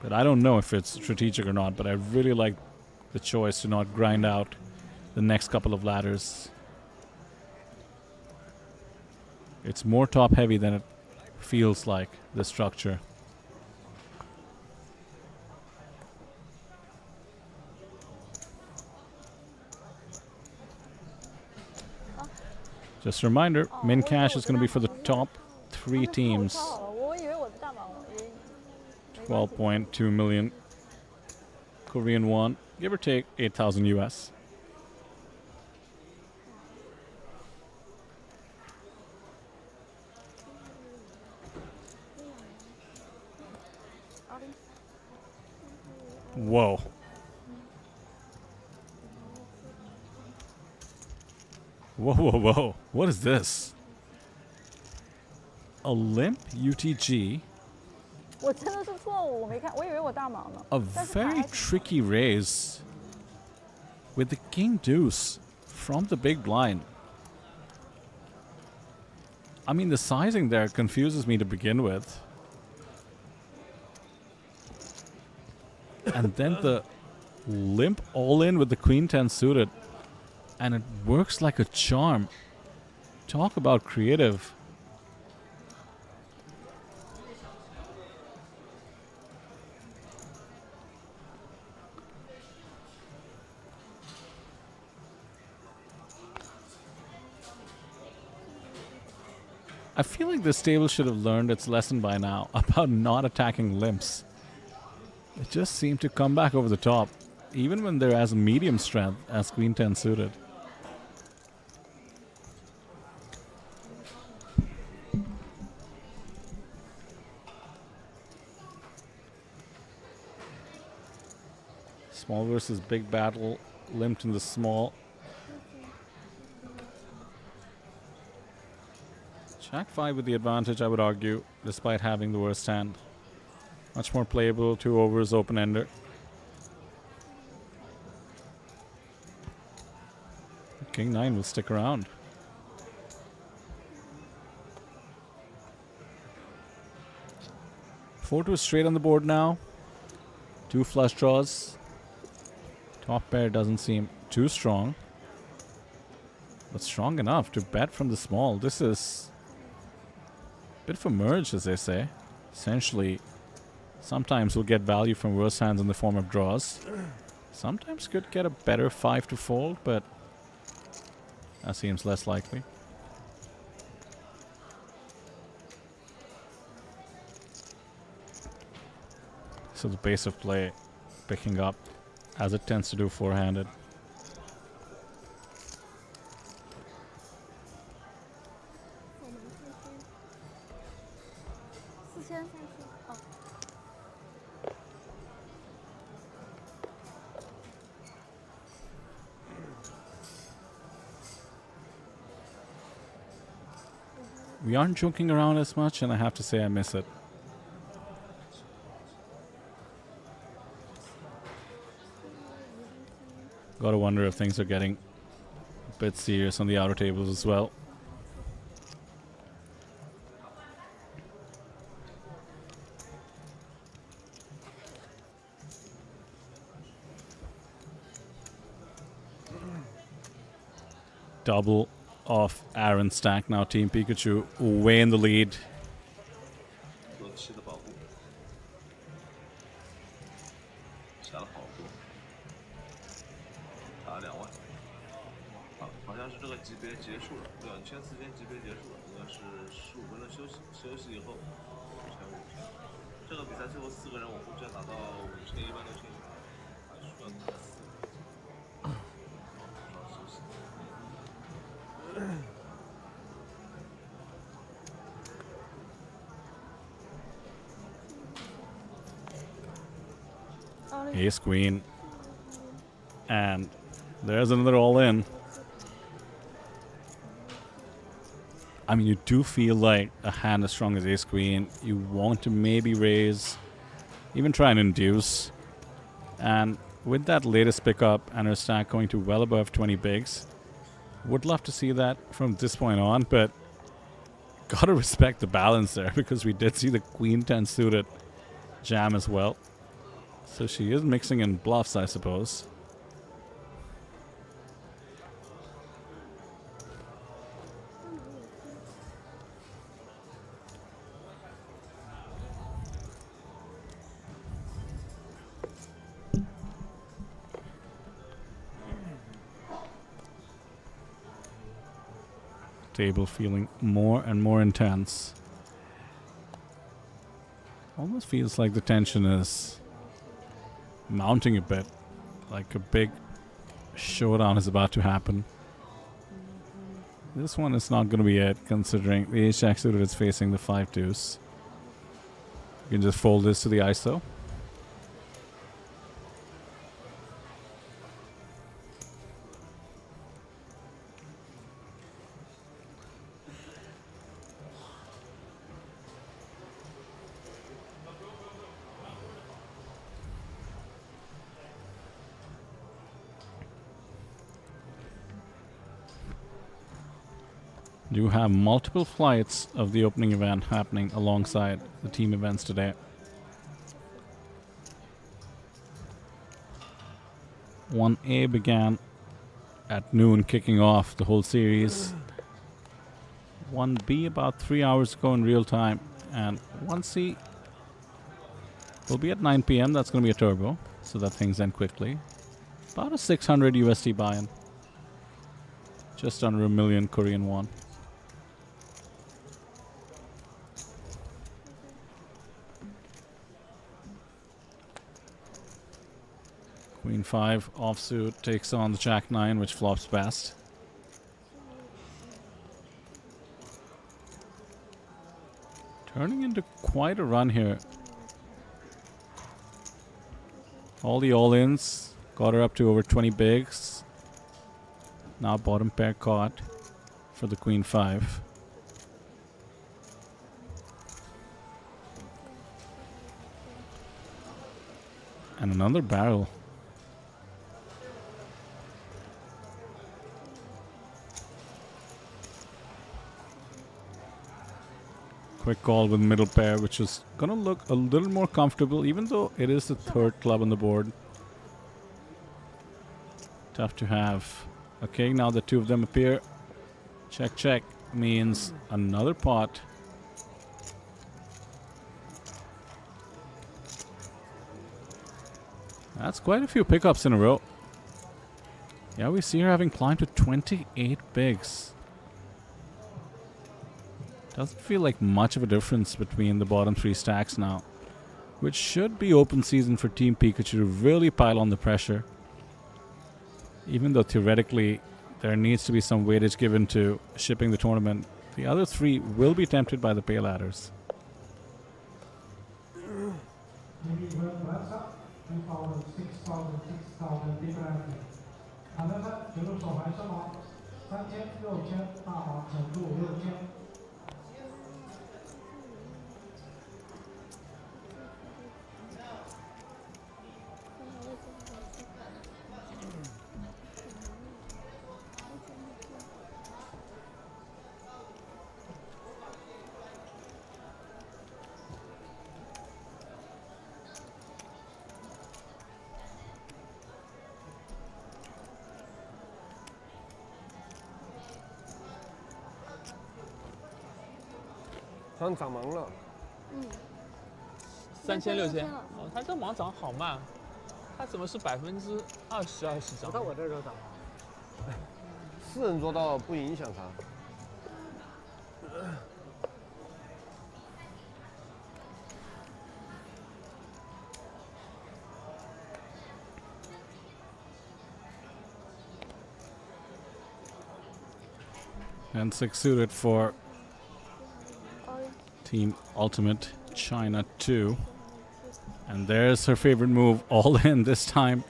Speaker 2: But I don't know if it's strategic or not, but I really like the choice to not grind out the next couple of ladders. It's more top heavy than it feels like, the structure. Just a reminder, min cash is going to be for the top 3 teams. 12.2 million Korean won, give or take 8,000 US. Whoa. Whoa, whoa, whoa. What is this? A limp UTG.
Speaker 4: 我真的是错误，我没看，我以为我大盲呢。
Speaker 2: A very tricky raise with the king deuce from the big blind. I mean, the sizing there confuses me to begin with. And then the limp all in with the queen 10 suited. And it works like a charm. Talk about creative. I feel like this table should have learned its lesson by now about not attacking limps. It just seemed to come back over the top, even when they're as medium strength as queen 10 suited. Small versus big battle, limped in the small. Jack 5 with the advantage, I would argue, despite having the worst hand. Much more playable, 2 overs, open-ender. King 9 will stick around. Four to a straight on the board now. 2 flush draws. Top pair doesn't seem too strong, but strong enough to bet from the small. This is a bit of a merge, as they say. Essentially, sometimes we'll get value from worse hands in the form of draws. Sometimes could get a better 5 to fold, but that seems less likely. So the pace of play picking up, as it tends to do four-handed. We aren't joking around as much, and I have to say I miss it. Gotta wonder if things are getting a bit serious on the outer tables as well. Double off Aaron stack now. Team Pikachu way in the lead. Ace queen. And there's another all in. I mean, you do feel like a hand as strong as ace queen. You want to maybe raise, even try and induce. And with that latest pickup and her stack going to well above 20 bigs, would love to see that from this point on, but gotta respect the balance there because we did see the queen 10 suited jam as well. So she is mixing in bluffs, I suppose. Table feeling more and more intense. Almost feels like the tension is mounting a bit, like a big showdown is about to happen. This one is not going to be it, considering the ace-jack suited is facing the 5-2s. You can just fold this to the ISO. You have multiple flights of the opening event happening alongside the team events today. 1A began at noon, kicking off the whole series. 1B about 3 hours ago in real time. And 1C will be at 9 p.m. That's going to be a turbo, so that things end quickly. About a 600 USD buy-in. Just under $1 million Korean won. Queen 5 offsuit takes on the Jack 9, which flops best. Turning into quite a run here. All the all-ins got her up to over 20 bigs. Now bottom pair caught for the Queen 5. And another barrel. Quick call with middle pair, which is gonna look a little more comfortable, even though it is the third club on the board. Tough to have. Okay, now the two of them appear. Check, check means another pot. That's quite a few pickups in a row. Yeah, we see her having climbed to 28 bigs. Doesn't feel like much of a difference between the bottom three stacks now, which should be open season for Team Pikachu to really pile on the pressure. Even though theoretically there needs to be some weightage given to shipping the tournament, the other three will be tempted by the pay ladders.
Speaker 5: 好像涨忙了。
Speaker 3: 3600哦，它这盲涨好慢，它怎么是20%涨？
Speaker 5: 到我这儿就涨。4人做到不影响它。
Speaker 2: And 6 suited for Team Ultimate China 2. And there's her favorite move, all in this time.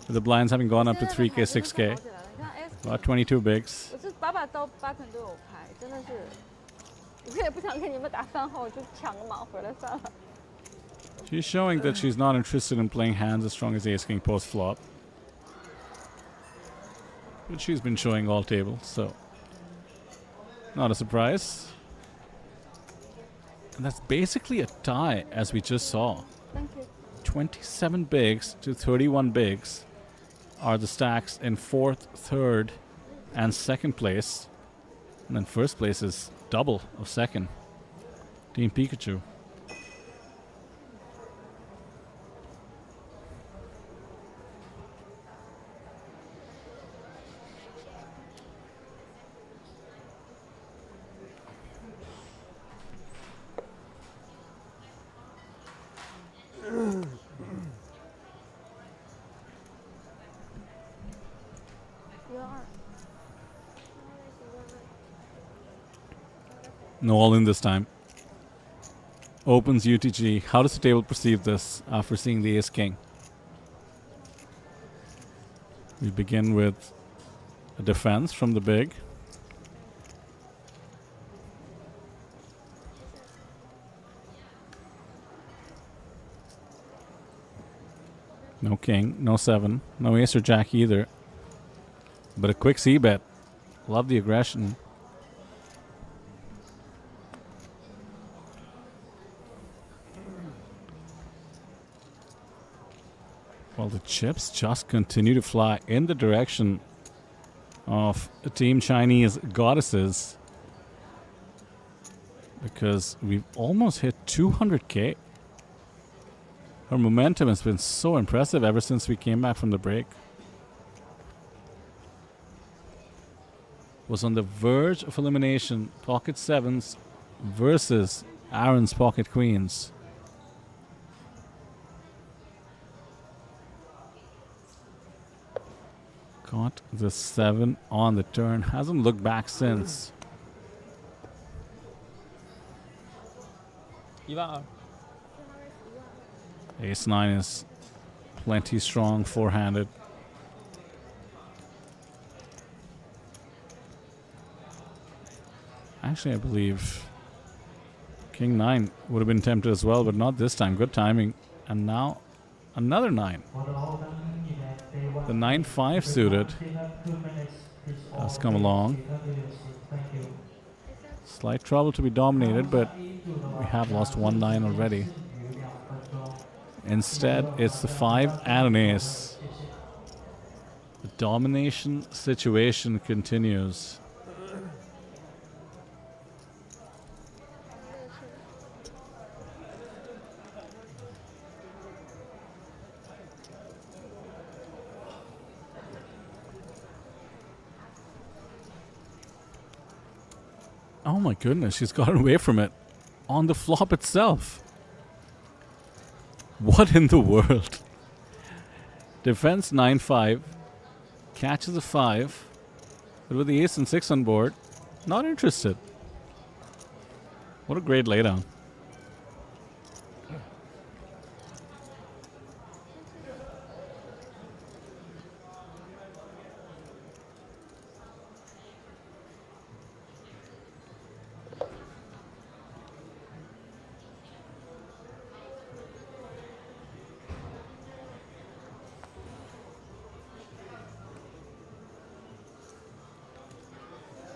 Speaker 2: With the blinds having gone up to 3K, 6K.
Speaker 4: 你看 S，
Speaker 2: About 22 bigs.
Speaker 4: 我是把刀8成都有牌，真的是，我也不想跟你们打3号，就抢个马回来算了。
Speaker 2: She's showing that she's not interested in playing hands as strong as Ace King post flop. But she's been showing all table, so not a surprise. And that's basically a tie, as we just saw.
Speaker 4: Thank you.
Speaker 2: 27 bigs to 31 bigs are the stacks in 4th, 3rd, and 2nd place. And then 1st place is double of 2nd. Team Pikachu. No all in this time. Opens UTG. How does the table perceive this after seeing the Ace King? We begin with a defense from the big. No king, no 7, no ace or jack either. But a quick c-bet. Love the aggression. Well, the chips just continue to fly in the direction of Team Chinese Goddesses. Because we've almost hit 200k. Her momentum has been so impressive ever since we came back from the break. Was on the verge of elimination. Pocket 7s versus Aaron's Pocket Queens. Got the 7 on the turn. Hasn't looked back since.
Speaker 3: 12000。
Speaker 2: Ace 9 is plenty strong four-handed. Actually, I believe King 9 would have been tempted as well, but not this time. Good timing. And now another 9. The 9-5 suited has come along. Slight trouble to be dominated, but we have lost 1-9 already. Instead, it's the 5 and an ace. The domination situation continues. Oh my goodness, she's gotten away from it on the flop itself. What in the world? Defense 9-5, catches a 5, but with the ace and 6 on board, not interested. What a great laydown.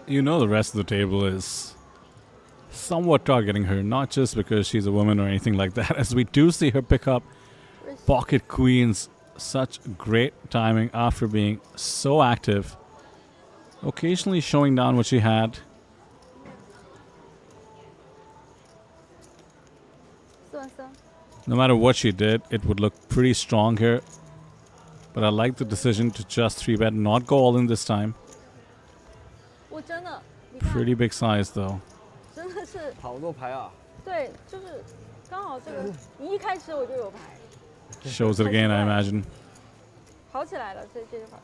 Speaker 2: You know the rest of the table is somewhat targeting her, not just because she's a woman or anything like that, as we do see her pick up pocket queens. Such great timing after being so active, occasionally showing down what she had. No matter what she did, it would look pretty strong here, but I like the decision to just 3-bet, not go all in this time. Pretty big size though.
Speaker 4: 真的是
Speaker 5: 好多牌啊！
Speaker 4: 对，就是刚好这个你一开始我就有牌，
Speaker 2: Shows it again, I imagine.
Speaker 4: 好起来了，这盘。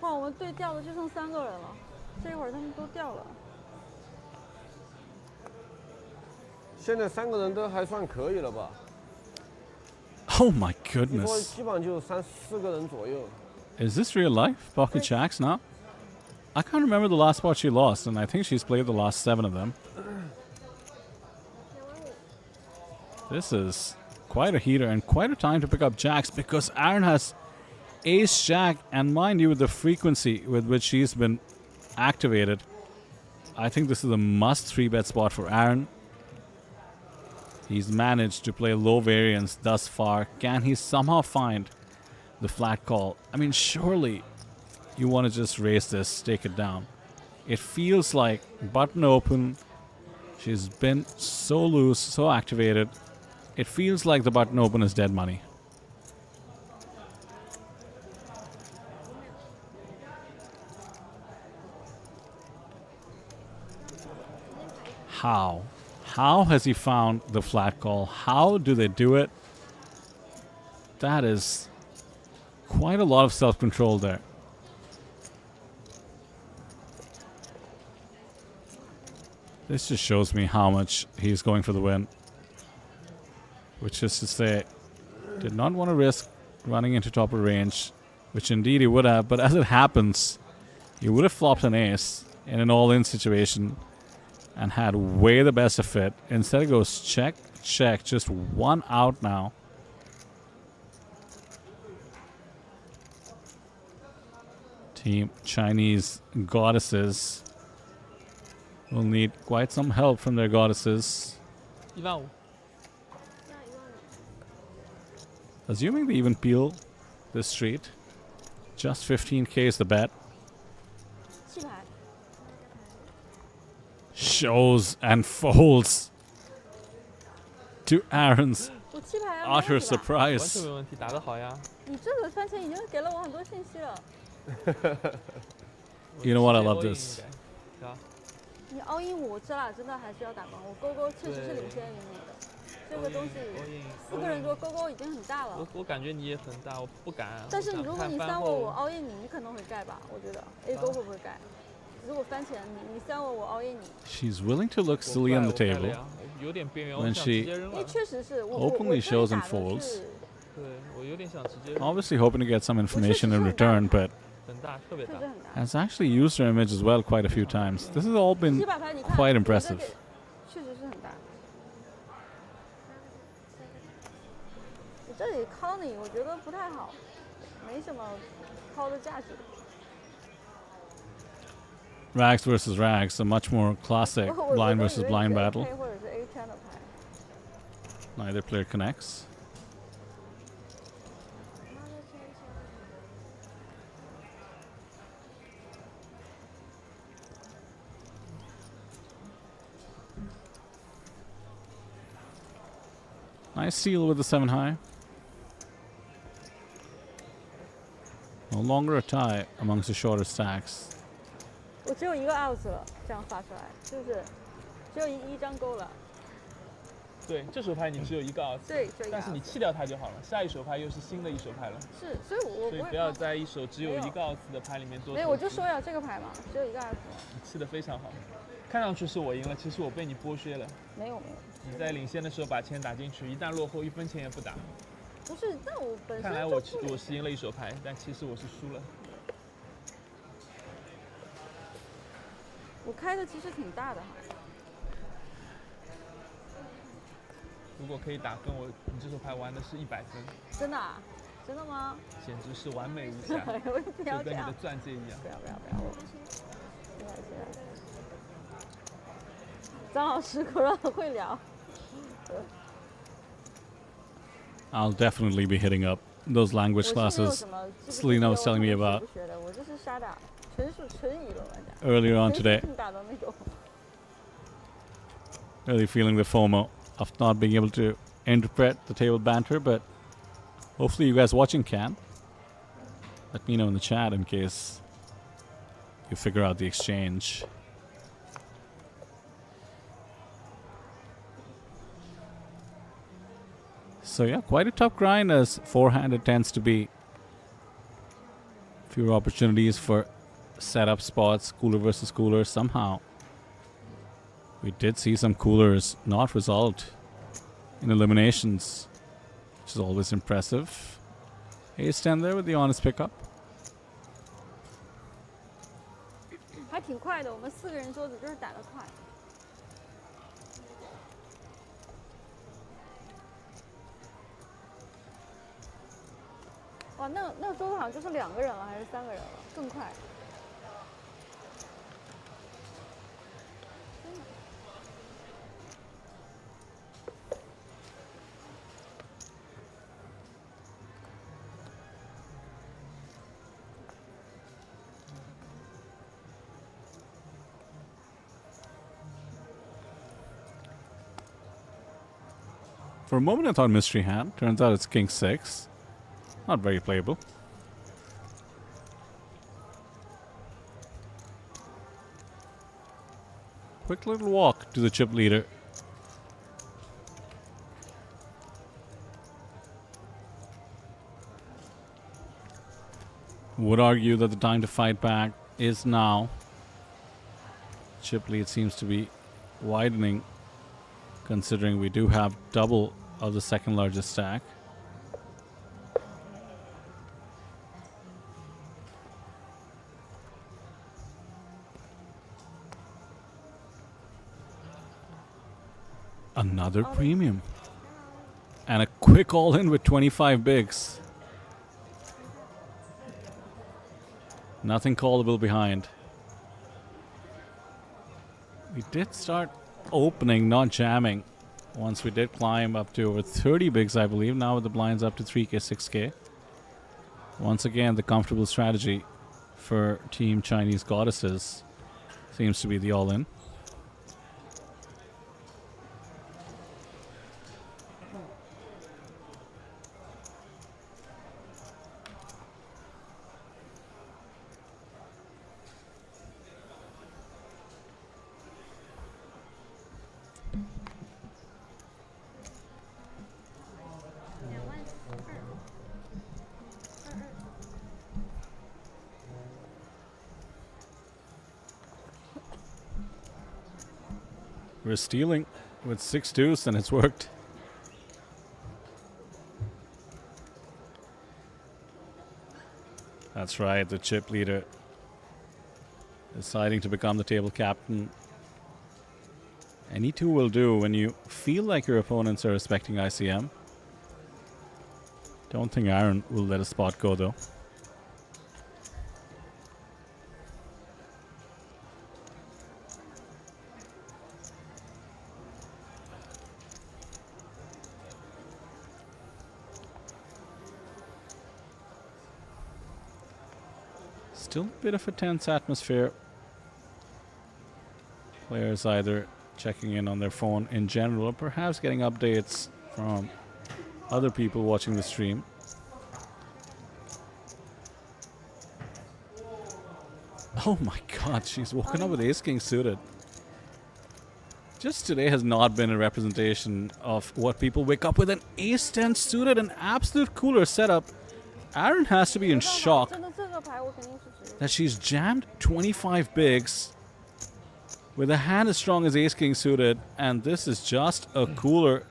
Speaker 4: 哇，我们队掉的就剩3个人了，这一会儿他们都掉了。
Speaker 5: 现在3个人都还算可以了吧？
Speaker 2: Oh my
Speaker 5: 一波
Speaker 2: goodness.
Speaker 5: 基本上就3、4个人左右。
Speaker 2: Is this real life? Pocket Jacks now? I can't remember the last spot she lost, and I think she's played the last 7 of them. This is quite a heater and quite a time to pick up jacks because Aaron has ace jack, and mind you, with the frequency with which she's been activated, I think this is a must 3-bet spot for Aaron. He's managed to play low variance thus far. Can he somehow find the flat call? I mean, surely you want to just raise this, take it down. It feels like button open. She's been so loose, so activated. It feels like the button open is dead money. How? How has he found the flat call? How do they do it? That is quite a lot of self-control there. This just shows me how much he's going for the win. Which is to say, did not want to risk running into top of range, which indeed he would have, but as it happens, he would have flopped an ace in an all-in situation and had way the best of it. Instead it goes check, check, just one out now. Team Chinese goddesses will need quite some help from their goddesses.
Speaker 3: 15000。
Speaker 2: Assuming they even peel this street, just 15k is the bet.
Speaker 4: 弃牌。
Speaker 2: Shows and folds to Aaron's
Speaker 4: 我弃牌啊，
Speaker 2: utter
Speaker 4: 没问题吧？
Speaker 3: 完全
Speaker 2: surprise.
Speaker 3: 没问题，打得好呀。
Speaker 4: 你这个番茄已经给了我很多信息了。
Speaker 2: You know what? I
Speaker 3: 直接
Speaker 2: love
Speaker 3: all in
Speaker 2: this.
Speaker 3: 应该对吧？
Speaker 4: 你 all in 我这俩真的还是要打光，我勾勾确实是领先于你的。这个东西
Speaker 3: all in
Speaker 4: 4个人多勾勾已经很大了。
Speaker 3: 我感觉你也很大，我不敢啊。
Speaker 4: 但是
Speaker 3: 我想
Speaker 4: 如果你
Speaker 3: 看番
Speaker 4: 3我
Speaker 3: 后
Speaker 4: all in 你可能会盖吧，我觉得 A 勾会不会盖？如果番茄你3我 all in 你，
Speaker 2: She's willing to look
Speaker 3: 我
Speaker 2: silly on the
Speaker 3: 我盖了
Speaker 2: table.
Speaker 3: 呀有点边缘，我
Speaker 2: When
Speaker 3: 想
Speaker 2: she
Speaker 3: 直接扔了。
Speaker 4: 因为确实是我
Speaker 2: openly shows and
Speaker 4: 这里打的
Speaker 2: folds
Speaker 4: 是
Speaker 3: 对，我有点想直接扔。
Speaker 2: Obviously hoping to get some information in return, but
Speaker 3: 很大，特别大
Speaker 4: 确实。很大。
Speaker 2: has actually used her image as well quite a few times. This has all
Speaker 4: 这
Speaker 2: been
Speaker 4: 把牌你看
Speaker 2: quite
Speaker 4: 我这
Speaker 2: impressive.
Speaker 4: 给确实是很大。你这里 call 你，我觉得不太好，没什么 call 的价值。
Speaker 2: Rags versus rags, a much more classic
Speaker 4: 我
Speaker 2: blind
Speaker 4: 都以
Speaker 2: versus
Speaker 4: 为
Speaker 2: blind
Speaker 4: 你是
Speaker 2: battle.
Speaker 4: AK 或者是 A10 的牌。
Speaker 2: Neither player connects. Nice seal with the 7 high. No longer a tie amongst the shorter stacks.
Speaker 4: 我只有一个 out 了，这样发出来是不是？只有一张勾了。
Speaker 3: 对，这手牌你只有一个 out，
Speaker 4: 对，只有一个
Speaker 3: 但是
Speaker 4: out
Speaker 3: 你弃掉它就好了。下一手牌又是新的一手牌了，
Speaker 4: 是，所以我
Speaker 3: 所以不要在一手只有一个 out 的牌里面多投资。
Speaker 4: 没有，我就说呀，这个牌嘛，只有一个 out。
Speaker 3: 你弃的非常好，看上去是我赢了，其实我被你剥削了。
Speaker 4: 没有没有，
Speaker 3: 你在领先的时候把钱打进去，一旦落后1分钱也不打。
Speaker 4: 不是，但我本身
Speaker 3: 看来
Speaker 4: 就
Speaker 3: 我是赢了一手牌，但其实我是输了。
Speaker 4: 我开的其实挺大的哈。
Speaker 3: 如果可以打跟你这手牌玩的是100分，
Speaker 4: 真的啊？真的吗？
Speaker 3: 简直是完美无瑕，
Speaker 4: 我一定要这样
Speaker 3: 就跟你的。钻戒一样。
Speaker 4: 不要，现在。张老师果然很会聊。
Speaker 2: I'll definitely be hitting up those language
Speaker 4: 我是没有
Speaker 2: classes
Speaker 4: 什么
Speaker 2: Selena was telling me
Speaker 4: 学
Speaker 2: about
Speaker 4: 不学的，我就是瞎打，纯理论玩家。
Speaker 2: earlier on today.
Speaker 4: 纯打的那种。
Speaker 2: Really feeling the FOMO of not being able to interpret the table banter, but hopefully you guys watching can. Let me know in the chat in case you figure out the exchange. So yeah, quite a tough grind as four-handed tends to be. Fewer opportunities for setup spots, cooler versus cooler. Somehow, we did see some coolers not result in eliminations, which is always impressive. Ace-10 there with the honest pickup.
Speaker 4: 还挺快的，我们4个人桌子就是打得快。哇，那个桌子好像就是2个人了，还是3个人了，更快。
Speaker 2: For a moment, I thought mystery hand. Turns out it's king 6. Not very playable. Quick little walk to the chip leader. Would argue that the time to fight back is now. Chip lead seems to be widening, considering we do have double of the second largest stack. Another premium. And a quick all-in with 25 bigs. Nothing callable behind. We did start opening, not jamming. Once we did climb up to over 30 bigs, I believe. Now with the blinds up to 3K, 6K. Once again, the comfortable strategy for Team Chinese Goddesses seems to be the all-in. We're stealing with 6 deuce and it's worked. That's right, the chip leader deciding to become the table captain. Any two will do when you feel like your opponents are respecting ICM. Don't think Aaron will let a spot go though. Still a bit of a tense atmosphere. Players either checking in on their phone in general or perhaps getting updates from other people watching the stream. Oh my god, she's woken up with ace king suited. Just today has not been a representation of what people wake up with. An ace 10 suited, an absolute cooler setup. Aaron has to be in shock that she's jammed 25 bigs with a hand as strong as ace king suited, and this is just a cooler.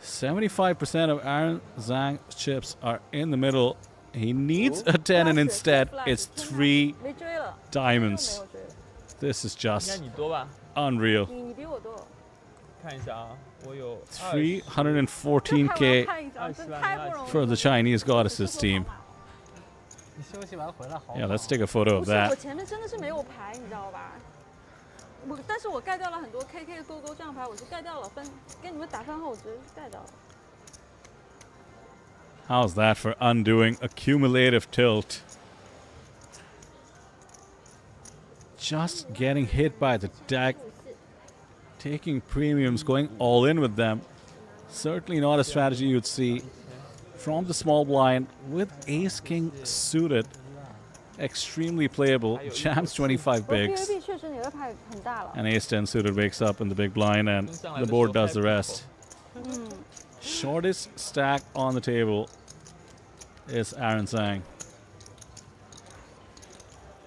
Speaker 2: 75% of Aaron Zhang's chips are in the middle. He needs a 10 and instead it's 3 diamonds. This is just unreal. 314k for the Chinese Goddesses team. Yeah, let's take a photo of that.
Speaker 4: 但是我盖掉了很多 KK 勾勾这样牌，我是盖掉了，跟你们打饭后我直接是盖掉了。
Speaker 2: How's that for undoing accumulative tilt? Just getting hit by the deck, taking premiums, going all in with them. Certainly not a strategy you'd see from the small blind with ace king suited. Extremely playable. Jams 25 bigs. And ace 10 suited wakes up in the big blind and the board does the rest. Shortest stack on the table is Aaron Zhang.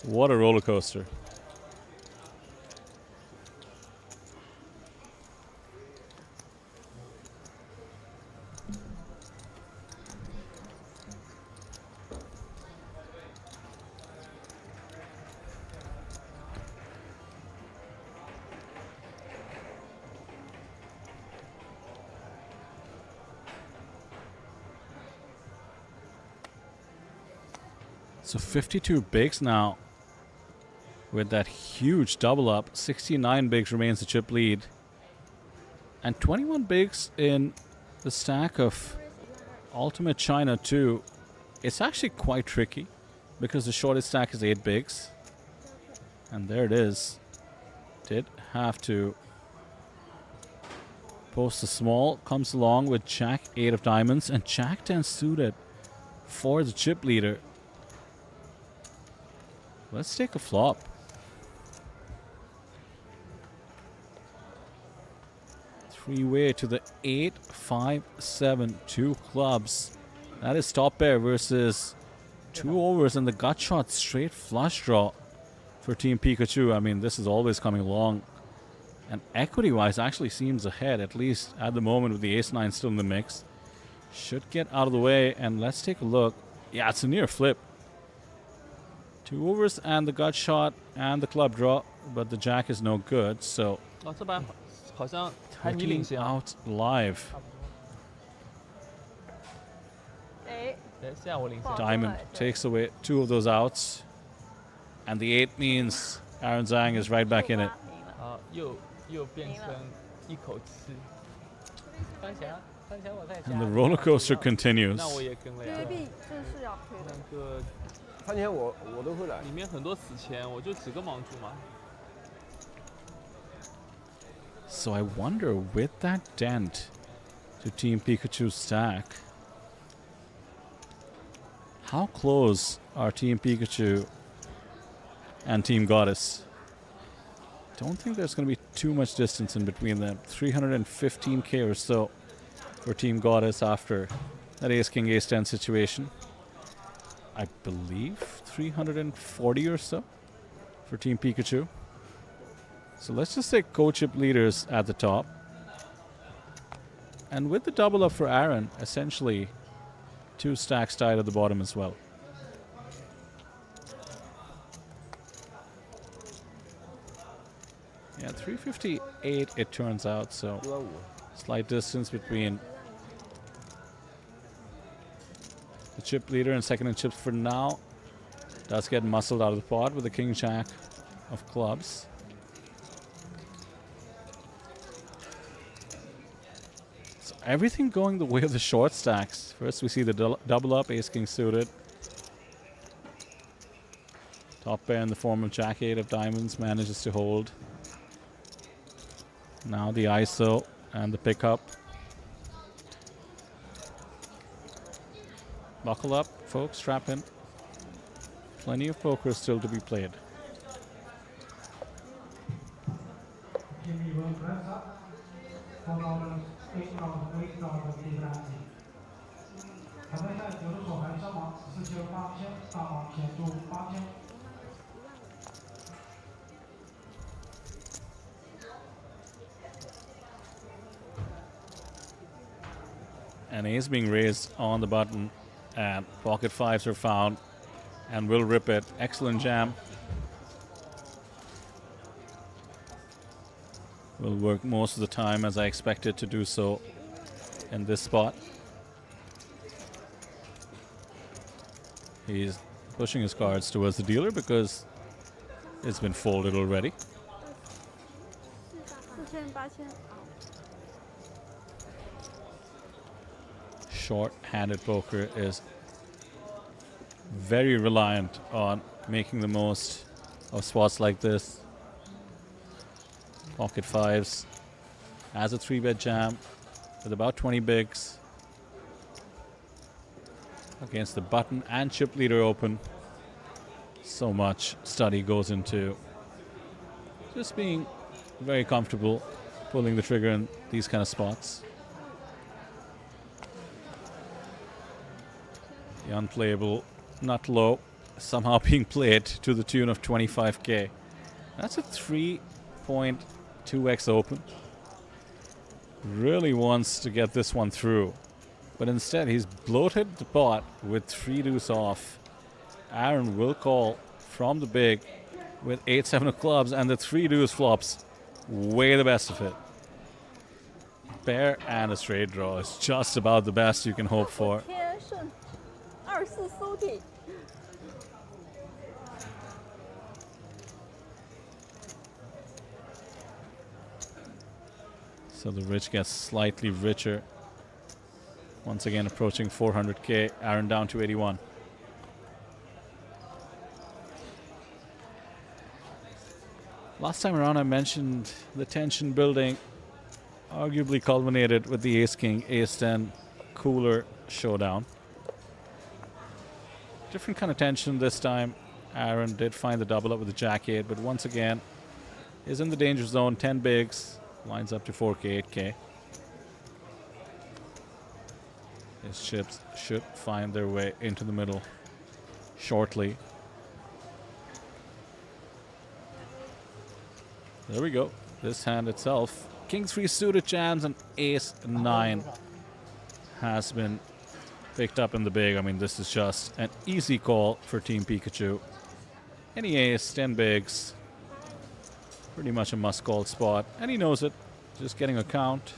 Speaker 2: What a roller coaster. So 52 bigs now with that huge double up. 69 bigs remains the chip lead. And 21 bigs in the stack of Ultimate China 2. It's actually quite tricky because the shortest stack is 8 bigs. And there it is. Did have to post a small. Comes along with Jack 8 of diamonds and Jack 10 suited for the chip leader. Let's take a flop. Three-way to the 8, 5, 7, 2 clubs. That is top pair versus 2 overs and the gut shot straight flush draw for Team Pikachu. I mean, this is always coming along. And equity-wise actually seems ahead, at least at the moment with the ace-9 still in the mix. Should get out of the way and let's take a look. Yeah, it's a near flip. 2 overs and the gut shot and the club draw, but the jack is no good, so
Speaker 3: 哦，这盘好像还你
Speaker 2: looking
Speaker 3: 领先啊。
Speaker 2: out live.
Speaker 4: 哎，
Speaker 3: 哎，现在我领先。
Speaker 2: Diamond takes away 2 of those outs, and the 8 means Aaron Zhang is right back in it.
Speaker 3: 啊，又变成一口气。番茄，番茄我在家。
Speaker 2: And the roller coaster continues.
Speaker 3: 那我也跟了呀。
Speaker 4: JB 这是要推的。
Speaker 3: 那个
Speaker 5: 番茄我都会来。
Speaker 3: 里面很多死钱，我就几个盲注嘛。
Speaker 2: So I wonder, with that dent to Team Pikachu's stack, how close are Team Pikachu and Team Goddess? Don't think there's going to be too much distance in between them. 315k or so for Team Goddess after that Ace King Ace 10 situation. I believe 340 or so for Team Pikachu. So let's just say co-chip leaders at the top. And with the double up for Aaron, essentially 2 stacks tied at the bottom as well. Yeah, 358 it turns out, so slight distance between the chip leader and second in chips for now. Does get muscled out of the pot with the king jack of clubs. So everything going the way of the short stacks. First we see the double up, ace king suited. Top pair in the form of jack 8 of diamonds manages to hold. Now the ISO and the pickup. Buckle up, folks, strap in. Plenty of poker still to be played. An ace being raised on the button, and pocket fives are found, and will rip it. Excellent jam. Will work most of the time as I expected to do so in this spot. He's pushing his cards towards the dealer because it's been folded already.
Speaker 4: 4000、8000。
Speaker 2: Short-handed poker is very reliant on making the most of spots like this. Pocket fives as a 3-bet jam with about 20 bigs against the button and chip leader open. So much study goes into just being very comfortable pulling the trigger in these kind of spots. The unplayable nut low somehow being played to the tune of 25k. That's a 3.2x open. Really wants to get this one through. But instead, he's bloated the pot with 3 deuce off. Aaron will call from the big with 8-7 of clubs, and the 3 deuce flops way the best of it. Pair and a straight draw is just about the best you can hope for.
Speaker 4: 天顺24搜底。
Speaker 2: So the rich gets slightly richer. Once again approaching 400k. Aaron down to 81. Last time around I mentioned the tension building arguably culminated with the ace-king, ace-10 cooler showdown. Different kind of tension this time. Aaron did find the double up with the jack-8, but once again is in the danger zone. 10 bigs, lines up to 4k, 8k. His chips should find their way into the middle shortly. There we go. This hand itself. King 3 suited jams and ace 9 has been picked up in the big. I mean, this is just an easy call for Team Pikachu. Any ace, 10 bigs. Pretty much a must-call spot. And he knows it. Just getting a count.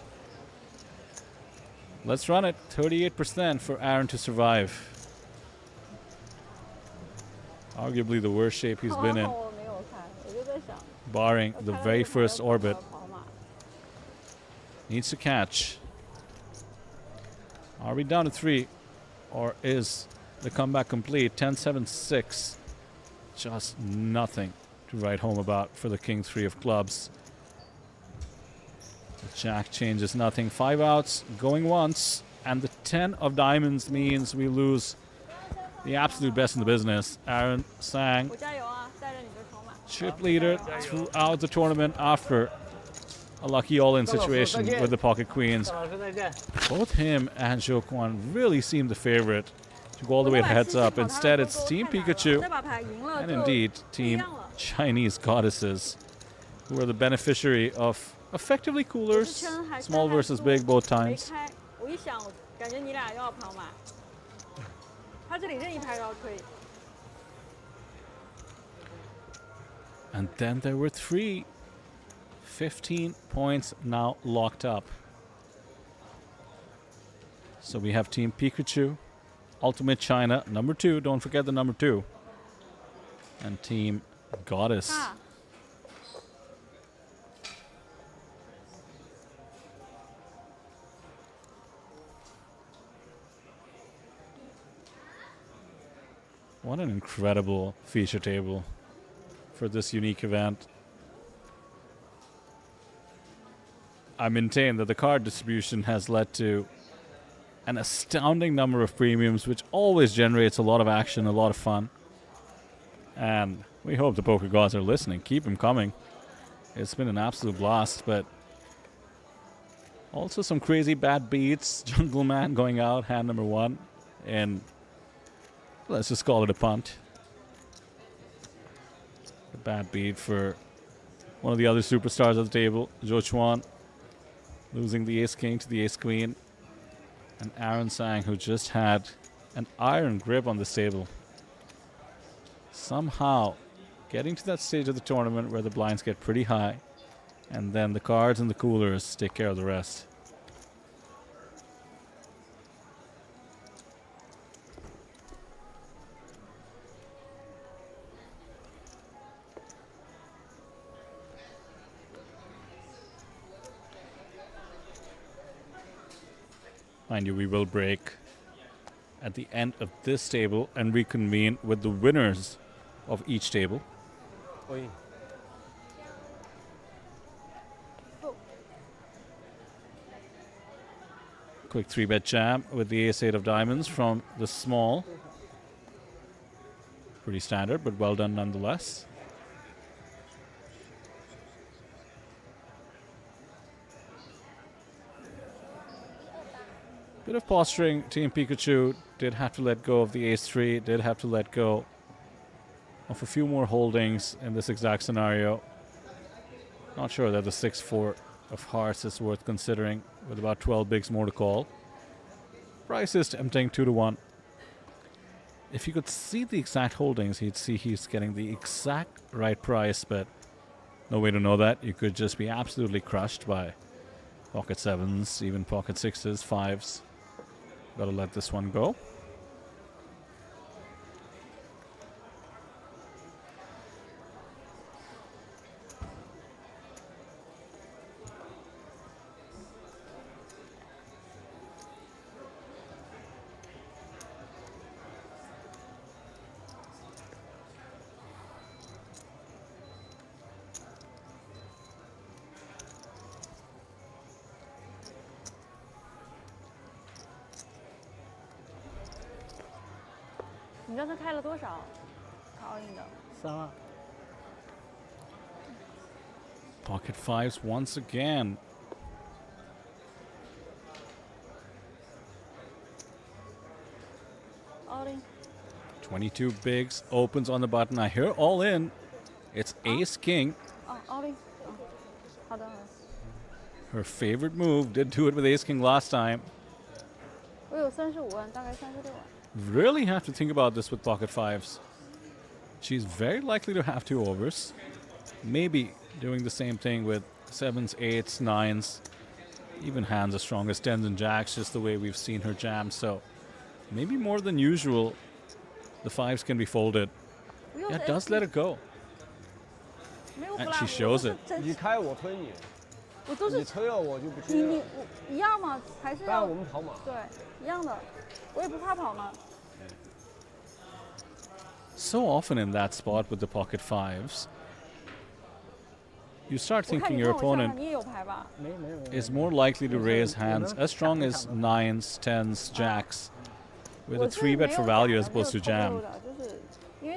Speaker 2: Let's run it. 38% for Aaron to survive. Arguably the worst shape he's been in,
Speaker 4: 我没有看，我就在想，
Speaker 2: barring
Speaker 4: 我
Speaker 2: the
Speaker 4: 看到
Speaker 2: very
Speaker 4: 为什么
Speaker 2: first
Speaker 4: 要
Speaker 2: orbit.
Speaker 4: 跑马。
Speaker 2: Needs to catch. Are we down to 3? Or is the comeback complete? 10-7-6. Just nothing to write home about for the King 3 of clubs. The Jack changes nothing. 5 outs going once. And the 10 of diamonds means we lose the absolute best in the business. Aaron Sang,
Speaker 4: 我加油啊，带着你的筹码。
Speaker 2: chip leader throughout the tournament after a lucky all-in situation with the pocket queens.
Speaker 3: 老师再见。
Speaker 2: Both him and Zhou Quan really seem the favorite to go all the way heads up. Instead, it's Team Pikachu
Speaker 4: 这把牌赢了
Speaker 2: and
Speaker 4: 就
Speaker 2: indeed
Speaker 4: 不一
Speaker 2: Team
Speaker 4: 样了。
Speaker 2: Chinese Goddesses, who are the beneficiary of effectively coolers, small versus big both
Speaker 4: 没
Speaker 2: times.
Speaker 4: 开，我一想，我感觉你俩又要跑马。他这里任意牌都要推。
Speaker 2: And then there were 3. 15 points now locked up. So we have Team Pikachu, Ultimate China, number 2. Don't forget the number 2. And Team Goddess.
Speaker 4: 啊，
Speaker 2: What an incredible feature table for this unique event. I maintain that the card distribution has led to an astounding number of premiums, which always generates a lot of action, a lot of fun. And we hope the poker gods are listening. Keep them coming. It's been an absolute blast, but also some crazy bad beats. Jungle Man going out, hand number 1, and let's just call it a punt. A bad beat for one of the other superstars at the table, Zhou Chuan, losing the ace-king to the ace-queen. And Aaron Sang, who just had an iron grip on this table. Somehow getting to that stage of the tournament where the blinds get pretty high, and then the cards and the coolers take care of the rest. Mind you, we will break at the end of this table and reconvene with the winners of each table.
Speaker 5: 可以。
Speaker 2: Quick 3-bet jam with the ace-8 of diamonds from the small. Pretty standard, but well done nonetheless. Bit of posturing. Team Pikachu did have to let go of the ace-3, did have to let go of a few more holdings in this exact scenario. Not sure that the 6-4 of hearts is worth considering with about 12 bigs more to call. Price is tempting 2-1. If you could see the exact holdings, you'd see he's getting the exact right price, but no way to know that. You could just be absolutely crushed by pocket 7s, even pocket 6s, 5s. Gotta let this one go.
Speaker 4: 你刚才开了多少？考印的。
Speaker 8: 3万。
Speaker 2: Pocket 5s once again.
Speaker 4: All in。
Speaker 2: 22 bigs, opens on the button. I hear all in. It's ace king.
Speaker 4: 哦，all in。好的。
Speaker 2: Her favorite move. Did do it with ace king last time.
Speaker 4: 我有35万，大概36万。
Speaker 2: Really have to think about this with pocket 5s. She's very likely to have 2 overs. Maybe doing the same thing with 7s, 8s, 9s. Even hands as strong as 10s and jacks, just the way we've seen her jam. So maybe more than usual, the 5s can be folded. Yeah, does let it go. And she shows it.
Speaker 5: 你开我推你，
Speaker 4: 我都是
Speaker 5: 你推了我就不接
Speaker 4: 你
Speaker 5: 了。
Speaker 4: 一样吗？还是
Speaker 5: 当然
Speaker 4: 要
Speaker 5: 我们跑马。
Speaker 4: 对一样的，我也不怕跑嘛。
Speaker 2: So often in that spot with the pocket 5s, you start
Speaker 4: 我看
Speaker 2: thinking
Speaker 4: 你
Speaker 2: your
Speaker 4: 看我下
Speaker 2: opponent
Speaker 4: 你也有牌吧？
Speaker 2: is more likely to raise hands as strong as 9s, 10s, jacks with a 3-bet for value as opposed to jam.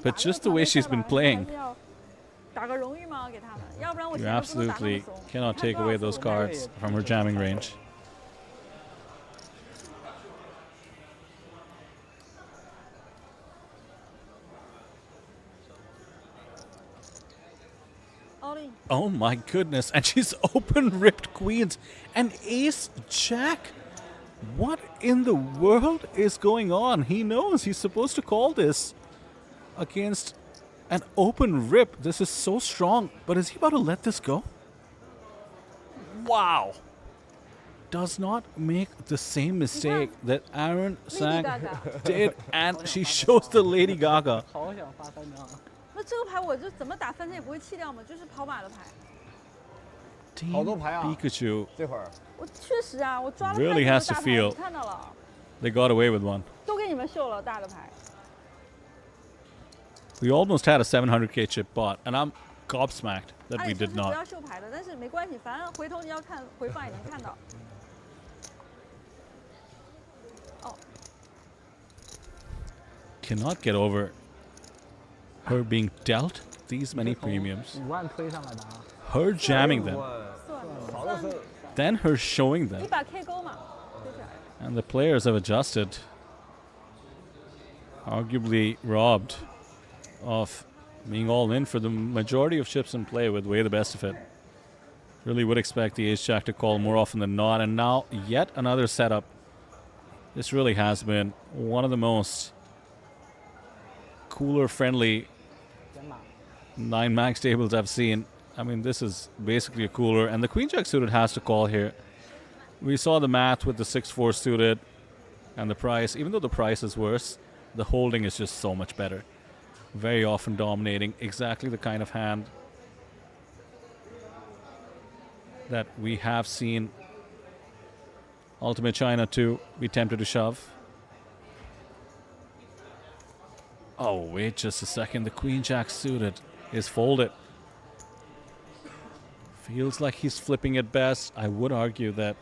Speaker 2: But just the way she's been playing,
Speaker 4: 打个荣誉吗？给他们，要不然我
Speaker 2: you
Speaker 4: 前面不能打那么
Speaker 2: absolutely
Speaker 4: 怂。
Speaker 2: cannot take away those cards from her jamming range.
Speaker 4: All in。
Speaker 2: Oh my goodness, and she's open ripped queens and ace jack. What in the world is going on? He knows he's supposed to call this against an open rip. This is so strong, but is he about to let this go? Wow. Does not make the same mistake that Aaron Sang did, and she shows the Lady Gaga.
Speaker 8: 好想发3张。
Speaker 4: 那这个牌我就怎么打3张也不会弃掉嘛，就是跑马的牌。
Speaker 2: Team
Speaker 5: 好多牌啊。
Speaker 2: Pikachu
Speaker 5: 这会儿
Speaker 4: 我确实啊，我抓了
Speaker 2: Really
Speaker 4: 太
Speaker 2: has
Speaker 4: 多
Speaker 2: to
Speaker 4: 大牌，
Speaker 2: feel
Speaker 4: 你看到了，
Speaker 2: they got away with one.
Speaker 4: 都给你们秀了大的牌。
Speaker 2: We almost had a 700k chip bot, and I'm gobsmacked that
Speaker 4: 按
Speaker 2: we
Speaker 4: 理说
Speaker 2: did
Speaker 4: 是不
Speaker 2: not.
Speaker 4: 要秀牌的，但是没关系，反正回头你要看回放也能看到。哦，
Speaker 2: Cannot get over her being dealt these many premiums,
Speaker 8: 5万推上来的啊。
Speaker 2: her jamming them,
Speaker 5: 少的是
Speaker 2: then her showing
Speaker 4: 一
Speaker 2: them,
Speaker 4: 把 K 勾嘛，推下来。
Speaker 2: and the players have adjusted. Arguably robbed of being all in for the majority of chips in play with way the best of it. Really would expect the ace-jack to call more often than not, and now yet another setup. This really has been one of the most cooler, friendly 9 max tables I've seen. I mean, this is basically a cooler, and the queen-jack suited has to call here. We saw the math with the 6-4 suited and the price. Even though the price is worse, the holding is just so much better. Very often dominating, exactly the kind of hand that we have seen Ultimate China to be tempted to shove. Oh, wait just a second. The queen-jack suited is folded. Feels like he's flipping at best. I would argue that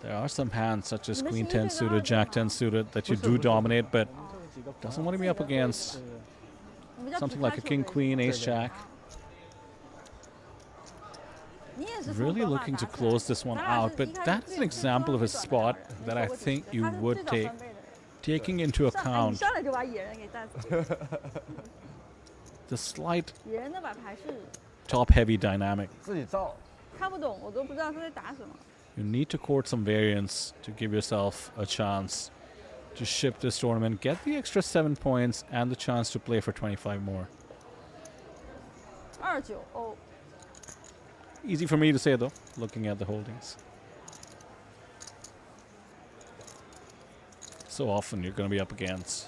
Speaker 2: there are some hands such as queen 10 suited, jack 10 suited that you do dominate, but doesn't want to be up against something like a king queen, ace jack.
Speaker 4: 你也
Speaker 2: Really looking to close this one out, but that's an example of a spot that I think you would take, taking into
Speaker 4: 你
Speaker 2: account
Speaker 4: 上来就把野人给带走。
Speaker 2: the slight
Speaker 4: 野人那把牌是
Speaker 2: top-heavy dynamic.
Speaker 5: 自己造。
Speaker 4: 看不懂，我都不知道他在打什么。
Speaker 2: You need to court some variance to give yourself a chance to ship this tournament, get the extra 7 points, and the chance to play for 25 more.
Speaker 4: 29欧。
Speaker 2: Easy for me to say though, looking at the holdings. So often you're going to be up against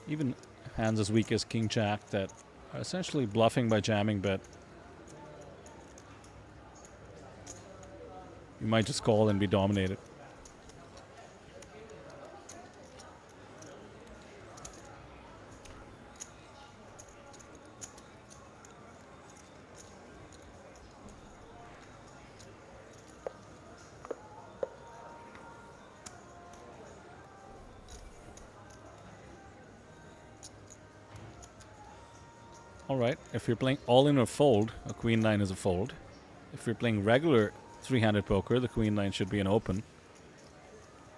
Speaker 2: even hands as weak as King Jack that are essentially bluffing by jamming, but you might just call and be dominated. Alright, if you're playing all-in or fold, a queen nine is a fold. If you're playing regular three-handed poker, the queen nine should be an open.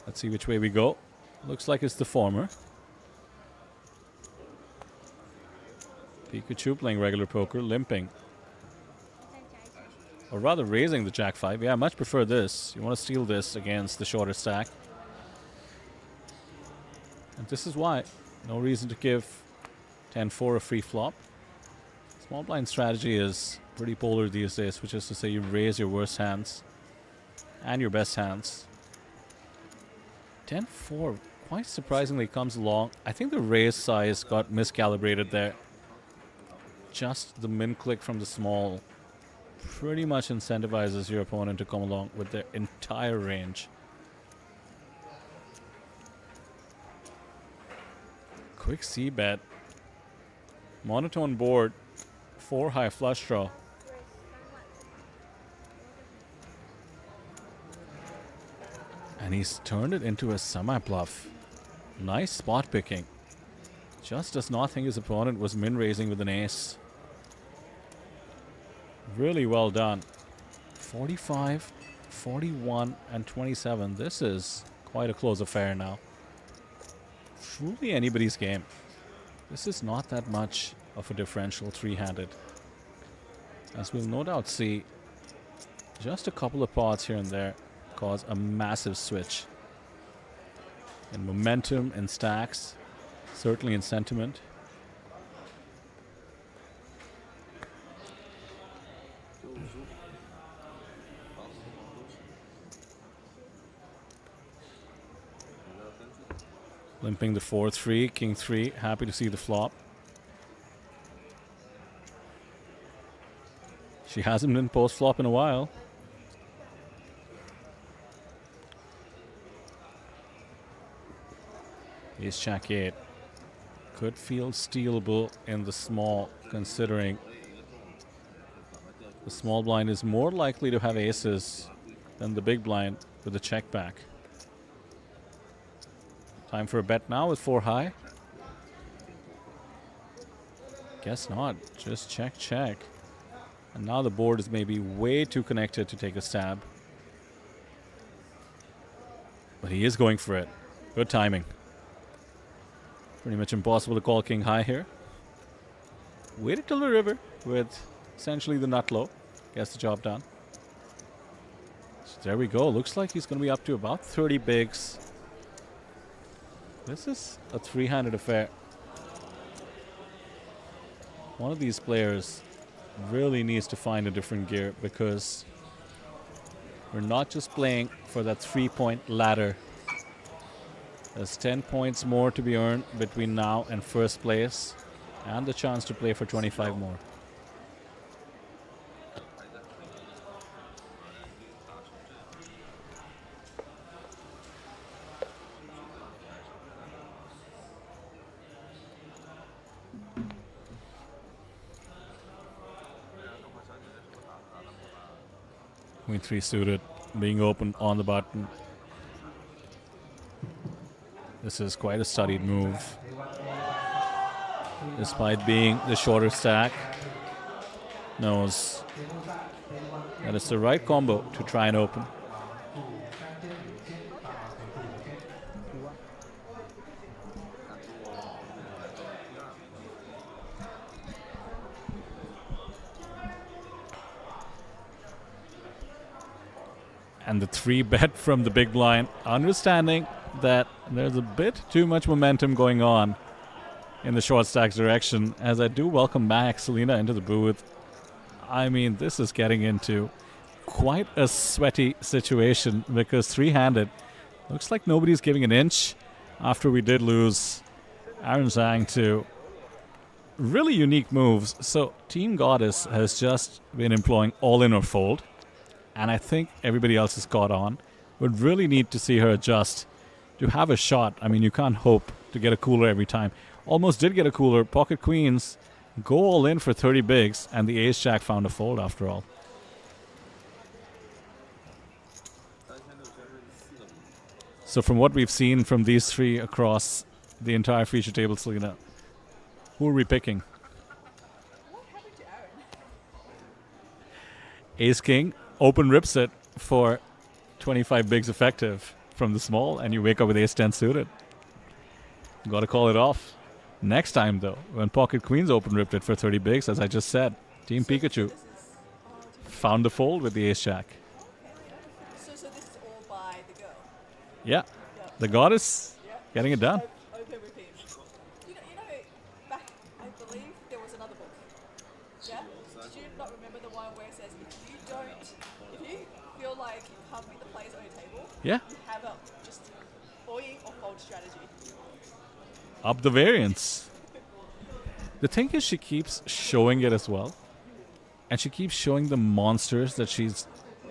Speaker 2: Let's see which way we go. Looks like it's the former. Pikachu playing regular poker, limping. Or rather raising the jack 5. Yeah, I much prefer this. You want to steal this against the shorter stack. And this is why. No reason to give 10-4 a free flop. Small blind strategy is pretty polar these days, which is to say you raise your worst hands and your best hands. 10-4 quite surprisingly comes along. I think the raise size got miscalibrated there. Just the min click from the small pretty much incentivizes your opponent to come along with their entire range. Quick C bet. Monotone board. 4 high flush draw. And he's turned it into a semi-bluff. Nice spot picking. Just does not think his opponent was min-raising with an ace. Really well done. 45, 41, and 27. This is quite a close affair now. Truly anybody's game. This is not that much of a differential three-handed. As we'll no doubt see, just a couple of pots here and there cause a massive switch in momentum, in stacks, certainly in sentiment. Limping the 4-3, King 3, happy to see the flop. She hasn't been post-flop in a while. Ace Jack 8. Could feel stealable in the small, considering the small blind is more likely to have aces than the big blind with the check back. Time for a bet now with 4 high. Guess not. Just check, check. And now the board is maybe way too connected to take a stab. But he is going for it. Good timing. Pretty much impossible to call king high here. Waited till the river with essentially the nut low. Gets the job done. So there we go. Looks like he's going to be up to about 30 bigs. This is a three-handed affair. One of these players really needs to find a different gear, because we're not just playing for that 3-point ladder. There's 10 points more to be earned between now and first place, and the chance to play for 25 more. Queen 3 suited, being open on the button. This is quite a studied move. Despite being the shorter stack, knows that it's the right combo to try and open. And the 3-bet from the big blind, understanding that there's a bit too much momentum going on in the short stacks direction. As I do welcome back Selena into the booth. I mean, this is getting into quite a sweaty situation because 3-handed looks like nobody's giving an inch after we did lose Aaron Zhang to really unique moves. So Team Goddess has just been employing all in or fold, and I think everybody else has caught on. Would really need to see her adjust to have a shot. I mean, you can't hope to get a cooler every time. Almost did get a cooler. Pocket Queens go all in for 30 bigs, and the Ace Jack found a fold after all. So from what we've seen from these three across the entire feature table, Selena, who are we picking? Ace King open rips it for 25 bigs effective from the small, and you wake up with Ace 10 suited. Got to call it off. Next time, though, when Pocket Queens open ripped it for 30 bigs, as I just said, Team Pikachu found the fold with the Ace Jack.
Speaker 1: So this is all by the girl.
Speaker 2: Yeah, the Goddess getting it done.
Speaker 1: Open repeat. You know, back, I believe there was another book. Yeah? Did you not remember the one where it says if you feel like you can't beat the players on your table,
Speaker 2: Yeah,
Speaker 1: you have a just all-in or fold strategy.
Speaker 2: up the variance. The thing is, she keeps showing it as well. And she keeps showing the monsters that she's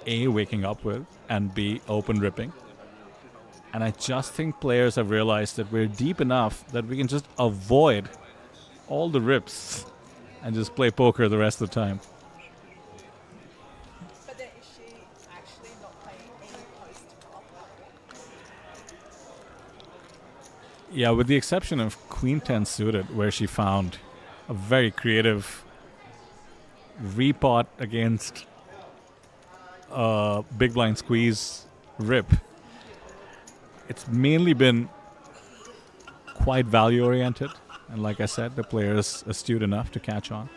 Speaker 2: A, waking up with, and B, open ripping. And I just think players have realized that we're deep enough that we can just avoid all the rips and just play poker the rest of the time.
Speaker 1: But then is she actually not playing any post-flop?
Speaker 2: Yeah, with the exception of Queen 10 suited, where she found a very creative repot against big blind squeeze rip. It's mainly been quite value oriented, and like I said, the player is astute enough to catch on.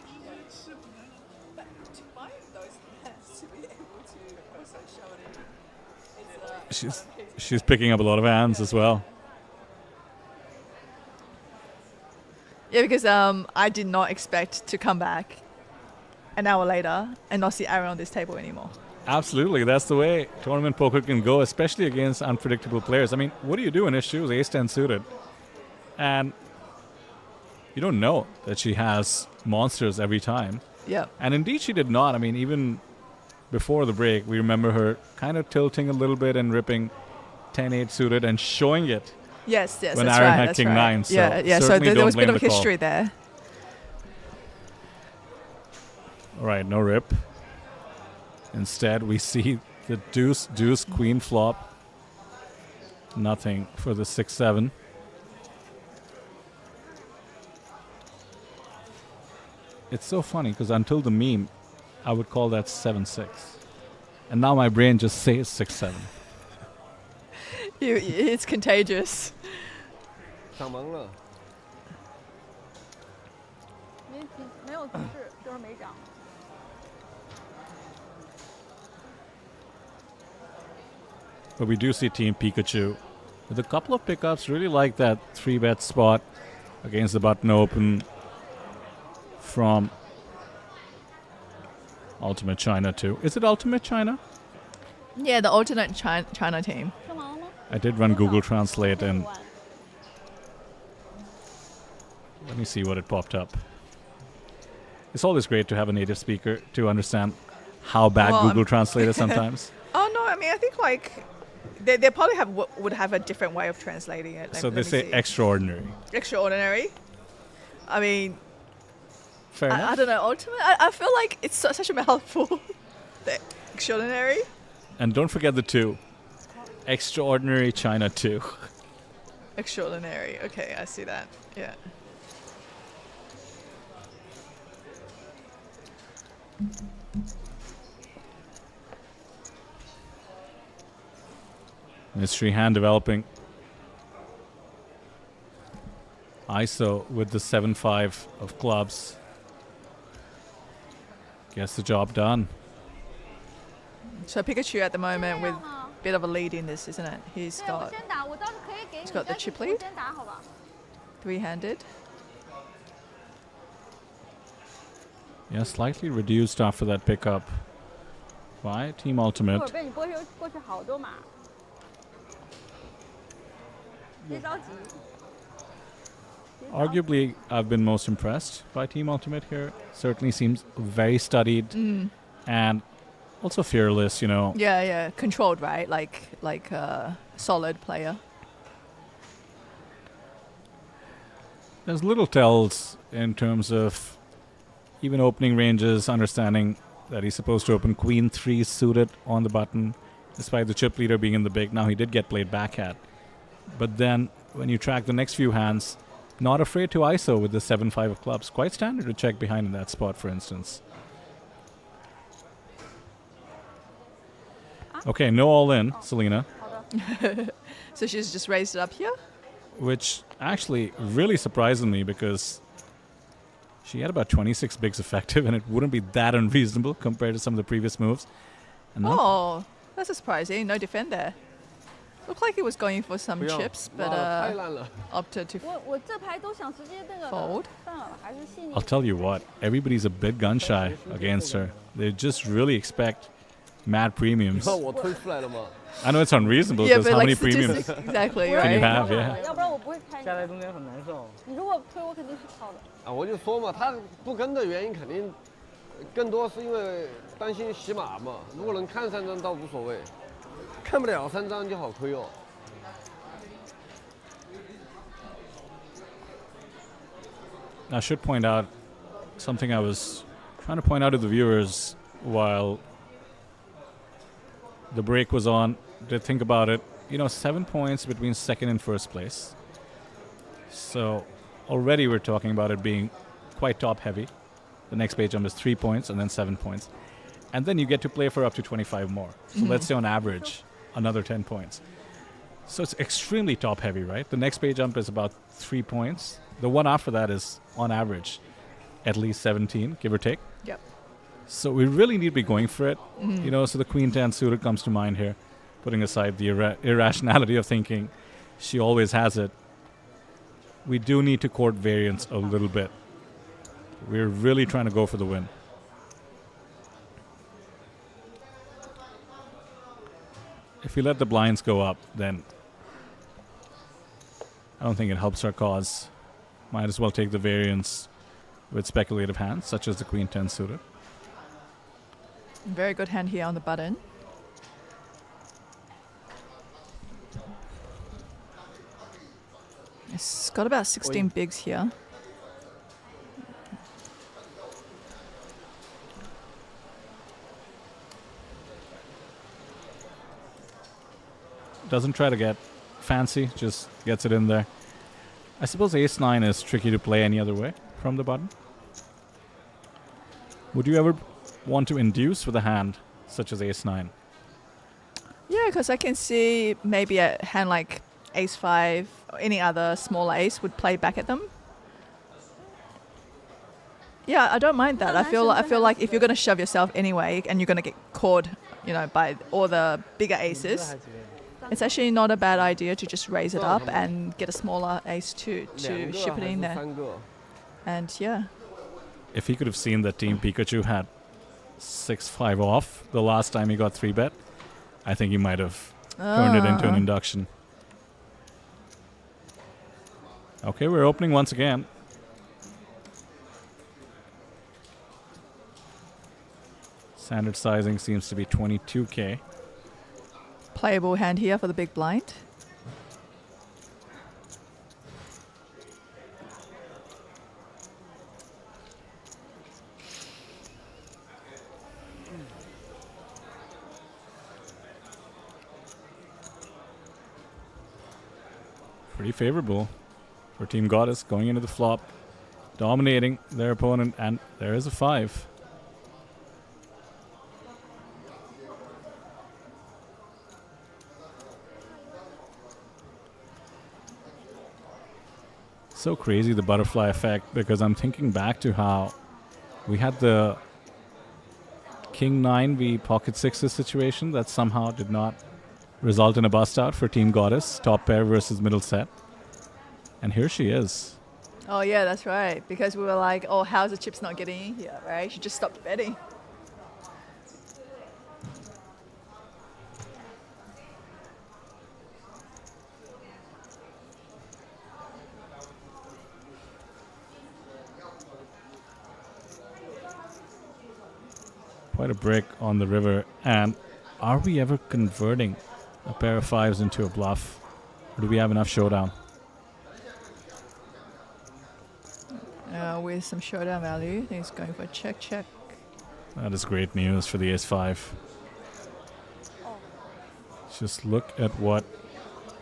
Speaker 1: But to find those hands to be able to also show it in, it's
Speaker 2: She's picking up a lot of hands as well.
Speaker 1: Yeah, because I did not expect to come back an hour later and not see Aaron on this table anymore.
Speaker 2: Absolutely, that's the way tournament poker can go, especially against unpredictable players. I mean, what do you do when she was Ace 10 suited? And you don't know that she has monsters every time.
Speaker 1: Yeah.
Speaker 2: And indeed she did not. I mean, even before the break, we remember her kind of tilting a little bit and ripping 10-8 suited and showing it.
Speaker 1: Yes,
Speaker 2: when
Speaker 1: that's
Speaker 2: Aaron
Speaker 1: right.
Speaker 2: had
Speaker 1: That's
Speaker 2: King
Speaker 1: right.
Speaker 2: 9. So
Speaker 1: yeah. So
Speaker 2: certainly
Speaker 1: there
Speaker 2: don't
Speaker 1: was a bit
Speaker 2: blame
Speaker 1: of
Speaker 2: the call.
Speaker 1: history there.
Speaker 2: All right, no rip. Instead, we see the deuce, queen flop. Nothing for the 6-7. It's so funny because until the meme, I would call that 7-6. And now my brain just says 6-7.
Speaker 1: It's contagious.
Speaker 5: 上蒙了。
Speaker 4: 没有提示，就是没涨。
Speaker 2: But we do see Team Pikachu with a couple of pickups. Really like that 3-bet spot against the button open from Ultimate China too. Is it Ultimate China?
Speaker 1: Yeah, the alternate China team.
Speaker 4: 是吗？
Speaker 2: I did run Google Translate and let me see what it popped up. It's always great to have a native speaker to understand how bad
Speaker 1: Well,
Speaker 2: Google Translate is sometimes.
Speaker 1: Oh no, I mean I think like they probably would have a different way of translating it.
Speaker 2: So
Speaker 1: Let
Speaker 2: they
Speaker 1: me
Speaker 2: say
Speaker 1: see.
Speaker 2: extraordinary.
Speaker 1: Extraordinary. I mean,
Speaker 2: Fair enough.
Speaker 1: I don't know. Ultimate. I feel like it's such a mouthful. The extraordinary.
Speaker 2: And don't forget the 2. Extraordinary China 2.
Speaker 1: Extraordinary. Okay, I see that. Yeah.
Speaker 2: Mystery hand developing. ISO with the 7-5 of clubs. Gets the job done.
Speaker 1: So Pikachu at the moment with a bit of a lead in this, isn't it? He's
Speaker 4: 对，我
Speaker 1: got
Speaker 4: 先打，我倒是可以给你，
Speaker 1: He's got the
Speaker 4: 但是
Speaker 1: chip
Speaker 4: 你
Speaker 1: lead.
Speaker 4: 先打好吧？
Speaker 1: three-handed.
Speaker 2: Yeah, slightly reduced after that pickup by Team
Speaker 4: 一会儿
Speaker 2: Ultimate.
Speaker 4: 被你过去好多马，别着急。
Speaker 2: Arguably, I've been most impressed by Team Ultimate here. Certainly seems very studied and also fearless, you know.
Speaker 1: Yeah, controlled, right? Like a solid player.
Speaker 2: There's little tells in terms of even opening ranges, understanding that he's supposed to open Queen 3 suited on the button, despite the chip leader being in the big. Now he did get played back at. But then when you track the next few hands, not afraid to ISO with the 7-5 of clubs. Quite standard to check behind in that spot, for instance. Okay, no all in, Selena.
Speaker 1: So she's just raised it up here.
Speaker 2: Which actually really surprised me because she had about 26 bigs effective and it wouldn't be that unreasonable compared to some of the previous moves. And now
Speaker 1: Oh, that's surprising. No defend there. Looked like he was going for some
Speaker 5: 不要
Speaker 1: chips,
Speaker 5: 妈
Speaker 1: but
Speaker 5: 的太烂了。
Speaker 1: opted to
Speaker 4: 我这牌都想直接那个
Speaker 1: fold.
Speaker 4: 算了，还是细腻
Speaker 2: I'll。tell you what, everybody's a bit gun shy against her. They just really expect mad
Speaker 5: 你
Speaker 2: premiums.
Speaker 5: 看我推出来了吗？
Speaker 2: I know it's unreasonable
Speaker 1: Yeah,
Speaker 2: because
Speaker 1: but
Speaker 2: how many
Speaker 1: like
Speaker 2: premiums
Speaker 1: statistics, exactly,
Speaker 4: Can
Speaker 2: you
Speaker 1: right?
Speaker 2: have? Yeah.
Speaker 4: 要不然我不会开你。
Speaker 8: 下来中间很难受。
Speaker 4: 你如果推我肯定是靠的。
Speaker 5: 啊，我就说嘛，他不跟的原因肯定更多是因为担心洗马嘛。如果能看3张倒无所谓，看不了3张就好亏哦。
Speaker 2: I should point out something I was trying to point out to the viewers while the break was on. To think about it, you know, 7 points between second and first place. So already we're talking about it being quite top heavy. The next page jump is 3 points and then 7 points. And then you get to play for up to 25 more. So let's say on average, another 10 points. So it's extremely top heavy, right? The next page jump is about 3 points. The one after that is on average at least 17, give or take.
Speaker 1: Yep.
Speaker 2: So we really need to be going for it. You know, so the Queen 10 suited comes to mind here, putting aside the irrationality of thinking she always has it. We do need to court variance a little bit. We're really trying to go for the win. If we let the blinds go up, then I don't think it helps our cause. Might as well take the variance with speculative hands, such as the Queen 10 suited.
Speaker 1: Very good hand here on the button. It's got about 16 bigs here.
Speaker 2: Doesn't try to get fancy, just gets it in there. I suppose ace-9 is tricky to play any other way from the button. Would you ever want to induce with a hand such as ace-9?
Speaker 1: Yeah, because I can see maybe a hand like ace-5 or any other smaller ace would play back at them. Yeah, I don't mind that. I feel like if you're going to shove yourself anyway and you're going to get caught, you know, by all the bigger aces, it's actually not a bad idea to just raise it up and get a smaller ace to ship it in there.
Speaker 5: 3个。
Speaker 1: And yeah,
Speaker 2: If he could have seen that Team Pikachu had 6-5 off the last time he got 3-bet, I think he might have turned it into an induction. Okay, we're opening once again. Standard sizing seems to be 22K.
Speaker 1: playable hand here for the big blind.
Speaker 2: Pretty favorable for Team Goddess going into the flop, dominating their opponent, and there is a 5. so crazy, the butterfly effect, because I'm thinking back to how we had the King 9 v Pocket 6s situation that somehow did not result in a bust out for Team Goddess, top pair versus middle set. And here she is.
Speaker 1: Oh yeah, that's right. Because we were like, oh, how's the chips not getting in here, right? She just stopped betting.
Speaker 2: Quite a break on the river. And are we ever converting a pair of fives into a bluff? Or do we have enough showdown?
Speaker 1: With some showdown value, I think it's going for check, check.
Speaker 2: That is great news for the ace-5. Just look at what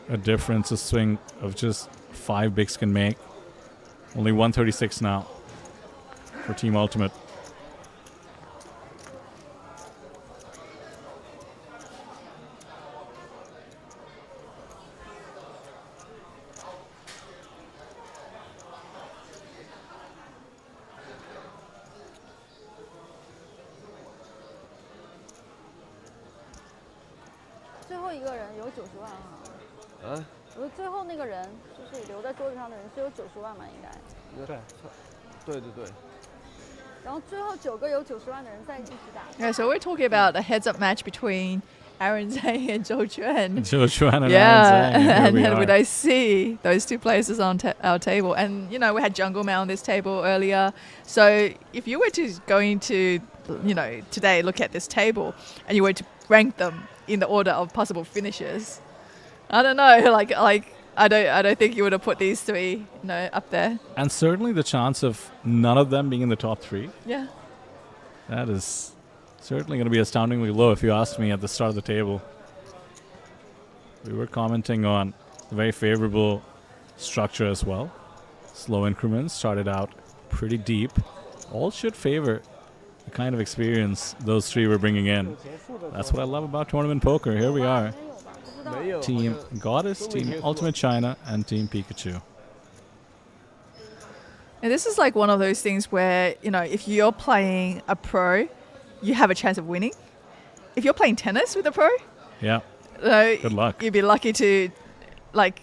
Speaker 2: a difference a swing of just 5 bigs can make. Only 136 now for Team Ultimate.
Speaker 4: 最后那个人就是留在桌子上的人是有90万嘛，应该。
Speaker 5: 对对对。
Speaker 4: 然后最后9个有90万的人在一起打。
Speaker 1: Yeah, so we're talking about a heads-up match between Aaron Zhang and Zhou Chuan.
Speaker 2: Zhou Chuan and
Speaker 1: yeah,
Speaker 2: Aaron Zhang.
Speaker 1: And then I see those two places on our table. And, you know, we had Jungle Man on this table earlier. So if you were to go into, you know, today look at this table and you were to rank them in the order of possible finishes, I don't know, like I don't think you would have put these three, you know, up there.
Speaker 2: And certainly the chance of none of them being in the top 3.
Speaker 1: Yeah.
Speaker 2: That is certainly going to be astoundingly low if you asked me at the start of the table. We were commenting on a very favorable structure as well. Slow increments, started out pretty deep. All should favor the kind of experience those 3 were bringing in. That's what I love about tournament poker. Here we are. Team Goddess, Team Ultimate China, and Team Pikachu.
Speaker 1: And this is like one of those things where, you know, if you're playing a pro, you have a chance of winning. If you're playing tennis with a pro,
Speaker 2: yeah,
Speaker 1: good
Speaker 2: luck.
Speaker 1: You'd be lucky to, like,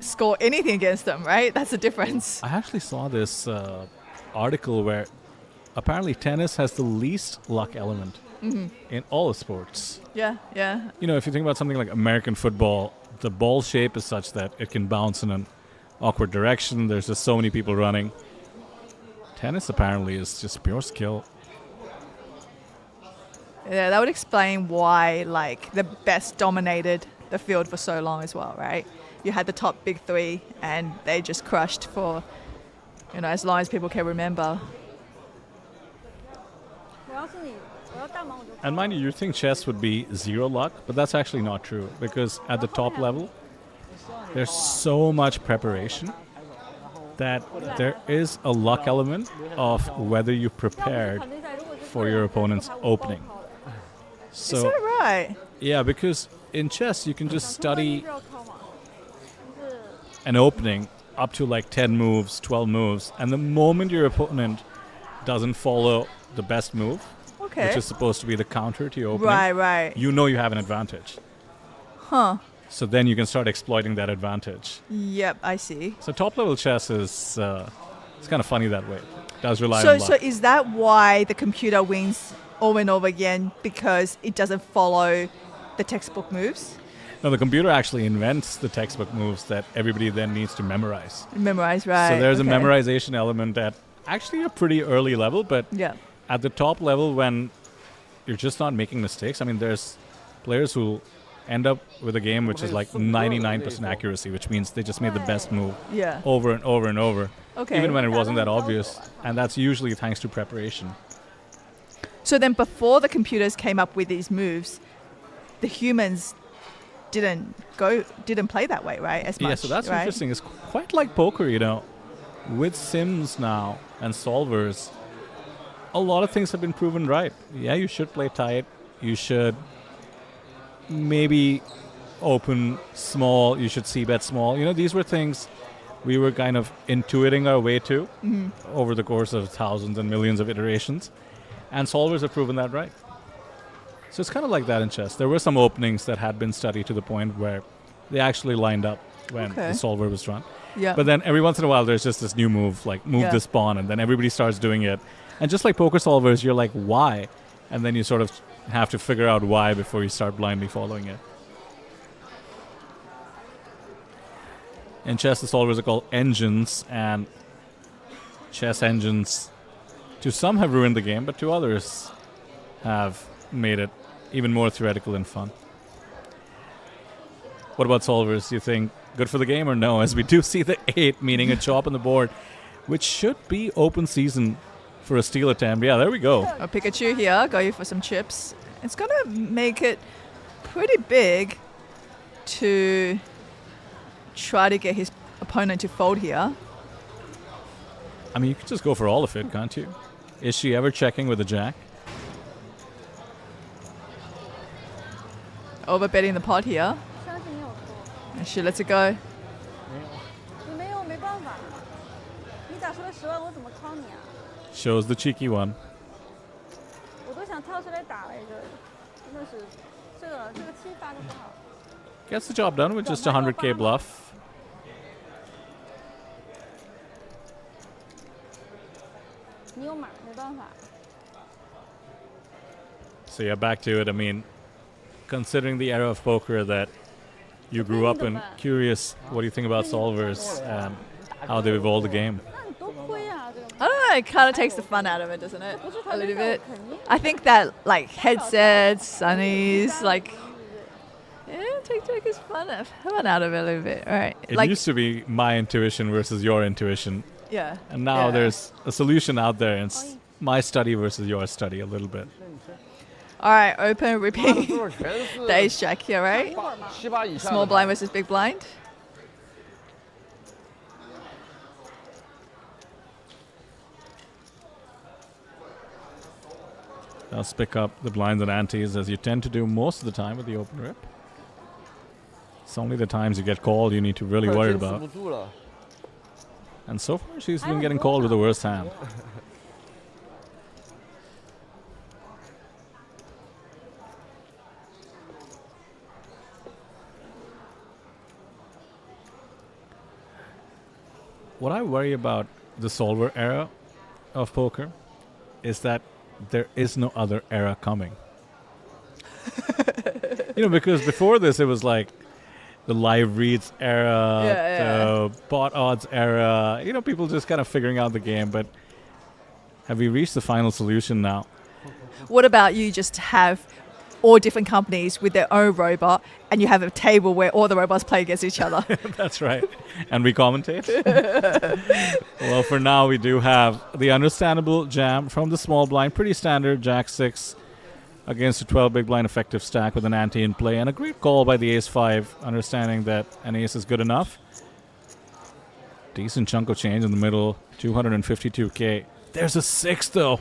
Speaker 1: score anything against them, right? That's the difference.
Speaker 2: I actually saw this article where apparently tennis has the least luck element in all the sports.
Speaker 1: Yeah, yeah.
Speaker 2: You know, if you think about something like American football, the ball shape is such that it can bounce in an awkward direction. There's just so many people running. Tennis apparently is just pure skill.
Speaker 1: Yeah, that would explain why, like, the best dominated the field for so long as well, right? You had the top big 3 and they just crushed for, you know, as long as people can remember.
Speaker 2: And mind you, you think chess would be 0 luck, but that's actually not true, because at the top level, there's so much preparation that there is a luck element of whether you prepared for your opponent's opening. So,
Speaker 1: is that right?
Speaker 2: Yeah, because in chess, you can just study an opening up to like 10 moves, 12 moves, and the moment your opponent doesn't follow the best move, which is supposed to be the counter to your opening,
Speaker 1: right,
Speaker 2: you know you have an advantage.
Speaker 1: Huh.
Speaker 2: So then you can start exploiting that advantage.
Speaker 1: Yep, I see.
Speaker 2: So top level chess is it's kind of funny that way. It does rely on luck.
Speaker 1: So is that why the computer wins over and over again, because it doesn't follow the textbook moves?
Speaker 2: No, the computer actually invents the textbook moves that everybody then needs to memorize.
Speaker 1: Memorize, right.
Speaker 2: So there's a memorization element at actually a pretty early level, but at the top level when you're just not making mistakes, I mean, there's players who end up with a game which is like 99% accuracy, which means they just made the best move over and over and over, even when it wasn't that obvious. And that's usually thanks to preparation.
Speaker 1: So then before the computers came up with these moves, the humans didn't play that way, right? As much.
Speaker 2: Yeah, so that's interesting. It's quite like poker, you know. With sims now and solvers, a lot of things have been proven right. Yeah, you should play tight. You should maybe open small. You should c-bet small. You know, these were things we were kind of intuiting our way to over the course of thousands and millions of iterations. And solvers have proven that right. So it's kind of like that in chess. There were some openings that had been studied to the point where they actually lined up when the solver was drawn.
Speaker 1: Yeah.
Speaker 2: But then every once in a while, there's just this new move, like move this pawn, and then everybody starts doing it. And just like poker solvers, you're like, why? And then you sort of have to figure out why before you start blindly following it. In chess, the solvers are called engines, and chess engines, to some have ruined the game, but to others have made it even more theoretical and fun. What about solvers? You think good for the game or no? As we do see the 8, meaning a chop on the board, which should be open season for a steal attempt. Yeah, there we go.
Speaker 1: A Pikachu here, going for some chips. It's going to make it pretty big to try to get his opponent to fold here.
Speaker 2: I mean, you could just go for all of it, can't you? Is she ever checking with a jack?
Speaker 1: Overbetting the pot here.
Speaker 4: 相信你有错，
Speaker 1: And she lets it go.
Speaker 4: 你没有没办法，你咋说的10万我怎么靠你啊？
Speaker 2: Shows the cheeky one.
Speaker 4: 我都想跳出来打了一个，真的是这个七发的不好。
Speaker 2: Gets the job done with just a 100k bluff.
Speaker 4: 你有马没办法。
Speaker 2: So yeah, back to it. I mean, considering the era of poker that you grew up in, curious, what do you think about solvers and how they've evolved the game?
Speaker 4: 那你多亏啊这个。
Speaker 1: I don't know, it kind of takes the fun out of it, doesn't it? A little bit. I think that like headsets, sunnies, like take his fun out of it a little bit. All right.
Speaker 2: It
Speaker 1: Like
Speaker 2: used to be my intuition versus your intuition,
Speaker 1: yeah.
Speaker 2: and now
Speaker 1: Yeah.
Speaker 2: there's a solution out there, and it's my study versus your study a little bit.
Speaker 1: All right, open, repeat.
Speaker 5: 多少全是
Speaker 1: The ace jack here, right?
Speaker 5: 7、8以下的
Speaker 1: Small blind versus big blind.
Speaker 2: Let's pick up the blinds and antes as you tend to do most of the time with the open rip. It's only the times you get called you need to really worry
Speaker 5: 坚持
Speaker 2: about.
Speaker 5: 不住了。
Speaker 2: And so far, she's been getting called with the worst hand. What I worry about the solver era of poker is that there is no other era coming. Because before this, it was like the live reads era, the bot odds era, people just kind of figuring out the game. But have we reached the final solution now?
Speaker 1: What about you just have all different companies with their own robot and you have a table where all the robots play against each other?
Speaker 2: That's right. And we commentate? Well, for now, we do have the understandable jam from the small blind. Pretty standard, Jack 6 against a 12 big blind effective stack with an ante in play. And a great call by the ace 5, understanding that an ace is good enough. Decent chunk of change in the middle, 252k. There's a 6, though.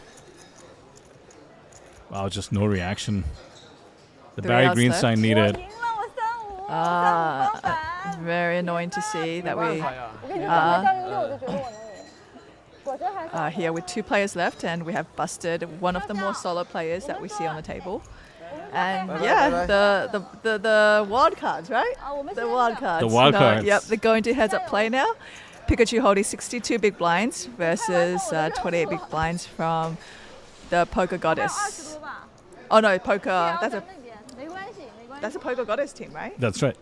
Speaker 2: Wow, just no reaction. The
Speaker 1: 3
Speaker 2: Barry
Speaker 1: outs
Speaker 2: Greenstein
Speaker 1: left.
Speaker 2: needed.
Speaker 4: 我赢了，我3-5，3-5翻盘。
Speaker 1: Very annoying to see that
Speaker 5: 没
Speaker 1: we
Speaker 5: 办法呀。
Speaker 4: 我跟你说，我到06我就觉得我能赢，果真还是
Speaker 1: are here with 2 players left and we have busted one of the more solid players that we see on the table. And yeah, the wild cards, right?
Speaker 4: 啊，我们
Speaker 1: The
Speaker 4: 现在
Speaker 1: wild
Speaker 4: 这样
Speaker 1: cards.
Speaker 2: The wild cards.
Speaker 1: Yep, they're going to heads up play now. Pikachu holding 62 big blinds versus 28 big blinds from the poker
Speaker 4: 20
Speaker 1: goddess.
Speaker 4: 多吧。
Speaker 1: Oh no, poker.
Speaker 4: 在
Speaker 1: That's a
Speaker 4: 那边没关系，没关系。
Speaker 1: that's a poker goddess team, right?
Speaker 2: That's right.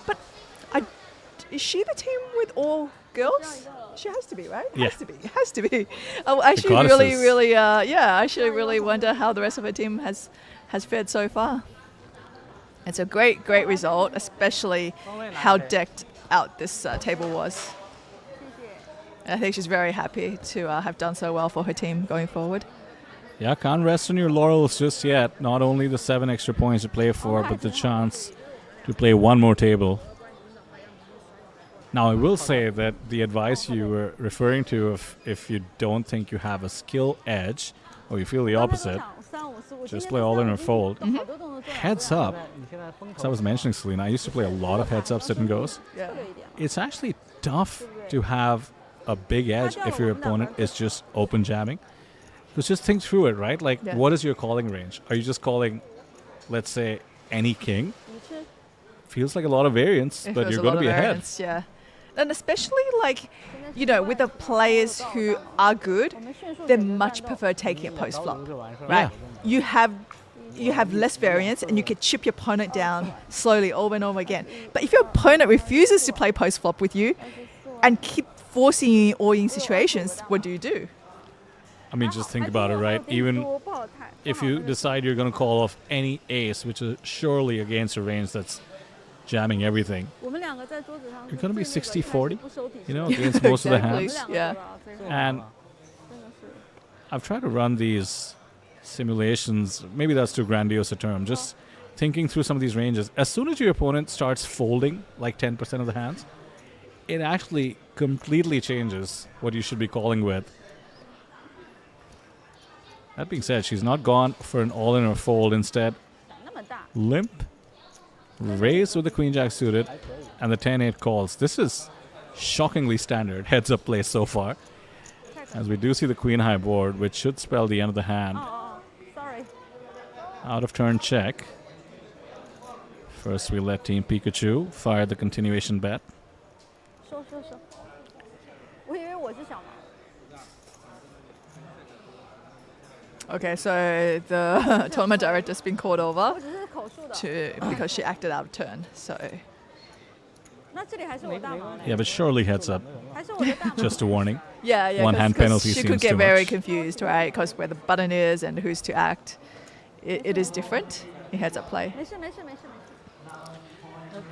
Speaker 1: But is she the team with all girls? She has to be, right?
Speaker 2: Yeah.
Speaker 1: Has to be. Has to be. I actually really,
Speaker 2: goddesses.
Speaker 1: really, I actually really wonder how the rest of her team has fared so far. It's a great, great result, especially how decked out this table was.
Speaker 4: 谢谢。
Speaker 1: And I think she's very happy to have done so well for her team going forward.
Speaker 2: Yeah, can't rest on your laurels just yet. Not only the 7 extra points to play for, but the chance to play one more table. Now, I will say that the advice you were referring to, if you don't think you have a skill edge, or you feel the
Speaker 4: 刚才
Speaker 2: opposite,
Speaker 4: 3-5
Speaker 2: just play all in or fold.
Speaker 4: 好多动作做
Speaker 2: Heads up. As I was mentioning, Selena, I used to play a lot of heads up sit and goes.
Speaker 1: Yeah.
Speaker 2: It's actually tough to have a big edge if your opponent is just open jamming. Because just think through it, right? Like,
Speaker 1: Yeah.
Speaker 2: what is your calling range? Are you just calling, let's say, any king? Feels like a lot of variance,
Speaker 1: It
Speaker 2: but
Speaker 1: feels
Speaker 2: you're
Speaker 1: a
Speaker 2: going
Speaker 1: lot
Speaker 2: to be
Speaker 1: of
Speaker 2: ahead.
Speaker 1: variance, yeah. And especially like, you know, with the players who are good,
Speaker 4: 我们迅速
Speaker 1: they
Speaker 4: 选择
Speaker 1: much
Speaker 4: 战斗
Speaker 1: prefer taking it post flop,
Speaker 8: 就完事儿了。
Speaker 1: right? You have less variance and you can chip your opponent down slowly over and over again. But if your opponent refuses to play post flop with you and keep forcing you in all-in situations, what do?
Speaker 2: I mean, just think about it, right? Even
Speaker 4: 多不好太
Speaker 2: if you decide you're going to call off any ace, which is surely against a range that's jamming everything,
Speaker 4: 我们两个在桌子上
Speaker 2: you're going to be
Speaker 4: 是最那个
Speaker 2: 60-40,
Speaker 4: 不收底
Speaker 2: you
Speaker 4: 线
Speaker 2: know, against most of the
Speaker 1: Exactly.
Speaker 2: hands.
Speaker 4: 我们两个
Speaker 1: Yeah.
Speaker 4: 吧最后
Speaker 2: And
Speaker 4: 真的是
Speaker 2: I've tried to run these simulations. Maybe that's too grandiose a term. Just thinking through some of these ranges. As soon as your opponent starts folding like 10% of the hands, it actually completely changes what you should be calling with. That being said, she's not gone for an all-in or fold. Instead,
Speaker 4: 胆那么大，
Speaker 2: limp, raise with the queen jack suited, and the 10-8 calls. This is shockingly standard heads-up play so far. As we do see the queen high board, which should spell the end of the hand.
Speaker 4: 哦哦，sorry，
Speaker 2: Out of turn check. First we let Team Pikachu fire the continuation bet.
Speaker 4: 收，我以为我是小毛，
Speaker 1: Okay, so the tournament director's been called over
Speaker 4: 我只是口述的，
Speaker 1: to because she acted out of turn. So
Speaker 4: 那这里还是我大毛呢，
Speaker 2: Yeah, but surely heads up.
Speaker 4: 还是我的大毛，
Speaker 2: Just a warning.
Speaker 1: yeah,
Speaker 2: One hand penalty
Speaker 1: she
Speaker 2: seems
Speaker 1: could get
Speaker 2: too
Speaker 1: very
Speaker 2: much.
Speaker 1: confused, right? Because where the button is and who's to act, it is different in heads up play.
Speaker 4: 没事，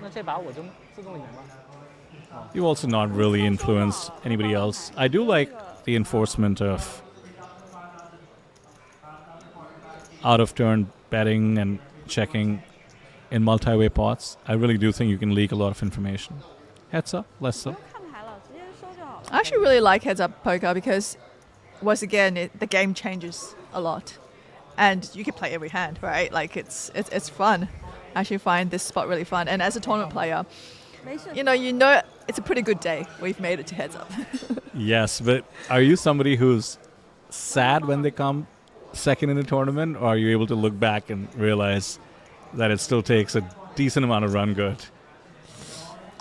Speaker 8: 那这把我就自动赢了。
Speaker 2: You also not really influenced anybody else. I do like the enforcement of out of turn betting and checking in multi-way pots. I really do think you can leak a lot of information. Heads up, less so.
Speaker 4: 看牌了，直接收就好了。
Speaker 1: I actually really like heads up poker because once again the game changes a lot, and you can play every hand, right? Like it's fun. I actually find this spot really fun, and as a tournament player,
Speaker 4: 没事，
Speaker 1: you know it's a pretty good day. We've made it to heads up.
Speaker 2: Yes, but are you somebody who's sad when they come second in the tournament, or are you able to look back and realize that it still takes a decent amount of run good?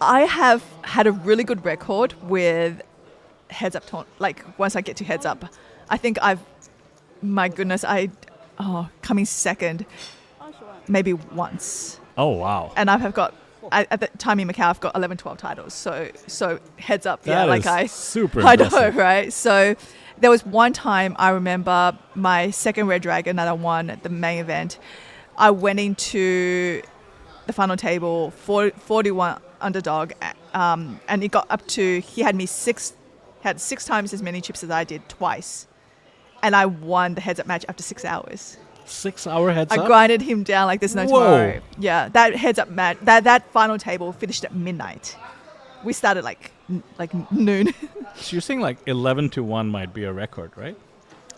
Speaker 1: I have had a really good record with heads up like once I get to heads up, I think my goodness, coming second
Speaker 4: 20万，
Speaker 1: maybe once,
Speaker 2: Oh, wow.
Speaker 1: and at the time in Macau I've got 11, 12 titles. So heads up, yeah,
Speaker 2: That
Speaker 1: like
Speaker 2: is super
Speaker 1: I know,
Speaker 2: impressive.
Speaker 1: right? So there was one time I remember my second Red Dragon that I won at the main event. I went into the final table 41 underdog, and it got up to he had six times as many chips as I did twice, and I won the heads up match after 6 hours.
Speaker 2: 6 hour heads
Speaker 1: I
Speaker 2: up?
Speaker 1: grinded him down like there's no
Speaker 2: Whoa.
Speaker 1: tomorrow. Yeah, that heads up match, that final table finished at midnight. We started like noon.
Speaker 2: So you're saying like 11-1 might be a record, right?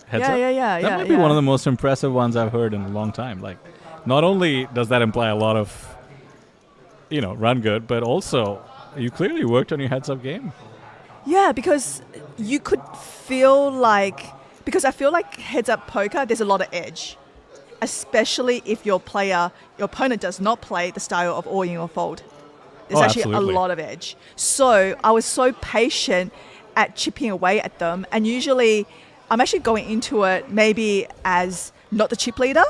Speaker 2: Heads
Speaker 1: Yeah,
Speaker 2: up?
Speaker 1: yeah.
Speaker 2: That might be one of the most impressive ones I've heard in a long time. Like, not only does that imply a lot of, run good, but also you clearly worked on your heads up game.
Speaker 1: Yeah, because you could feel like, because I feel like heads up poker, there's a lot of edge, especially if your opponent does not play the style of all in or fold. There's actually
Speaker 2: absolutely.
Speaker 1: a lot of edge. So I was so patient at chipping away at them, and usually I'm actually going into it maybe as not the chip leader,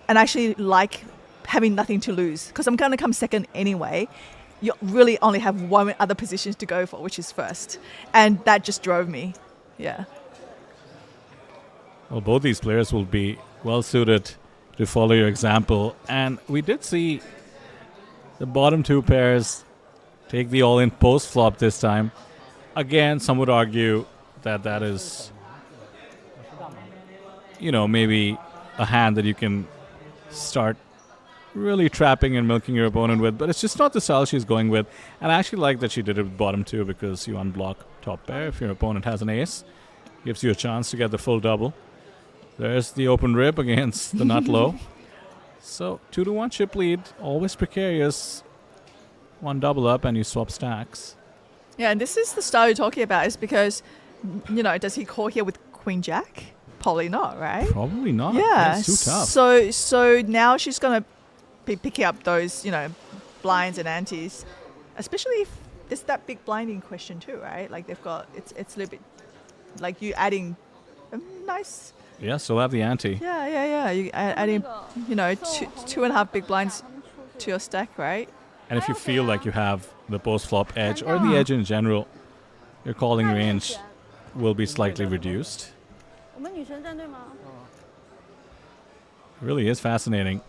Speaker 1: and actually like having nothing to lose because I'm going to come second anyway. You really only have one other position to go for, which is first. And that just drove me. Yeah.
Speaker 2: Well, both these players will be well suited to follow your example. And we did see the bottom two pairs take the all-in post-flop this time. Again, some would argue that is, maybe a hand that you can start really trapping and milking your opponent with, but it's just not the style she's going with. And I actually like that she did it with bottom two because you unblock top pair if your opponent has an ace. Gives you a chance to get the full double. There's the open rib against the nut low. So 2-1 chip lead, always precarious. One double up and you swap stacks.
Speaker 1: Yeah, and this is the style you're talking about, is because, does he call here with Queen Jack? Probably not, right?
Speaker 2: Probably not.
Speaker 1: Yeah.
Speaker 2: It's too tough.
Speaker 1: So now she's going to be picking up those, blinds and antes, especially if there's that big blind in question too, right? Like they've got, it's a little bit, like you adding a nice...
Speaker 2: Yeah, still have the ante.
Speaker 1: Yeah. You adding, two and a half big blinds to your stack, right?
Speaker 2: And if you feel like you have the post-flop edge or the edge in general, your calling range will be slightly reduced.
Speaker 4: 我们女生战队吗？
Speaker 2: It really is fascinating.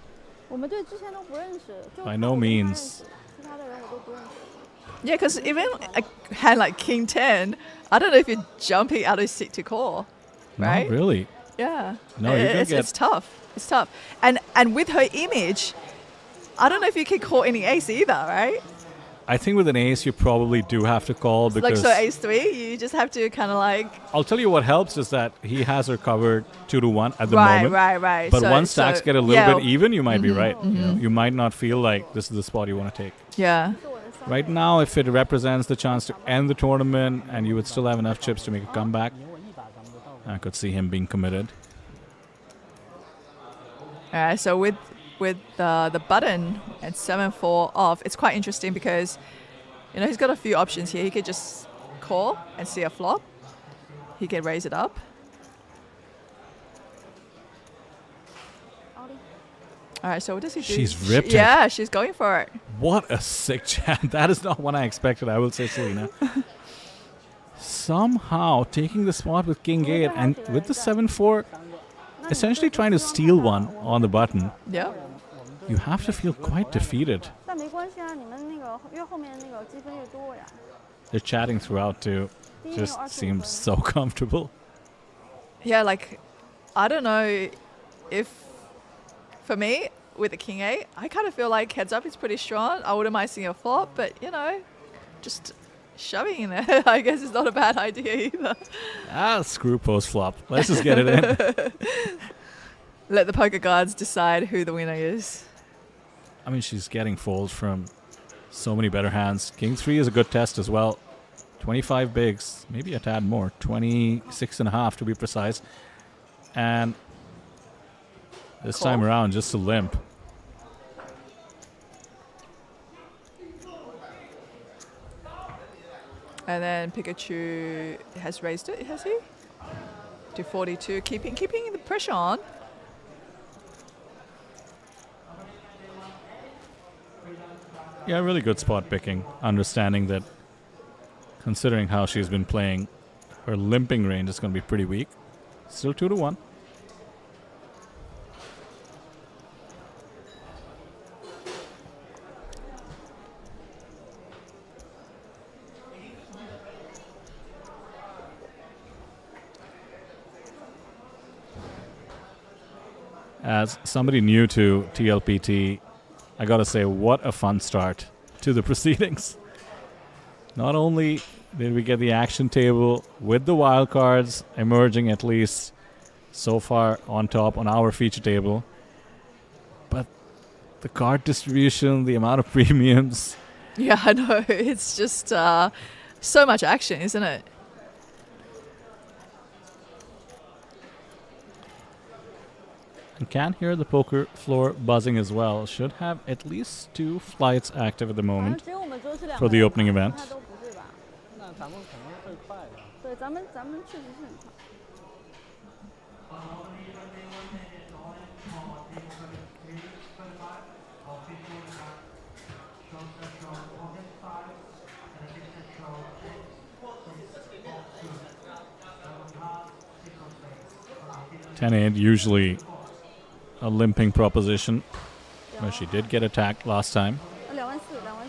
Speaker 4: 我们队之前都不认识，就
Speaker 2: By no means.
Speaker 4: 其他的人我都不认识。
Speaker 1: Yeah, because even a hand like King 10, I don't know if you're jumping out of seat to call, right?
Speaker 2: Not really.
Speaker 1: Yeah.
Speaker 2: No, you're gonna
Speaker 1: it's tough. It's tough. And with her image, I don't know if you can call any ace either, right?
Speaker 2: I think with an ace, you probably do have to call because...
Speaker 1: Like, so ace 3, you just have to kind of like...
Speaker 2: I'll tell you what helps is that he has her covered 2-1 at the moment.
Speaker 1: Right.
Speaker 2: But once stacks get a little bit even, you might be right.
Speaker 1: Mm-hmm.
Speaker 2: You might not feel like this is the spot you want to take.
Speaker 1: Yeah.
Speaker 2: Right now, if it represents the chance to end the tournament and you would still have enough chips to make a comeback, I could see him being committed.
Speaker 1: All right, so with the button at 7-4 off, it's quite interesting because, he's got a few options here. He could just call and see a flop. He could raise it up. All right, so what does he do?
Speaker 2: She's ripped it.
Speaker 1: Yeah, she's going for it.
Speaker 2: What a sick jam. That is not what I expected, I will say, Selena. Somehow taking the spot with King 8 and with the 7-4, essentially trying to steal one on the button.
Speaker 1: Yeah.
Speaker 2: You have to feel quite defeated.
Speaker 4: 但没关系啊，你们那个越后面那个积分越多呀。
Speaker 2: They're chatting throughout too. Just seems so comfortable.
Speaker 1: Yeah, like, I don't know if, for me, with the King 8, I kind of feel like heads up is pretty strong. I wouldn't mind seeing a flop, but, just shoving in there, I guess, is not a bad idea either.
Speaker 2: Screw post flop. Let's just get it in.
Speaker 1: Let the poker gods decide who the winner is.
Speaker 2: I mean, she's getting folds from so many better hands. King 3 is a good test as well. 25 bigs, maybe a tad more. 26.5 to be precise. And this time around, just a limp.
Speaker 1: And then Pikachu has raised it, has he? To 42, keeping the pressure on.
Speaker 2: Yeah, really good spot picking. Understanding that, considering how she's been playing, her limping range is going to be pretty weak. Still 2-1. As somebody new to TLPT, I gotta say, what a fun start to the proceedings. Not only did we get the action table with the wildcards emerging at least so far on top on our feature table, but the card distribution, the amount of premiums.
Speaker 1: Yeah, I know. It's just so much action, isn't it?
Speaker 2: You can hear the poker floor buzzing as well. Should have at least 2 flights active at the
Speaker 4: 反正
Speaker 2: moment
Speaker 4: 只有我们桌是两
Speaker 2: for
Speaker 4: 个
Speaker 2: the
Speaker 4: 人
Speaker 2: opening
Speaker 4: 其
Speaker 2: event.
Speaker 4: 他都不是吧？
Speaker 8: 那咱们可能会快的。
Speaker 4: 对，咱们确实是很快。
Speaker 2: 10-8, usually a limping proposition, where she did get attacked last time.
Speaker 4: 2万4，2万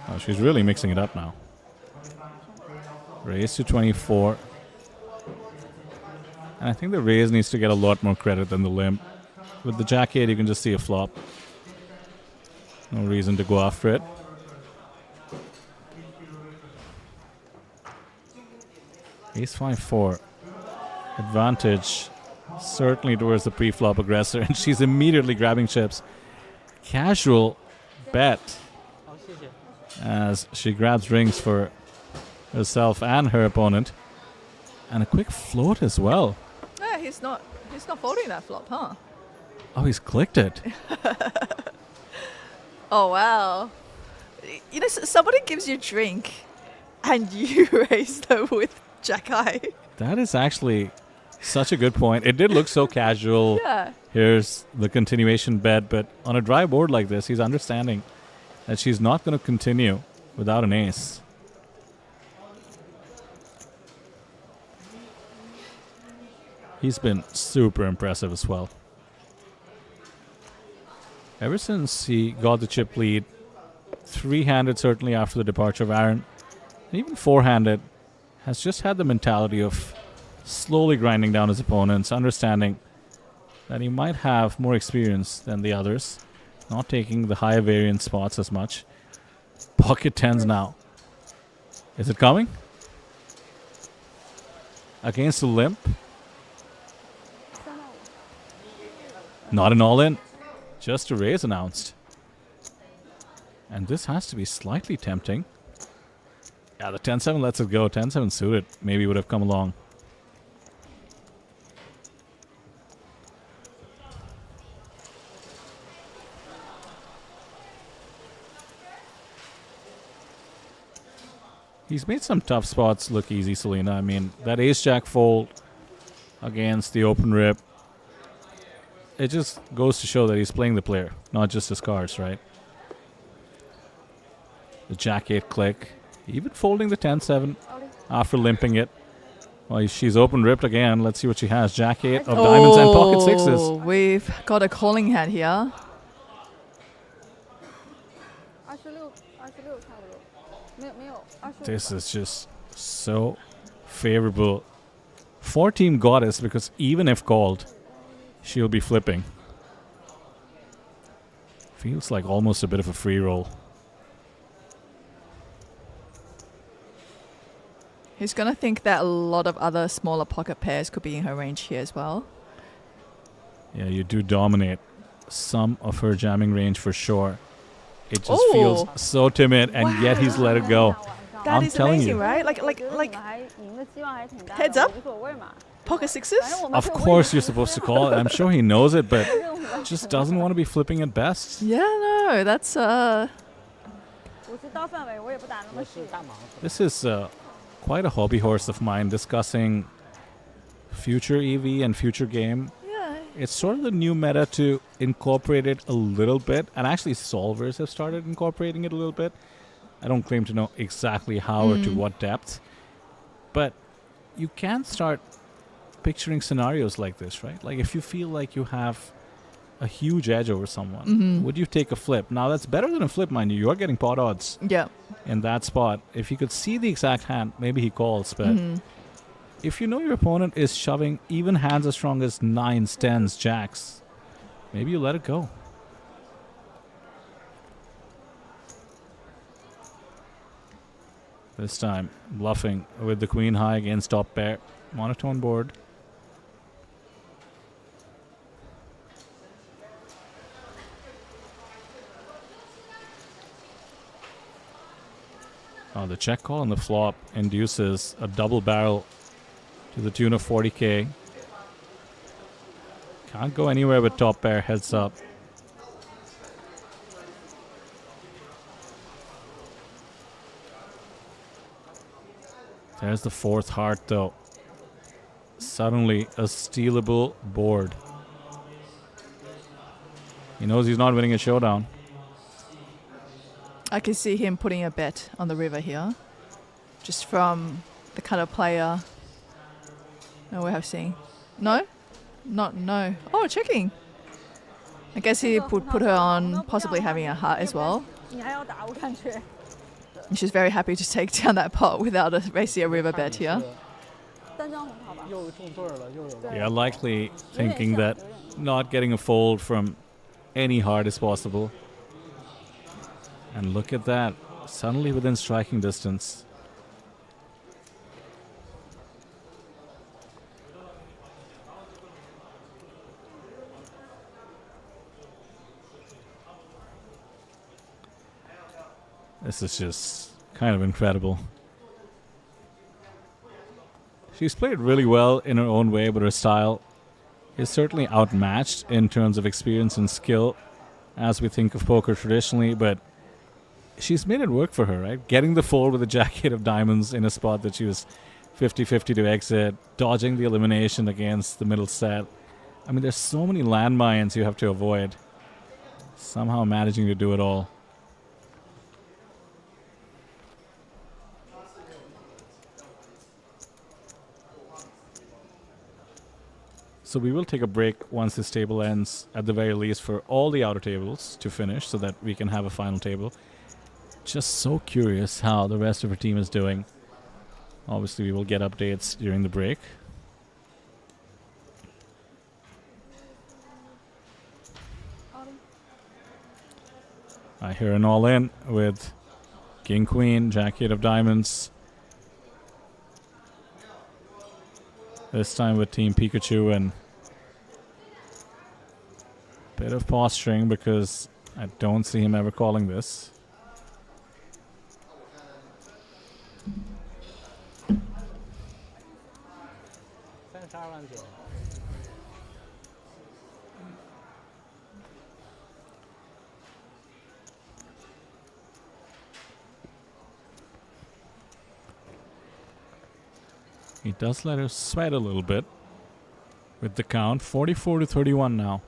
Speaker 4: 4。
Speaker 2: Oh, she's really mixing it up now. Raise to 24. And I think the raise needs to get a lot more credit than the limp. With the jack 8, you can just see a flop. No reason to go after it. Ace 5-4. advantage certainly towards the pre-flop aggressor, and she's immediately grabbing chips. Casual bet as she grabs rings for herself and her opponent, and a quick float as well.
Speaker 1: Yeah, he's not folding that flop, huh?
Speaker 2: Oh, he's clicked it.
Speaker 1: Oh wow. You know, somebody gives you a drink and you raise them with Jack High.
Speaker 2: That is actually such a good point. It did look so casual.
Speaker 1: Yeah.
Speaker 2: Here's the continuation bet, but on a dry board like this, he's understanding that she's not going to continue without an ace. He's been super impressive as well. Ever since he got the chip lead, three-handed certainly after the departure of Aaron, and even four-handed, has just had the mentality of slowly grinding down his opponents, understanding that he might have more experience than the others, not taking the higher variance spots as much. Pocket tens now. Is it coming? Against the limp. Not an all-in. Just a raise announced. And this has to be slightly tempting. Yeah, the 10-7 lets it go. 10-7 suited maybe would have come along. He's made some tough spots look easy, Selena. I mean, that ace-jack fold against the open rip, it just goes to show that he's playing the player, not just his cards, right? The jack-8 click, even folding the 10-7 after limping it. Well, she's open ripped again. Let's see what she has. Jack-8 of diamonds and pocket sixes.
Speaker 1: We've got a calling hand here.
Speaker 2: This is just so favorable for Team Goddess, because even if called, she'll be flipping. Feels like almost a bit of a free roll.
Speaker 1: He's going to think that a lot of other smaller pocket pairs could be in her range here as well.
Speaker 2: Yeah, you do dominate some of her jamming range for sure. It just feels so timid, and yet he's let it go.
Speaker 1: That is amazing, right? Like heads up, pocket sixes.
Speaker 2: Of course you're supposed to call it. I'm sure he knows it, but just doesn't want to be flipping at best.
Speaker 1: Yeah, no, that's
Speaker 2: This is quite a hobby horse of mine, discussing future EV and future game.
Speaker 1: yeah.
Speaker 2: It's sort of the new meta to incorporate it a little bit, and actually solvers have started incorporating it a little bit. I don't claim to know exactly how or to what depth, but you can start picturing scenarios like this, right? Like if you feel like you have a huge edge over someone, would you take a flip? Now that's better than a flip, mind you. You're getting pot odds
Speaker 1: Yeah.
Speaker 2: in that spot. If you could see the exact hand, maybe he calls, but if you know your opponent is shoving even hands as strong as 9s, 10s, jacks, maybe you let it go. This time, bluffing with the queen high against top pair. Monotone board. Oh, the check call on the flop induces a double barrel to the tune of 40k. Can't go anywhere with top pair heads up. There's the fourth heart, though. Suddenly a stealable board. He knows he's not winning a showdown.
Speaker 1: I can see him putting a bet on the river here, just from the kind of player we have seen. No? No. Oh, checking. I guess he would put her on possibly having a heart as well. And she's very happy to take down that pot without basically a river bet here.
Speaker 2: Yeah, likely thinking that not getting a fold from any heart is possible. And look at that. Suddenly within striking distance. This is just kind of incredible. She's played really well in her own way, but her style is certainly outmatched in terms of experience and skill as we think of poker traditionally, but she's made it work for her, right? Getting the fold with a jack 8 of diamonds in a spot that she was 50-50 to exit, dodging the elimination against the middle set. I mean, there's so many landmines you have to avoid. Somehow managing to do it all. So we will take a break once this table ends, at the very least, for all the outer tables to finish so that we can have a final table. Just so curious how the rest of her team is doing. Obviously, we will get updates during the break. I hear an all-in with King, Queen, Jack 8 of diamonds. This time with Team Pikachu, and a bit of posturing because I don't see him ever calling this. He does let her sweat a little bit with the count. 44-31 now.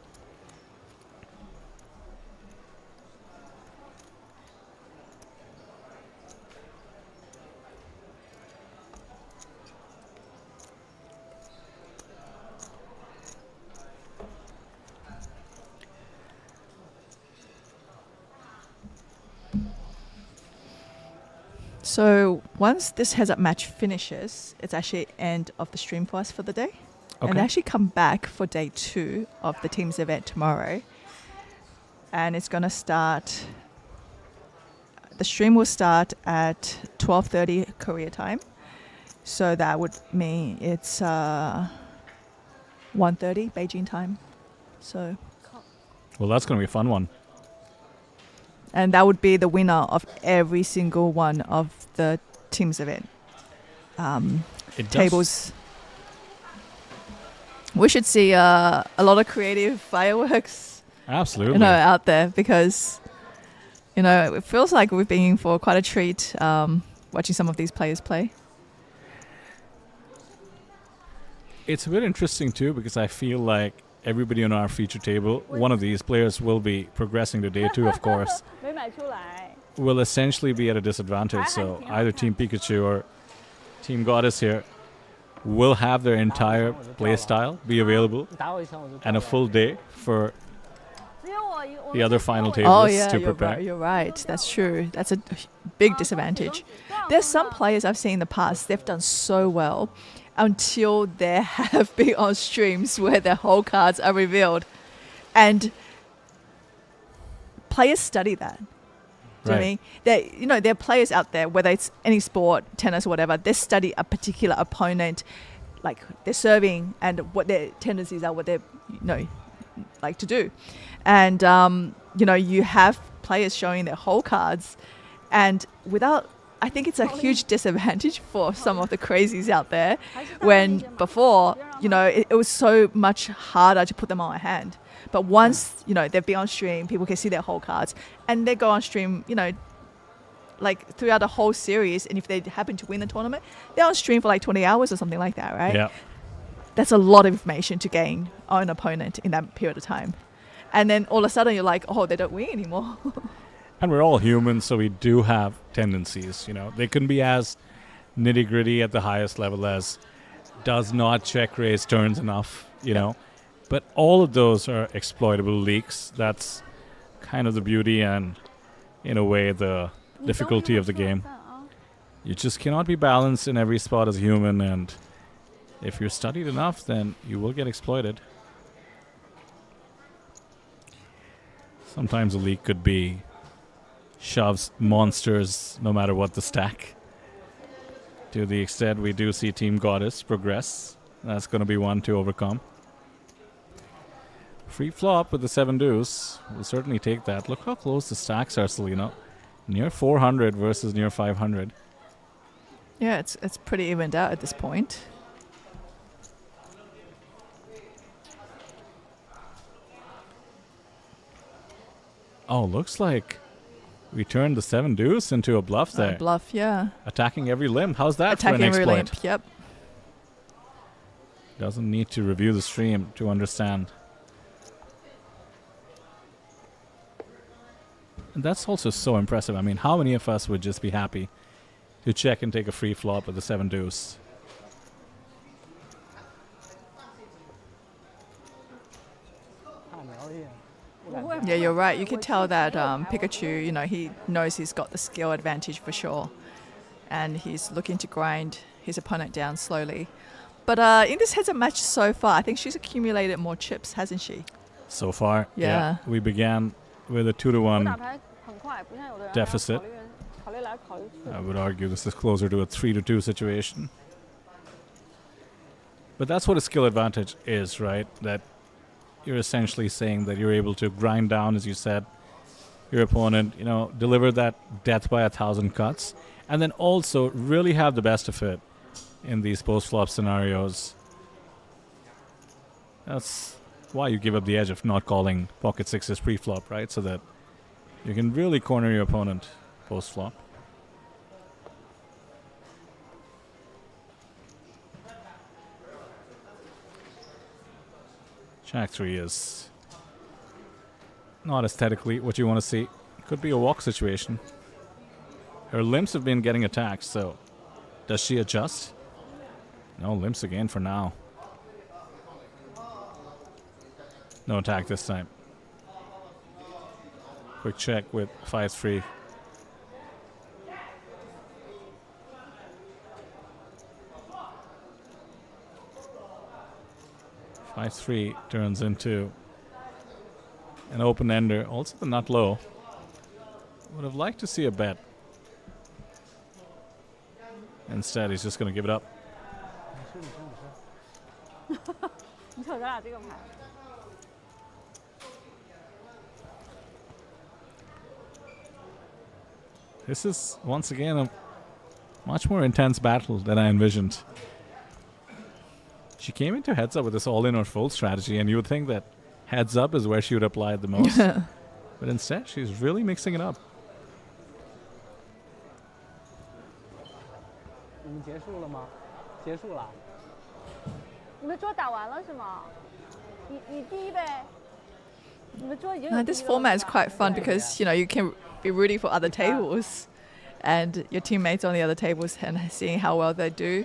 Speaker 1: So once this heads-up match finishes, it's actually end of the stream for us for the day. And actually come back for day 2 of the team's event tomorrow. And it's going to start, the stream will start at 12:30 Korea time. So that would mean it's 1:30 Beijing time. So,
Speaker 2: Well, that's going to be a fun one.
Speaker 1: and that would be the winner of every single one of the team's event
Speaker 2: It does.
Speaker 1: tables. We should see a lot of creative fireworks,
Speaker 2: Absolutely.
Speaker 1: out there, because, it feels like we've been in for quite a treat watching some of these players play.
Speaker 2: It's a bit interesting too because I feel like everybody on our feature table, one of these players will be progressing to day 2, of course,
Speaker 4: 没买出来。
Speaker 2: will essentially be at a disadvantage. So either Team Pikachu or Team Goddess here will have their entire play style be available
Speaker 8: 打我一枪我就
Speaker 2: and a full day for
Speaker 4: 只有我一，我
Speaker 2: the other final
Speaker 1: Oh
Speaker 2: tables
Speaker 1: yeah,
Speaker 2: to
Speaker 1: you're
Speaker 2: prepare.
Speaker 1: right. You're right. That's true. That's a big disadvantage. There's some players I've seen in the past. They've done so well until they have been on streams where their whole cards are revealed, and players study that. Do you know what I
Speaker 2: Right.
Speaker 1: mean? There are players out there, whether it's any sport, tennis, or whatever. They study a particular opponent, like their serving and what their tendencies are, what they like to do, and you have players showing their whole cards, and without. I think it's a huge disadvantage for some of the crazies out there when before, it was so much harder to put them on a hand. But once, they've been on stream, people can see their whole cards, and they go on stream, like throughout the whole series. And if they happen to win the tournament, they're on stream for like 20 hours or something like that, right?
Speaker 2: Yeah.
Speaker 1: That's a lot of information to gain on an opponent in that period of time. And then all of a sudden you're like, oh, they don't win anymore.
Speaker 2: And we're all human, so we do have tendencies. They couldn't be as nitty gritty at the highest level as does not check raise turns enough, But all of those are exploitable leaks. That's kind of the beauty and, in a way, the difficulty of the game. You just cannot be balanced in every spot as a human, and if you're studied enough, then you will get exploited. Sometimes a leak could be shoves monsters no matter what the stack. To the extent we do see Team Goddess progress, that's going to be one to overcome. Free flop with the 7 deuce. We'll certainly take that. Look how close the stacks are, Selena. Near 400 versus near 500.
Speaker 1: Yeah, it's pretty evened out at this point.
Speaker 2: Oh, looks like we turned the 7 deuce into a bluff there.
Speaker 1: Bluff, yeah.
Speaker 2: Attacking every limb. How's that for an
Speaker 1: Attacking every
Speaker 2: exploit?
Speaker 1: limp, yep.
Speaker 2: Doesn't need to review the stream to understand. And that's also so impressive. I mean, how many of us would just be happy to check and take a free flop with the 7 deuce?
Speaker 1: Yeah, you're right. You can tell that Pikachu, you know, he knows he's got the skill advantage for sure. And he's looking to grind his opponent down slowly. But in this heads-up match so far, I think she's accumulated more chips, hasn't she?
Speaker 2: So far,
Speaker 1: Yeah.
Speaker 2: we began with a 2-1 deficit. I would argue this is closer to a 3-2 situation. But that's what a skill advantage is, right? That you're essentially saying that you're able to grind down, as you said, your opponent, you know, deliver that death by 1,000 cuts, and then also really have the best of it in these post-flop scenarios. That's why you give up the edge of not calling pocket sixes pre-flop, right? So that you can really corner your opponent post-flop. Jack 3 is not aesthetically what you want to see. Could be a walk situation. Her limps have been getting attacked, so does she adjust? No limps again for now. No attack this time. Quick check with 5-3. (5-3) turns into an open ender. Also the nut low. Would have liked to see a bet. Instead, he's just going to give it up. This is, once again, a much more intense battle than I envisioned. She came into heads up with this all-in or fold strategy, and you would think that heads up is where she would apply it the most. But instead, she's really mixing it up.
Speaker 8: 你们结束了吗？结束了。
Speaker 4: 你们桌打完了是吗？你第一呗。你们桌已经有
Speaker 1: Now,
Speaker 4: 第
Speaker 1: this
Speaker 4: 一个了
Speaker 1: format is
Speaker 4: 是吧
Speaker 1: quite fun because, you know, you can be rooting for other tables and your teammates on the other tables and seeing how well they do.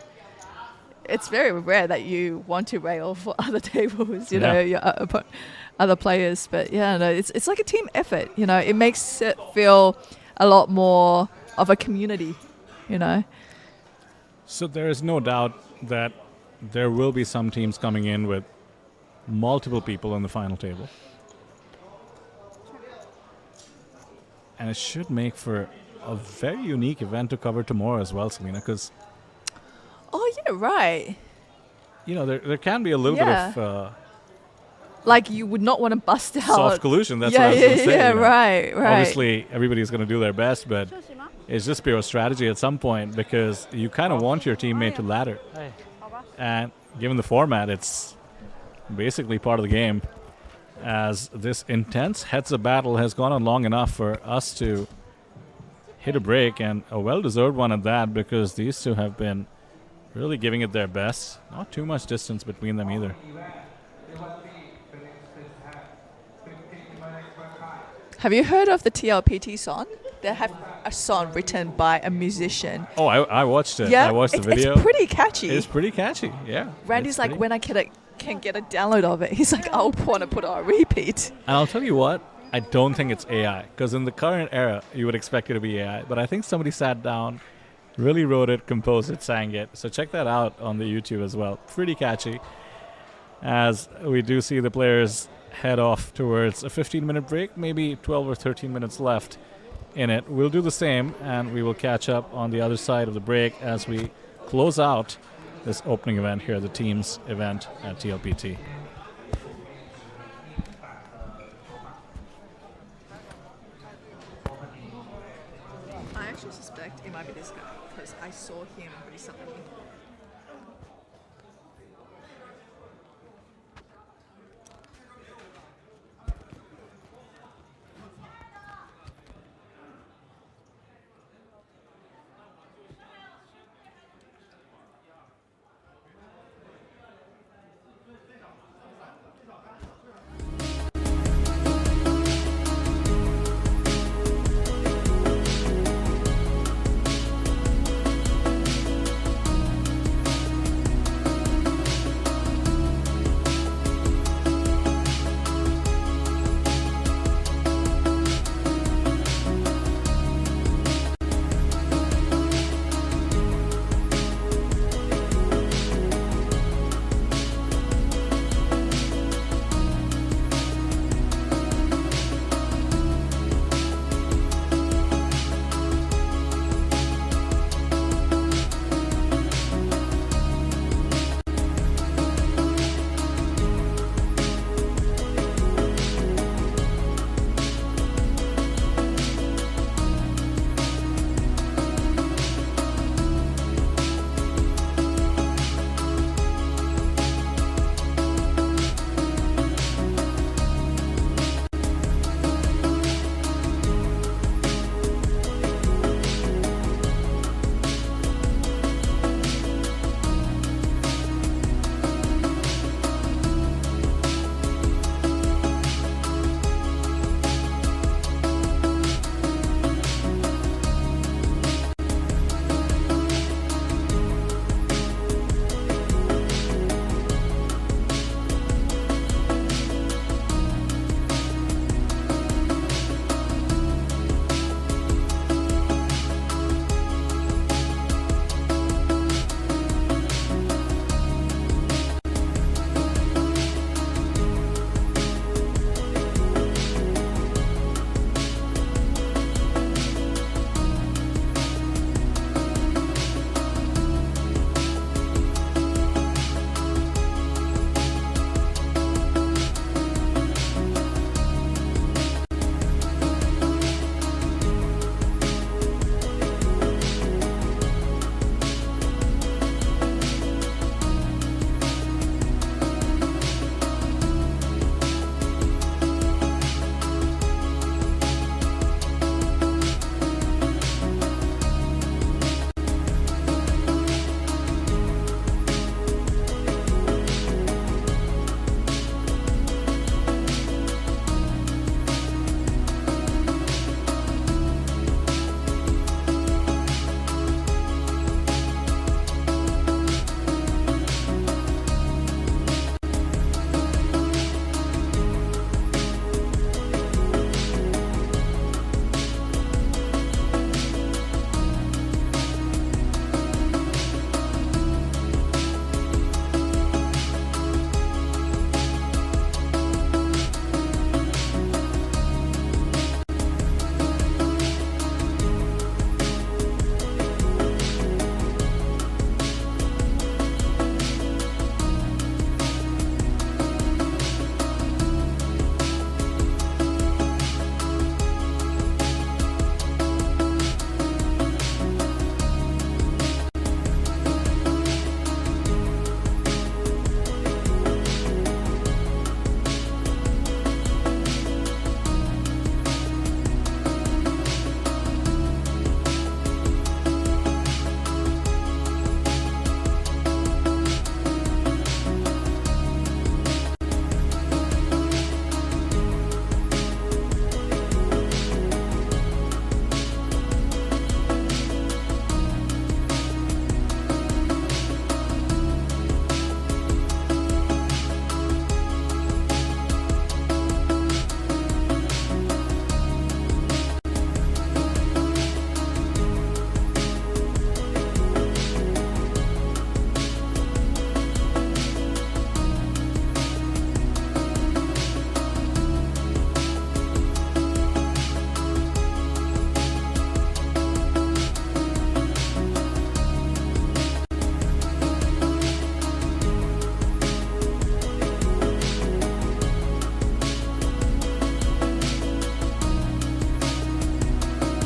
Speaker 1: It's very rare that you want to rail for other tables, you know, your other players. But yeah, no, it's like a team effort, you know. It makes it feel a lot more of a community, you know.
Speaker 2: So there is no doubt that there will be some teams coming in with multiple people on the final table. And it should make for a very unique event to cover tomorrow as well, Selena, because...
Speaker 1: Oh, yeah, right.
Speaker 2: You know, there can be a little bit of...
Speaker 1: like you would not want to bust out.
Speaker 2: Soft collusion, that's what I was going to say.
Speaker 1: Yeah,
Speaker 2: you know.
Speaker 1: right.
Speaker 2: Obviously, everybody's going to do their best, but it's just pure strategy at some point because you kind of want your teammate to ladder. And given the format, it's basically part of the game, as this intense heads-up battle has gone on long enough for us to hit a break, and a well-deserved one at that, because these two have been really giving it their best. Not too much distance between them either.
Speaker 1: Have you heard of the TLPT song? They have a song written by a musician.
Speaker 2: Oh, I watched it.
Speaker 1: Yeah,
Speaker 2: I watched the video.
Speaker 1: It's pretty catchy.
Speaker 2: It's pretty catchy, yeah.
Speaker 1: Randy's like, when I can get a download of it, he's like, I'll want to put it on repeat.
Speaker 2: And I'll tell you what, I don't think it's AI, because in the current era, you would expect it to be AI. But I think somebody sat down, really wrote it, composed it, sang it. So check that out on the YouTube as well. Pretty catchy. As we do see the players head off towards a 15-minute break, maybe 12 or 13 minutes left in it. We'll do the same, and we will catch up on the other side of the break as we close out this opening event here, the teams event at TLPT.
Speaker 1: actually suspect it might be this guy because I saw him recently.